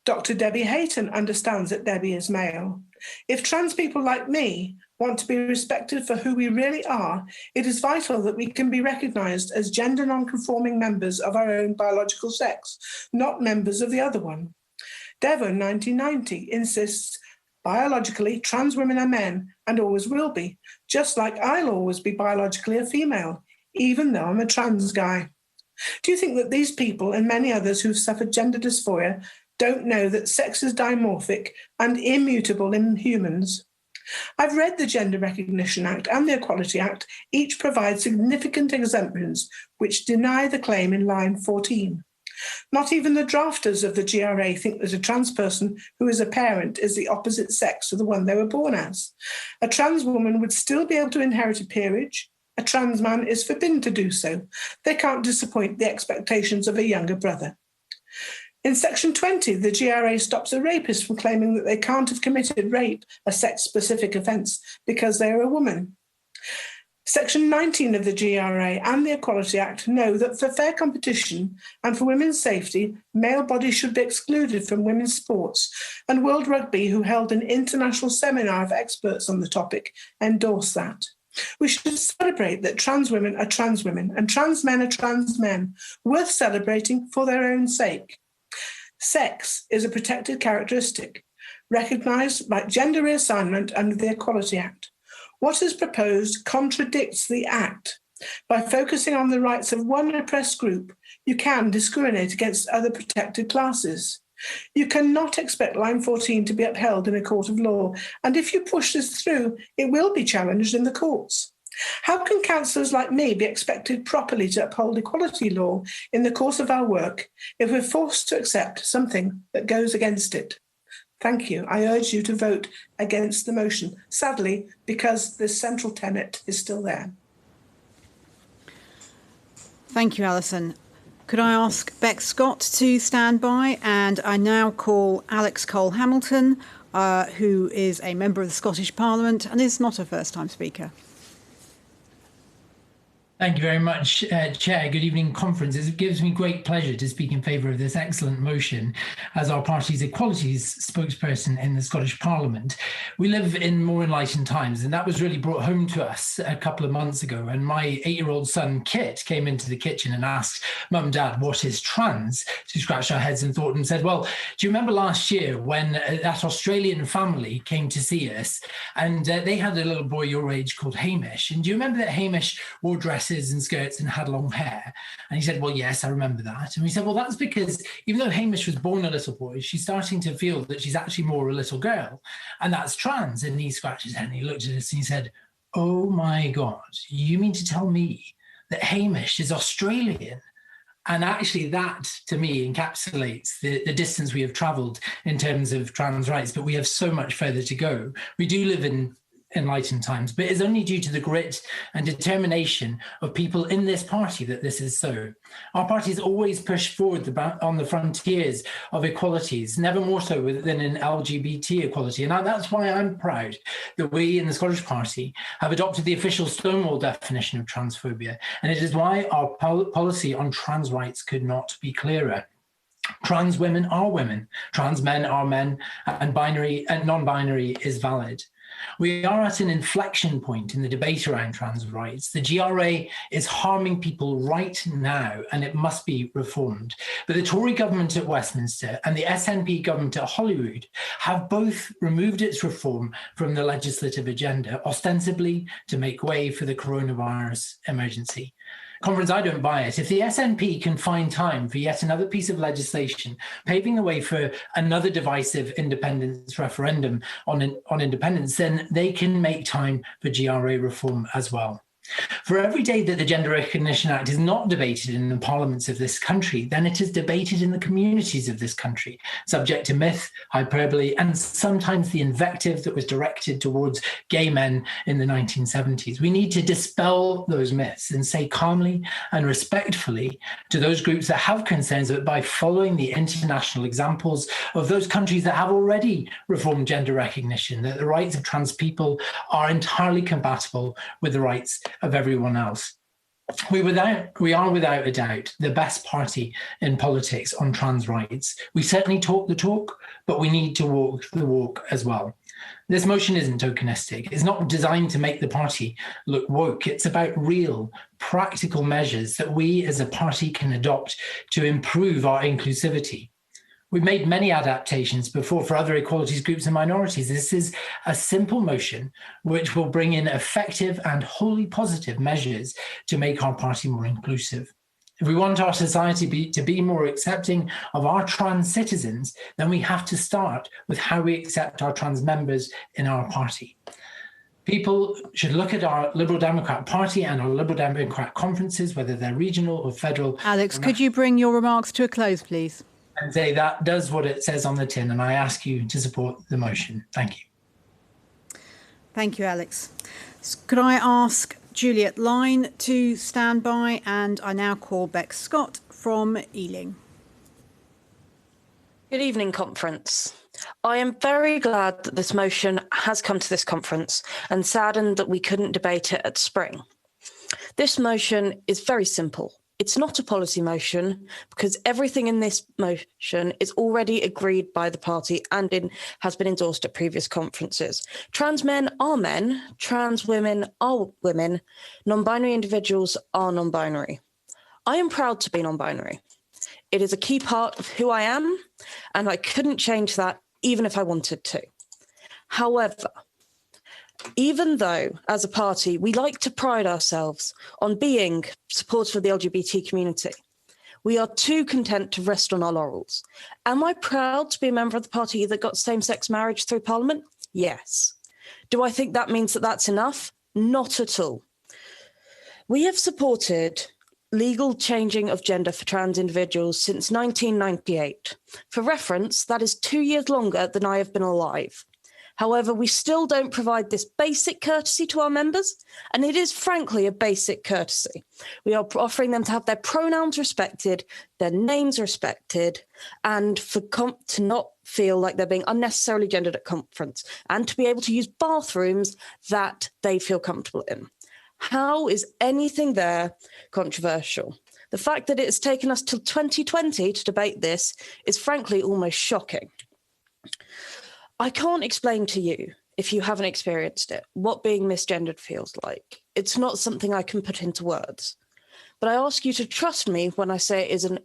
Dr. Debbie Hayton understands that Debbie is male. If trans people like me want to be respected for who we really are, it is vital that we can be recognised as gender non-conforming members of our own biological sex, not members of the other one. Devon, 1990, insists biologically, trans women are men and always will be, just like I'll always be biologically a female, even though I'm a trans guy. Do you think that these people and many others who've suffered gender dysphoria don't know that sex is dimorphic and immutable in humans? I've read the Gender Recognition Act and the Equality Act. Each provide significant exemptions which deny the claim in line 14. Not even the drafters of the GRA think that a trans person who is a parent is the opposite sex of the one they were born as. A trans woman would still be able to inherit a peerage. A trans man is forbidden to do so. They can't disappoint the expectations of a younger brother. In Section 20, the GRA stops a rapist from claiming that they can't have committed rape, a sex-specific offence, because they are a woman. Section 19 of the GRA and the Equality Act know that for fair competition and for women's safety, male bodies should be excluded from women's sports, and World Rugby, who held an international seminar of experts on the topic, endorsed that. We should celebrate that trans women are trans women and trans men are trans men, worth celebrating for their own sake. Sex is a protected characteristic, recognised by gender reassignment under the Equality Act. What is proposed contradicts the Act. By focusing on the rights of one oppressed group, you can discriminate against other protected classes. You cannot expect line 14 to be upheld in a court of law, and if you push this through, it will be challenged in the courts. How can councillors like me be expected properly to uphold equality law in the course of our work if we're forced to accept something that goes against it? Thank you. I urge you to vote against the motion, sadly, because this central tenet is still there. Thank you, Alison. Could I ask Beck Scott to stand by? And I now call Alex Cole-Hamilton, who is a member of the Scottish Parliament and is not a first-time speaker. Thank you very much, Chair. Good evening, conference. It gives me great pleasure to speak in favour of this excellent motion as our party's equalities spokesperson in the Scottish Parliament. We live in more enlightened times, and that was really brought home to us a couple of months ago when my 8-year-old son, Kit, came into the kitchen and asked, "Mum, Dad, what is trans?" So we scratched our heads and thought and said, well, do you remember last year when that Australian family came to see us and they had a little boy your age called Hamish? And do you remember that Hamish wore dresses and skirts and had long hair? And he said, well, yes, I remember that. And we said, well, that's because even though Hamish was born a little boy, she's starting to feel that she's actually more a little girl, and that's trans. And he scratched his head and he looked at us and he said, oh my God, you mean to tell me that Hamish is Australian? And actually that, to me, encapsulates the distance we have travelled in terms of trans rights, but we have so much further to go. We do live in enlightened times, but it's only due to the grit and determination of people in this party that this is so. Our party has always pushed forward on the frontiers of equalities, never more so than in LGBT equality. And that's why I'm proud that we in the Scottish Party have adopted the official Stonewall definition of transphobia. And it is why our policy on trans rights could not be clearer. Trans women are women, trans men are men, and binary and non-binary is valid. We are at an inflection point in the debate around trans rights. The GRA is harming people right now, and it must be reformed. But the Tory government at Westminster and the SNP government at Holyrood have both removed its reform from the legislative agenda, ostensibly to make way for the coronavirus emergency. Conference, I don't buy it. If the SNP can find time for yet another piece of legislation, paving the way for another divisive independence referendum on independence, then they can make time for GRA reform as well. For every day that the Gender Recognition Act is not debated in the parliaments of this country, then it is debated in the communities of this country, subject to myth, hyperbole, and sometimes the invective that was directed towards gay men in the 1970s. We need to dispel those myths and say calmly and respectfully to those groups that have concerns that by following the international examples of those countries that have already reformed gender recognition, that the rights of trans people are entirely compatible with the rights of everyone else. We are without a doubt the best party in politics on trans rights. We certainly talk the talk, but we need to walk the walk as well. This motion isn't tokenistic. It's not designed to make the party look woke. It's about real, practical measures that we as a party can adopt to improve our inclusivity. We've made many adaptations before for other equalities groups and minorities. This is a simple motion which will bring in effective and wholly positive measures to make our party more inclusive. If we want our society to be more accepting of our trans citizens, then we have to start with how we accept our trans members in our party. People should look at our Liberal Democrat Party and our Liberal Democrat conferences, whether they're regional or federal. Alex, could you bring your remarks to a close, please? And say that does what it says on the tin, and I ask you to support the motion. Thank you. Thank you, Alex. Could I ask Juliet Line to stand by? And I now call Beck Scott from Ealing. Good evening, conference. I am very glad that this motion has come to this conference and saddened that we couldn't debate it at spring. This motion is very simple. It's not a policy motion because everything in this motion is already agreed by the party and has been endorsed at previous conferences. Trans men are men, trans women are women, non-binary individuals are non-binary. I am proud to be non-binary. It is a key part of who I am, and I couldn't change that even if I wanted to. However, even though, as a party, we like to pride ourselves on being supportive of the LGBT community, we are too content to rest on our laurels. Am I proud to be a member of the party that got same-sex marriage through Parliament? Yes. Do I think that means that that's enough? Not at all. We have supported legal changing of gender for trans individuals since 1998. For reference, that is 2 years longer than I have been alive. However, we still don't provide this basic courtesy to our members, and it is frankly a basic courtesy. We are offering them to have their pronouns respected, their names respected, and to not feel like they're being unnecessarily gendered at conference, and to be able to use bathrooms that they feel comfortable in. How is anything there controversial? The fact that it has taken us till 2020 to debate this is frankly almost shocking. I can't explain to you, if you haven't experienced it, what being misgendered feels like. It's not something I can put into words. But I ask you to trust me when I say it is a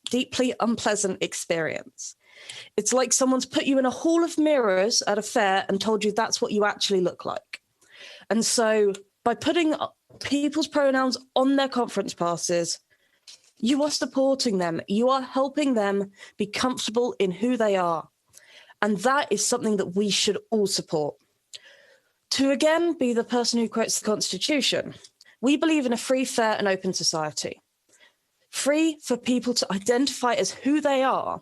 deeply unpleasant experience. It's like someone's put you in a hall of mirrors at a fair and told you that's what you actually look like. And so by putting people's pronouns on their conference passes, you are supporting them. You are helping them be comfortable in who they are. And that is something that we should all support. To again be the person who quotes the Constitution, we believe in a free, fair and open society. Free for people to identify as who they are,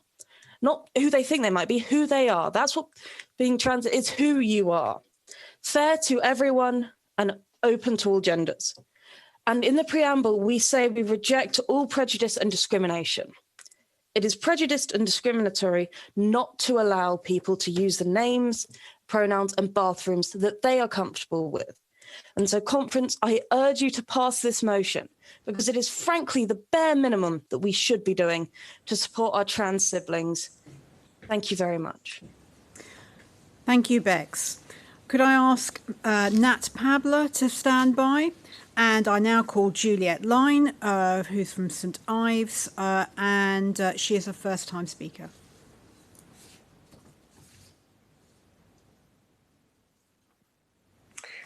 not who they think they might be, who they are. That's what being trans is, who you are. Fair to everyone and open to all genders. And in the preamble, we say we reject all prejudice and discrimination. It is prejudiced and discriminatory not to allow people to use the names, pronouns and bathrooms that they are comfortable with. And so, conference, I urge you to pass this motion because it is frankly the bare minimum that we should be doing to support our trans siblings. Thank you very much. Thank you, Bex. Could I ask Nat Pabler to stand by? And I now call Juliet Line, who's from St Ives, and she is a first-time speaker.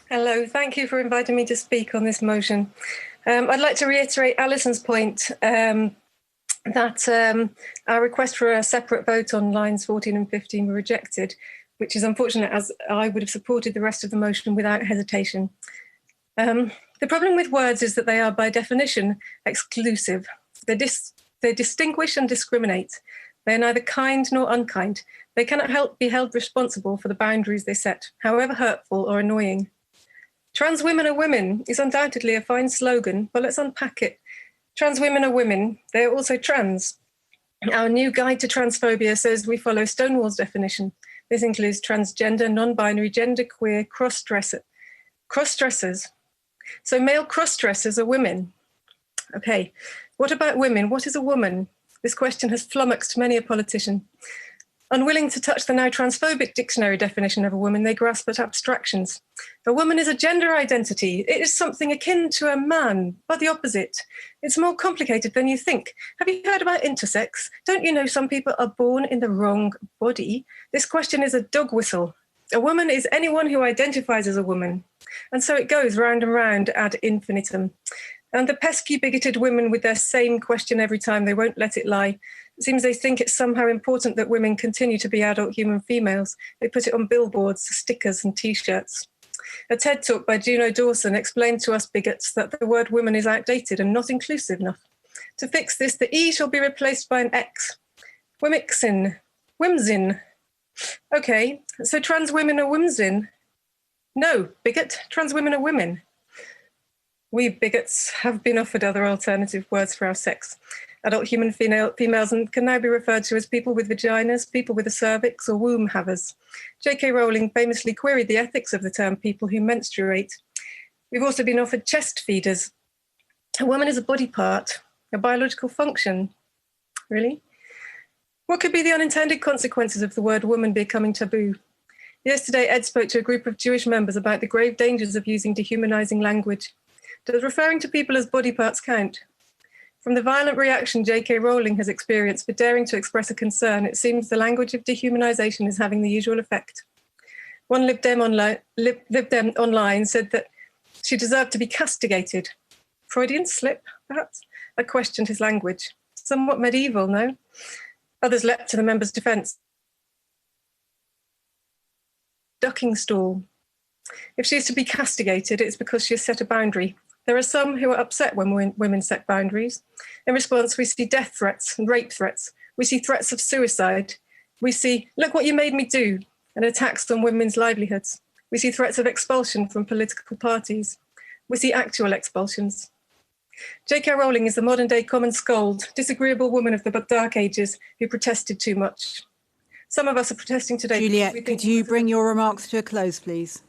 Hello, thank you for inviting me to speak on this motion. I'd like to reiterate Alison's point that our request for a separate vote on lines 14 and 15 were rejected, which is unfortunate as I would have supported the rest of the motion without hesitation. The problem with words is that they are by definition exclusive. They distinguish and discriminate. They are neither kind nor unkind. They cannot be held responsible for the boundaries they set, however hurtful or annoying. Trans women are women is undoubtedly a fine slogan, but let's unpack it. Trans women are women. They are also trans. Our new guide to transphobia says we follow Stonewall's definition. This includes transgender, non-binary, genderqueer, cross-dressers. So male cross-dressers are women. Okay, what about women? What is a woman? This question has flummoxed many a politician. Unwilling to touch the now transphobic dictionary definition of a woman, they grasp at abstractions. A woman is a gender identity. It is something akin to a man, but the opposite. It's more complicated than you think. Have you heard about intersex? Don't you know some people are born in the wrong body? This question is a dog whistle. A woman is anyone who identifies as a woman. And so it goes round and round ad infinitum. And the pesky, bigoted women with their same question every time, they won't let it lie. It seems they think it's somehow important that women continue to be adult human females. They put it on billboards, stickers and T-shirts. A TED talk by Juno Dawson explained to us bigots that the word woman is outdated and not inclusive enough. To fix this, the E shall be replaced by an X. Wimixin. Wimzin. Okay, so trans women are wimzin. No, bigot, trans women are women. We bigots have been offered other alternative words for our sex. Adult human females can now be referred to as people with vaginas, people with a cervix, or womb havers. J.K. Rowling famously queried the ethics of the term people who menstruate. We've also been offered chest feeders. A woman is a body part, a biological function. Really? What could be the unintended consequences of the word woman becoming taboo? Yesterday, Ed spoke to a group of Jewish members about the grave dangers of using dehumanizing language. Does referring to people as body parts count? From the violent reaction J.K. Rowling has experienced for daring to express a concern, it seems the language of dehumanization is having the usual effect. One Lib Dem online said that she deserved to be castigated. Freudian slip, perhaps? I questioned his language. Somewhat medieval, no? Others leapt to the member's defence. Ducking stool. If she is to be castigated, it's because she has set a boundary. There are some who are upset when women set boundaries. In response, we see death threats and rape threats. We see threats of suicide. We see, look what you made me do, and attacks on women's livelihoods. We see threats of expulsion from political parties. We see actual expulsions. J.K. Rowling is the modern-day common scold, disagreeable woman of the dark ages who protested too much. Some of us are protesting today. Juliet, could you bring your remarks to a close, please?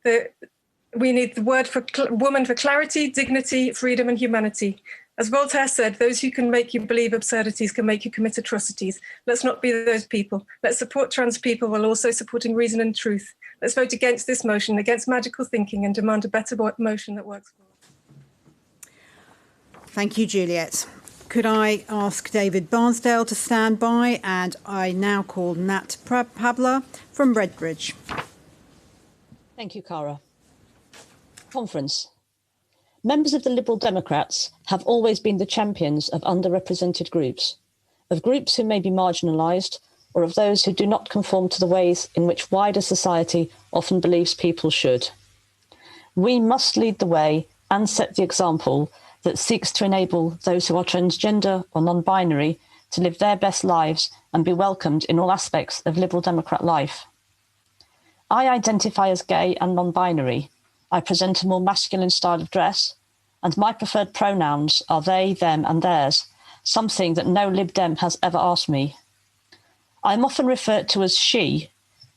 We need the word for woman for clarity, dignity, freedom, and humanity. As Voltaire said, those who can make you believe absurdities can make you commit atrocities. Let's not be those people. Let's support trans people while also supporting reason and truth. Let's vote against this motion, against magical thinking, and demand a better motion that works for all. Thank you, Juliet. Could I ask David Barnsdale to stand by? And I now call Nat Pabler from Redbridge. Thank you, Cara. Conference. Members of the Liberal Democrats have always been the champions of underrepresented groups, of groups who may be marginalised, or of those who do not conform to the ways in which wider society often believes people should. We must lead the way and set the example that seeks to enable those who are transgender or non-binary to live their best lives and be welcomed in all aspects of Liberal Democrat life. I identify as gay and non-binary. I present a more masculine style of dress, and my preferred pronouns are they, them, and theirs, something that no Lib Dem has ever asked me. I am often referred to as she,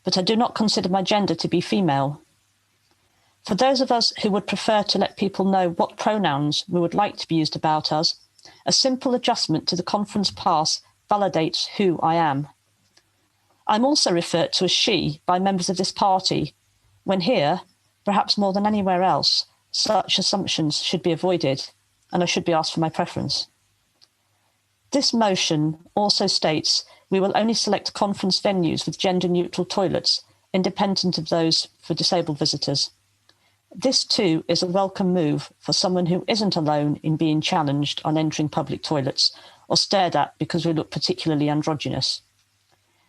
but I do not consider my gender to be female. For those of us who would prefer to let people know what pronouns we would like to be used about us, a simple adjustment to the conference pass validates who I am. I'm also referred to as she by members of this party, when here, perhaps more than anywhere else, such assumptions should be avoided, and I should be asked for my preference. This motion also states we will only select conference venues with gender-neutral toilets, independent of those for disabled visitors. This too is a welcome move for someone who isn't alone in being challenged on entering public toilets or stared at because we look particularly androgynous.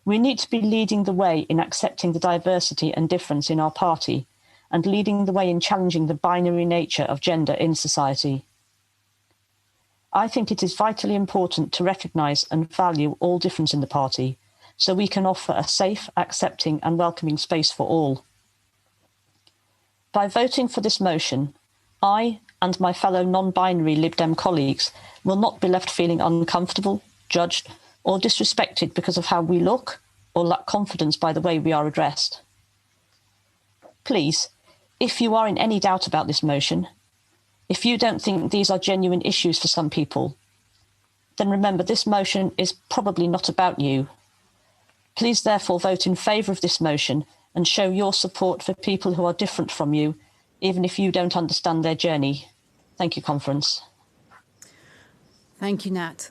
We need to be leading the way in accepting the diversity and difference in our party and leading the way in challenging the binary nature of gender in society. I think it is vitally important to recognise and value all difference in the party so we can offer a safe, accepting and welcoming space for all. By voting for this motion, I and my fellow non-binary Lib Dem colleagues will not be left feeling uncomfortable, judged or disrespected because of how we look or lack confidence by the way we are addressed. Please, if you are in any doubt about this motion, if you don't think these are genuine issues for some people, then remember this motion is probably not about you. Please therefore vote in favour of this motion and show your support for people who are different from you, even if you don't understand their journey. Thank you, Conference. Thank you, Nat.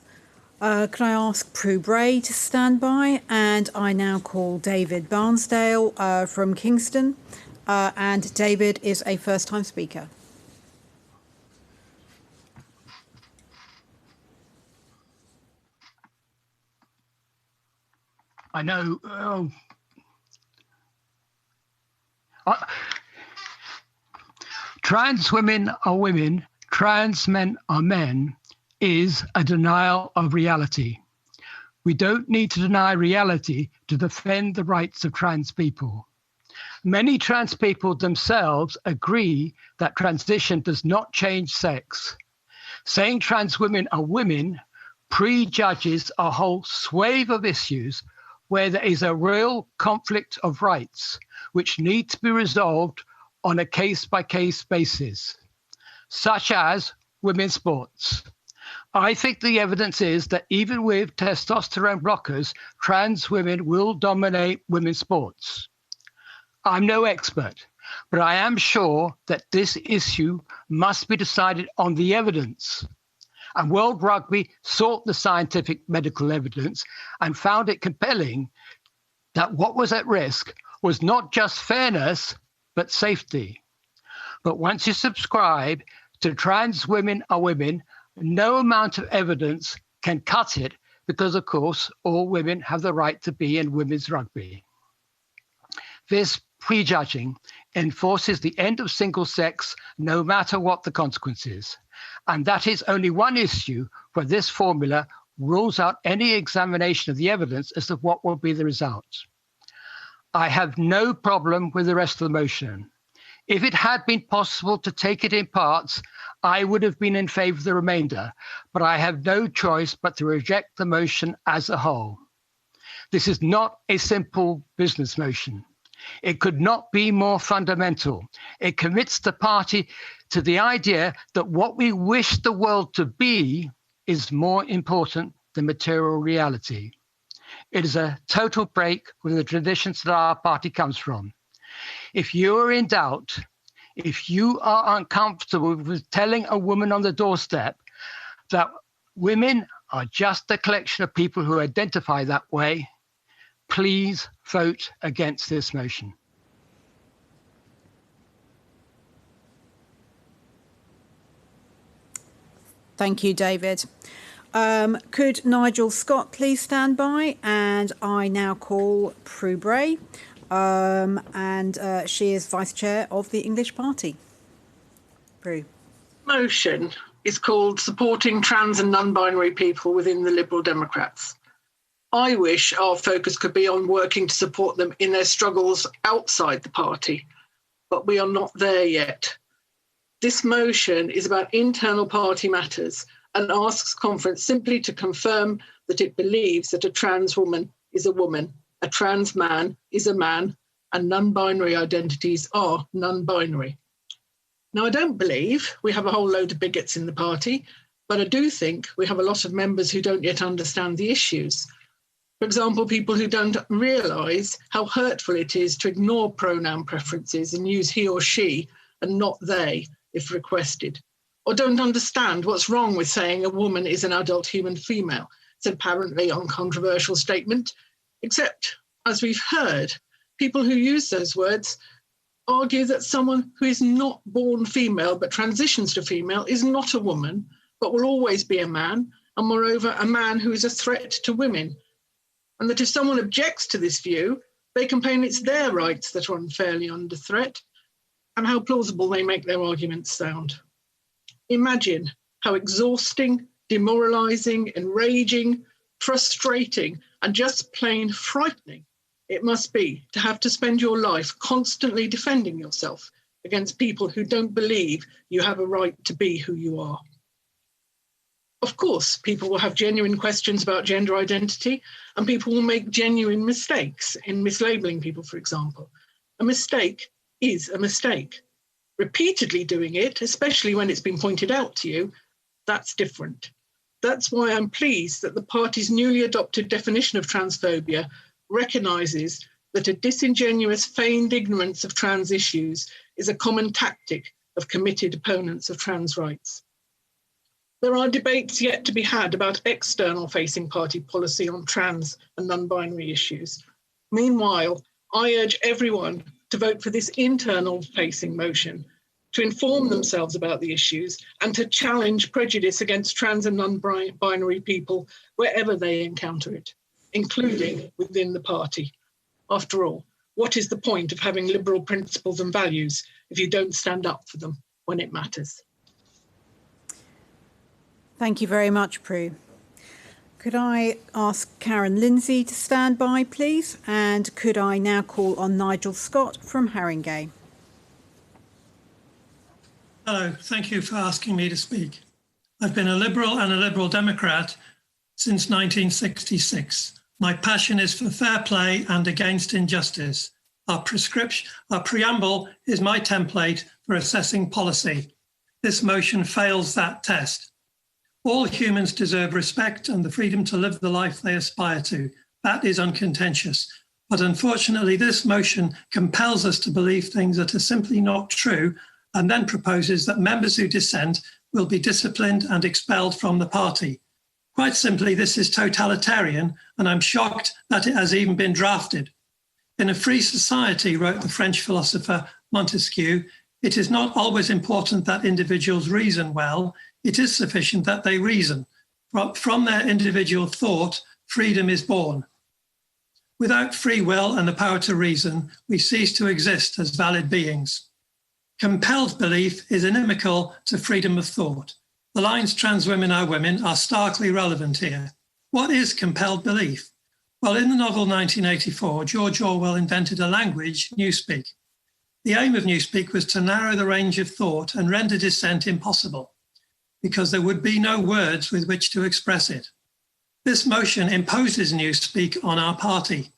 Can I ask Prue Bray to stand by? And I now call David Barnsdale from Kingston. And David is a first-time speaker. I know. Trans women are women, trans men are men, is a denial of reality. We don't need to deny reality to defend the rights of trans people. Many trans people themselves agree that transition does not change sex. Saying trans women are women prejudges a whole swathe of issues where there is a real conflict of rights which need to be resolved on a case-by-case basis, such as women's sports. I think the evidence is that even with testosterone blockers, trans women will dominate women's sports. I'm no expert, but I am sure that this issue must be decided on the evidence. And World Rugby sought the scientific medical evidence and found it compelling that what was at risk was not just fairness, but safety. But once you subscribe to trans women are women, no amount of evidence can cut it because, of course, all women have the right to be in women's rugby. This prejudging enforces the end of single sex no matter what the consequences. And that is only one issue where this formula rules out any examination of the evidence as to what will be the result. I have no problem with the rest of the motion. If it had been possible to take it in parts, I would have been in favour of the remainder, but I have no choice but to reject the motion as a whole. This is not a simple business motion. It could not be more fundamental. It commits the party to the idea that what we wish the world to be is more important than material reality. It is a total break with the traditions that our party comes from. If you are in doubt, if you are uncomfortable with telling a woman on the doorstep that women are just a collection of people who identify that way, please vote against this motion. Thank you, David. Could Nigel Scott please stand by? And I now call Prue Bray, and she is Vice Chair of the English Party. Prue. Motion is called Supporting Trans and Non-Binary People within the Liberal Democrats. I wish our focus could be on working to support them in their struggles outside the party, but we are not there yet. This motion is about internal party matters and asks conference simply to confirm that it believes that a trans woman is a woman, a trans man is a man, and non-binary identities are non-binary. Now, I don't believe we have a whole load of bigots in the party, but I do think we have a lot of members who don't yet understand the issues. For example, people who don't realise how hurtful it is to ignore pronoun preferences and use he or she and not they if requested, or don't understand what's wrong with saying a woman is an adult human female. It's apparently uncontroversial statement, except, as we've heard, people who use those words argue that someone who is not born female but transitions to female is not a woman, but will always be a man, and moreover, a man who is a threat to women. And that if someone objects to this view, they complain it's their rights that are unfairly under threat, and how plausible they make their arguments sound. Imagine how exhausting, demoralising, enraging, frustrating, and just plain frightening it must be to have to spend your life constantly defending yourself against people who don't believe you have a right to be who you are. Of course, people will have genuine questions about gender identity, and people will make genuine mistakes in mislabeling people, for example. A mistake is a mistake. Repeatedly doing it, especially when it's been pointed out to you, that's different. That's why I'm pleased that the party's newly adopted definition of transphobia recognises that a disingenuous, feigned ignorance of trans issues is a common tactic of committed opponents of trans rights. There are debates yet to be had about external-facing party policy on trans and non-binary issues. Meanwhile, I urge everyone to vote for this internal-facing motion, to inform themselves about the issues and to challenge prejudice against trans and non-binary people wherever they encounter it, including within the party. After all, what is the point of having liberal principles and values if you don't stand up for them when it matters? Thank you very much, Prue. Could I ask Karen Lindsay to stand by, please? And could I now call on Nigel Scott from Haringey? Hello, thank you for asking me to speak. I've been a Liberal and a Liberal Democrat since 1966. My passion is for fair play and against injustice. Our preamble is my template for assessing policy. This motion fails that test. All humans deserve respect and the freedom to live the life they aspire to. That is uncontentious. But unfortunately, this motion compels us to believe things that are simply not true, and then proposes that members who dissent will be disciplined and expelled from the party. Quite simply, this is totalitarian, and I'm shocked that it has even been drafted. In a free society, wrote the French philosopher Montesquieu, it is not always important that individuals reason well, it is sufficient that they reason. From their individual thought, freedom is born. Without free will and the power to reason, we cease to exist as valid beings. Compelled belief is inimical to freedom of thought. The lines "trans women are women" are starkly relevant here. What is compelled belief? Well, in the novel 1984, George Orwell invented a language, Newspeak. The aim of Newspeak was to narrow the range of thought and render dissent impossible, because there would be no words with which to express it. This motion imposes Newspeak on our party.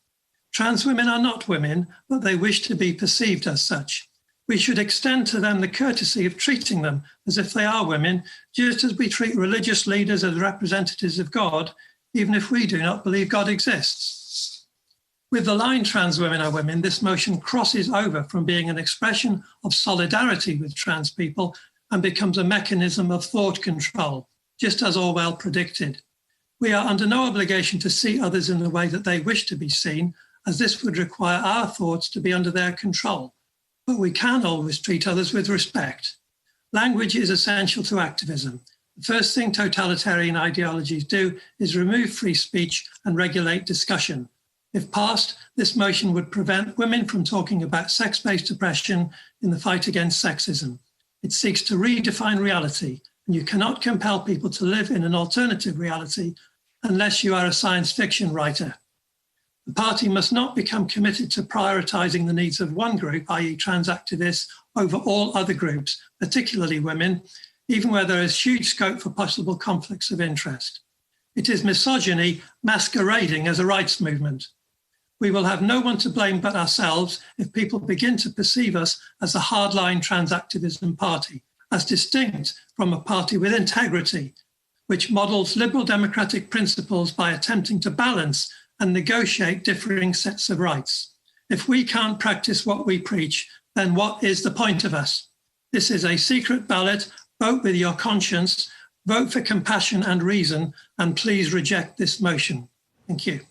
Trans women are not women, but they wish to be perceived as such. We should extend to them the courtesy of treating them as if they are women, just as we treat religious leaders as representatives of God, even if we do not believe God exists. With the line "trans women are women," this motion crosses over from being an expression of solidarity with trans people and becomes a mechanism of thought control, just as Orwell predicted. We are under no obligation to see others in the way that they wish to be seen, as this would require our thoughts to be under their control. But we can always treat others with respect. Language is essential to activism. The first thing totalitarian ideologies do is remove free speech and regulate discussion. If passed, this motion would prevent women from talking about sex-based oppression in the fight against sexism. It seeks to redefine reality, and you cannot compel people to live in an alternative reality unless you are a science fiction writer. The party must not become committed to prioritising the needs of one group, i.e. trans activists, over all other groups, particularly women, even where there is huge scope for possible conflicts of interest. It is misogyny masquerading as a rights movement. We will have no one to blame but ourselves if people begin to perceive us as a hardline trans activism party, as distinct from a party with integrity, which models liberal democratic principles by attempting to balance and negotiate differing sets of rights. If we can't practice what we preach, then what is the point of us? This is a secret ballot. Vote with your conscience, vote for compassion and reason, and please reject this motion. Thank you.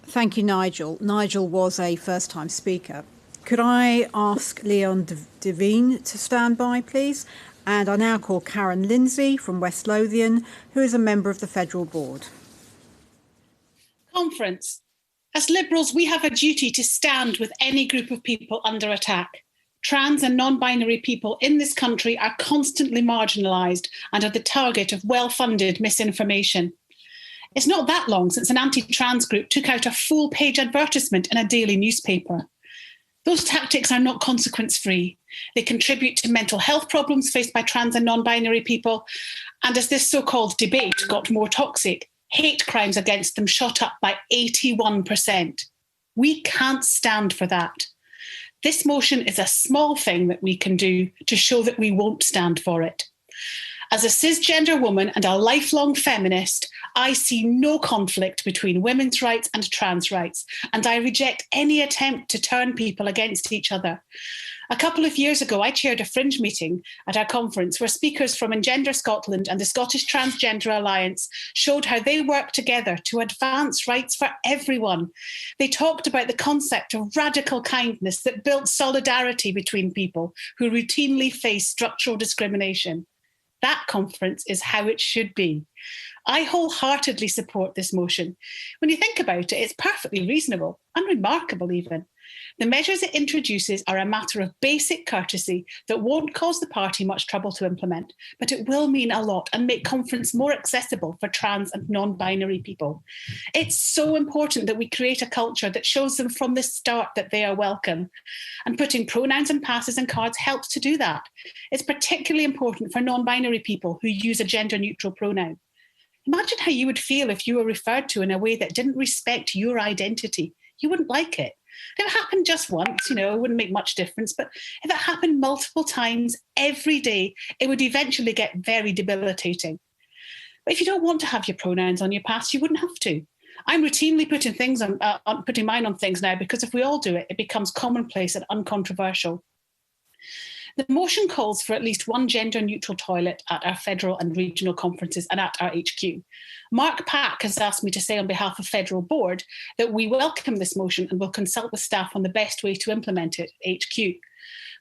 Thank you, Nigel. Nigel was a first-time speaker. Could I ask Leon Devine to stand by, please? And I now call Karen Lindsay from West Lothian, who is a member of the Federal Board. Conference. As Liberals, we have a duty to stand with any group of people under attack. Trans and non-binary people in this country are constantly marginalised and are the target of well-funded misinformation. It's not that long since an anti-trans group took out a full-page advertisement in a daily newspaper. Those tactics are not consequence-free. They contribute to mental health problems faced by trans and non-binary people, and as this so-called debate got more toxic, hate crimes against them shot up by 81%. We can't stand for that. This motion is a small thing that we can do to show that we won't stand for it. As a cisgender woman and a lifelong feminist, I see no conflict between women's rights and trans rights, and I reject any attempt to turn people against each other. A couple of years ago, I chaired a fringe meeting at our conference where speakers from Engender Scotland and the Scottish Transgender Alliance showed how they work together to advance rights for everyone. They talked about the concept of radical kindness that built solidarity between people who routinely face structural discrimination. That conference is how it should be. I wholeheartedly support this motion. When you think about it, it's perfectly reasonable and remarkable even. The measures it introduces are a matter of basic courtesy that won't cause the party much trouble to implement, but it will mean a lot and make conference more accessible for trans and non-binary people. It's so important that we create a culture that shows them from the start that they are welcome, and putting pronouns and passes and cards helps to do that. It's particularly important for non-binary people who use a gender-neutral pronoun. Imagine how you would feel if you were referred to in a way that didn't respect your identity. You wouldn't like it. If it happened just once, it wouldn't make much difference. But if it happened multiple times every day, it would eventually get very debilitating. But if you don't want to have your pronouns on your pass, you wouldn't have to. I'm routinely putting mine on things now, because if we all do it, it becomes commonplace and uncontroversial. The motion calls for at least one gender-neutral toilet at our federal and regional conferences and at our HQ. Mark Pack has asked me to say on behalf of Federal Board that we welcome this motion and will consult with staff on the best way to implement it at HQ.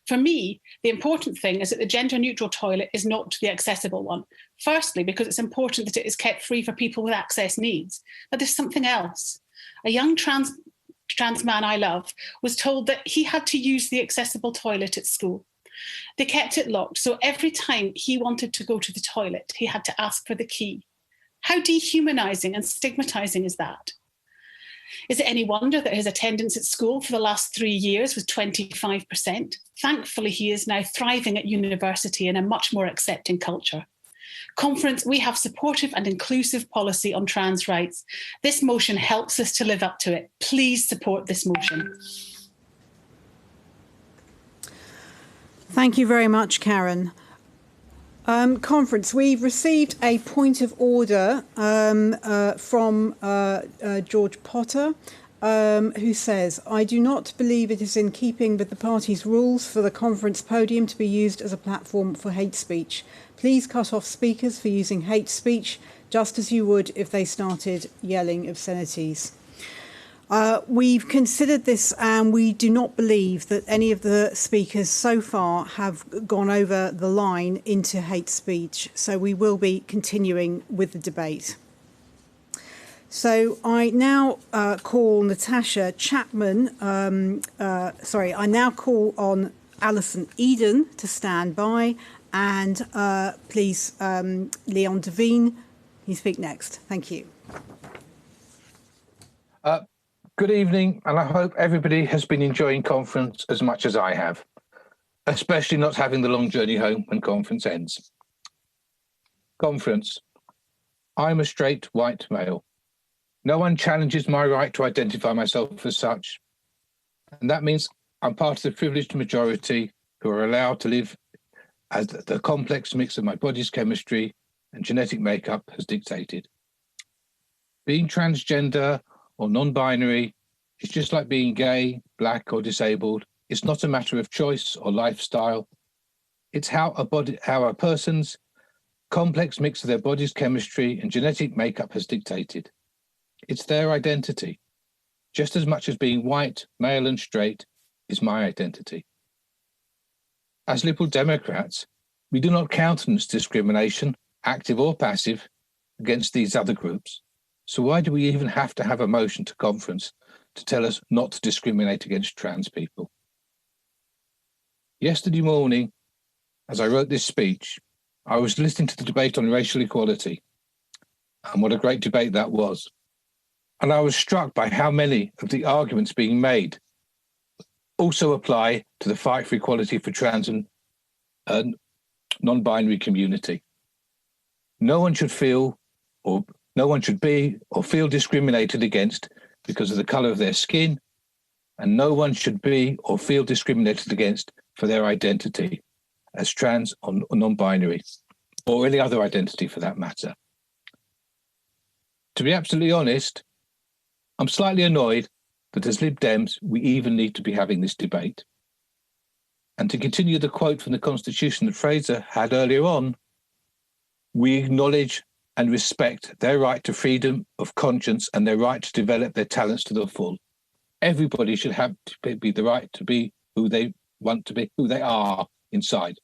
For me, the important thing is that the gender-neutral toilet is not the accessible one. Firstly, because it's important that it is kept free for people with access needs. But there's something else. A young trans man I love was told that he had to use the accessible toilet at school. They kept it locked, so every time he wanted to go to the toilet, he had to ask for the key. How dehumanising and stigmatising is that? Is it any wonder that his attendance at school for the last 3 years was 25%? Thankfully, he is now thriving at university in a much more accepting culture. Conference, we have supportive and inclusive policy on trans rights. This motion helps us to live up to it. Please support this motion. Thank you very much, Karen. Conference, we've received a point of order from George Potter, who says, I do not believe it is in keeping with the party's rules for the conference podium to be used as a platform for hate speech. Please cut off speakers for using hate speech, just as you would if they started yelling obscenities. We've considered this, and we do not believe that any of the speakers so far have gone over the line into hate speech. So we will be continuing with the debate. So I now call Natasha Chapman. I now call on Alison Eden to stand by, and please, Leon Devine, you speak next. Thank you. Good evening, and I hope everybody has been enjoying conference as much as I have, especially not having the long journey home when conference ends. Conference. I'm a straight white male. No one challenges my right to identify myself as such. And that means I'm part of the privileged majority who are allowed to live as the complex mix of my body's chemistry and genetic makeup has dictated. Being transgender or non-binary is just like being gay, black or disabled. It's not a matter of choice or lifestyle. It's how a person's complex mix of their body's chemistry and genetic makeup has dictated. It's their identity, just as much as being white, male and straight is my identity. As Liberal Democrats, we do not countenance discrimination, active or passive, against these other groups. So why do we even have to have a motion to conference to tell us not to discriminate against trans people? Yesterday morning, as I wrote this speech, I was listening to the debate on racial equality, and what a great debate that was. And I was struck by how many of the arguments being made also apply to the fight for equality for trans and non-binary community. No one should feel no one should be or feel discriminated against because of the colour of their skin, and no one should be or feel discriminated against for their identity as trans or non-binary, or any other identity for that matter. To be absolutely honest, I'm slightly annoyed that as Lib Dems, we even need to be having this debate. And to continue the quote from the Constitution that Fraser had earlier on, we acknowledge and respect their right to freedom of conscience and their right to develop their talents to the full. Everybody should have to be the right to be who they want to be, who they are inside.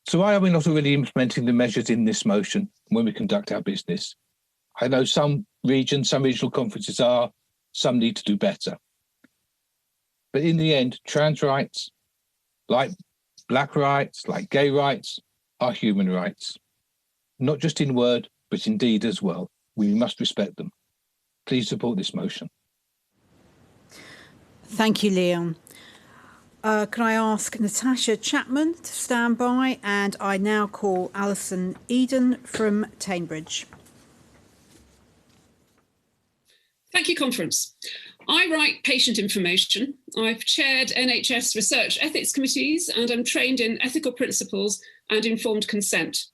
So why are we not already implementing the measures in this motion when we conduct our business? I know some regional conferences are, some need to do better. But in the end, trans rights, like black rights, like gay rights, are human rights. Not just in word, but in deed as well. We must respect them. Please support this motion. Thank you, Leon. Can I ask Natasha Chapman to stand by? And I now call Alison Eden from Cambridge. Thank you, Conference. I write patient information. I've chaired NHS research ethics committees and I'm trained in ethical principles and informed consent.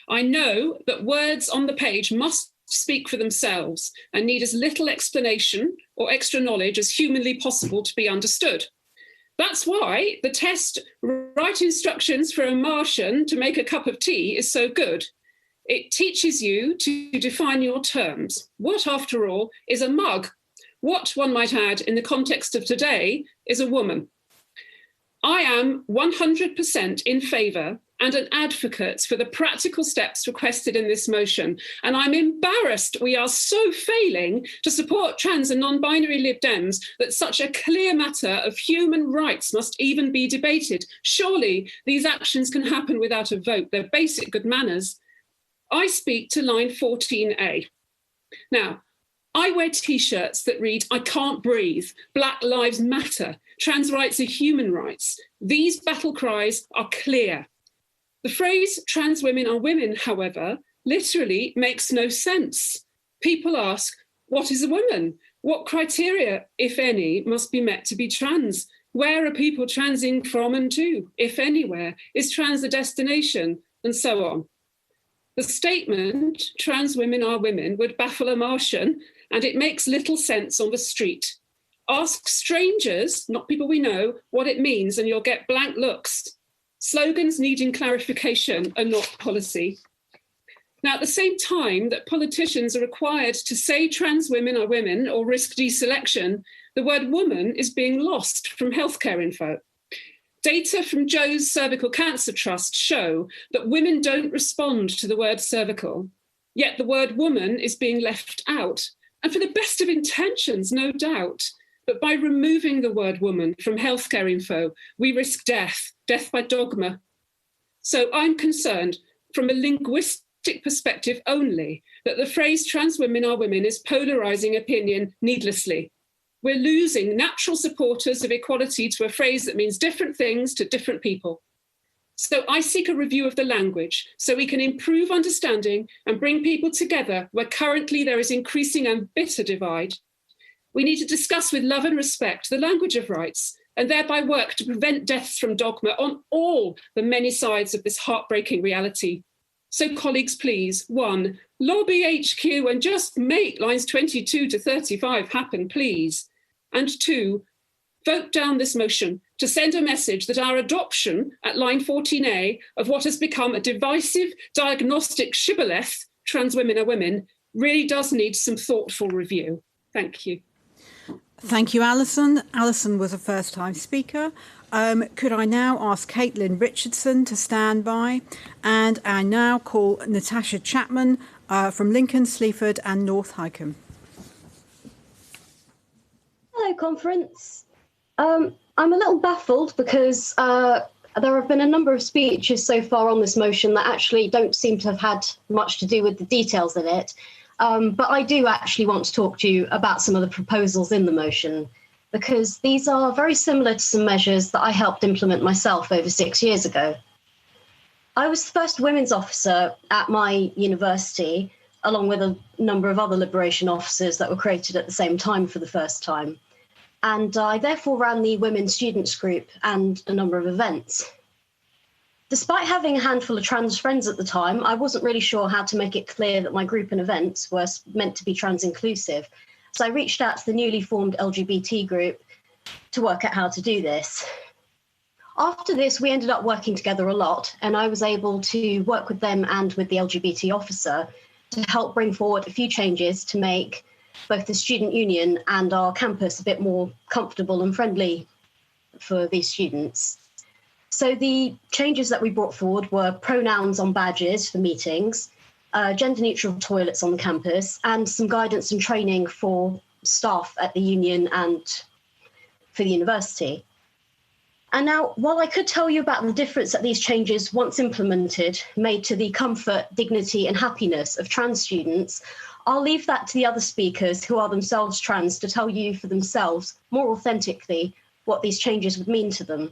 I know that words on the page must speak for themselves and need as little explanation or extra knowledge as humanly possible to be understood. That's why the test, write instructions for a Martian to make a cup of tea, is so good. It teaches you to define your terms. What, after all, is a mug? What, one might add, in the context of today, is a woman. I am 100% in favour and an advocate for the practical steps requested in this motion. And I'm embarrassed we are so failing to support trans and non-binary Lib Dems that such a clear matter of human rights must even be debated. Surely these actions can happen without a vote. They're basic good manners. I speak to line 14A. Now, I wear T-shirts that read, I can't breathe, Black Lives Matter, trans rights are human rights. These battle cries are clear. The phrase trans women are women, however, literally makes no sense. People ask, what is a woman? What criteria, if any, must be met to be trans? Where are people transing from and to, if anywhere? Is trans a destination? And so on. The statement, trans women are women, would baffle a Martian, and it makes little sense on the street. Ask strangers, not people we know, what it means, and you'll get blank looks. Slogans needing clarification are not policy. Now, at the same time that politicians are required to say trans women are women or risk deselection, the word woman is being lost from healthcare info. Data from Joe's Cervical Cancer Trust show that women don't respond to the word cervical, yet the word woman is being left out. And for the best of intentions, no doubt. But by removing the word woman from healthcare info, we risk death by dogma. So I'm concerned from a linguistic perspective only that the phrase trans women are women is polarising opinion needlessly. We're losing natural supporters of equality to a phrase that means different things to different people. So I seek a review of the language so we can improve understanding and bring people together where currently there is increasing and bitter divide. We need to discuss with love and respect the language of rights and thereby work to prevent deaths from dogma on all the many sides of this heartbreaking reality. So colleagues, please, 1, lobby HQ and just make lines 22 to 35 happen, please. And 2, vote down this motion to send a message that our adoption at line 14A of what has become a divisive diagnostic shibboleth, trans women are women, really does need some thoughtful review. Thank you. Thank you, Alison. Alison was a first-time speaker. Could I now ask Caitlin Richardson to stand by? And I now call Natasha Chapman from Lincoln, Sleaford and North Hykeham. Hello, conference. I'm a little baffled because there have been a number of speeches so far on this motion that actually don't seem to have had much to do with the details in it. But I do actually want to talk to you about some of the proposals in the motion, because these are very similar to some measures that I helped implement myself over 6 years ago. I was the first women's officer at my university, along with a number of other liberation officers that were created at the same time for the first time. And I therefore ran the women's students group and a number of events. Despite having a handful of trans friends at the time, I wasn't really sure how to make it clear that my group and events were meant to be trans inclusive. So I reached out to the newly formed LGBT group to work out how to do this. After this, we ended up working together a lot, and I was able to work with them and with the LGBT officer to help bring forward a few changes to make both the student union and our campus a bit more comfortable and friendly for these students. So the changes that we brought forward were pronouns on badges for meetings, gender-neutral toilets on the campus, and some guidance and training for staff at the union and for the university. And now, while I could tell you about the difference that these changes, once implemented, made to the comfort, dignity, and happiness of trans students, I'll leave that to the other speakers who are themselves trans to tell you for themselves, more authentically, what these changes would mean to them.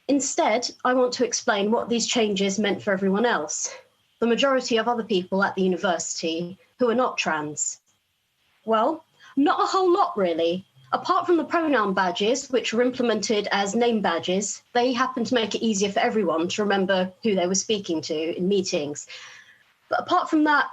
Instead, I want to explain what these changes meant for everyone else, the majority of other people at the university who are not trans. Well, Not a whole lot, really. Apart from the pronoun badges, which were implemented as name badges, they happen to make it easier for everyone to remember who they were speaking to in meetings. But apart from that,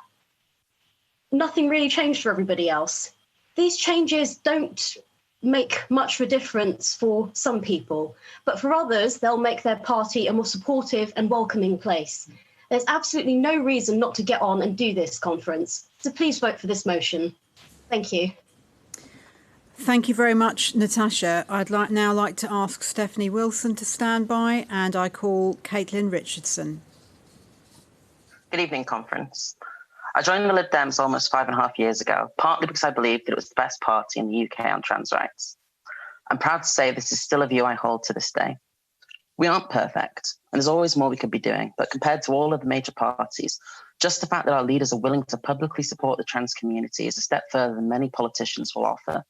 nothing really changed for everybody else. These changes don't make much of a difference for some people, but for others, they'll make their party a more supportive and welcoming place. There's absolutely no reason not to get on and do this conference. So please vote for this motion. Thank you. Thank you very much, Natasha. I'd now like to ask Stephanie Wilson to stand by, and I call Caitlin Richardson. Good evening, conference. I joined the Lib Dems almost 5.5 years ago, partly because I believed that it was the best party in the UK on trans rights. I'm proud to say this is still a view I hold to this day. We aren't perfect, and there's always more we could be doing, but compared to all of the major parties, just the fact that our leaders are willing to publicly support the trans community is a step further than many politicians will offer.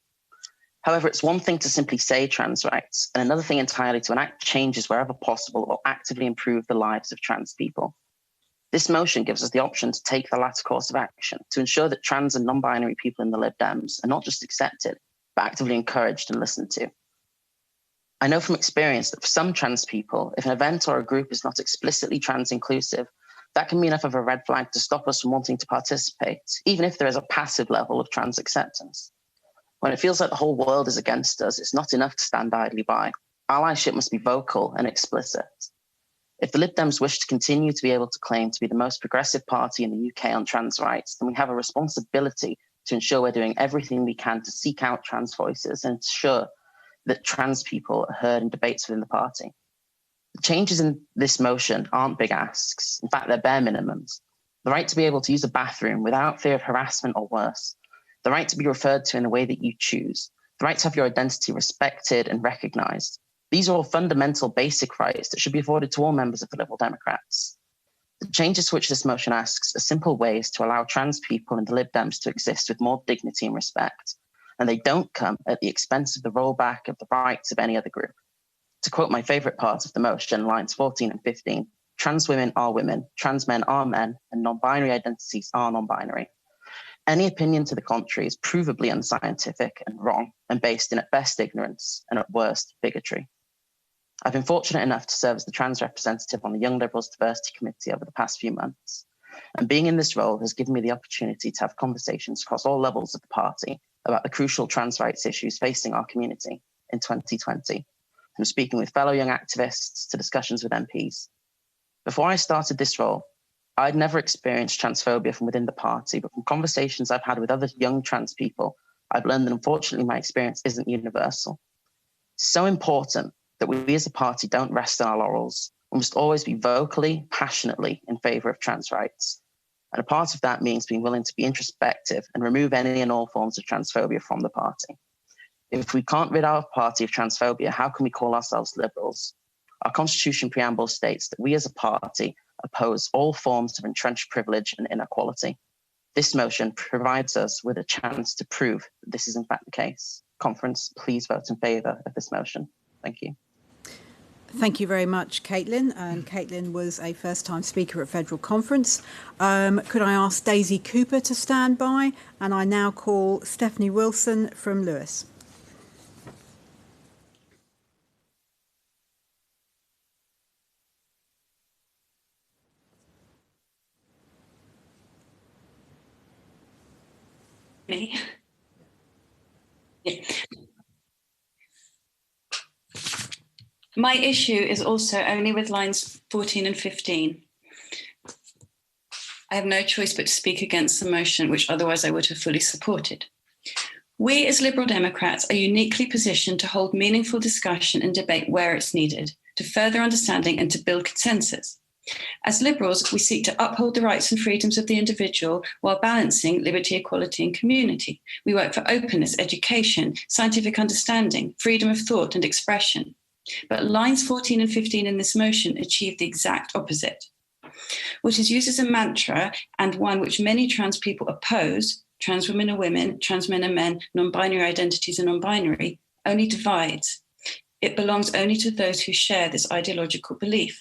However, it's one thing to simply say trans rights, and another thing entirely to enact changes wherever possible or actively improve the lives of trans people. This motion gives us the option to take the latter course of action to ensure that trans and non-binary people in the Lib Dems are not just accepted, but actively encouraged and listened to. I know from experience that for some trans people, if an event or a group is not explicitly trans inclusive, that can be enough of a red flag to stop us from wanting to participate, even if there is a passive level of trans acceptance. When it feels like the whole world is against us, it's not enough to stand idly by. Allyship must be vocal and explicit. If the Lib Dems wish to continue to be able to claim to be the most progressive party in the UK on trans rights, then we have a responsibility to ensure we're doing everything we can to seek out trans voices and ensure that trans people are heard in debates within the party. The changes in this motion aren't big asks. In fact, they're bare minimums. The right to be able to use a bathroom without fear of harassment or worse. The right to be referred to in the way that you choose. The right to have your identity respected and recognised. These are all fundamental basic rights that should be afforded to all members of the Liberal Democrats. The changes to which this motion asks are simple ways to allow trans people and the Lib Dems to exist with more dignity and respect, and they don't come at the expense of the rollback of the rights of any other group. To quote my favourite part of the motion, lines 14 and 15, trans women are women, trans men are men, and non-binary identities are non-binary. Any opinion to the contrary is provably unscientific and wrong, and based in at best ignorance and at worst bigotry. I've been fortunate enough to serve as the trans representative on the Young Liberals Diversity Committee over the past few months, and being in this role has given me the opportunity to have conversations across all levels of the party about the crucial trans rights issues facing our community in 2020, from speaking with fellow young activists to discussions with MPs. Before I started this role, I'd never experienced transphobia from within the party, but from conversations I've had with other young trans people, I've learned that unfortunately my experience isn't universal. It's so important that we as a party don't rest on our laurels. We must always be vocally, passionately in favour of trans rights. And a part of that means being willing to be introspective and remove any and all forms of transphobia from the party. If we can't rid our party of transphobia, how can we call ourselves Liberals? Our Constitution preamble states that we as a party oppose all forms of entrenched privilege and inequality. This motion provides us with a chance to prove that this is in fact the case. Conference, please vote in favour of this motion. Thank you. Thank you very much, Caitlin. And Caitlin was a first-time speaker at Federal Conference. Could I ask Daisy Cooper to stand by? And I now call Stephanie Wilson from Lewis. Me? Yeah. My issue is also only with lines 14 and 15. I have no choice but to speak against the motion, which otherwise I would have fully supported. We as Liberal Democrats are uniquely positioned to hold meaningful discussion and debate where it's needed, to further understanding and to build consensus. As Liberals, we seek to uphold the rights and freedoms of the individual while balancing liberty, equality and community. We work for openness, education, scientific understanding, freedom of thought and expression. But lines 14 and 15 in this motion achieve the exact opposite. What is used as a mantra, and one which many trans people oppose, trans women are women, trans men are men, non-binary identities are non-binary, only divides. It belongs only to those who share this ideological belief.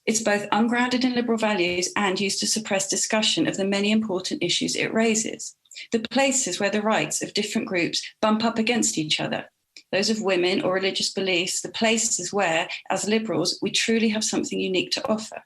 It's both ungrounded in liberal values and used to suppress discussion of the many important issues it raises. the places where the rights of different groups bump up against each other, those of women or religious beliefs, the places where, as Liberals, we truly have something unique to offer.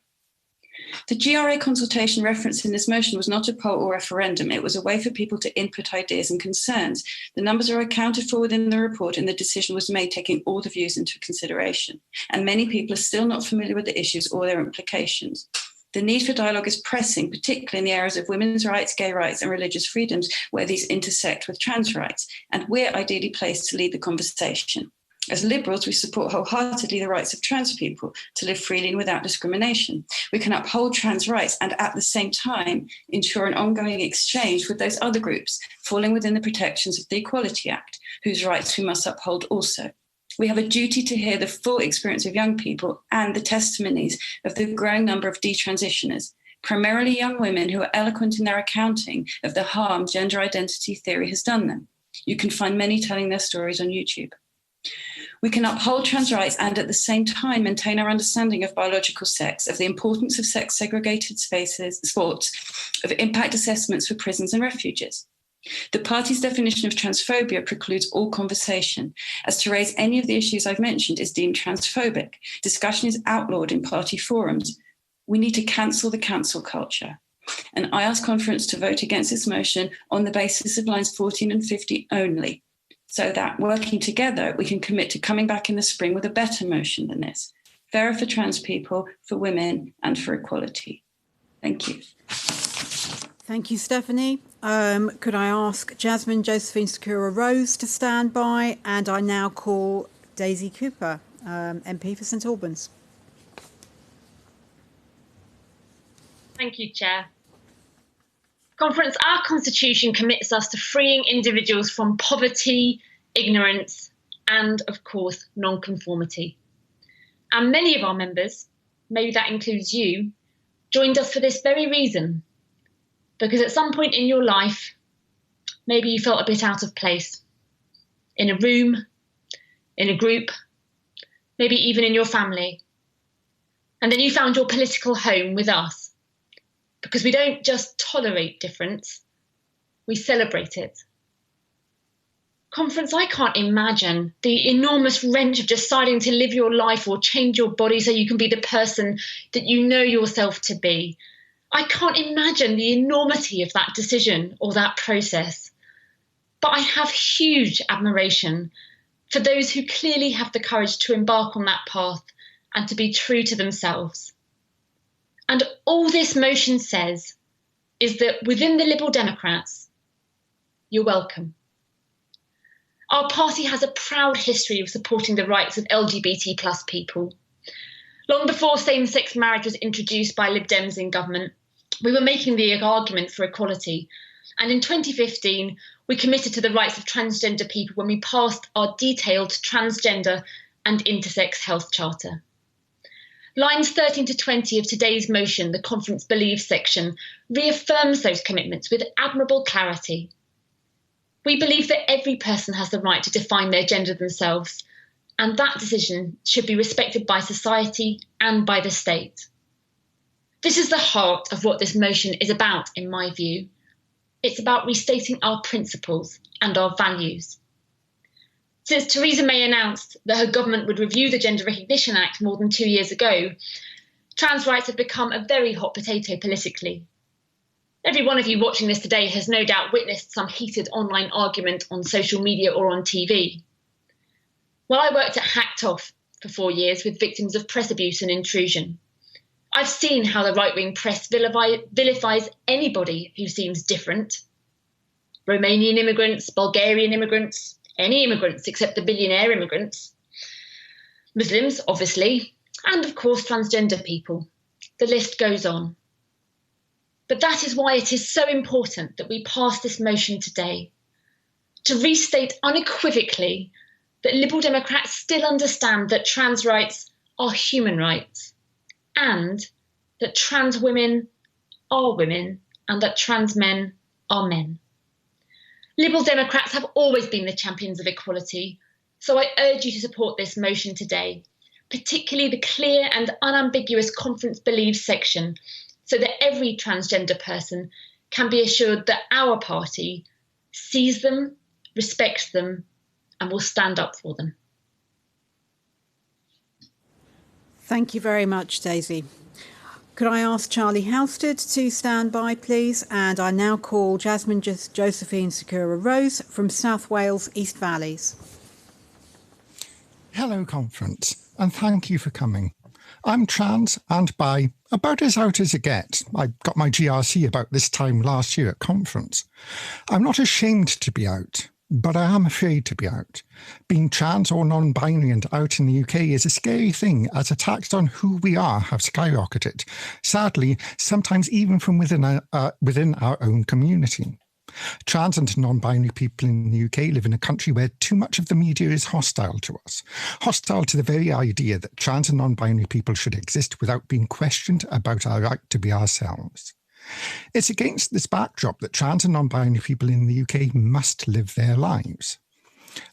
The GRA consultation referenced in this motion was not a poll or referendum. It was a way for people to input ideas and concerns. The numbers are accounted for within the report, and the decision was made taking all the views into consideration. And many people are still not familiar with the issues or their implications. The need for dialogue is pressing, particularly in the areas of women's rights, gay rights, and religious freedoms, where these intersect with trans rights. And we're ideally placed to lead the conversation. As Liberals, we support wholeheartedly the rights of trans people to live freely and without discrimination. We can uphold trans rights and at the same time ensure an ongoing exchange with those other groups falling within the protections of the Equality Act, whose rights we must uphold also. We have a duty to hear the full experience of young people and the testimonies of the growing number of detransitioners, primarily young women who are eloquent in their accounting of the harm gender identity theory has done them. You can find many telling their stories on YouTube. We can uphold trans rights and at the same time maintain our understanding of biological sex, of the importance of sex-segregated spaces, sports, of impact assessments for prisons and refuges. The party's definition of transphobia precludes all conversation, as to raise any of the issues I've mentioned is deemed transphobic. Discussion is outlawed in party forums. We need to cancel the cancel culture. And I ask Conference to vote against this motion on the basis of lines 14 and 50 only, so that working together, we can commit to coming back in the spring with a better motion than this, fairer for trans people, for women, and for equality. Thank you. Thank you, Stephanie. Could I ask Jasmine Josephine Sakura Rose to stand by? And I now call Daisy Cooper, MP for St Albans. Thank you, Chair. Conference, our constitution commits us to freeing individuals from poverty, ignorance, and, of course, non-conformity. And many of our members, maybe that includes you, joined us for this very reason. Because at some point in your life, maybe you felt a bit out of place. In a room, in a group, maybe even in your family. And then you found your political home with us. Because we don't just tolerate difference, we celebrate it. Conference, I can't imagine the enormous wrench of deciding to live your life or change your body so you can be the person that you know yourself to be. I can't imagine the enormity of that decision or that process. But I have huge admiration for those who clearly have the courage to embark on that path and to be true to themselves. And all this motion says is that within the Liberal Democrats, you're welcome. Our party has a proud history of supporting the rights of LGBT+ people. Long before same-sex marriage was introduced by Lib Dems in government, we were making the argument for equality. And in 2015, we committed to the rights of transgender people when we passed our detailed transgender and intersex health charter. Lines 13 to 20 of today's motion, the Conference Believes section, reaffirms those commitments with admirable clarity. We believe that every person has the right to define their gender themselves, and that decision should be respected by society and by the state. This is the heart of what this motion is about, in my view. It's about restating our principles and our values. Since Theresa May announced that her government would review the Gender Recognition Act more than 2 years ago, trans rights have become a very hot potato politically. Every one of you watching this today has no doubt witnessed some heated online argument on social media or on TV. Well, I worked at Hacked Off for 4 years with victims of press abuse and intrusion. I've seen how the right-wing press vilifies anybody who seems different. Romanian immigrants, Bulgarian immigrants, any immigrants except the billionaire immigrants. Muslims, obviously, and of course transgender people. The list goes on. But that is why it is so important that we pass this motion today, to restate unequivocally that Liberal Democrats still understand that trans rights are human rights, and that trans women are women, and that trans men are men. Liberal Democrats have always been the champions of equality, so I urge you to support this motion today, particularly the clear and unambiguous Conference Believes section, so that every transgender person can be assured that our party sees them, respects them, and will stand up for them. Thank you very much, Daisy. Could I ask Charlie Halstead to stand by, please? And I now call Jasmine Josephine Sakura Rose from South Wales East Valleys. Hello, conference, and thank you for coming. I'm trans and bi, about as out as it gets. I got my GRC about this time last year at conference. I'm not ashamed to be out, but I am afraid to be out. Being trans or non-binary and out in the UK is a scary thing, as attacks on who we are have skyrocketed. Sadly, sometimes even from within our own community. Trans and non-binary people in the UK live in a country where too much of the media is hostile to us, hostile to the very idea that trans and non-binary people should exist without being questioned about our right to be ourselves. It's against this backdrop that trans and non-binary people in the UK must live their lives.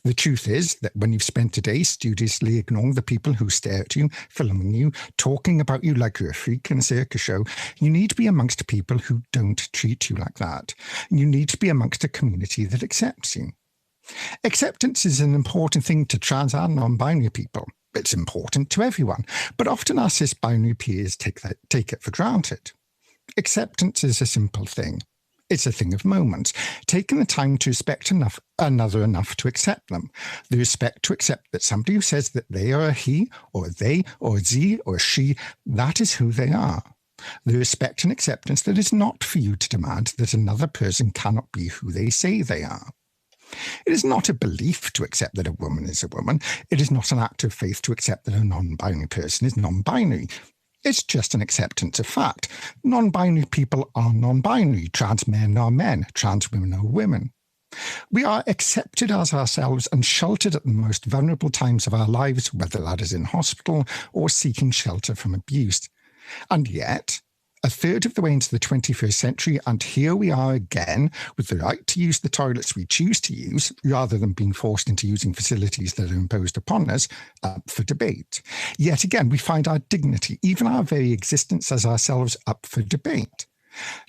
The truth is that when you've spent a day studiously ignoring the people who stare at you, filming you, talking about you like you're a freak in a circus show, you need to be amongst people who don't treat you like that. You need to be amongst a community that accepts you. Acceptance is an important thing to trans and non-binary people. It's important to everyone, but often our cis-binary peers take it for granted. Acceptance is a simple thing. It's a thing of moments, taking the time to respect another enough to accept them. The respect to accept that somebody who says that they are a he, or they, or ze, or she, that is who they are. The respect and acceptance that is not for you to demand that another person cannot be who they say they are. It is not a belief to accept that a woman is a woman. It is not an act of faith to accept that a non-binary person is non-binary. It's just an acceptance of fact. Non-binary people are non-binary. Trans men are men. Trans women are women. We are accepted as ourselves and sheltered at the most vulnerable times of our lives, whether that is in hospital or seeking shelter from abuse. And yet, a third of the way into the 21st century, and here we are again with the right to use the toilets we choose to use, rather than being forced into using facilities that are imposed upon us, up for debate. Yet again, we find our dignity, even our very existence as ourselves, up for debate.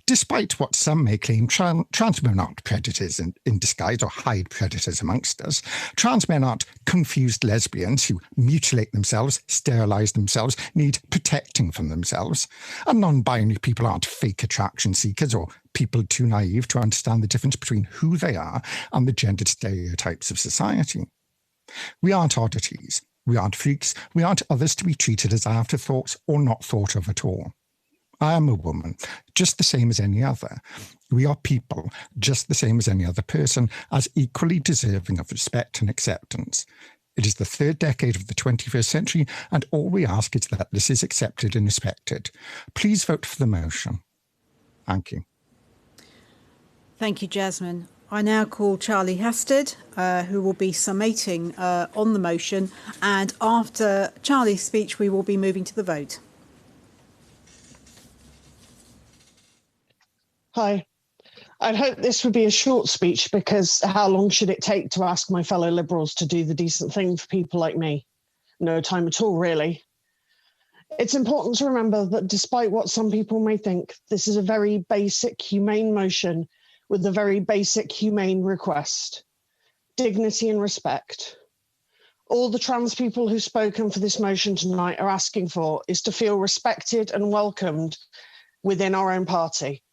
Despite what some may claim, trans men aren't predators in disguise or hide predators amongst us. Trans men aren't confused lesbians who mutilate themselves, sterilise themselves, need protecting from themselves. And non-binary people aren't fake attraction seekers or people too naive to understand the difference between who they are and the gendered stereotypes of society. We aren't oddities. We aren't freaks. We aren't others to be treated as afterthoughts or not thought of at all. I am a woman, just the same as any other. We are people, just the same as any other person, as equally deserving of respect and acceptance. It is the third decade of the 21st century, and all we ask is that this is accepted and respected. Please vote for the motion. Thank you. Thank you, Jasmine. I now call Charlie Halstead, who will be summating on the motion, and after Charlie's speech, we will be moving to the vote. Hi. I'd hoped this would be a short speech because how long should it take to ask my fellow Liberals to do the decent thing for people like me? No time at all, really. It's important to remember that despite what some people may think, this is a very basic, humane motion with a very basic, humane request. Dignity and respect. All the trans people who've spoken for this motion tonight are asking for is to feel respected and welcomed within our own party.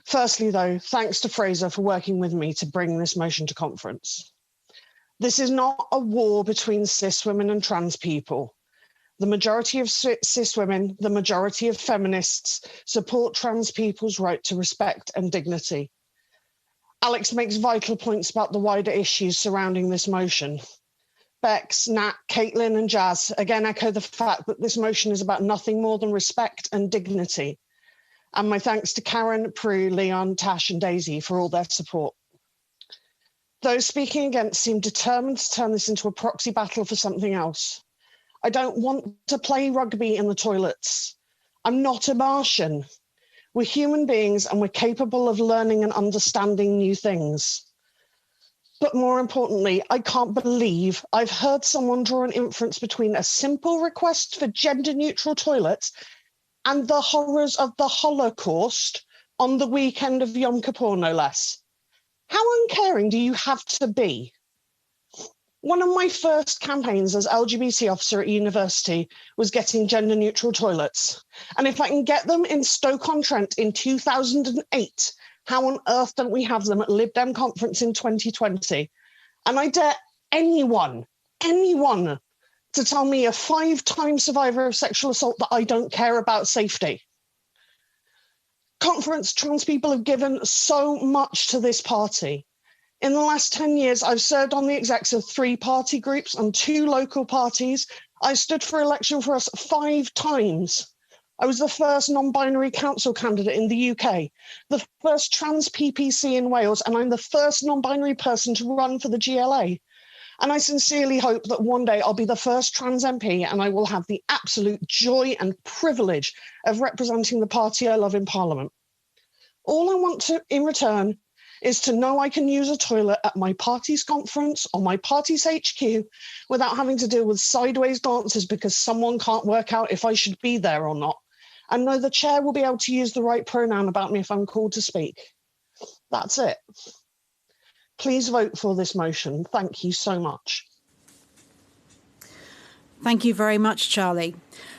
Firstly, though, thanks to Fraser for working with me to bring this motion to conference. This is not a war between cis women and trans people. The majority of cis women, the majority of feminists, support trans people's right to respect and dignity. Alex makes vital points about the wider issues surrounding this motion. Bex, Nat, Caitlin and Jazz again echo the fact that this motion is about nothing more than respect and dignity. And my thanks to Karen, Prue, Leon, Tash and Daisy for all their support. Those speaking against seem determined to turn this into a proxy battle for something else. I don't want to play rugby in the toilets. I'm not a Martian. We're human beings and we're capable of learning and understanding new things. But more importantly, I can't believe I've heard someone draw an inference between a simple request for gender-neutral toilets and the horrors of the Holocaust on the weekend of Yom Kippur, no less. How uncaring do you have to be? One of my first campaigns as LGBT officer at university was getting gender-neutral toilets. And if I can get them in Stoke-on-Trent in 2008, how on earth don't we have them at Lib Dem Conference in 2020? And I dare anyone to tell me, a 5-time survivor of sexual assault, that I don't care about safety. Conference, trans people have given so much to this party. In the last 10 years, I've served on the execs of 3 party groups and 2 local parties. I stood for election for us 5 times. I was the first non-binary council candidate in the UK, the first trans PPC in Wales, and I'm the first non-binary person to run for the GLA. And I sincerely hope that one day I'll be the first trans MP and I will have the absolute joy and privilege of representing the party I love in Parliament. All I want to, in return, is to know I can use a toilet at my party's conference or my party's HQ without having to deal with sideways glances because someone can't work out if I should be there or not. And know the chair will be able to use the right pronoun about me if I'm called to speak. That's it. Please vote for this motion. Thank you so much. Thank you very much, Charlie.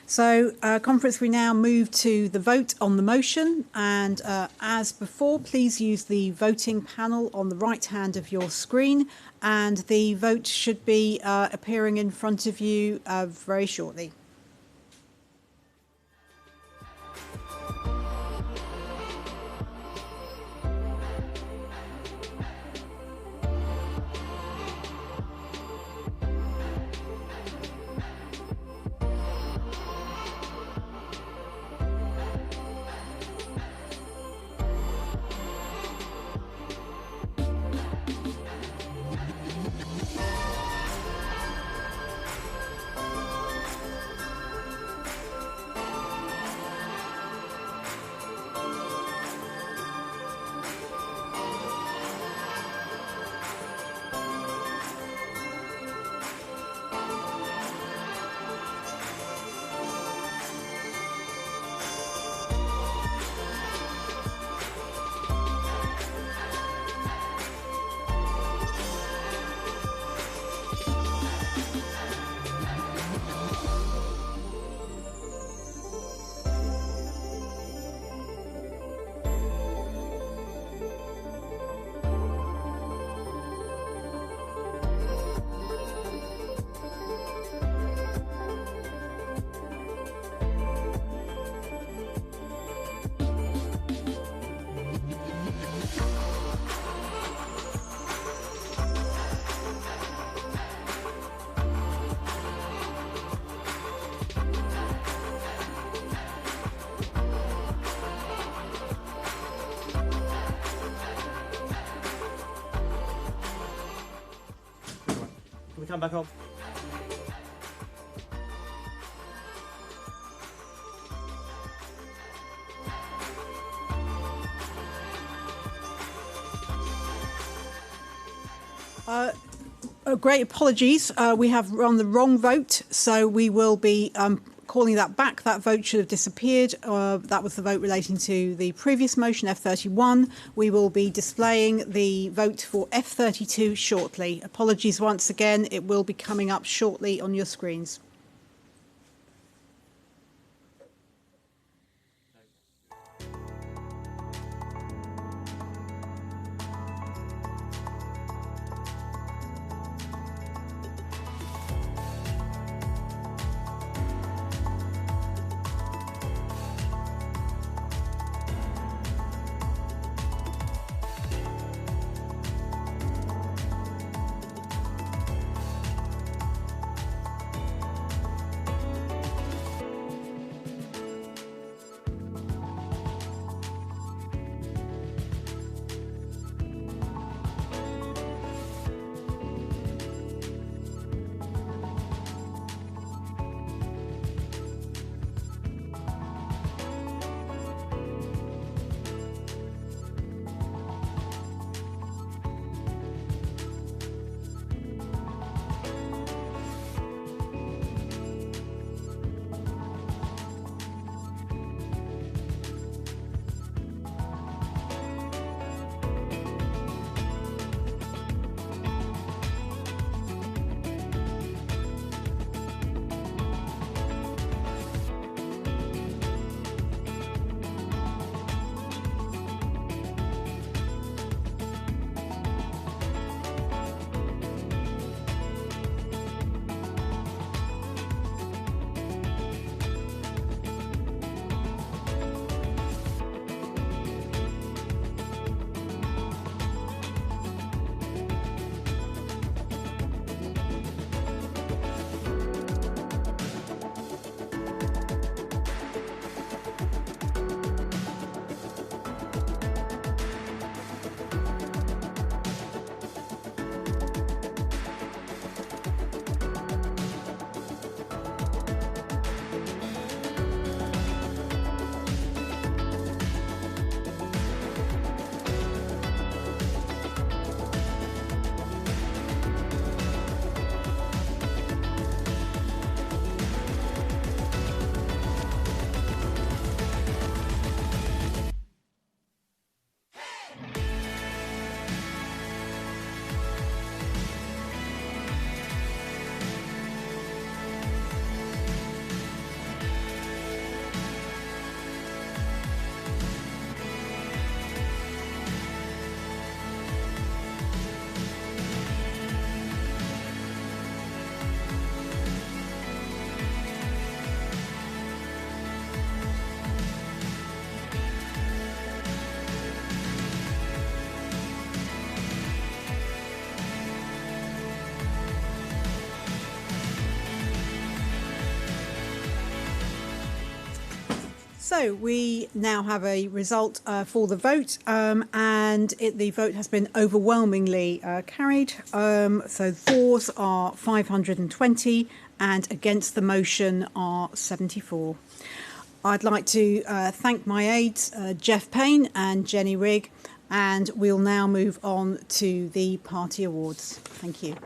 So, conference, we now move to the vote on the motion. And as before, please use the voting panel on the right hand of your screen. And the vote should be appearing in front of you very shortly. Come back on. Great apologies. We have run the wrong vote, so we will be calling that back. That vote should have disappeared. That was the vote relating to the previous motion, F31. We will be displaying the vote for F32 shortly. Apologies once again. It will be coming up shortly on your screens. So we now have a result for the vote, and the vote has been overwhelmingly carried. So fors are 520 and against the motion are 74. I'd like to thank my aides, Jeff Payne and Jenny Rigg, and we'll now move on to the party awards. Thank you.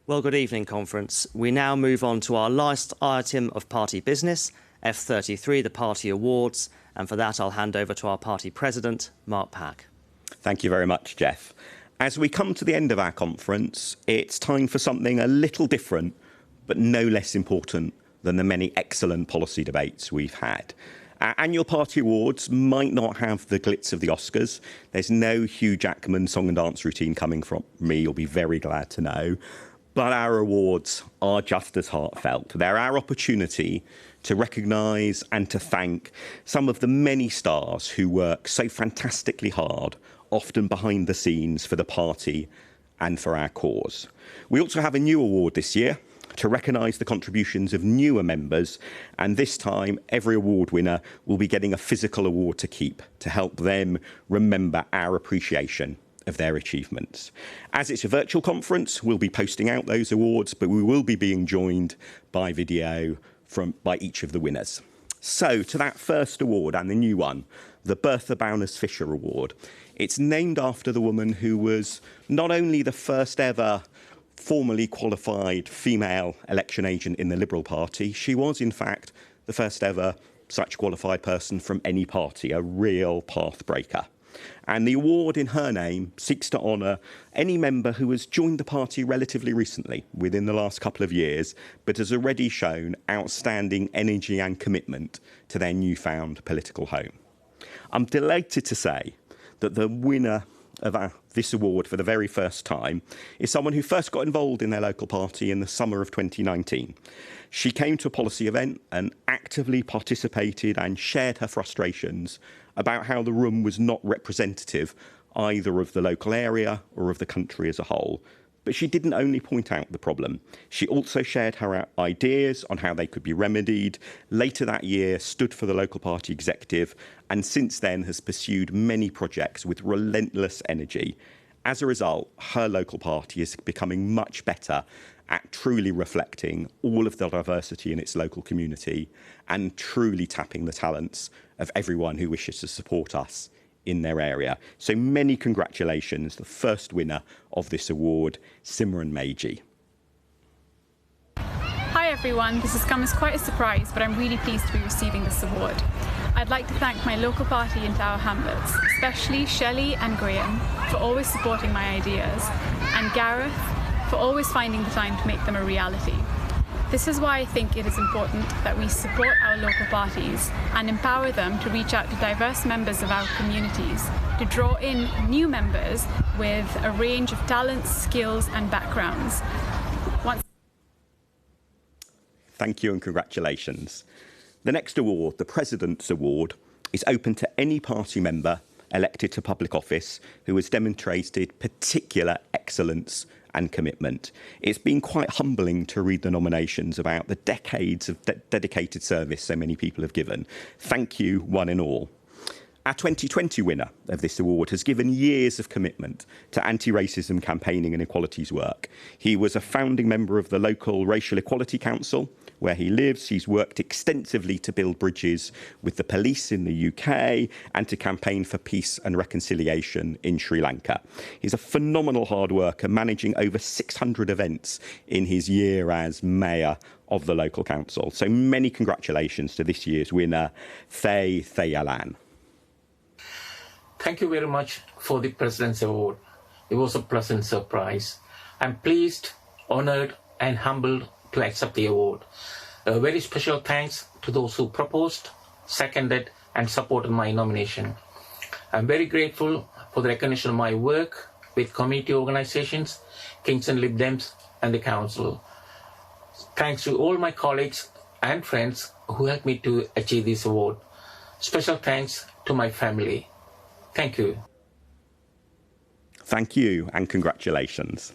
Well, good evening, Conference. We now move on to our last item of party business, F33, the party awards, and for that I'll hand over to our party president, Mark Pack. Thank you very much, Jeff. As we come to the end of our conference, it's time for something a little different, but no less important than the many excellent policy debates we've had. Our annual party awards might not have the glitz of the Oscars. There's no Hugh Jackman song and dance routine coming from me, you'll be very glad to know. But our awards are just as heartfelt. They're our opportunity to recognise and to thank some of the many stars who work so fantastically hard, often behind the scenes for the party and for our cause. We also have a new award this year to recognise the contributions of newer members, and this time every award winner will be getting a physical award to keep to help them remember our appreciation of their achievements. As it's a virtual conference, we'll be posting out those awards, but we will be being joined by video by each of the winners. So to that first award and the new one, the Bertha Bowness-Fisher Award. It's named after the woman who was not only the first ever formally qualified female election agent in the Liberal Party, she was in fact the first ever such qualified person from any party, a real path breaker. And the award in her name seeks to honour any member who has joined the party relatively recently, within the last couple of years, but has already shown outstanding energy and commitment to their newfound political home. I'm delighted to say that the winner of this award for the very first time is someone who first got involved in their local party in the summer of 2019. She came to a policy event and actively participated and shared her frustrations about how the room was not representative either of the local area or of the country as a whole. But she didn't only point out the problem. She also shared her ideas on how they could be remedied. Later that year, stood for the local party executive, and since then has pursued many projects with relentless energy. As a result, her local party is becoming much better at truly reflecting all of the diversity in its local community and truly tapping the talents of everyone who wishes to support us in their area. So many congratulations, the first winner of this award, Simran Meiji. everyone. This has come as quite a surprise, but I'm really pleased to be receiving this award. I'd like to thank my local party in Tower Hamlets, especially Shelley and Graham, for always supporting my ideas, and Gareth for always finding the time to make them a reality. This is why I think it is important that we support our local parties and empower them to reach out to diverse members of our communities, to draw in new members with a range of talents, skills and backgrounds. Thank you and congratulations. The next award, the President's Award, is open to any party member elected to public office who has demonstrated particular excellence and commitment. It's been quite humbling to read the nominations about the decades of dedicated service so many people have given. Thank you, one and all. Our 2020 winner of this award has given years of commitment to anti-racism campaigning and equalities work. He was a founding member of the local Racial Equality Council, where he lives. He's worked extensively to build bridges with the police in the UK and to campaign for peace and reconciliation in Sri Lanka. He's a phenomenal hard worker, managing over 600 events in his year as mayor of the local council. So many congratulations to this year's winner, Thay Thayalan. Thank you very much for the President's Award. It was a pleasant surprise. I'm pleased, honoured and humbled to accept the award. A very special thanks to those who proposed, seconded and supported my nomination. I'm very grateful for the recognition of my work with community organisations, Kingston Lib Dems and the Council. Thanks to all my colleagues and friends who helped me to achieve this award. Special thanks to my family. Thank you. Thank you and congratulations.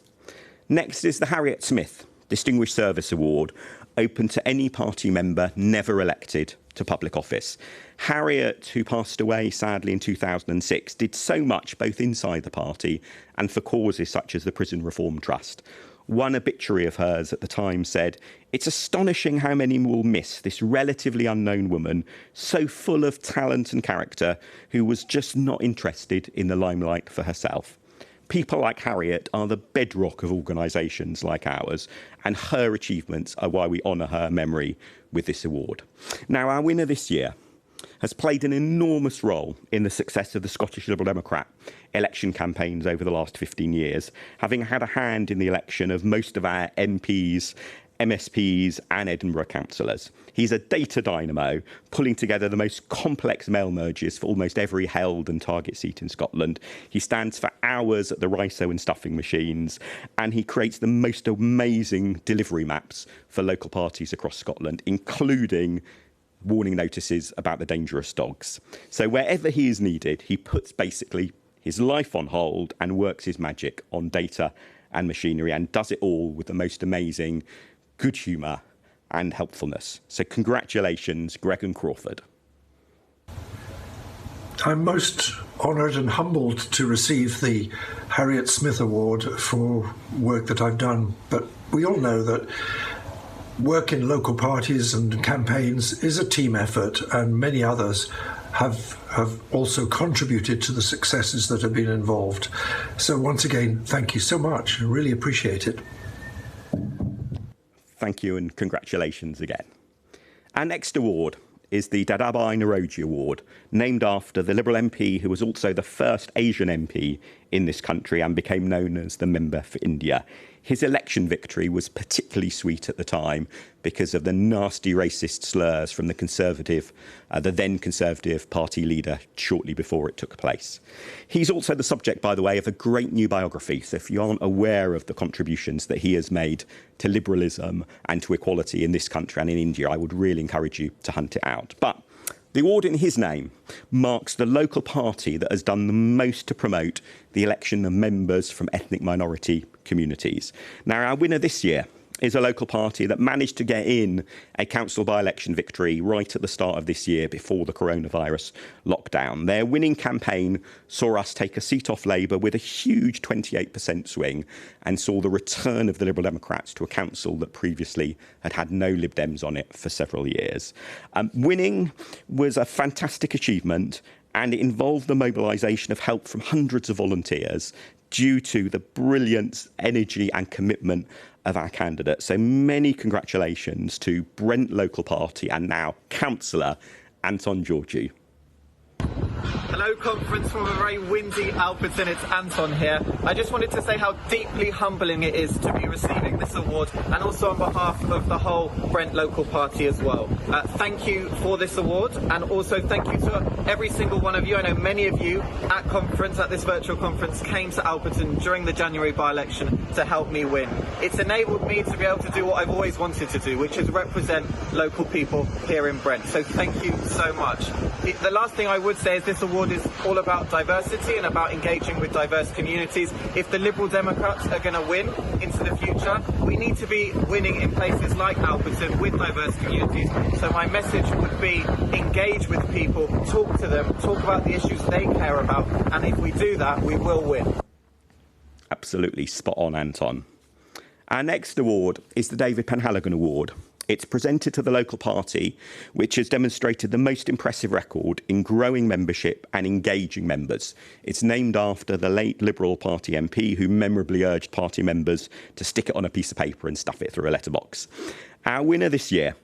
Next is the Harriet Smith Distinguished Service Award, open to any party member never elected to public office. Harriet, who passed away sadly in 2006, did so much both inside the party and for causes such as the Prison Reform Trust. One obituary of hers at the time said, "It's astonishing how many will miss this relatively unknown woman, so full of talent and character, who was just not interested in the limelight for herself." People like Harriet are the bedrock of organisations like ours, and her achievements are why we honour her memory with this award. Now, our winner this year has played an enormous role in the success of the Scottish Liberal Democrat election campaigns over the last 15 years, having had a hand in the election of most of our MPs, MSPs and Edinburgh councillors. He's a data dynamo, pulling together the most complex mail merges for almost every held and target seat in Scotland. He stands for hours at the riso and stuffing machines, and he creates the most amazing delivery maps for local parties across Scotland, including warning notices about the dangerous dogs. So wherever he is needed, he puts basically his life on hold and works his magic on data and machinery, and does it all with the most amazing good humour and helpfulness. So congratulations, Greg and Crawford. I'm most honoured and humbled to receive the Harriet Smith Award for work that I've done. But we all know that work in local parties and campaigns is a team effort, and many others have also contributed to the successes that have been involved. So once again, thank you so much. I really appreciate it. Thank you and congratulations again. Our next award is the Dadabai Naroji Award, named after the Liberal MP who was also the first Asian MP in this country and became known as the Member for India. His election victory was particularly sweet at the time because of the nasty racist slurs from the then Conservative Party leader shortly before it took place. He's also the subject, by the way, of a great new biography. So if you aren't aware of the contributions that he has made to liberalism and to equality in this country and in India, I would really encourage you to hunt it out. But the award in his name marks the local party that has done the most to promote the election of members from ethnic minority communities. Now, our winner this year is a local party that managed to get in a council by-election victory right at the start of this year before the coronavirus lockdown. Their winning campaign saw us take a seat off Labour with a huge 28% swing and saw the return of the Liberal Democrats to a council that previously had had no Lib Dems on it for several years. Winning was a fantastic achievement, and it involved the mobilisation of help from hundreds of volunteers due to the brilliance, energy and commitment of our candidates. So many congratulations to Brent Local Party and now Councillor Anton Georgiou. Hello, conference from a very windy Alperton. It's Anton here. I just wanted to say how deeply humbling it is to be receiving this award, and also on behalf of the whole Brent Local Party as well. Thank you for this award, and also thank you to every single one of you. I know many of you at this virtual conference, came to Alperton during the January by-election to help me win. It's enabled me to be able to do what I've always wanted to do, which is represent local people here in Brent. So thank you so much. The last thing I would say is this award is all about diversity and about engaging with diverse communities. If the Liberal Democrats are going to win into the future, we need to be winning in places like Alperton with diverse communities. So my message would be engage with people, talk to them, talk about the issues they care about, and if we do that, we will win. Absolutely spot on, Anton. Our next award is the David Penhaligon Award. It's presented to the local party, which has demonstrated the most impressive record in growing membership and engaging members. It's named after the late Liberal Party MP who memorably urged party members to stick it on a piece of paper and stuff it through a letterbox. Our winner this year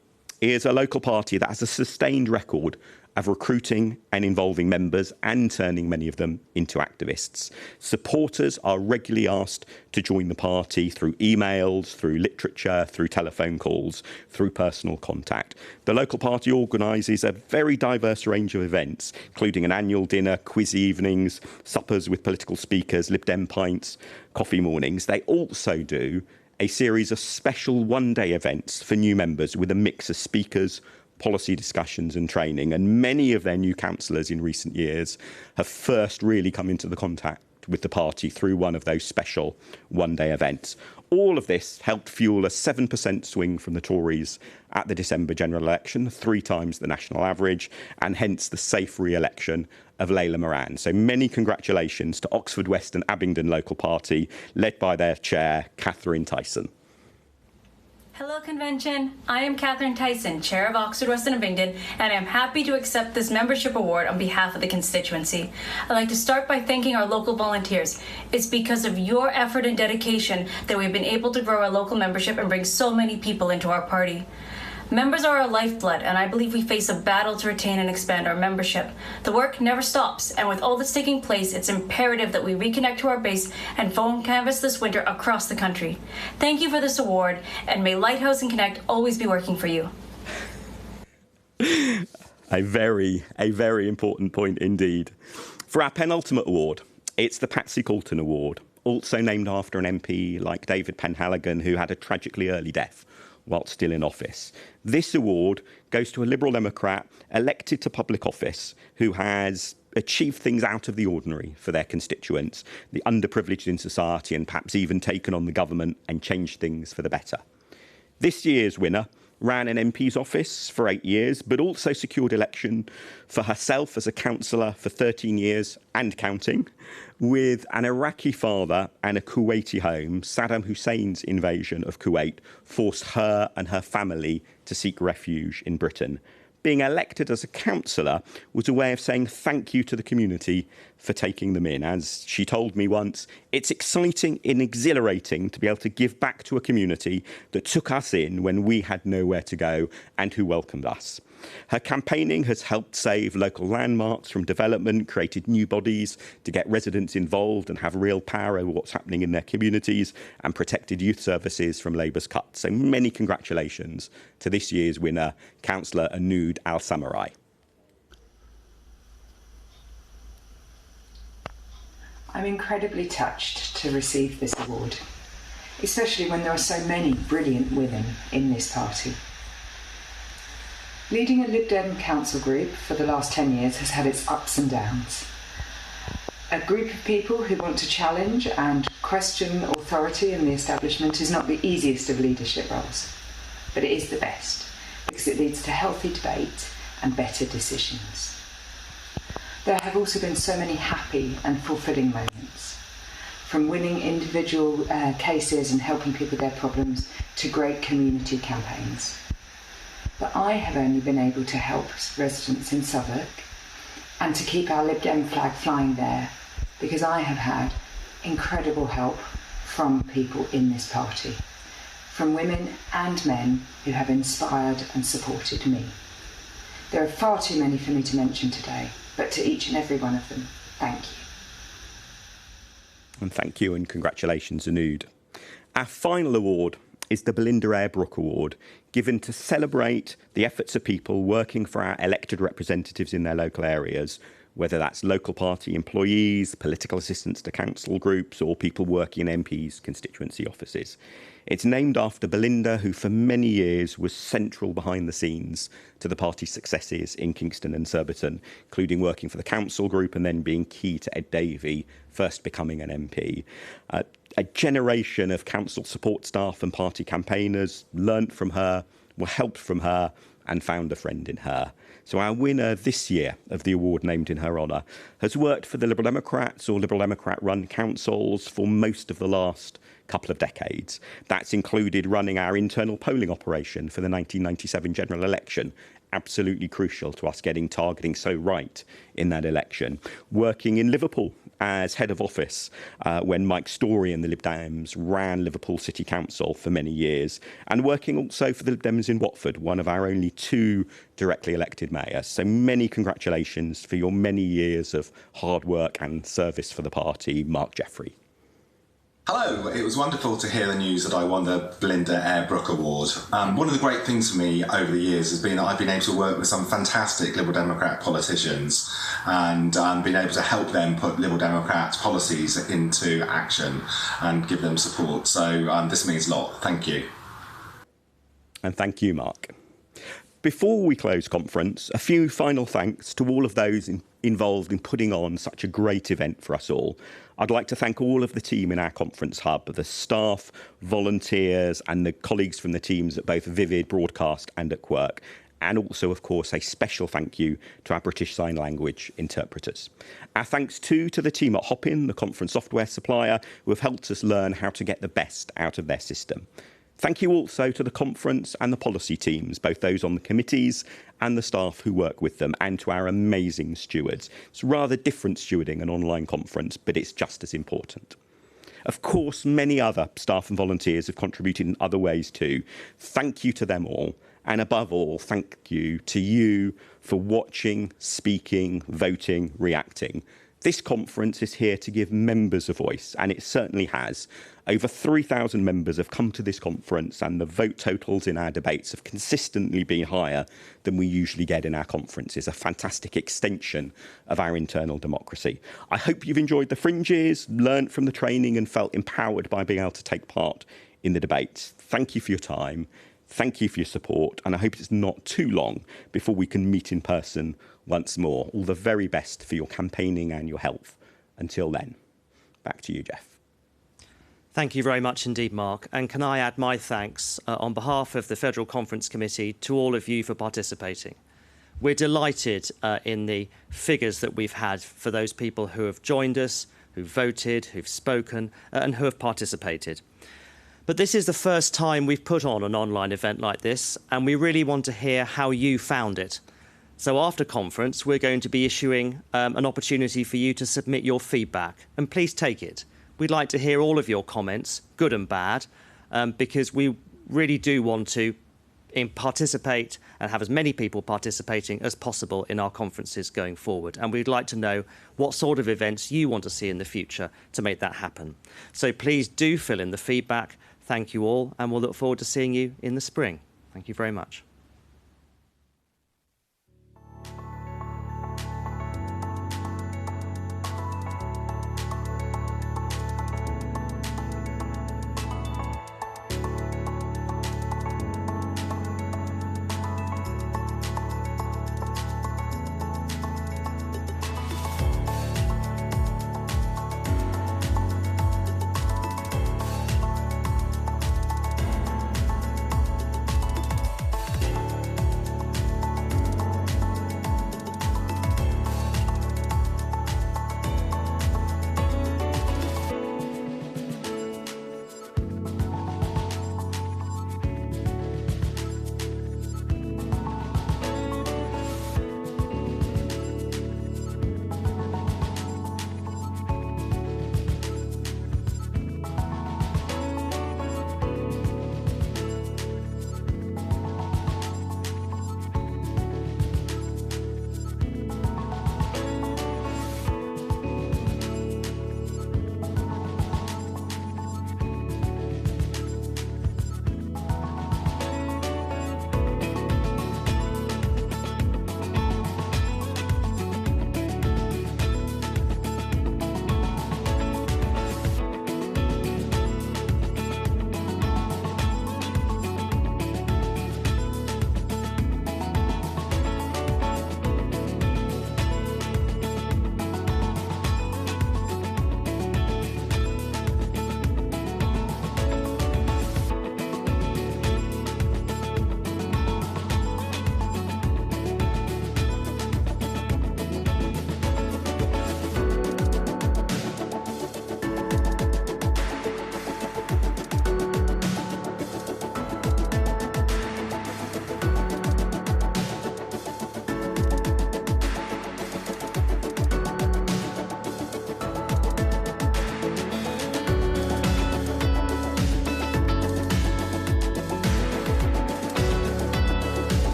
is a local party that has a sustained record of recruiting and involving members and turning many of them into activists. Supporters are regularly asked to join the party through emails, through literature, through telephone calls, through personal contact. The local party organises a very diverse range of events, including an annual dinner, quiz evenings, suppers with political speakers, Lib Dem pints, coffee mornings. They also do a series of special one-day events for new members with a mix of speakers, policy discussions and training, and many of their new councillors in recent years have first really come into the contact with the party through one of those special one-day events. All of this helped fuel a 7% swing from the Tories at the December general election, 3 times the national average, and hence the safe re-election of Layla Moran. So many congratulations to Oxford West and Abingdon local party, led by their chair, Catherine Tyson. Hello, Convention. I am Catherine Tyson, Chair of Oxford West and Abingdon, and I am happy to accept this membership award on behalf of the constituency. I'd like to start by thanking our local volunteers. It's because of your effort and dedication that we've been able to grow our local membership and bring so many people into our party. Members are our lifeblood, and I believe we face a battle to retain and expand our membership. The work never stops, and with all that's taking place, it's imperative that we reconnect to our base and phone canvass this winter across the country. Thank you for this award, and may Lighthouse and Connect always be working for you. A very important point indeed. For our penultimate award, it's the Patsy Coulton Award, also named after an MP like David Penhaligon, who had a tragically early death while still in office. This award goes to a Liberal Democrat elected to public office who has achieved things out of the ordinary for their constituents, the underprivileged in society, and perhaps even taken on the government and changed things for the better. This year's winner ran an MP's office for 8 years, but also secured election for herself as a councillor for 13 years and counting. With an Iraqi father and a Kuwaiti home, Saddam Hussein's invasion of Kuwait forced her and her family to seek refuge in Britain. Being elected as a councillor was a way of saying thank you to the community for taking them in. As she told me once, it's exciting and exhilarating to be able to give back to a community that took us in when we had nowhere to go and who welcomed us. Her campaigning has helped save local landmarks from development, created new bodies to get residents involved and have real power over what's happening in their communities, and protected youth services from Labour's cuts. So many congratulations to this year's winner, Councillor Anoud Al-Samarai. I'm incredibly touched to receive this award, especially when there are so many brilliant women in this party. Leading a Lib Dem council group for the last 10 years has had its ups and downs. A group of people who want to challenge and question authority in the establishment is not the easiest of leadership roles, but it is the best because it leads to healthy debate and better decisions. There have also been so many happy and fulfilling moments, from winning individual cases and helping people with their problems to great community campaigns. But I have only been able to help residents in Southwark and to keep our Lib Dem flag flying there because I have had incredible help from people in this party. from women and men who have inspired and supported me. There are far too many for me to mention today, but to each and every one of them, thank you. And thank you and congratulations, Anud. Our final award is the Belinda Airbrook Award, given to celebrate the efforts of people working for our elected representatives in their local areas, whether that's local party employees, political assistants to council groups, or people working in MPs' constituency offices. It's named after Belinda, who for many years was central behind the scenes to the party's successes in Kingston and Surbiton, including working for the council group and then being key to Ed Davey first becoming an MP. A generation of council support staff and party campaigners learnt from her, were helped from her, and found a friend in her. So our winner this year of the award named in her honour has worked for the Liberal Democrats or Liberal Democrat-run councils for most of the last couple of decades. That's included running our internal polling operation for the 1997 general election, absolutely crucial to us getting targeting so right in that election. Working in Liverpool as head of office when Mike Story and the Lib Dems ran Liverpool City Council for many years, and working also for the Lib Dems in Watford, one of our only 2 directly elected mayors. So many congratulations for your many years of hard work and service for the party, Mark Jeffrey. Hello, it was wonderful to hear the news that I won the Belinda Airbrook Award. One of the great things for me over the years has been that I've been able to work with some fantastic Liberal Democrat politicians and been able to help them put Liberal Democrat policies into action and give them support. So this means a lot. Thank you. And thank you, Mark. Before we close conference, a few final thanks to all of those involved in putting on such a great event for us all. I'd like to thank all of the team in our conference hub, the staff, volunteers and the colleagues from the teams at both Vivid, Broadcast and at Quirk. And also, of course, a special thank you to our British Sign Language interpreters. Our thanks too to the team at Hopin, the conference software supplier, who have helped us learn how to get the best out of their system. Thank you also to the conference and the policy teams, both those on the committees and the staff who work with them, and to our amazing stewards. It's rather different stewarding an online conference, but it's just as important. Of course, many other staff and volunteers have contributed in other ways too. Thank you to them all. And above all, thank you to you for watching, speaking, voting, reacting. This conference is here to give members a voice, and it certainly has. Over 3,000 members have come to this conference, and the vote totals in our debates have consistently been higher than we usually get in our conferences, a fantastic extension of our internal democracy. I hope you've enjoyed the fringes, learnt from the training and felt empowered by being able to take part in the debates. Thank you for your time. Thank you for your support, and I hope it's not too long before we can meet in person once more. All the very best for your campaigning and your health. Until then, back to you, Jeff. Thank you very much indeed, Mark. And can I add my thanks on behalf of the Federal Conference Committee to all of you for participating. We're delighted in the figures that we've had for those people who have joined us, who've voted, who've spoken, and who have participated. But this is the first time we've put on an online event like this, and we really want to hear how you found it. So after conference, we're going to be issuing an opportunity for you to submit your feedback, and please take it. We'd like to hear all of your comments, good and bad, because we really do want to participate and have as many people participating as possible in our conferences going forward. And we'd like to know what sort of events you want to see in the future to make that happen. So please do fill in the feedback. Thank you all, and we'll look forward to seeing you in the spring. Thank you very much.